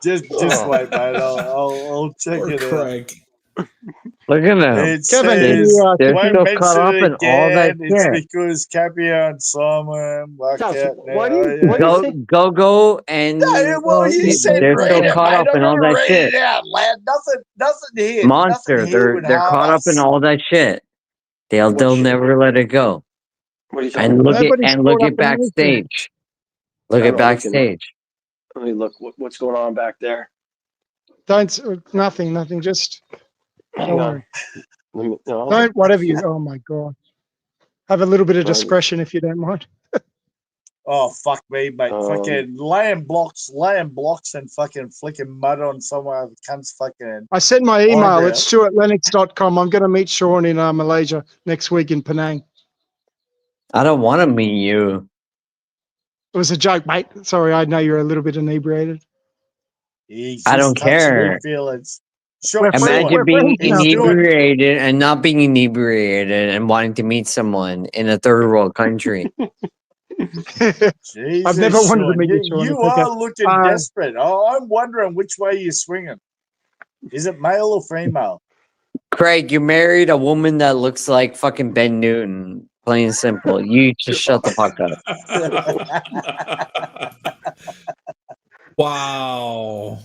just wait, mate. I'll check Poor it Craig. Look at them. It Kevin, says They're won't still caught mention up it in all that again. It's shit. because Capio and Simon worked Gus, out why now. do you think? Go, and No, well, you said they're read still it, caught mate. up I'm in all gonna that read shit. it out loud. Nothing Monster, here would they're harm caught up in us. all that shit. They'll shit? never let it go. What are you talking And about? Nobody's caught look up at in anything. backstage. Look I at don't know, we can- backstage. Let me look. What's going on back there? Nothing. Just Hang don't on. worry. Let me, no, Don't, whatever you, oh my God. Have a little bit of Right. discretion if you don't mind. Oh fuck me, mate! Fucking laying blocks, and fucking flicking mud on somewhere. Cunt's fucking. I sent my email. eyebrow. It's stuartlennox.com. I'm going to meet Sean in Malaysia next week in Penang. I don't want to meet you. It was a joke, mate. Sorry, I know you're a little bit inebriated. He's I just don't touching care. me feelings. Imagine being He's doing. inebriated and not being inebriated and wanting to meet someone in a third world country. Jesus, I've never wanted to Sean, meet you, Sean. you It's okay. are looking desperate. I'm wondering which way you're swinging. Is it male or female? Craig, you married a woman that looks like fucking Ben Newton. Plain and simple. You just shut the fuck up. Wow.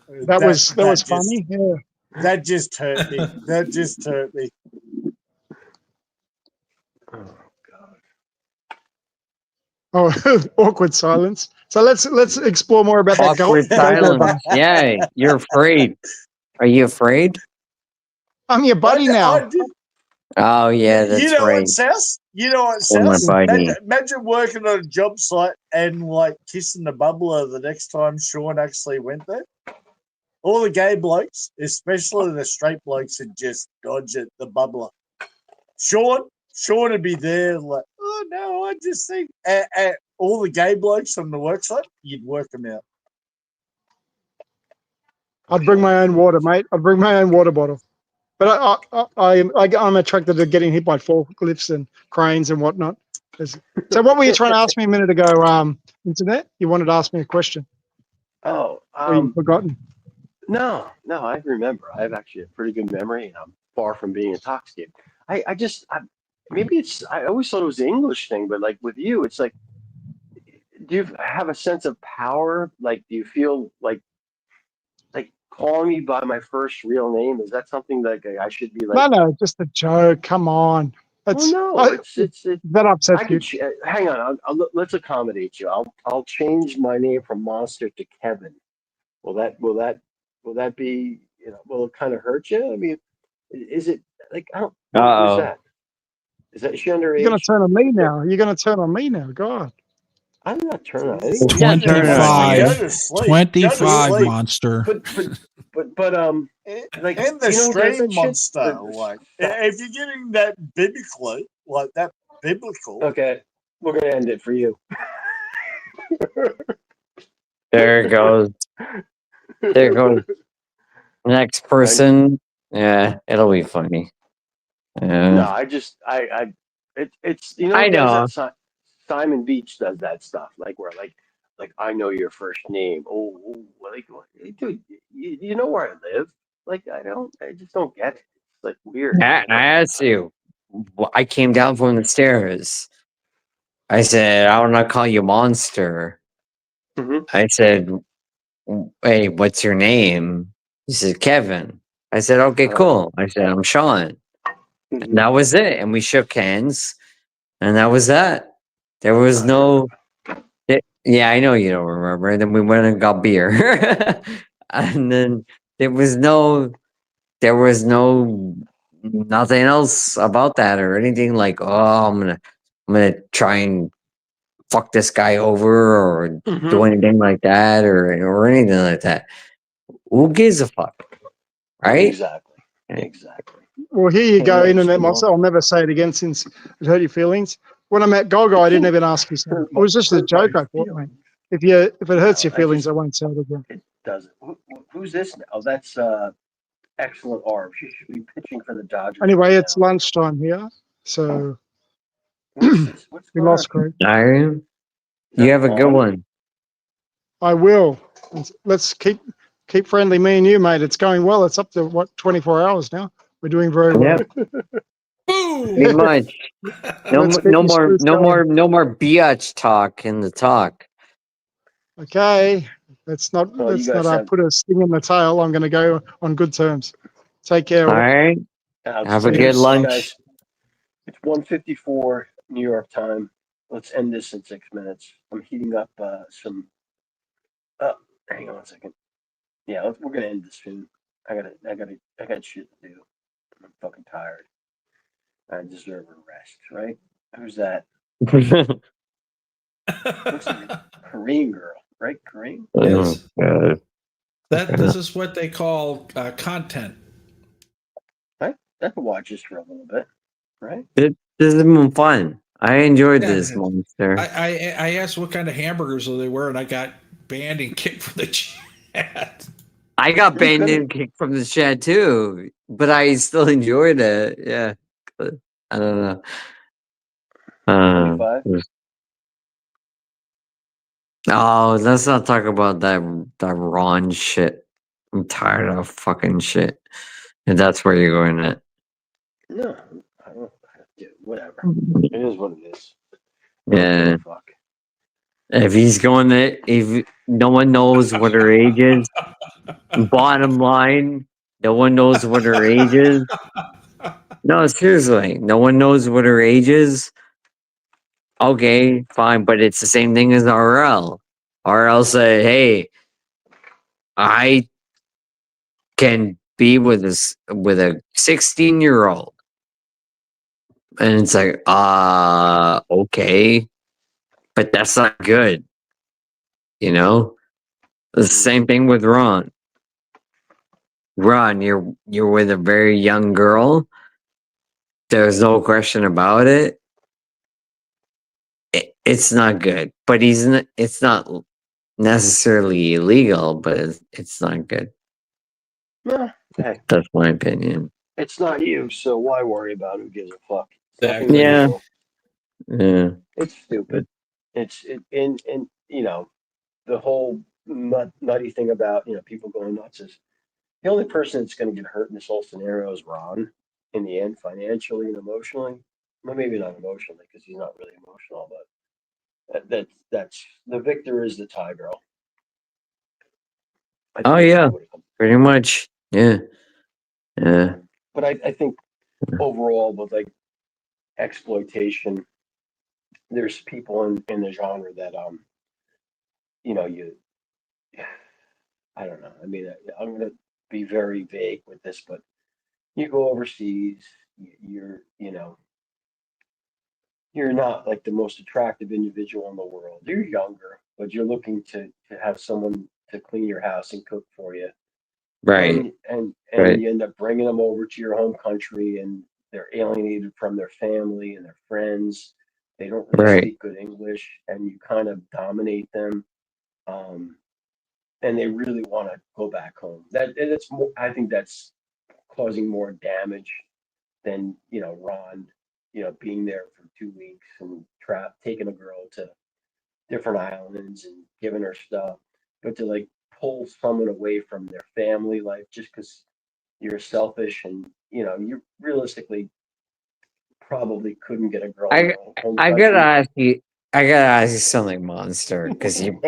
That was funny. Yeah. That just hurt me. That just hurt me. Oh, awkward silence. So let's explore more about that. Awkward silence. Yeah, you're afraid. Are you afraid? I'm your buddy now. Oh yeah, that's You know right. what, Sess? You know what, Oh, my Sess? buddy. Imagine working on a job site and like kissing the bubbler the next time Sean actually went there. All the gay blokes, especially the straight blokes, would just dodge it, the bubbler. Sean would be there like, oh no, I just think. All the gay blokes on the work site, you'd work them out. I'd bring my own water, mate. I'd bring my own water bottle. But I'm attracted to getting hit by forklifts and cranes and whatnot. So what were you trying to ask me a minute ago, Internet? You wanted to ask me a question. Oh, Or you've forgotten. No, I remember. I have actually a pretty good memory, and I'm far from being intoxicated. Maybe it's. I always thought it was an English thing, but like with you, it's like, do you have a sense of power? Like, do you feel like calling me by my first real name? Is that something that I should be like? No, just a joke. Come on. It's that upsets I could hang on. Let's accommodate you. I'll change my name from Monster to Kevin. Will that be, will it kind of hurt you? I mean, is it like, I don't know, who's that? Is that she underage? You're going to turn on me now. You're going to turn on me now. God. I'm not turning on anyone. 25 monster. But like in the stream monster, like if you're getting that biblically, like that biblical. Okay, we're gonna end it for you. There it goes. There goes. Next person. Yeah, it'll be funny. No, it's I know. Simon Beach does that stuff, like where like I know your first name. Oh, like dude, you know where I live? Like I just don't get it. It's like weird. I asked you. I came down from the stairs. I said, I want to call you Monster. I said, hey, what's your name? He said, Kevin. I said, okay, cool. I said, I'm Sean. And that was it. And we shook hands. And that was that. There was no. Yeah, I know you don't remember. And then we went and got beer. And then there was no nothing else about that or anything like, oh, I'm gonna try and fuck this guy over or do anything like that or anything like that. Who gives a fuck? Right? Exactly. Well, here you Hey, go, no, internet Mr. monster. I'll never say it again since it hurt your feelings. When I met Gogo, I didn't even ask you something. It was just a joke I thought, mate. If it hurts your feelings, I won't say it again. It doesn't. Who's this now? Oh, that's excellent arm. She should be pitching for the Dodgers. Anyway, it's lunchtime here, so What's we lost Craig. Iron, you have a good one. I will. Let's keep friendly, me and you, mate. It's going well. It's up to what 24 hours now. We're doing very well. Pretty much. No Let's keep these screws going. more biatch talk in the talk. Okay, let's not put a sting in the tail. I'm going to go on good terms. Take care. All right. Have a good lunch. Guys, it's 1:54 New York time. Let's end this in 6 minutes. I'm heating up some. Hang on a second. Yeah, we're gonna end this soon. I got shit to do. I'm fucking tired. I deserve a rest, right? Who's that? Looks like a Korean girl, right? Korean? Yes. God. This is what they call content. I could watch this for a little bit, right? This has been fun. I enjoyed Yeah, this, Monster. I asked what kind of hamburgers they were, and I got banned and kicked from the chat. I got banned and kicked from the chat too, but I still enjoyed it. Yeah. I don't know. 25? Oh, let's not talk about that Ron shit. I'm tired of fucking shit. And that's where you're going at. No, I don't. Whatever. It is what it is. Yeah. Fuck. If he's going there, if no one knows what her age is, bottom line, no one knows what her age is. No, seriously, no one knows what her age is. Okay, fine, but it's the same thing as RL. RL said, "Hey, I can be with a 16-year-old," and it's like, okay, but that's not good. You know, the same thing with Ron. Ron, you're with a very young girl. There's no question about it. It's not good, but it's not necessarily illegal, but it's not good. No, hey, that's my opinion. It's not you, so why worry about who gives a fuck? Exactly. Yeah. Yeah. It's stupid. And you know, the whole nutty thing about people going nuts is the only person that's going to get hurt in this whole scenario is Ron. In the end, financially and emotionally. Well, maybe not emotionally because he's not really emotional, but that's the victor is the tie girl. Oh yeah, pretty much. Yeah. Yeah. But I think overall with like exploitation, there's people in the genre that I don't know. I mean, I'm gonna be very vague with this, but you go overseas, you're not like the most attractive individual in the world. You're younger, but you're looking to have someone to clean your house and cook for you. Right. And Right. you end up bringing them over to your home country and they're alienated from their family and their friends. They don't really Right. speak good English and you kind of dominate them. And they really want to go back home. That's more, I think that's causing more damage than, Ron, being there for 2 weeks and taking a girl to different islands and giving her stuff. But to like pull someone away from their family life just because you're selfish and you realistically probably couldn't get a girl in I your home I country. gotta ask you. I gotta ask you something, Monster, because you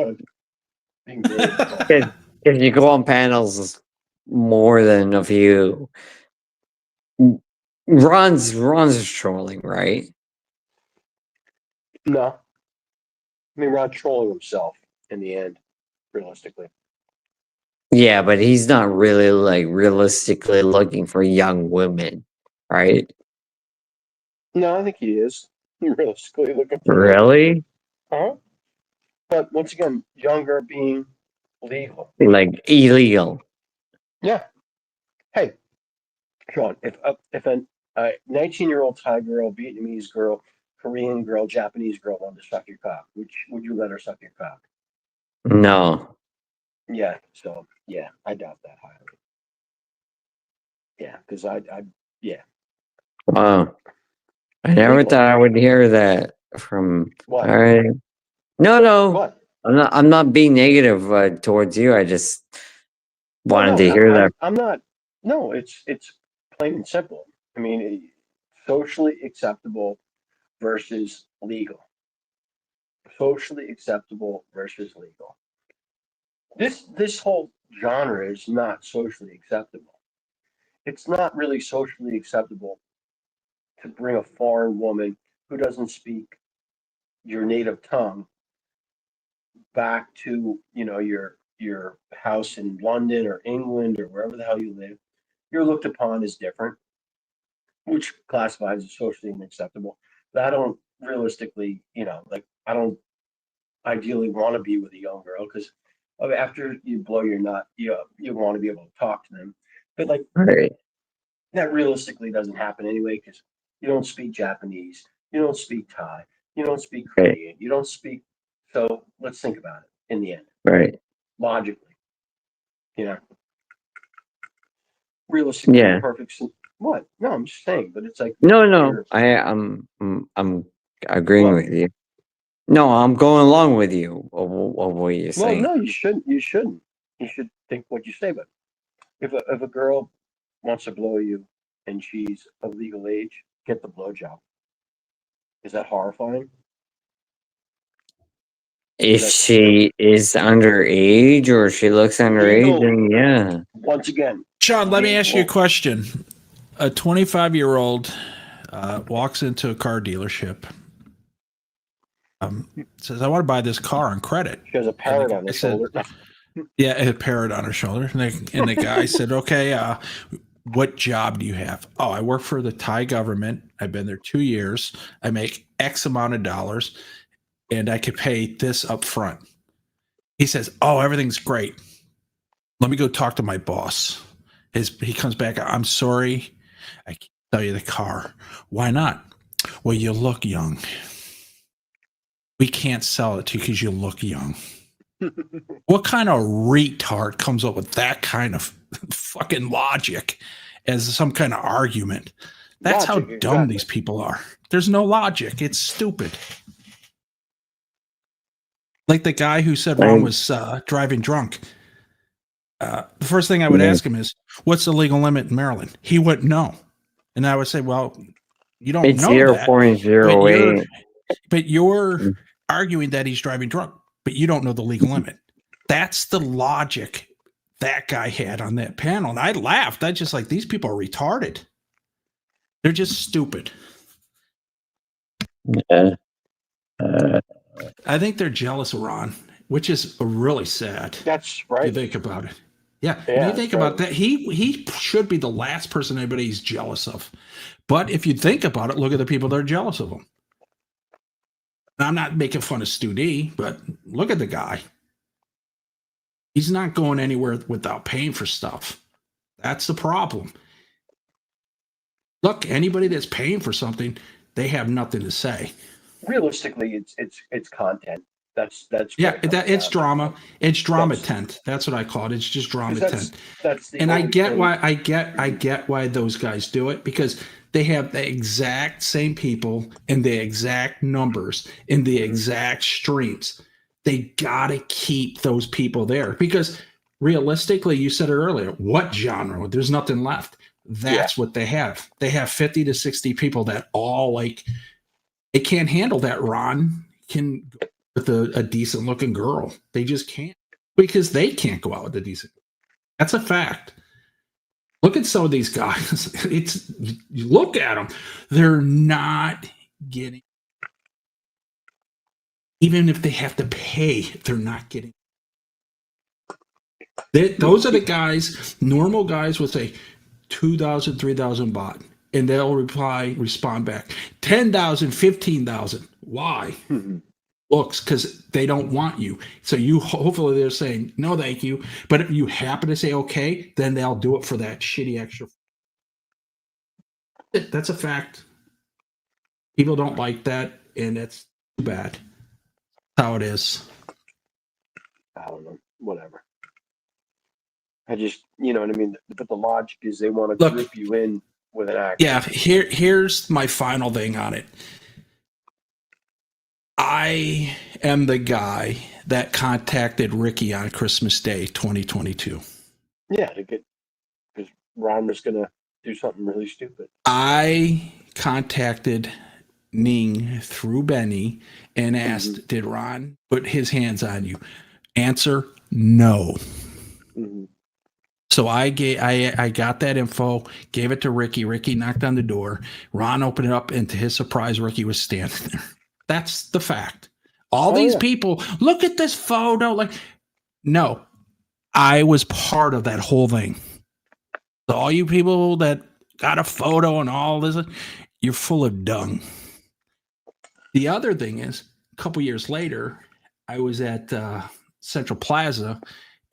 Being very if you go on panels more than a few, Ron's trolling, right? No. I mean, Ron trolling himself in the end, realistically. Yeah, but he's not really like realistically looking for young women, right? No, I think he is. Realistically looking for Really? Huh? But once again, younger being legal. Like illegal. Yeah. Hey, Sean, if a 19-year-old Thai girl, Vietnamese girl, Korean girl, Japanese girl wanted to suck your cock, which would you let her suck your cock? No. Yeah. So yeah, I doubt that highly. Yeah, because yeah. Wow. I never Legal. thought I would hear that from. What? All right. No. What? I'm not being negative towards you. I just wanted to No, hear that. I'm not. No, it's plain and simple. I mean, socially acceptable versus legal. Socially acceptable versus legal. This whole genre is not socially acceptable. It's not really socially acceptable to bring a foreign woman who doesn't speak your native tongue back to your house in London or England or wherever the hell you live. You're looked upon as different, which classifies as socially unacceptable. But I don't realistically, like I don't ideally want to be with a young girl because after you blow your nut, you want to be able to talk to them. But like Right. that realistically doesn't happen anyway because you don't speak Japanese, you don't speak Thai, you don't speak Right. Korean, you don't speak. So let's think about it in the end, Right. logically, realistically, Yeah. the perfect. What? No, I'm just saying, but it's like No. you're I'm agreeing what? with you. No, I'm going along with you of what you're Well, saying. no, you shouldn't. You shouldn't. You should think what you say. But if a girl wants to blow you and she's of legal age, get the blowjob. Is that horrifying? If That's she is underage or she looks underage, legal. then yeah. Once again, Sean, let me ask you a legal. question. A 25-year-old walks into a car dealership, says, I want to buy this car on credit. She has a parrot on her shoulder. Yeah, a parrot on her shoulder. And the guy said, okay, what job do you have? Oh, I work for the Thai government. I've been there 2 years. I make X amount of dollars, and I could pay this up front. He says, oh, everything's great. Let me go talk to my boss. He comes back, I'm sorry, I can't sell you the car. Why not? Well, you look young. We can't sell it to you because you look young. What kind of retard comes up with that kind of fucking logic as some kind of argument? That's Logic, how dumb exactly. these people are. There's no logic. It's stupid. Like the guy who said Ron was driving drunk. The first thing I would ask him is, what's the legal limit in Maryland? He wouldn't know. And I would say, well, you don't It's know that. 0.08. But you're arguing that he's driving drunk, but you don't know the legal limit. That's the logic that guy had on that panel. And I laughed. I just like, these people are retarded. They're just stupid. Yeah. I think they're jealous of Ron, which is really sad. That's right. You think about it. Yeah. Yeah, You think about that. He should be the last person anybody's jealous of. But if you think about it, look at the people that are jealous of him. I'm not making fun of Stu D, but look at the guy. He's not going anywhere without paying for stuff. That's the problem. Look, anybody that's paying for something, they have nothing to say. Realistically, it's content. That's Yeah, what it comes it's down drama. It's drama tent. That's what I call it. It's just drama tent. That's the And I only get thing. why I get why those guys do it, because they have the exact same people and the exact numbers in the exact streams. They gotta keep those people there because realistically, you said it earlier, what genre? There's nothing left. That's what they have. They have 50 to 60 people that all like, they can't handle that, Ron. can go with a decent looking girl. They just can't because they can't go out with a decent. That's a fact. Look at some of these guys. It's you look at them; they're not getting. Even if they have to pay, they're not getting. Those are the guys. Normal guys would say 2,000, 3,000 baht, and they'll respond back 10,000, 15,000. Why? Looks, because they don't want you. So you hopefully they're saying no, thank you. But if you happen to say okay, then they'll do it for that shitty extra. That's a fact. People don't like that, and it's too bad. That's how it is. I don't know. Whatever. I just, you know what I mean? But the logic is they want to group you in with an act. Yeah, here's my final thing on it. I am the guy that contacted Ricky on Christmas Day 2022. Yeah, because Ron was going to do something really stupid. I contacted Ning through Benny and asked, did Ron put his hands on you? Answer, no. So I got that info, gave it to Ricky. Ricky knocked on the door. Ron opened it up, and to his surprise, Ricky was standing there. That's the fact. All these people, look at this photo. Like, no, I was part of that whole thing. So all you people that got a photo and all this, you're full of dung. The other thing is, a couple years later, I was at Central Plaza,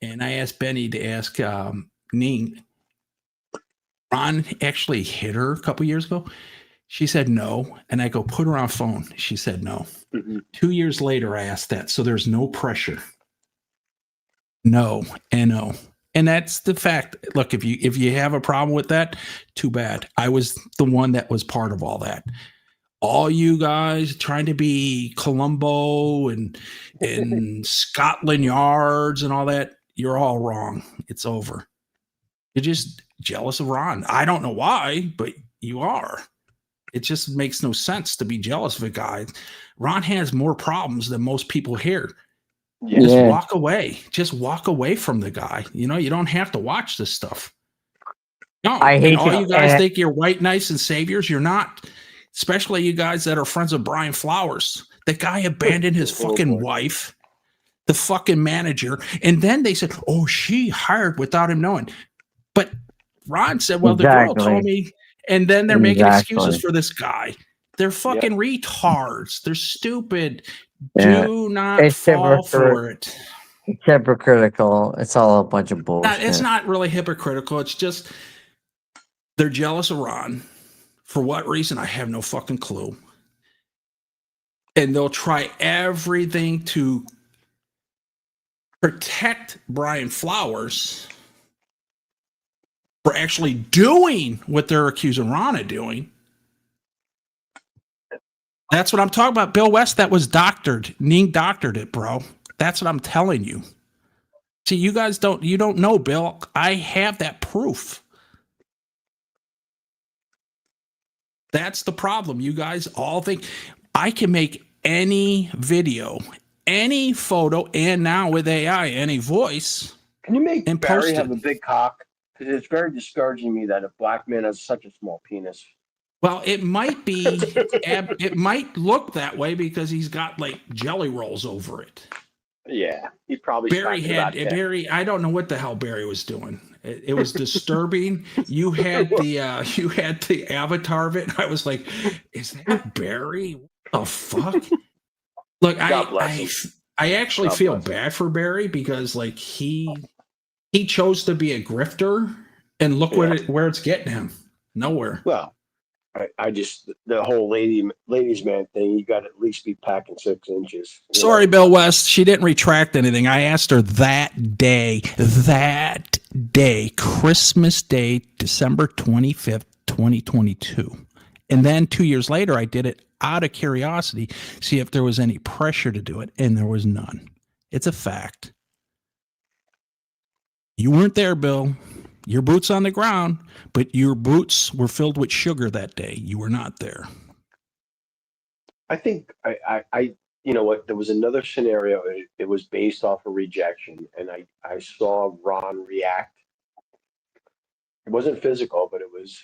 and I asked Benny to ask Ning. Ron actually hit her a couple years ago. She said no, and I go, put her on phone. She said no. 2 years later, I asked that, so there's no pressure. No, N-O. And that's the fact. Look, if you have a problem with that, too bad. I was the one that was part of all that. All you guys trying to be Columbo and Scotland Yards and all that, you're all wrong. It's over. You're just jealous of Ron. I don't know why, but you are. It just makes no sense to be jealous of a guy. Ron has more problems than most people here. Yeah. Just walk away. Just walk away from the guy. You know, you don't have to watch this stuff. No, I hate all to- you guys think you're white knights and saviors. You're not. Especially you guys that are friends of Brian Flowers. The guy abandoned his fucking wife, the fucking manager, and then they said, "Oh, she hired without him knowing." But Ron said, "Well, the girl told me," and then they're making excuses for this guy. They're fucking retards. They're stupid. Do not fall for it. It's hypocritical. It's all a bunch of bullshit. It's not really hypocritical. It's just they're jealous of Ron. For what reason? I have no fucking clue. And they'll try everything to protect Brian Flowers for actually doing what they're accusing Ron of doing. That's what I'm talking about. Bill West, that was doctored. Ning doctored it, bro. That's what I'm telling you. See, you don't know, Bill. I have that proof. That's the problem. You guys all think I can make any video, any photo, and now with AI, any voice. Can you make and Barry post have it. a big cock? Because it's very discouraging me that a black man has such a small penis. Well, it might be, it might look that way because he's got like jelly rolls over it. Yeah, he probably Barry I don't know what the hell Barry was doing. It was disturbing. You had the avatar of it. I was like, is that Barry? What the fuck? Look, I actually feel bad for Barry because like he chose to be a grifter, and look where it's getting him. Nowhere. Well, I just the whole ladies man thing. You got to at least be packing 6 inches. Sorry, Bill West. She didn't retract anything. I asked her that day, Christmas Day, December 25th, 2022. And then 2 years later, I did it out of curiosity, see if there was any pressure to do it, and there was none. It's a fact. You weren't there, Bill. Your boots on the ground, but your boots were filled with sugar that day. You were not there. I think I you know what? There was another scenario. It was based off of rejection, and I saw Ron react. It wasn't physical, but it was.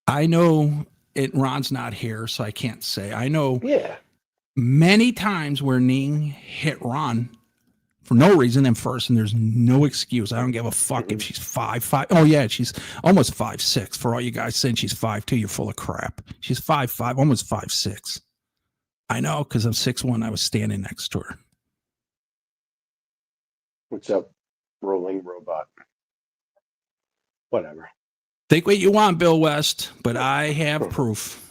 I know Ron's not here, so I can't say. I know Yeah. many times where Ning hit Ron for no reason and first, and there's no excuse. I don't give a fuck if she's 5'5". Oh yeah, she's almost 5'6". For all you guys saying she's 5'2", you're full of crap. She's 5'5", almost 5'6". I know because I'm 6'1". I was standing next to her. What's up, rolling robot? Whatever. Think what you want, Bill West, but I have proof.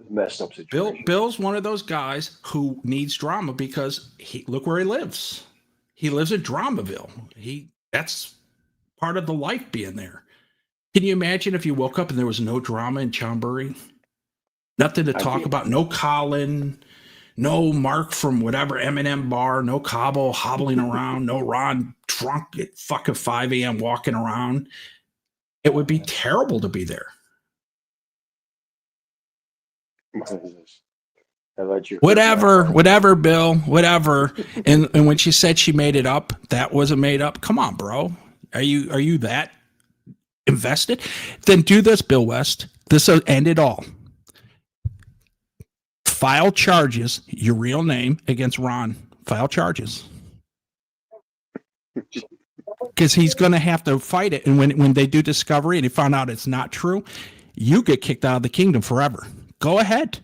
Messed up situation. Bill's one of those guys who needs drama because look where he lives. He lives in Dramaville. That's part of the life being there. Can you imagine if you woke up and there was no drama in Chonburi? Nothing to talk about. No Colin, no Mark from whatever M&M bar, no Cabo hobbling around, no Ron drunk at fucking 5 a.m. walking around. It would be terrible to be there. Whatever, Bill, whatever. And when she said she made it up, that wasn't made up. Come on, bro. Are you that invested? Then do this, Bill West. This will end it all. File charges, your real name, against Ron. File charges. Because he's going to have to fight it. And when they do discovery and they found out it's not true, you get kicked out of the kingdom forever. Go ahead.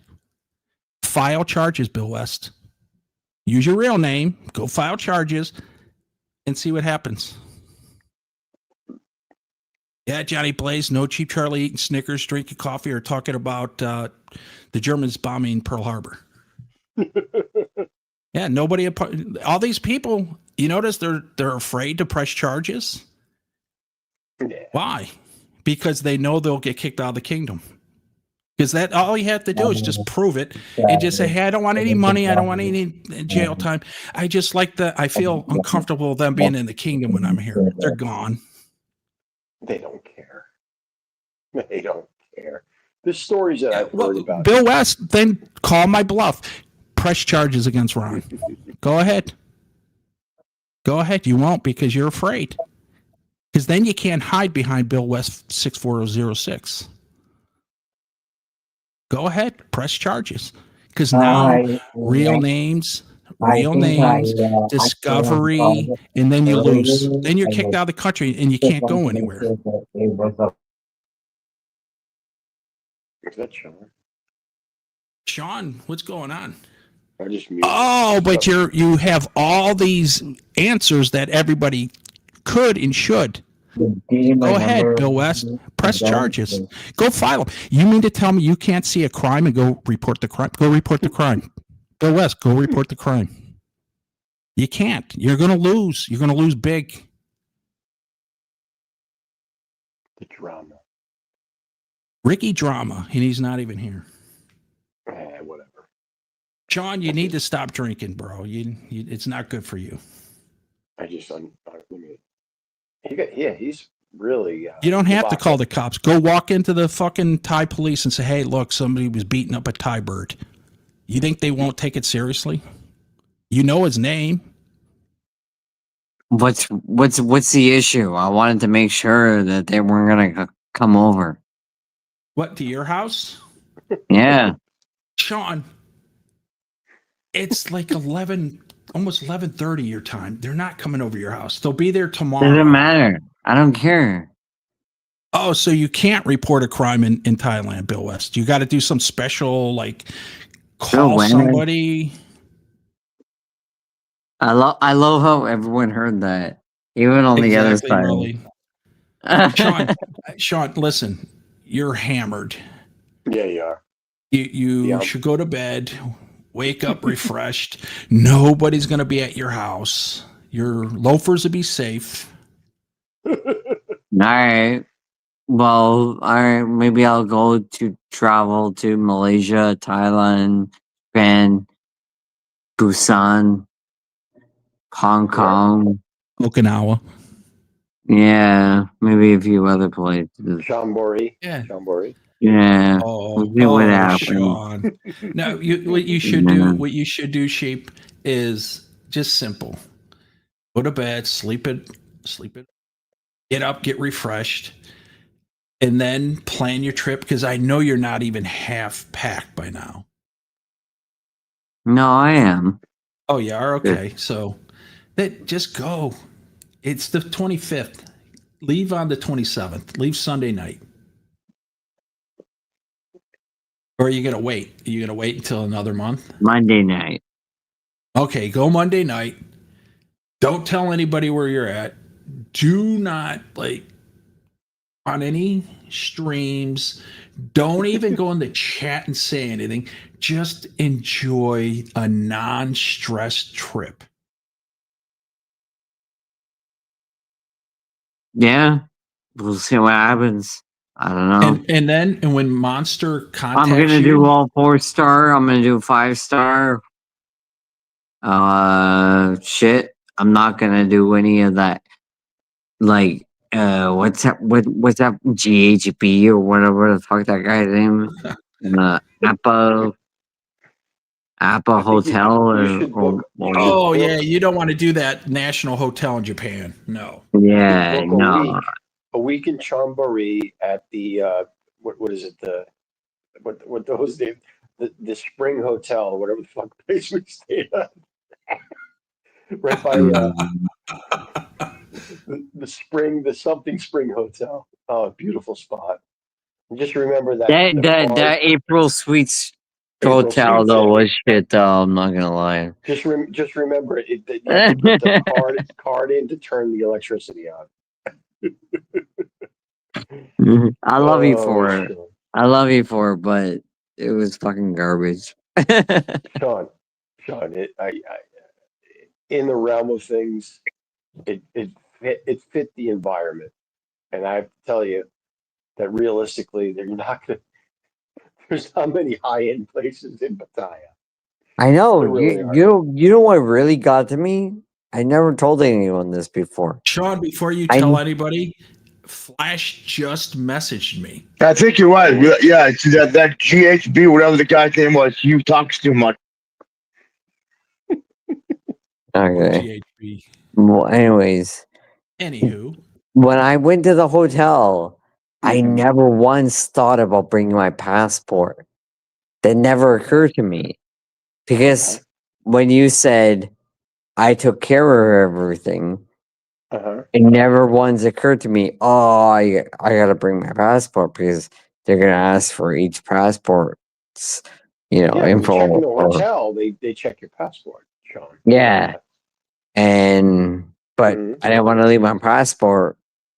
File charges, Bill West. Use your real name. Go file charges and see what happens. Yeah, Johnny Blaze, no Cheap Charlie eating Snickers, drinking coffee, or talking about the Germans bombing Pearl Harbor. Yeah, nobody. All these people, you notice they're afraid to press charges. Yeah. Why? Because they know they'll get kicked out of the kingdom. Because that all you have to do is just prove it and just say, hey, I don't want any money. I don't want any jail time. I feel uncomfortable with them being in the kingdom when I'm here. They're gone. They don't care. They don't care. The stories that I've heard about. Bill West, then call my bluff. Press charges against Ron. Go ahead. Go ahead. You won't because you're afraid. Because then you can't hide behind Bill West 64006. Go ahead, press charges. Because now real names, discovery, and then you lose. Then you're kicked out of the country and you can't go anywhere. Is that Sean? Sean, what's going on? I just muted. Oh, but you have all these answers that everybody could and should. Go ahead, Bill West. Press charges. Go file them. You mean to tell me you can't see a crime and go report the crime? Go report the crime. Bill West, go report the crime. You can't. You're going to lose. You're going to lose big. The drama. Ricky Drama, and he's not even here. Whatever. Sean, you need to stop drinking, bro. It's not good for you. He's really. You don't have to call the cops. Go walk into the fucking Thai police and say, "Hey, look, somebody was beating up a Thai bird." You think they won't take it seriously? You know his name. What's the issue? I wanted to make sure that they weren't gonna come over. What, to your house? Yeah. Sean, it's like 11, almost 11:30 your time. They're not coming over your house. They'll be there tomorrow. Doesn't matter. I don't care. Oh, so you can't report a crime in Thailand, Bill West. You got to do some special, like, call somebody. I love how everyone heard that, even on the other side. Really. Sean, listen, you're hammered. Yeah, you are. You should go to bed, wake up refreshed. Nobody's going to be at your house. Your loafers will be safe. All right. Well, all right. Maybe I'll go to travel to Malaysia, Thailand, Japan, Busan, Hong Kong, Okinawa. Yeah, maybe a few other places. Chonburi. Yeah. Chonburi. Yeah. Oh, We'll see what oh, happens. Sean. No, what you should do, Sheep, is just simple. Go to bed, sleep it, get up, get refreshed, and then plan your trip because I know you're not even half packed by now. No, I am. Oh, you are? Okay. So that just go. It's the 25th. Leave on the 27th. Leave Sunday night. Or are you going to wait? Are you going to wait until another month? Monday night. Okay, go Monday night. Don't tell anybody where you're at. Do not on any streams. Don't even go in the chat and say anything. Just enjoy a non-stress trip. Yeah. We'll see what happens. I don't know. And when Monster contacts I'm gonna you, do all 4-star. I'm gonna do 5-star. Shit. I'm not gonna do any of that. Like, what's that? What's that? GHB or whatever the fuck that guy's name is? Appa Hotel or oh yeah, you don't want to do that National Hotel in Japan. No. yeah, Book no. a week in Chonburi at the what is it, the what those names, the Spring Hotel, whatever the fuck place we stayed at. Right by the something Spring Hotel. Oh, beautiful spot. And just remember that That April Suites Hotel though was shit though. I'm not gonna lie. Just remember it. That you have to put the card in to turn the electricity on. I love you for it. I love you for it, but it was fucking garbage. Sean, in the realm of things, it fit the environment, and I have to tell you that realistically, there's not many high end places in Pattaya. I know. Really You know what really got to me? I never told anyone this before. Sean, before you tell anybody, Flash just messaged me. I think you're right. Yeah, it's that GHB, whatever the guy's name was, you talks too much. Okay. GHB. Well, anyways. Anywho. When I went to the hotel, I never once thought about bringing my passport. That never occurred to me. Because when you said I took care of everything, it never once occurred to me, oh, I gotta bring my passport because they're gonna ask for each passport, When you info. check in the hotel, they check your passport, Sean. Yeah. But I didn't want to leave my passport,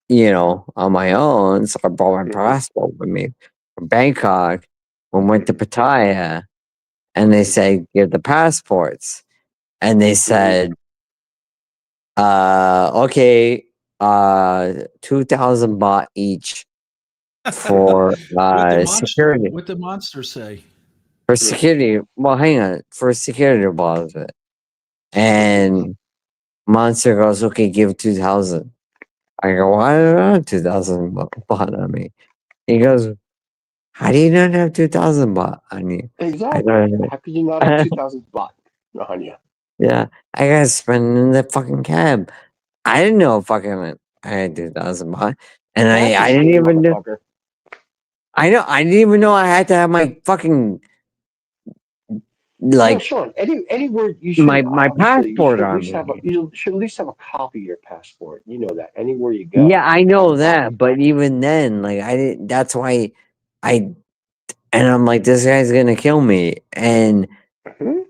on my own, so I brought my passport with me from Bangkok. We went to Pattaya, and they said, "Give the passports," and they said, "Okay, 2,000 baht each for security." What did Monster say? For security, well, hang on, for security deposit, and Monster goes, "Okay, give 2,000." I go, "Why do I have 2,000 baht on me?" He goes, "How do you not have 2,000 baht on you?" Exactly. How could you not have 2,000 baht on you? Yeah, I gotta spend in the fucking cab. I didn't know I had 2,000 baht, and I didn't even know. I didn't even know I had to have my fucking No, Sean. Anywhere you should my passport on me. You should at least have a copy of your passport. You know that anywhere you go. Yeah, I know that, but even then, I didn't. That's why and I'm like, this guy's gonna kill me, and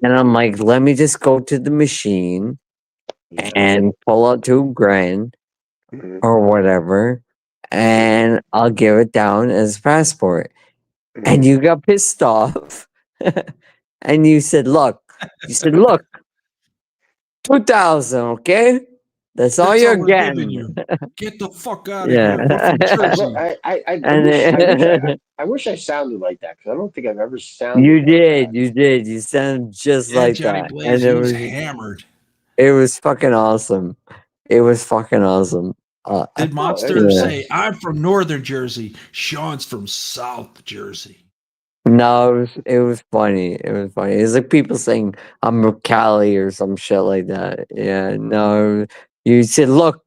I'm like, let me just go to the machine and pull out 2 grand or whatever, and I'll give it down as passport. And you got pissed off, and you said, "Look, 2,000, okay? That's all you're we're getting." giving you. Get the fuck out of here. We're from Jersey. I wish I sounded like that because I don't think I've ever sounded. You did. You sound just like Johnny that, Blaze, and he was hammered. It was fucking awesome. It was fucking awesome. Did Monster say, I'm from Northern Jersey, Sean's from South Jersey? No, it was funny. It was funny. It's like people saying I'm from Cali or some shit like that. Yeah, no. You said, look,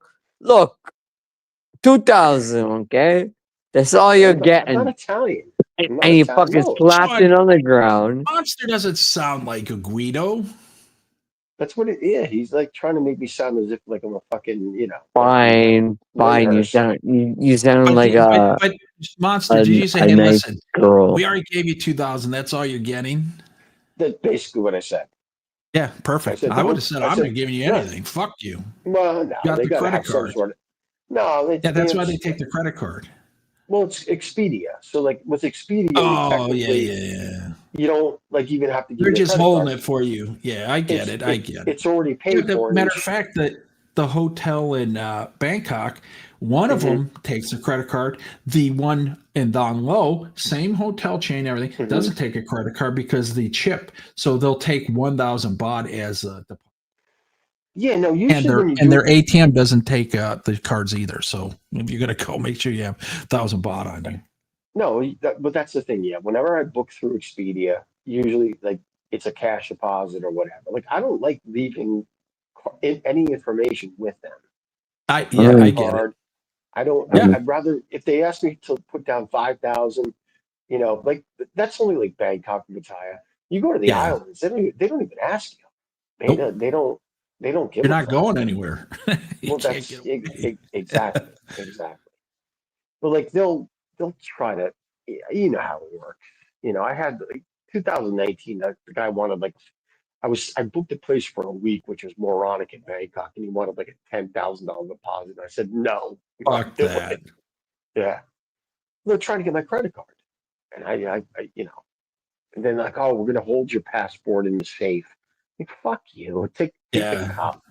2,000, okay? That's all you're I'm getting. not Italian. I'm not And you Italian. fucking No, slapped it on the ground. Monster doesn't sound like a Guido. that's what it. Yeah, he's like trying to make me sound as if like I'm a fucking, you know, Fine. You Lyndhurst. sound like But Monster, did you say, a hey, nice listen, girl. we already gave you 2,000. That's all you're getting? That's basically what I said. Yeah, perfect. said, I would have said, I I'm said, not giving you no. anything. Fuck you. Well, no, You got they the got to credit have some card. sort of. No, Yeah, that's why they take the credit card. Well, it's Expedia. So, like with Expedia, Oh, yeah. You don't like even have to give They're your just credit holding card. it for you. Yeah, I get it. I get it. It's already paid for. Matter of fact, that the hotel in Bangkok, one of them takes a credit card. The one in Don Lo, same hotel chain, everything, doesn't take a credit card because the chip. So they'll take 1,000 baht as a deposit. Yeah, no. Usually, And their ATM doesn't take the cards either. So if you're gonna go, make sure you have 1,000 baht on you. No, but that's the thing. Yeah, whenever I book through Expedia, usually like it's a cash deposit or whatever. Like I don't like leaving any information with them. I get it. I don't. Yeah. I'd rather if they ask me to put down 5,000, you know, like that's only like Bangkok and Pattaya. You go to the islands, they don't even ask you. They don't give. You're not going anywhere. Well, that's exactly. But like they'll try to, you know how it works. You know, I had like 2019. The guy wanted like I booked a place for a week, which was moronic in Bangkok, and he wanted like a $10,000 deposit. And I said no. Fuck that. Yeah, they're trying to get my credit card, and I you know, and then like, oh, we're gonna hold your passport in the safe. Like, fuck you. Take the cop.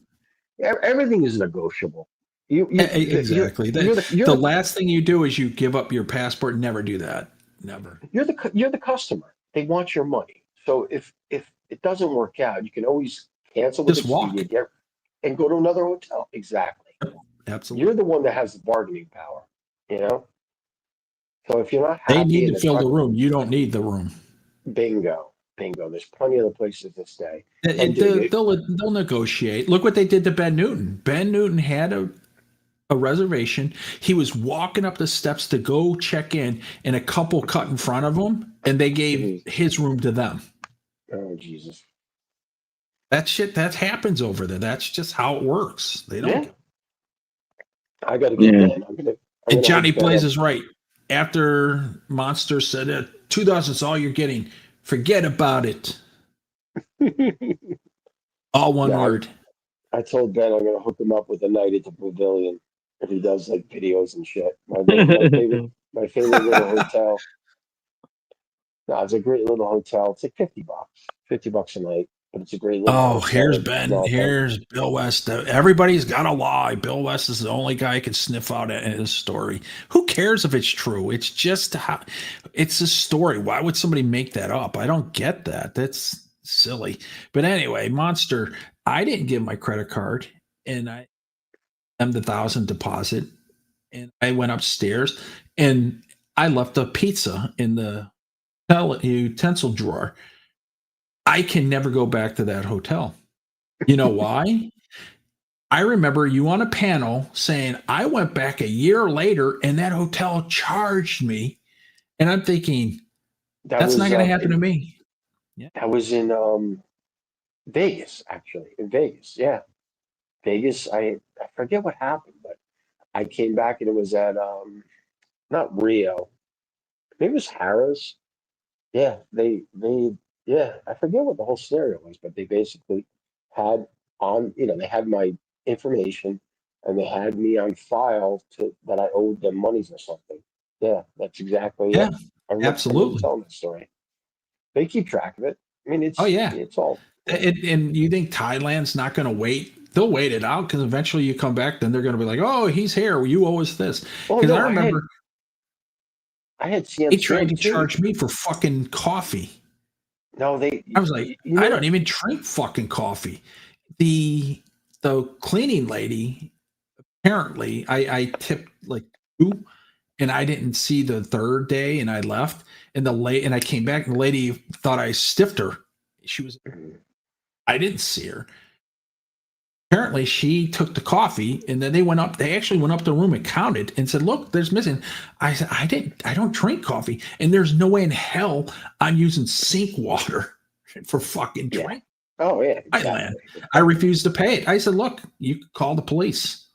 Everything is negotiable. Exactly. You're the last thing you do is you give up your passport. Never do that. Never. You're the customer. They want your money. So if it doesn't work out, you can always cancel with Just walk. Expedia and go to another hotel. Exactly. Absolutely. You're the one that has the bargaining power. You know. So if you're not They happy, need to fill the room. You don't need the room. Bingo. There's plenty of places to stay. They'll negotiate. Look what they did to Ben Newton. Ben Newton had a reservation. He was walking up the steps to go check in, and a couple cut in front of him, and they gave his room to them. Oh, Jesus. That shit, that happens over there. That's just how it works. They don't. Yeah. I got to get Ben. And Johnny Blaze is right. After Monster said 2,000 is all you're getting, forget about it. All one word. I told Ben I'm going to hook him up with a night at the Pavilion if he does like videos and shit. My favorite little hotel. No, it's a great little hotel. It's like $50 a night, but it's a great little hotel. Here's Ben. Here's Bill West. Everybody's got to lie. Bill West is the only guy who can sniff out his story. Who cares if it's true? It's just it's a story. Why would somebody make that up? I don't get that. That's silly. But anyway, Monster, I didn't give my credit card, and I am the 1,000 deposit, and I went upstairs, and I left a pizza in the utensil drawer. I can never go back to that hotel. You know why? I remember you on a panel saying I went back a year later and that hotel charged me. And I'm thinking, that's not going to happen to me. Yeah. That was in Vegas, actually. In Vegas, yeah. Vegas, I forget what happened, but I came back and it was at not Rio. Maybe it was Harrah's. Yeah, they I forget what the whole scenario was, but they basically had they had my information and they had me on file that I owed them monies or something. Yeah, that's exactly it. I remember telling that story. They keep track of it. I mean, it's all. And you think Thailand's not going to wait? They'll wait it out because eventually you come back, then they're going to be like, "Oh, he's here. You owe us this." Because I remember. I had They tried to charge me for fucking coffee. No, I was like, I don't even drink fucking coffee. The cleaning lady apparently I tipped like 2, and I didn't see the third day, and I left, and and I came back, and the lady thought I stiffed her. I didn't see her. Apparently, she took the coffee, and then they actually went up to the room and counted and said, "Look, there's missing." I said, I don't drink coffee, and there's no way in hell I'm using sink water for fucking drink. Oh yeah, Thailand. I refused to pay it. I said, "Look, you call the police."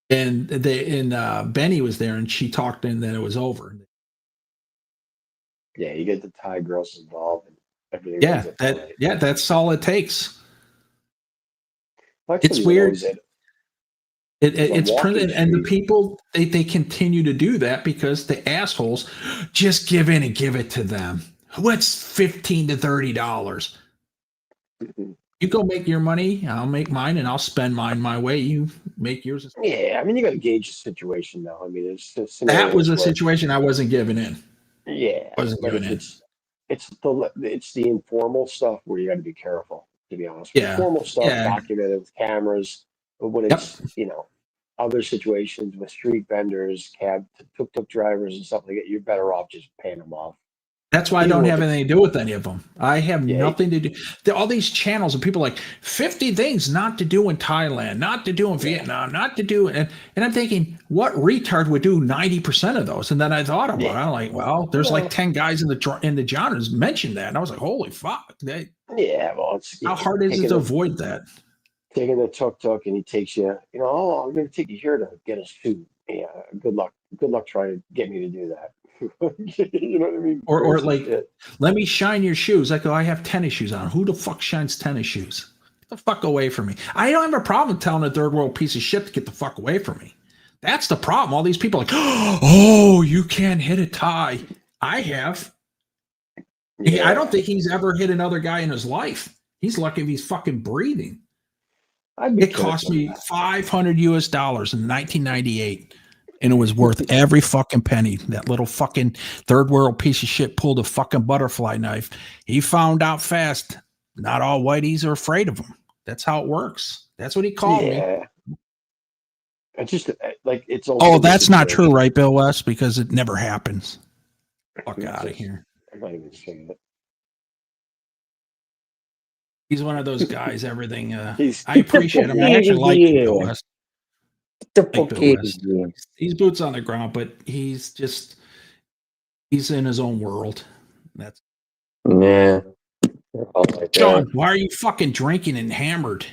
And Benny was there, and she talked, and then it was over. Yeah, you get the Thai girls involved, and everything. Yeah, that's all it takes. Well, It's weird. It's And the people they continue to do that because the assholes just give in and give it to them. What's $15 to $30? You go make your money, I'll make mine, and I'll spend mine my way. You make yours. Yeah, I mean, you got to gauge the situation, though. I mean, That was a situation I wasn't giving in. Yeah, wasn't but giving in. it's the informal stuff where you got to be careful. To be honest, formal stuff documented with cameras, but when it's other situations with street vendors, tuk-tuk drivers, and stuff like that, you're better off just paying them off. That's why I don't have anything to do with any of them. I have nothing to do. All these channels of people like 50 things not to do in Thailand, not to do in Vietnam, not to do. And I'm thinking, what retard would do 90% of those? And then I thought about it. I'm like, well, there's like 10 guys in the genres mentioned that. And I was like, holy fuck. How hard is it to avoid that? Taking the tuk-tuk and he takes you, oh, I'm going to take you here to get us food. Yeah, good luck. Good luck trying to get me to do that. You know what I mean? Or like, let me shine your shoes. I go, I have tennis shoes on. Who the fuck shines tennis shoes? Get the fuck away from me. I don't have a problem telling a third world piece of shit to get the fuck away from me. That's the problem. All these people are like, oh, you can't hit a Thai. I have. I don't think he's ever hit another guy in his life. He's lucky if he's fucking breathing. It cost me $500 in 1998. And it was worth every fucking penny. That little fucking third world piece of shit pulled a fucking butterfly knife. He found out fast. Not all whiteys are afraid of him. That's how it works. That's what he called me. It's just like it's. Oh, that's not true, right, Bill West? Because it never happens. Fuck out of here. I'm not even saying it. He's one of those guys. Everything. I appreciate him. I actually like Bill West. He's boots on the ground, but he's in his own world. That's Sean, why are you fucking drinking and hammered?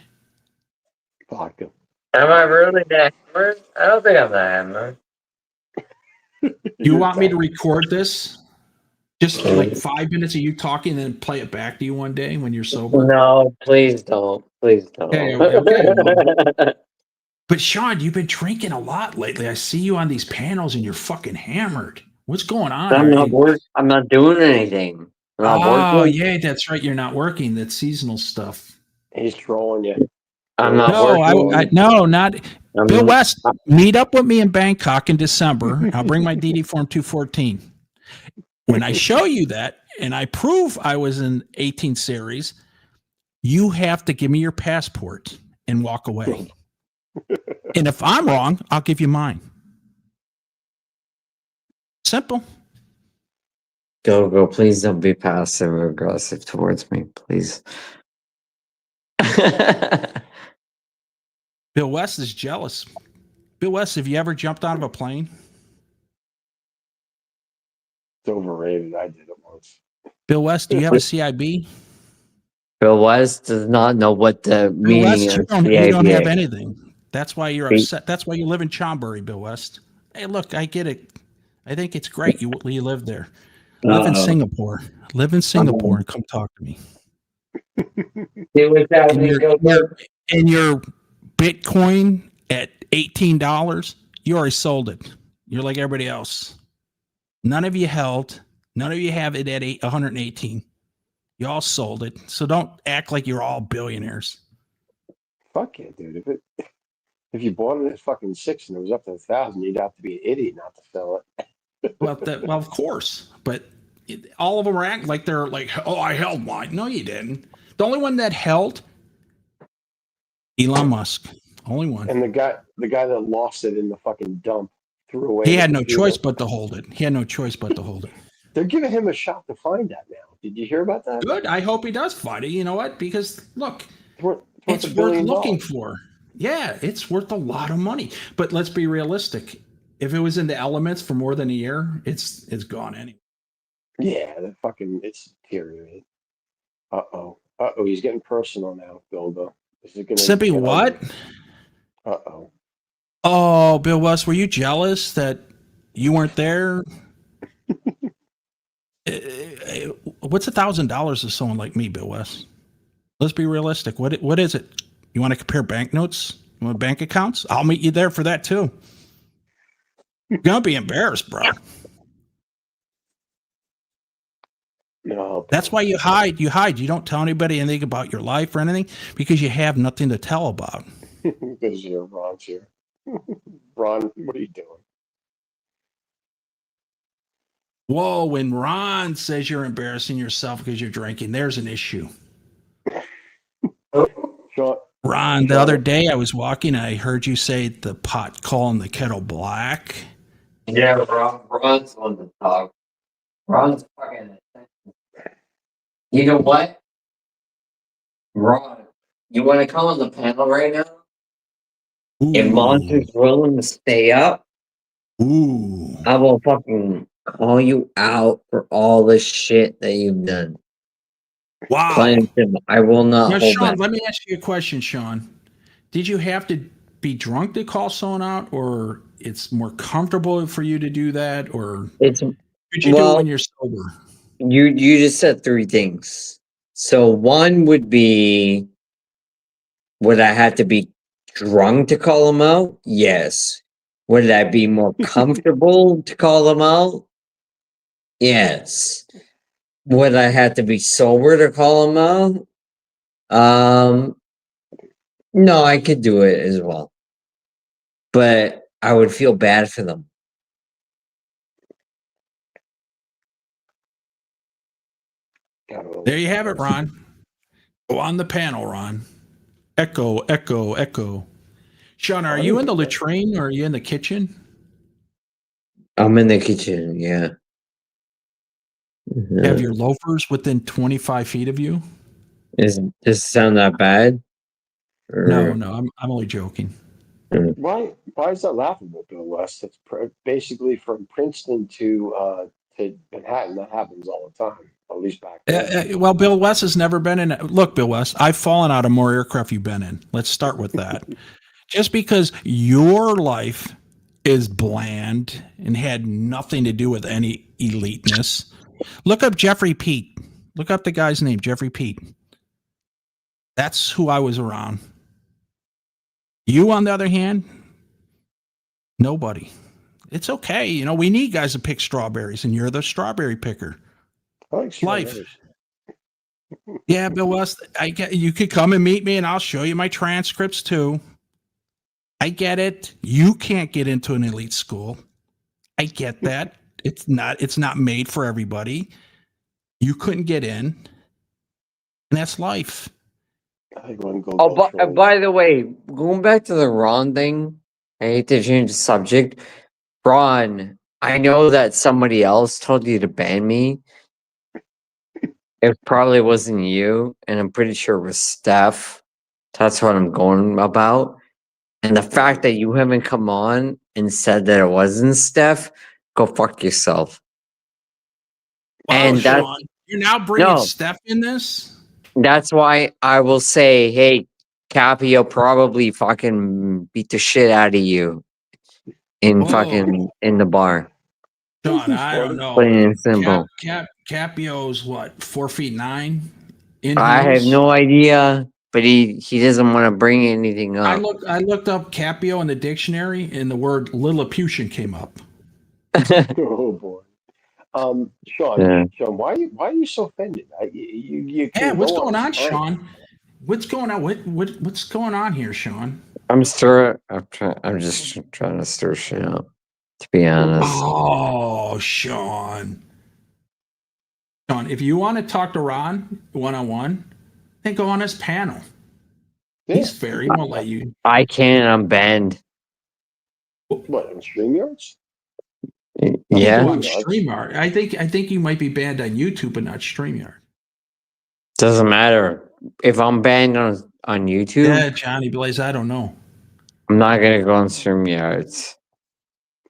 Vodka. Am I really that hammered? I don't think I'm that hammered. You want me to record this? Just like 5 minutes of you talking and then play it back to you one day when you're sober? No, please don't. Please don't. Okay. But Sean, you've been drinking a lot lately. I see you on these panels and you're fucking hammered. What's going on? I'm not doing anything. Yeah, that's right. You're not working. That's seasonal stuff. He's trolling you. I'm not working. Not Bill West. Meet up with me in Bangkok in December. I'll bring my DD Form 214. When I show you that and I prove I was in 18 series, you have to give me your passport and walk away. And if I'm wrong, I'll give you mine. Simple. Go. Please don't be passive or aggressive towards me, please. Bill West is jealous. Bill West, have you ever jumped out of a plane? It's overrated. I did it once. Bill West, do you have a CIB? Bill West does not know what the meaning of CIB. You don't have anything. That's why you're upset. That's why you live in Chonburi, Bill West. Hey, look, I get it. I think it's great you live there. Live in Singapore. Live in Singapore and come talk to me. And your Bitcoin at $18, you already sold it. You're like everybody else. None of you held. None of you have it at 118. You all sold it. So don't act like you're all billionaires. Fuck yeah, dude. If you bought it at fucking 6 and it was up to 1,000, you'd have to be an idiot not to sell it. Well, of course. But all of them are acting like they're like, oh, I held mine. No, you didn't. The only one that held, Elon Musk. Only one. And the guy that lost it in the fucking dump threw away. He the had no computer. choice but to hold it. He had no choice but to hold it. They're giving him a shot to find that now. Did you hear about that? Good. I hope he does find it. You know what? Because look, it's $1 worth billion. looking for. Yeah, it's worth a lot of money. But let's be realistic. If it was in the elements for more than a year, it's gone anyway. Yeah, that fucking it's deteriorated. Uh-oh. He's getting personal now, Bilbo. Is it gonna Simply get what? Uh-oh. Oh, Bill West, were you jealous that you weren't there? What's $1,000 to someone like me, Bill West? Let's be realistic. What is it? You want to compare banknotes? You want bank accounts? I'll meet you there for that too. You're gonna be embarrassed, bro. No. That's why you hide. You hide. You don't tell anybody anything about your life or anything because you have nothing to tell about. Because you're Ron's here. Ron, what are you doing? Whoa, when Ron says you're embarrassing yourself because you're drinking, there's an issue. Ron, the other day I was walking, I heard you say the pot calling the kettle black. Yeah, Ron's on the top. Ron's fucking. You know what? Ron, you want to come on the panel right now? If Monster's willing to stay up, I will fucking call you out for all the shit that you've done. Wow. Plain and simple. I will not Now, hold Sean, back. let me ask you a question, Sean. Did you have to be drunk to call someone out, or it's more comfortable for you to do that, or It's could you do it when you're sober? You just said three things. So one would be, would I have to be drunk to call him out? Yes. Would I be more comfortable to call him out? Yes. Would I have to be sober to call him out? No, I could do it as well. But I would feel bad for them. There you have it, Ron. Go on the panel, Ron. Echo, echo, echo. Sean, are you in the latrine or are you in the kitchen? I'm in the kitchen, yeah. Have your loafers within 25 feet of you? Does this sound that bad? No, I'm only joking. Why is that laughable, Bill West? It's basically from Princeton to Manhattan. That happens all the time, at least back then. Well, Bill West has never been in. Look, Bill West, I've fallen out of more aircraft you've been in. Let's start with that. Just because your life is bland and had nothing to do with any eliteness. Look up Jeffrey Pete. Look up the guy's name, Jeffrey Pete. That's who I was around. You, on the other hand, nobody. It's okay. You know, we need guys to pick strawberries, and you're the strawberry picker. I like Life. Yeah, Bill West, you could come and meet me, and I'll show you my transcripts too. I get it. You can't get into an elite school. I get that. It's not made for everybody. You couldn't get in, and that's life. Oh, by the way, going back to the Ron thing, I hate to change the subject. Ron, I know that somebody else told you to ban me. It probably wasn't you, and I'm pretty sure it was Steph. That's what I'm going about. And the fact that you haven't come on and said that it wasn't Steph, go fuck yourself. Wow, And that's Sean, you're now bringing Steph in this? That's why I will say, hey, Cappy, will probably fucking beat the shit out of you in the bar. Sean, I don't know. Plain and simple. Capio's what, 4'9" in I have heels? no idea, but he doesn't want to bring anything up. I looked up Capio in the dictionary, and the word Lilliputian came up. Oh boy. Sean, why are you so offended? What's going on, Sean? What's going on? What's going on here, Sean? I'm just trying to stir shit up, to be honest. Oh, Sean. Sean, if you want to talk to Ron one-on-one, then go on his panel. He's fair. He won't let you. I can't. I'm banned. What, on StreamYards? Yeah. On StreamYard. I think you might be banned on YouTube, but not StreamYard. Doesn't matter. If I'm banned on YouTube, Yeah, Johnny Blaze, I don't know. I'm not gonna go on StreamYards.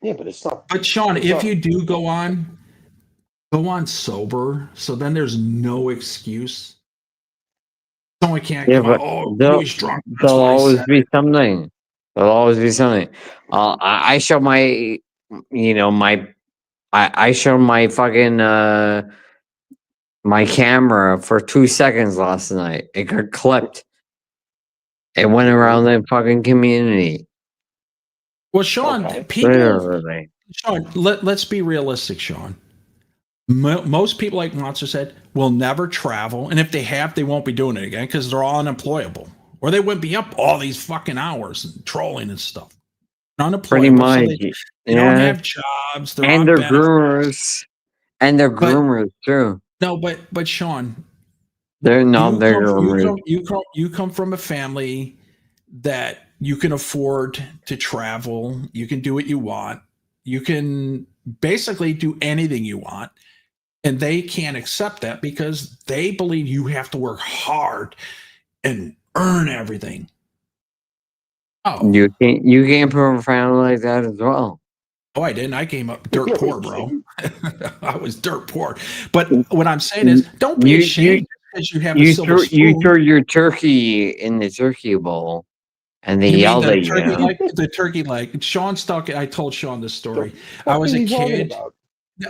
Yeah, but it's not. But Sean, it's if not- you do go on sober, so then there's no excuse. Someone can't Yeah, come out, but oh, there'll, he's drunk. That's there'll why I always said be it. something. There'll always be something. I show my, I show my fucking my camera for 2 seconds last night. It got clipped. It went around the fucking community. Well, Sean, people. Literally. Sean, let's be realistic, Sean. Most people, like Monster said, will never travel, and if they have, they won't be doing it again because they're all unemployable, or they wouldn't be up all these fucking hours and trolling and stuff. Pretty Unemployable, so much. they don't have jobs. They're And on they're benefits. groomers. And they're groomers too. No, but Sean, They're groomers. you come from a family that you can afford to travel. You can do what you want. You can basically do anything you want. And they can't accept that because they believe you have to work hard and earn everything. Oh. You came from a family like that as well. Oh, I didn't. I came up dirt poor, bro. I was dirt poor. But what I'm saying is, don't be ashamed because you have a silver spoon. You threw your turkey in the turkey bowl, and they yelled at you. The turkey leg. Sean stuck. I told Sean this story. I was a kid.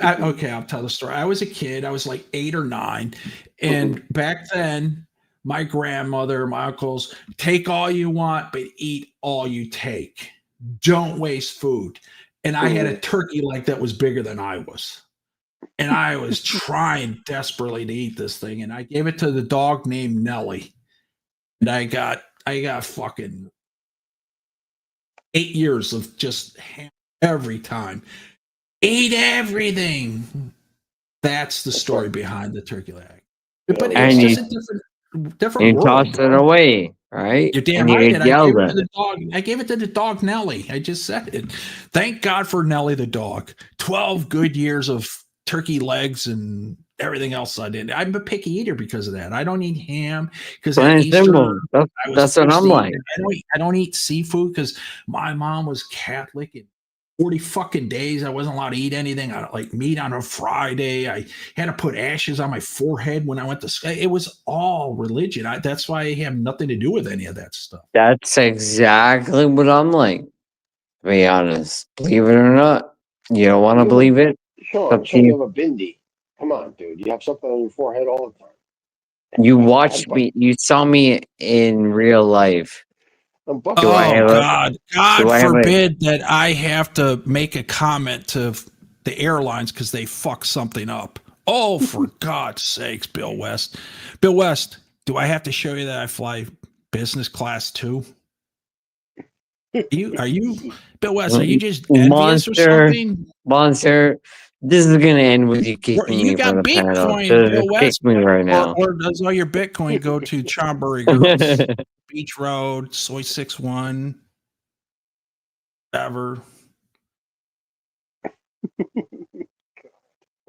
Okay, I'll tell the story. I was a kid. I was like 8 or 9, and back then, my grandmother, my uncles, take all you want, but eat all you take. Don't waste food. And I had a turkey leg that was bigger than I was. And I was trying desperately to eat this thing. And I gave it to the dog named Nellie. And I got fucking 8 years of just every time. Eat everything. That's the story behind the turkey leg. But it's just a different you world. tossed it away, right? You're damn and right. you And I gave it to the dog Nellie. I just said it. Thank God for Nellie the dog. 12 good years of turkey legs and everything else I did. I'm a picky eater because of that. I don't eat ham because at Easter, that's what I'm like. I don't eat seafood because my mom was Catholic and 40 fucking days I wasn't allowed to eat anything like meat on a Friday. I had to put ashes on my forehead when I went to school. It was all religion. That's why I have nothing to do with any of that stuff. That's exactly what I'm like, to be honest. Believe it or not. You don't want to believe it? Sean, you have a bindi. Come on, dude. You have something on your forehead all the time. You watched me. You saw me in real life. Oh, God forbid that I have to make a comment to the airlines because they fuck something up. Oh, for God's sakes, Bill West. Bill West, do I have to show you that I fly business class too? Are you Bill West, are you just envious or something? Monster, this is going to end with you kicking me from the panel. Bill West, kick me right now. Or does all your Bitcoin go to Chombury Girls? Beach Road, Soy 61, whatever. I'm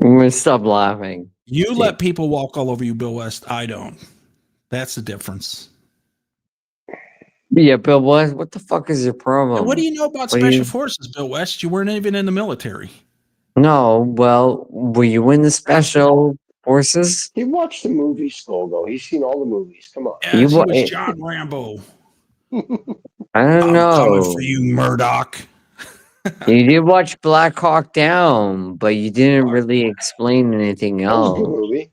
going to stop laughing. You let people walk all over you, Bill West. I don't. That's the difference. Yeah, Bill West, what the fuck is your problem? What do you know about special forces, Bill West? You weren't even in the military. No, well, were you in the special forces? He watched the movie Skogo. He's seen all the movies. Come on. Yes, he was John Rambo. I don't know. Coming for you, Murdoch. You did watch Black Hawk Down, but you didn't really explain anything else. That was a good movie.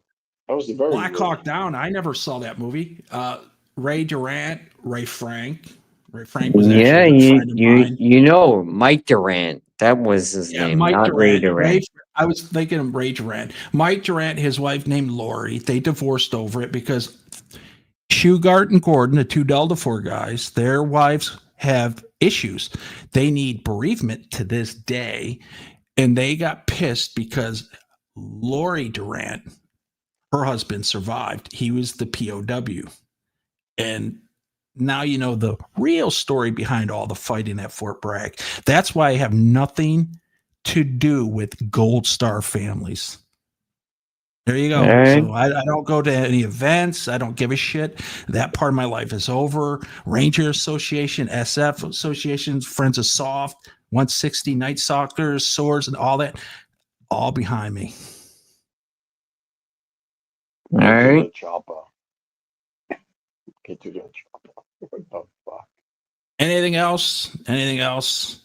That was the very Black Hawk Down. I never saw that movie. Ray Durant, Ray Frank. Ray Frank was actually a friend of mine. You know Mike Durant. That was his name, Mike not Ray Durant. I was thinking of Ray Durant. Mike Durant, his wife named Lori. They divorced over it because Shugart and Gordon, the two Delta 4 guys, their wives have issues. They need bereavement to this day. And they got pissed because Lori Durant, her husband, survived. He was the POW. And now you know the real story behind all the fighting at Fort Bragg. That's why I have nothing to do with Gold Star families. There you go. All right. So I don't go to any events. I don't give a shit. That part of my life is over. Ranger Association, SF Associations, Friends of Soft, 160 Night Stalkers, Swords, and all that, all behind me. All Get to right. the chopper. Get to the chopper. What the fuck? Anything else? Anything else?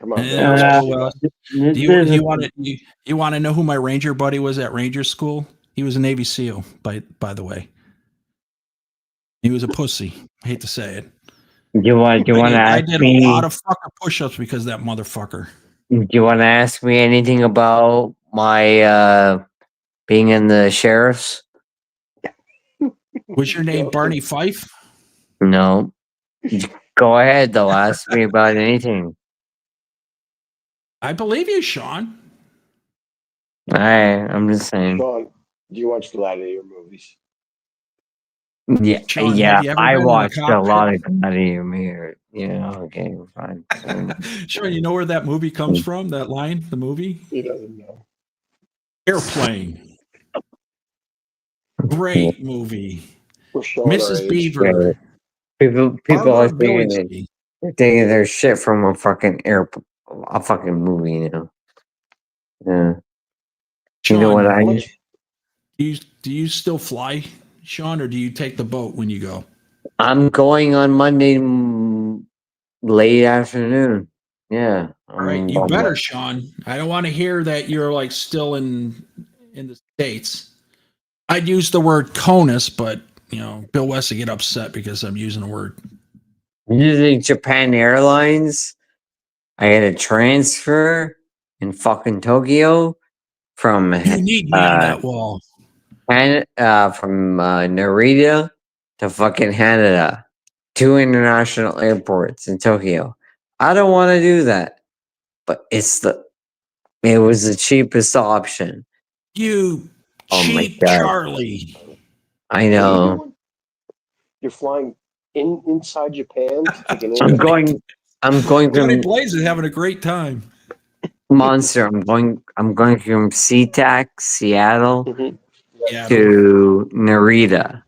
Come on, Anything Bill. else? What else Bill you Wells? got? Do you want to you want to know who my Ranger buddy was at Ranger School? He was a Navy SEAL, by the way. He was a pussy. I hate to say it. Do you want to I ask did a me? lot of fucking push-ups because of that motherfucker. Do you want to ask me anything about my being in the sheriffs? Was your name Barney Fife? No. Go ahead, though. Ask me about anything. I believe you, Sean. I'm just saying. Sean, do you watch Gladiator movies? Yeah, Sean, yeah. have you ever I been in a watched a cockpit? lot of Gladiator Mirror. Yeah, okay, fine. Sean, you know where that movie comes from? That line, the movie? He doesn't know. Airplane. Great movie. We're showing our Mrs. age. Beaver. People Barbara are thinking Billingsley. they're thinking their shit from a fucking a fucking movie, you know. Yeah. Sean, You know what do you still fly, Sean, or do you take the boat when you go? I'm going on Monday late afternoon. Yeah. All right, you better, Sean. I don't want to hear that you're like still in the States. I'd use the word CONUS, but you know, Bill West would get upset because I'm using the word. Using Japan Airlines, I had a transfer in fucking Tokyo from You need me on that wall. from Narita to fucking Haneda, 2 international airports in Tokyo. I don't want to do that, but it was the cheapest option. You cheap Charlie. I know. You're flying inside Japan to take an I'm going Johnny from Blaze is having a great time. Monster. I'm going from SeaTac, Seattle Yeah. to Narita.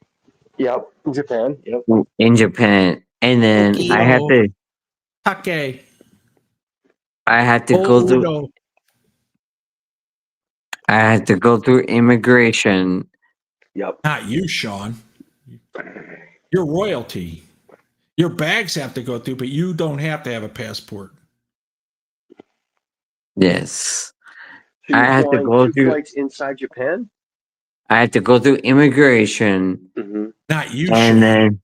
Yep, in Japan. Yep. In Japan. And then I had to Take. I had to go through I had to go through immigration. Yep. Not you, Sean. You're royalty. Your bags have to go through, but you don't have to have a passport. Yes. So you're I had to flying go 2 through flights inside Japan? I had to go through immigration. Mm-hmm. Not you, And Sean.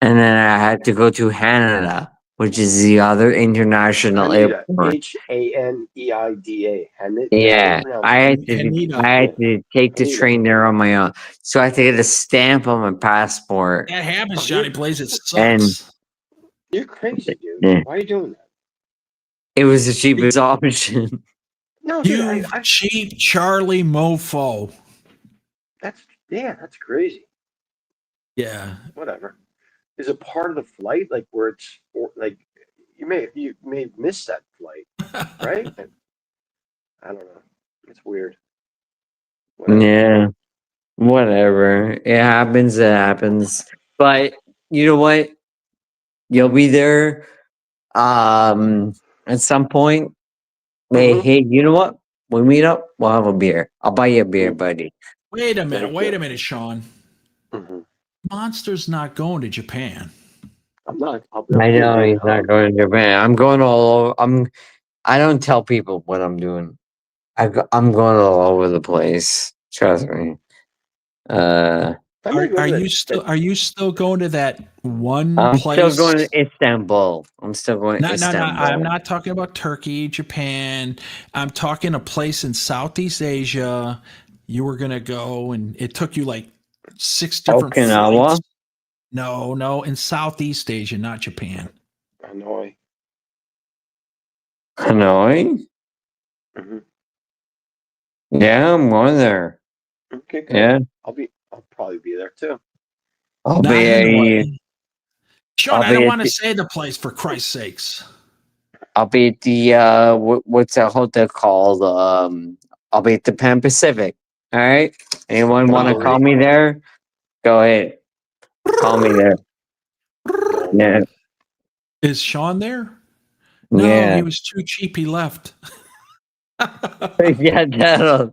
then I had to go to Haneda, which is the other international Haneda. airport. Haneida. Yeah, I had Haneda. to take the train there on my own. So I had to get a stamp on my passport. That happens, Johnny Blaze. It sucks. And You're crazy, dude. Yeah. Why are you doing that? It was the cheapest option. No, dude, You cheap Charlie mofo. that's crazy. Yeah. Whatever. Is it part of the flight, like where it's like you may have missed that flight, right? I don't know. It's weird. Yeah, whatever. It happens. It happens. But you know what? You'll be there at some point. Hey, you know what? We meet up. We'll have a beer. I'll buy you a beer, buddy. Wait a minute, Sean. Monster's not going to Japan. I'm not. I know he's not going to Japan. I'm going all over. I don't tell people what I'm doing. I'm going all over the place. Trust me. Are you still going to that one I'm place? still going to Istanbul. I'm still going to No, Istanbul. I'm not talking about Turkey, Japan. I'm talking a place in Southeast Asia. You were gonna go, and it took you like 6 different Okinawa? flights. No, in Southeast Asia, not Japan. Hanoi. Hanoi? Mm-hmm. Yeah, I'm going there. Okay, good. Yeah. I'll probably be there too. I'll Not be Hanoi. Sean, I'll I don't be at want to the, say the place for Christ's sakes. I'll be at the what's that hotel called? I'll be at the Pan Pacific. All right. Anyone want to Oh. call me there? Go ahead. Call me there. Yeah. Is Sean there? No, Yeah. he was too cheap. He left. Yeah,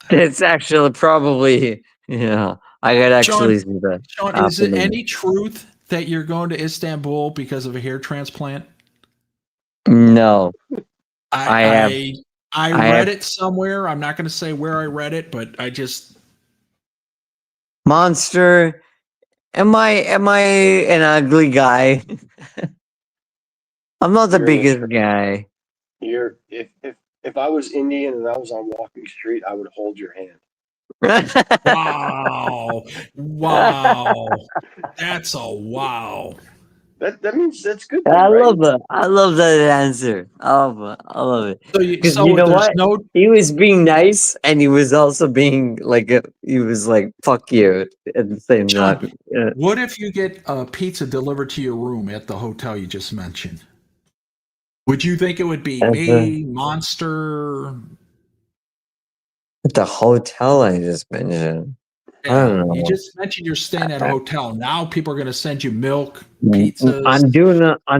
that's actually probably, yeah. I could actually see that Sean, is it happening. any truth that you're going to Istanbul because of a hair transplant? No, I have, I I read have it somewhere. I'm not going to say where I read it, but I just Monster. Am I an ugly guy? I'm not the You're biggest guy. you're if I was Indian and I was on Walking Street, I would hold your hand. wow, wow, that's a wow. That means that's good I then, right? love that. I love that answer. I love it. So, Because you know there's what? no. He was being nice, and he was also being like he was like "fuck you" at the same Sean, time. Yeah. what if you get a pizza delivered to your room at the hotel you just mentioned? Would you think it would be At me, Monster? the hotel I just mentioned. I Yeah, don't you know. just mentioned you're staying at a hotel. Now people are going to send you milk, I'm pizzas.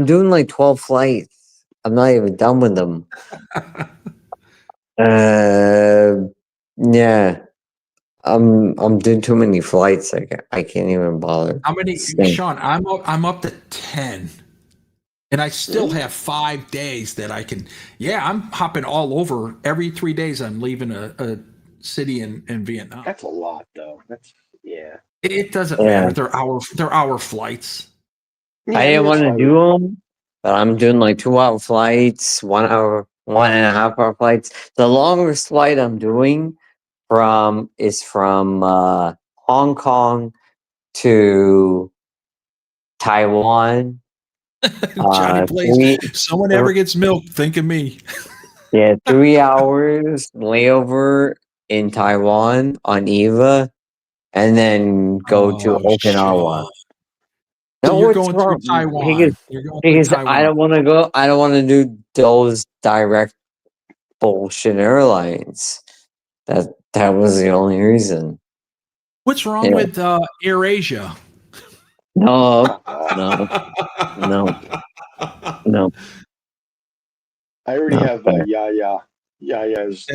doing like 12 flights. I'm not even done with them. Yeah. I'm doing too many flights. I can't even bother. How many, Stink. Sean? I'm up to 10, and I still have 5 days that I can. Yeah, I'm hopping all over. Every 3 days, I'm leaving a city in Vietnam. That's a lot, though. That's yeah. It doesn't Yeah. matter. They're hour flights. I didn't want to do them, but I'm doing like 2 hour flights, 1 hour, 1.5 hour flights. The longest flight I'm doing is from Hong Kong to Taiwan. Johnny plays. Someone ever gets milk, think of me. Yeah, 3 hours layover in Taiwan on Eva, and then go to Okinawa. So No, you're what's going through wrong? Taiwan. You're going through Because I Taiwan. don't want to go. I don't want to do those direct bullshit airlines. That was the only reason. What's wrong Yeah. with AirAsia? No. I already Not have fair. Yaya's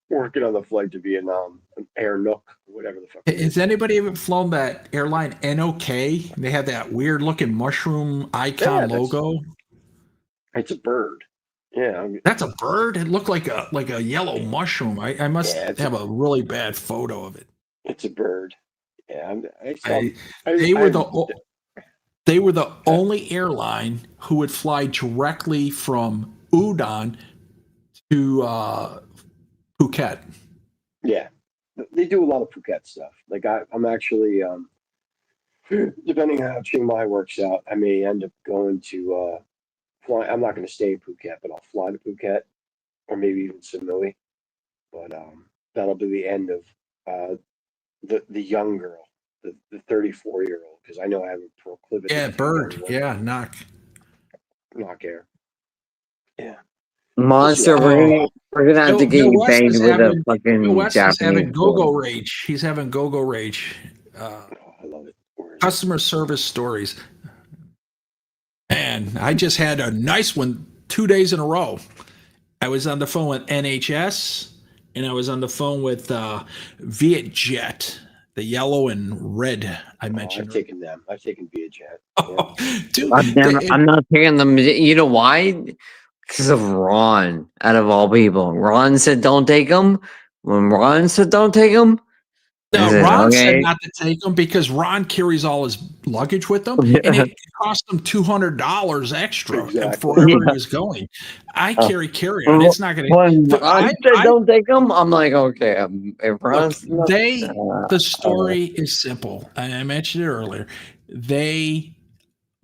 working on the flight to Vietnam, Air Nook, whatever the fuck. Has anybody ever flown that airline NOK? They have that weird looking mushroom icon logo. It's a bird. Yeah, That's a bird. It looked like a yellow mushroom. I must have a really bad photo of it. it's a bird. Yeah, They were the only airline who would fly directly from Udon to Phuket. Yeah, they do a lot of Phuket stuff. Like I'm actually, depending on how Chiang Mai works out, I may end up going to fly. I'm not going to stay in Phuket, but I'll fly to Phuket or maybe even Samui. But that'll be the end of the young girl, the 34-year-old, because I know I have a proclivity. Yeah, to bird. young Yeah, knock air. Yeah. Monster, we're gonna have to get Bill you West banged is with a having fucking West is having Japanese go-go girl. rage. He's having go-go rage. I love it. Customer service stories. Man, I just had a nice one 2 days in a row. I was on the phone with NHS, and I was on the phone with Vietjet, the yellow and red I mentioned. I've taken them. I've taken Vietjet. Dude, I'm not taking them. You know why? Because of Ron, out of all people. Ron said don't take them. When Ron said don't take them, No, I said, Ron okay. said not to take them because Ron carries all his luggage with him, and it cost him $200 extra for wherever he was going. I carry carry-on. It's not going When to. Ron said don't take them, I'm like, okay. If Ron's The story is simple. I mentioned it earlier. They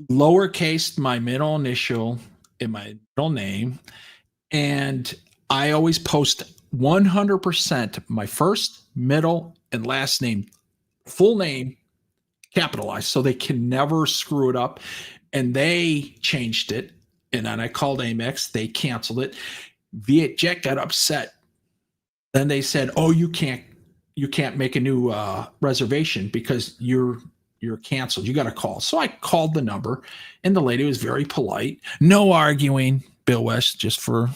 lowercased my middle initial in my middle name, and I always post 100% my first, middle, and last name full name capitalized, so they can never screw it up. And they changed it. And then I called Amex. They canceled it. Vietjet got upset. Then they said, "Oh, you can't make a new reservation because you're canceled. You got to call." So I called the number, and the lady was very polite. No arguing, Bill West, just for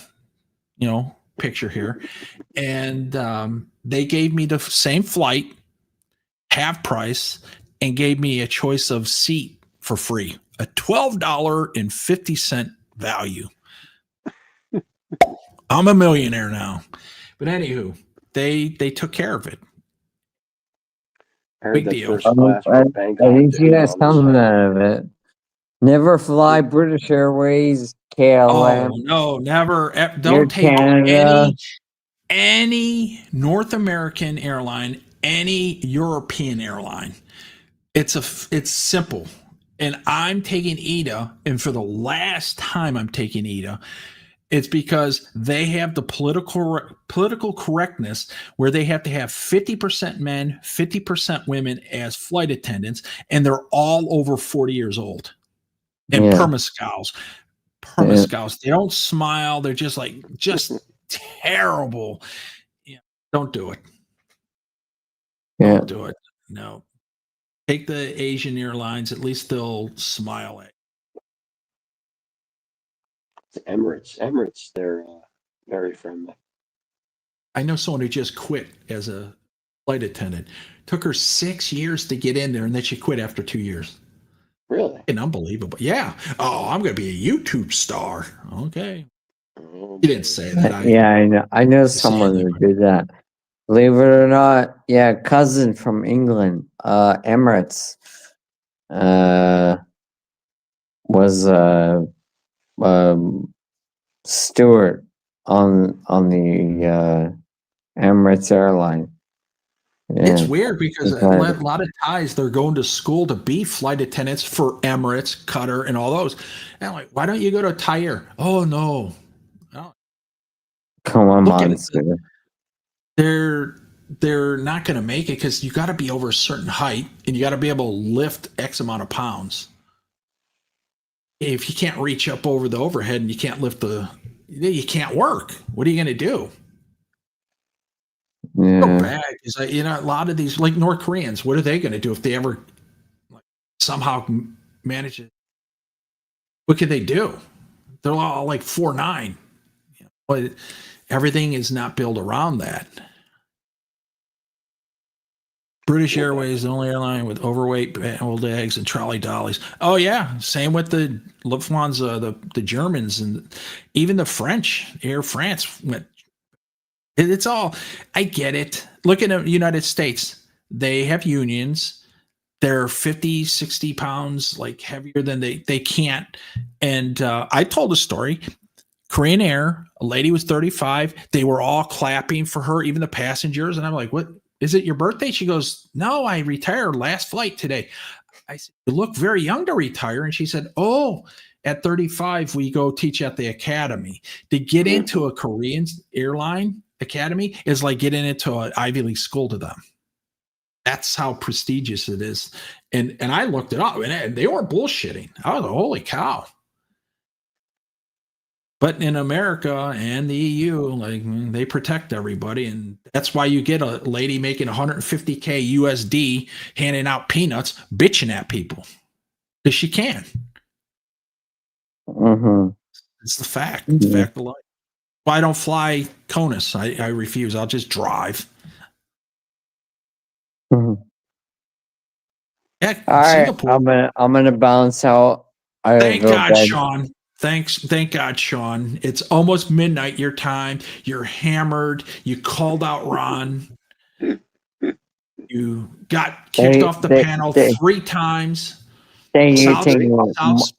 picture here. And they gave me the same flight, half price, and gave me a choice of seat for free, a $12.50 value. I'm a millionaire now. But anywho, they took care of it. I heard Big that deal. first class I from Bangkok think to you got Guam was something out of it. Never fly British Airways, KLM. Oh no, never. Air Don't take Canada. any North American airline, any European airline. It's simple. And I'm taking ETA, and for the last time I'm taking ETA, it's because they have the political correctness where they have to have 50% men, 50% women as flight attendants, and they're all over 40 years old. And permascows. They don't smile. They're just terrible. Yeah, don't do it. Don't do it. No. Take the Asian airlines. At least they'll smile at It's Emirates, they're very friendly. I know someone who just quit as a flight attendant. Took her 6 years to get in there, and then she quit after 2 years. Really? And unbelievable. Yeah. Oh, I'm going to be a YouTube star. Okay. Oh, you didn't say that. I know someone who did that. Believe it or not, cousin from England, Emirates, was steward on the Emirates airline. It's weird because a lot of Thais, they're going to school to be flight attendants for Emirates, Qatar, and all those. And I'm like, why don't you go to Thai Air? Oh, no. Come on, monster. They're not going to make it because you got to be over a certain height and you got to be able to lift X amount of pounds. If you can't reach up over the overhead and you can't lift you can't work. What are you going to do? Yeah. So bad because a lot of these, like North Koreans, what are they going to do if they ever somehow manage it? What could they do? They're all like 4'9". But everything is not built around that. British Airways, the only airline with overweight old eggs and trolley dollies. Oh yeah, same with the Lufthansa, the Germans, and even the French. Air France went. It's all. I get it. Look at the United States. They have unions. They're 50, 60 pounds heavier than they can't. And I told a story. Korean Air, a lady was 35. They were all clapping for her, even the passengers. And I'm like, what? Is it your birthday? She goes, no, I retired last flight today. I said, you look very young to retire. And she said, oh, at 35, we go teach at the academy. To get into a Korean airline academy is like getting into an Ivy League school to them. That's how prestigious it is. And I looked it up, and they weren't bullshitting. I was like, holy cow. But in America and the EU, they protect everybody. And that's why you get a lady making $150K USD handing out peanuts, bitching at people. Because she can. Mm-hmm. It's the fact. It's the fact of life. Well, I don't fly CONUS. I refuse. I'll just drive. Mm-hmm. Yeah, all Singapore. right, I'm gonna bounce out. Thank God, Sean. Thank God, Sean. It's almost midnight your time. You're hammered. You called out Ron. You got kicked off the panel 3 times. Thank you,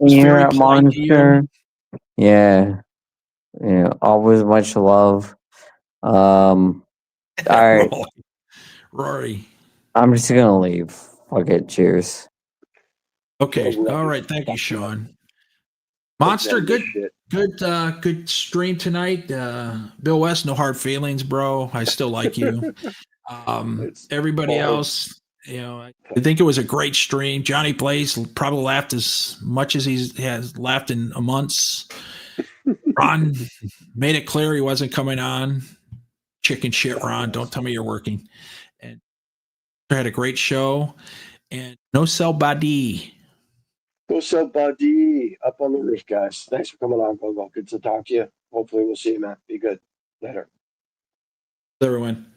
very polite to you. Yeah. Always much love. All right. Rory. I'm just gonna leave. Fuck it. Cheers. Okay. All right. Thank you, Sean. Monster, good stream tonight. Bill West, no hard feelings, bro. I still like you. Everybody else, You know, I think it was a great stream. Johnny Blaze probably laughed as much as he has laughed in a month's. Ron made it clear he wasn't coming on. Chicken shit, Ron. Don't tell me you're working. And had a great show. And no sell body. What's up, buddy? Up on the roof, guys. Thanks for coming on, Bobo. Good to talk to you. Hopefully, we'll see you, man. Be good. Later. Everyone.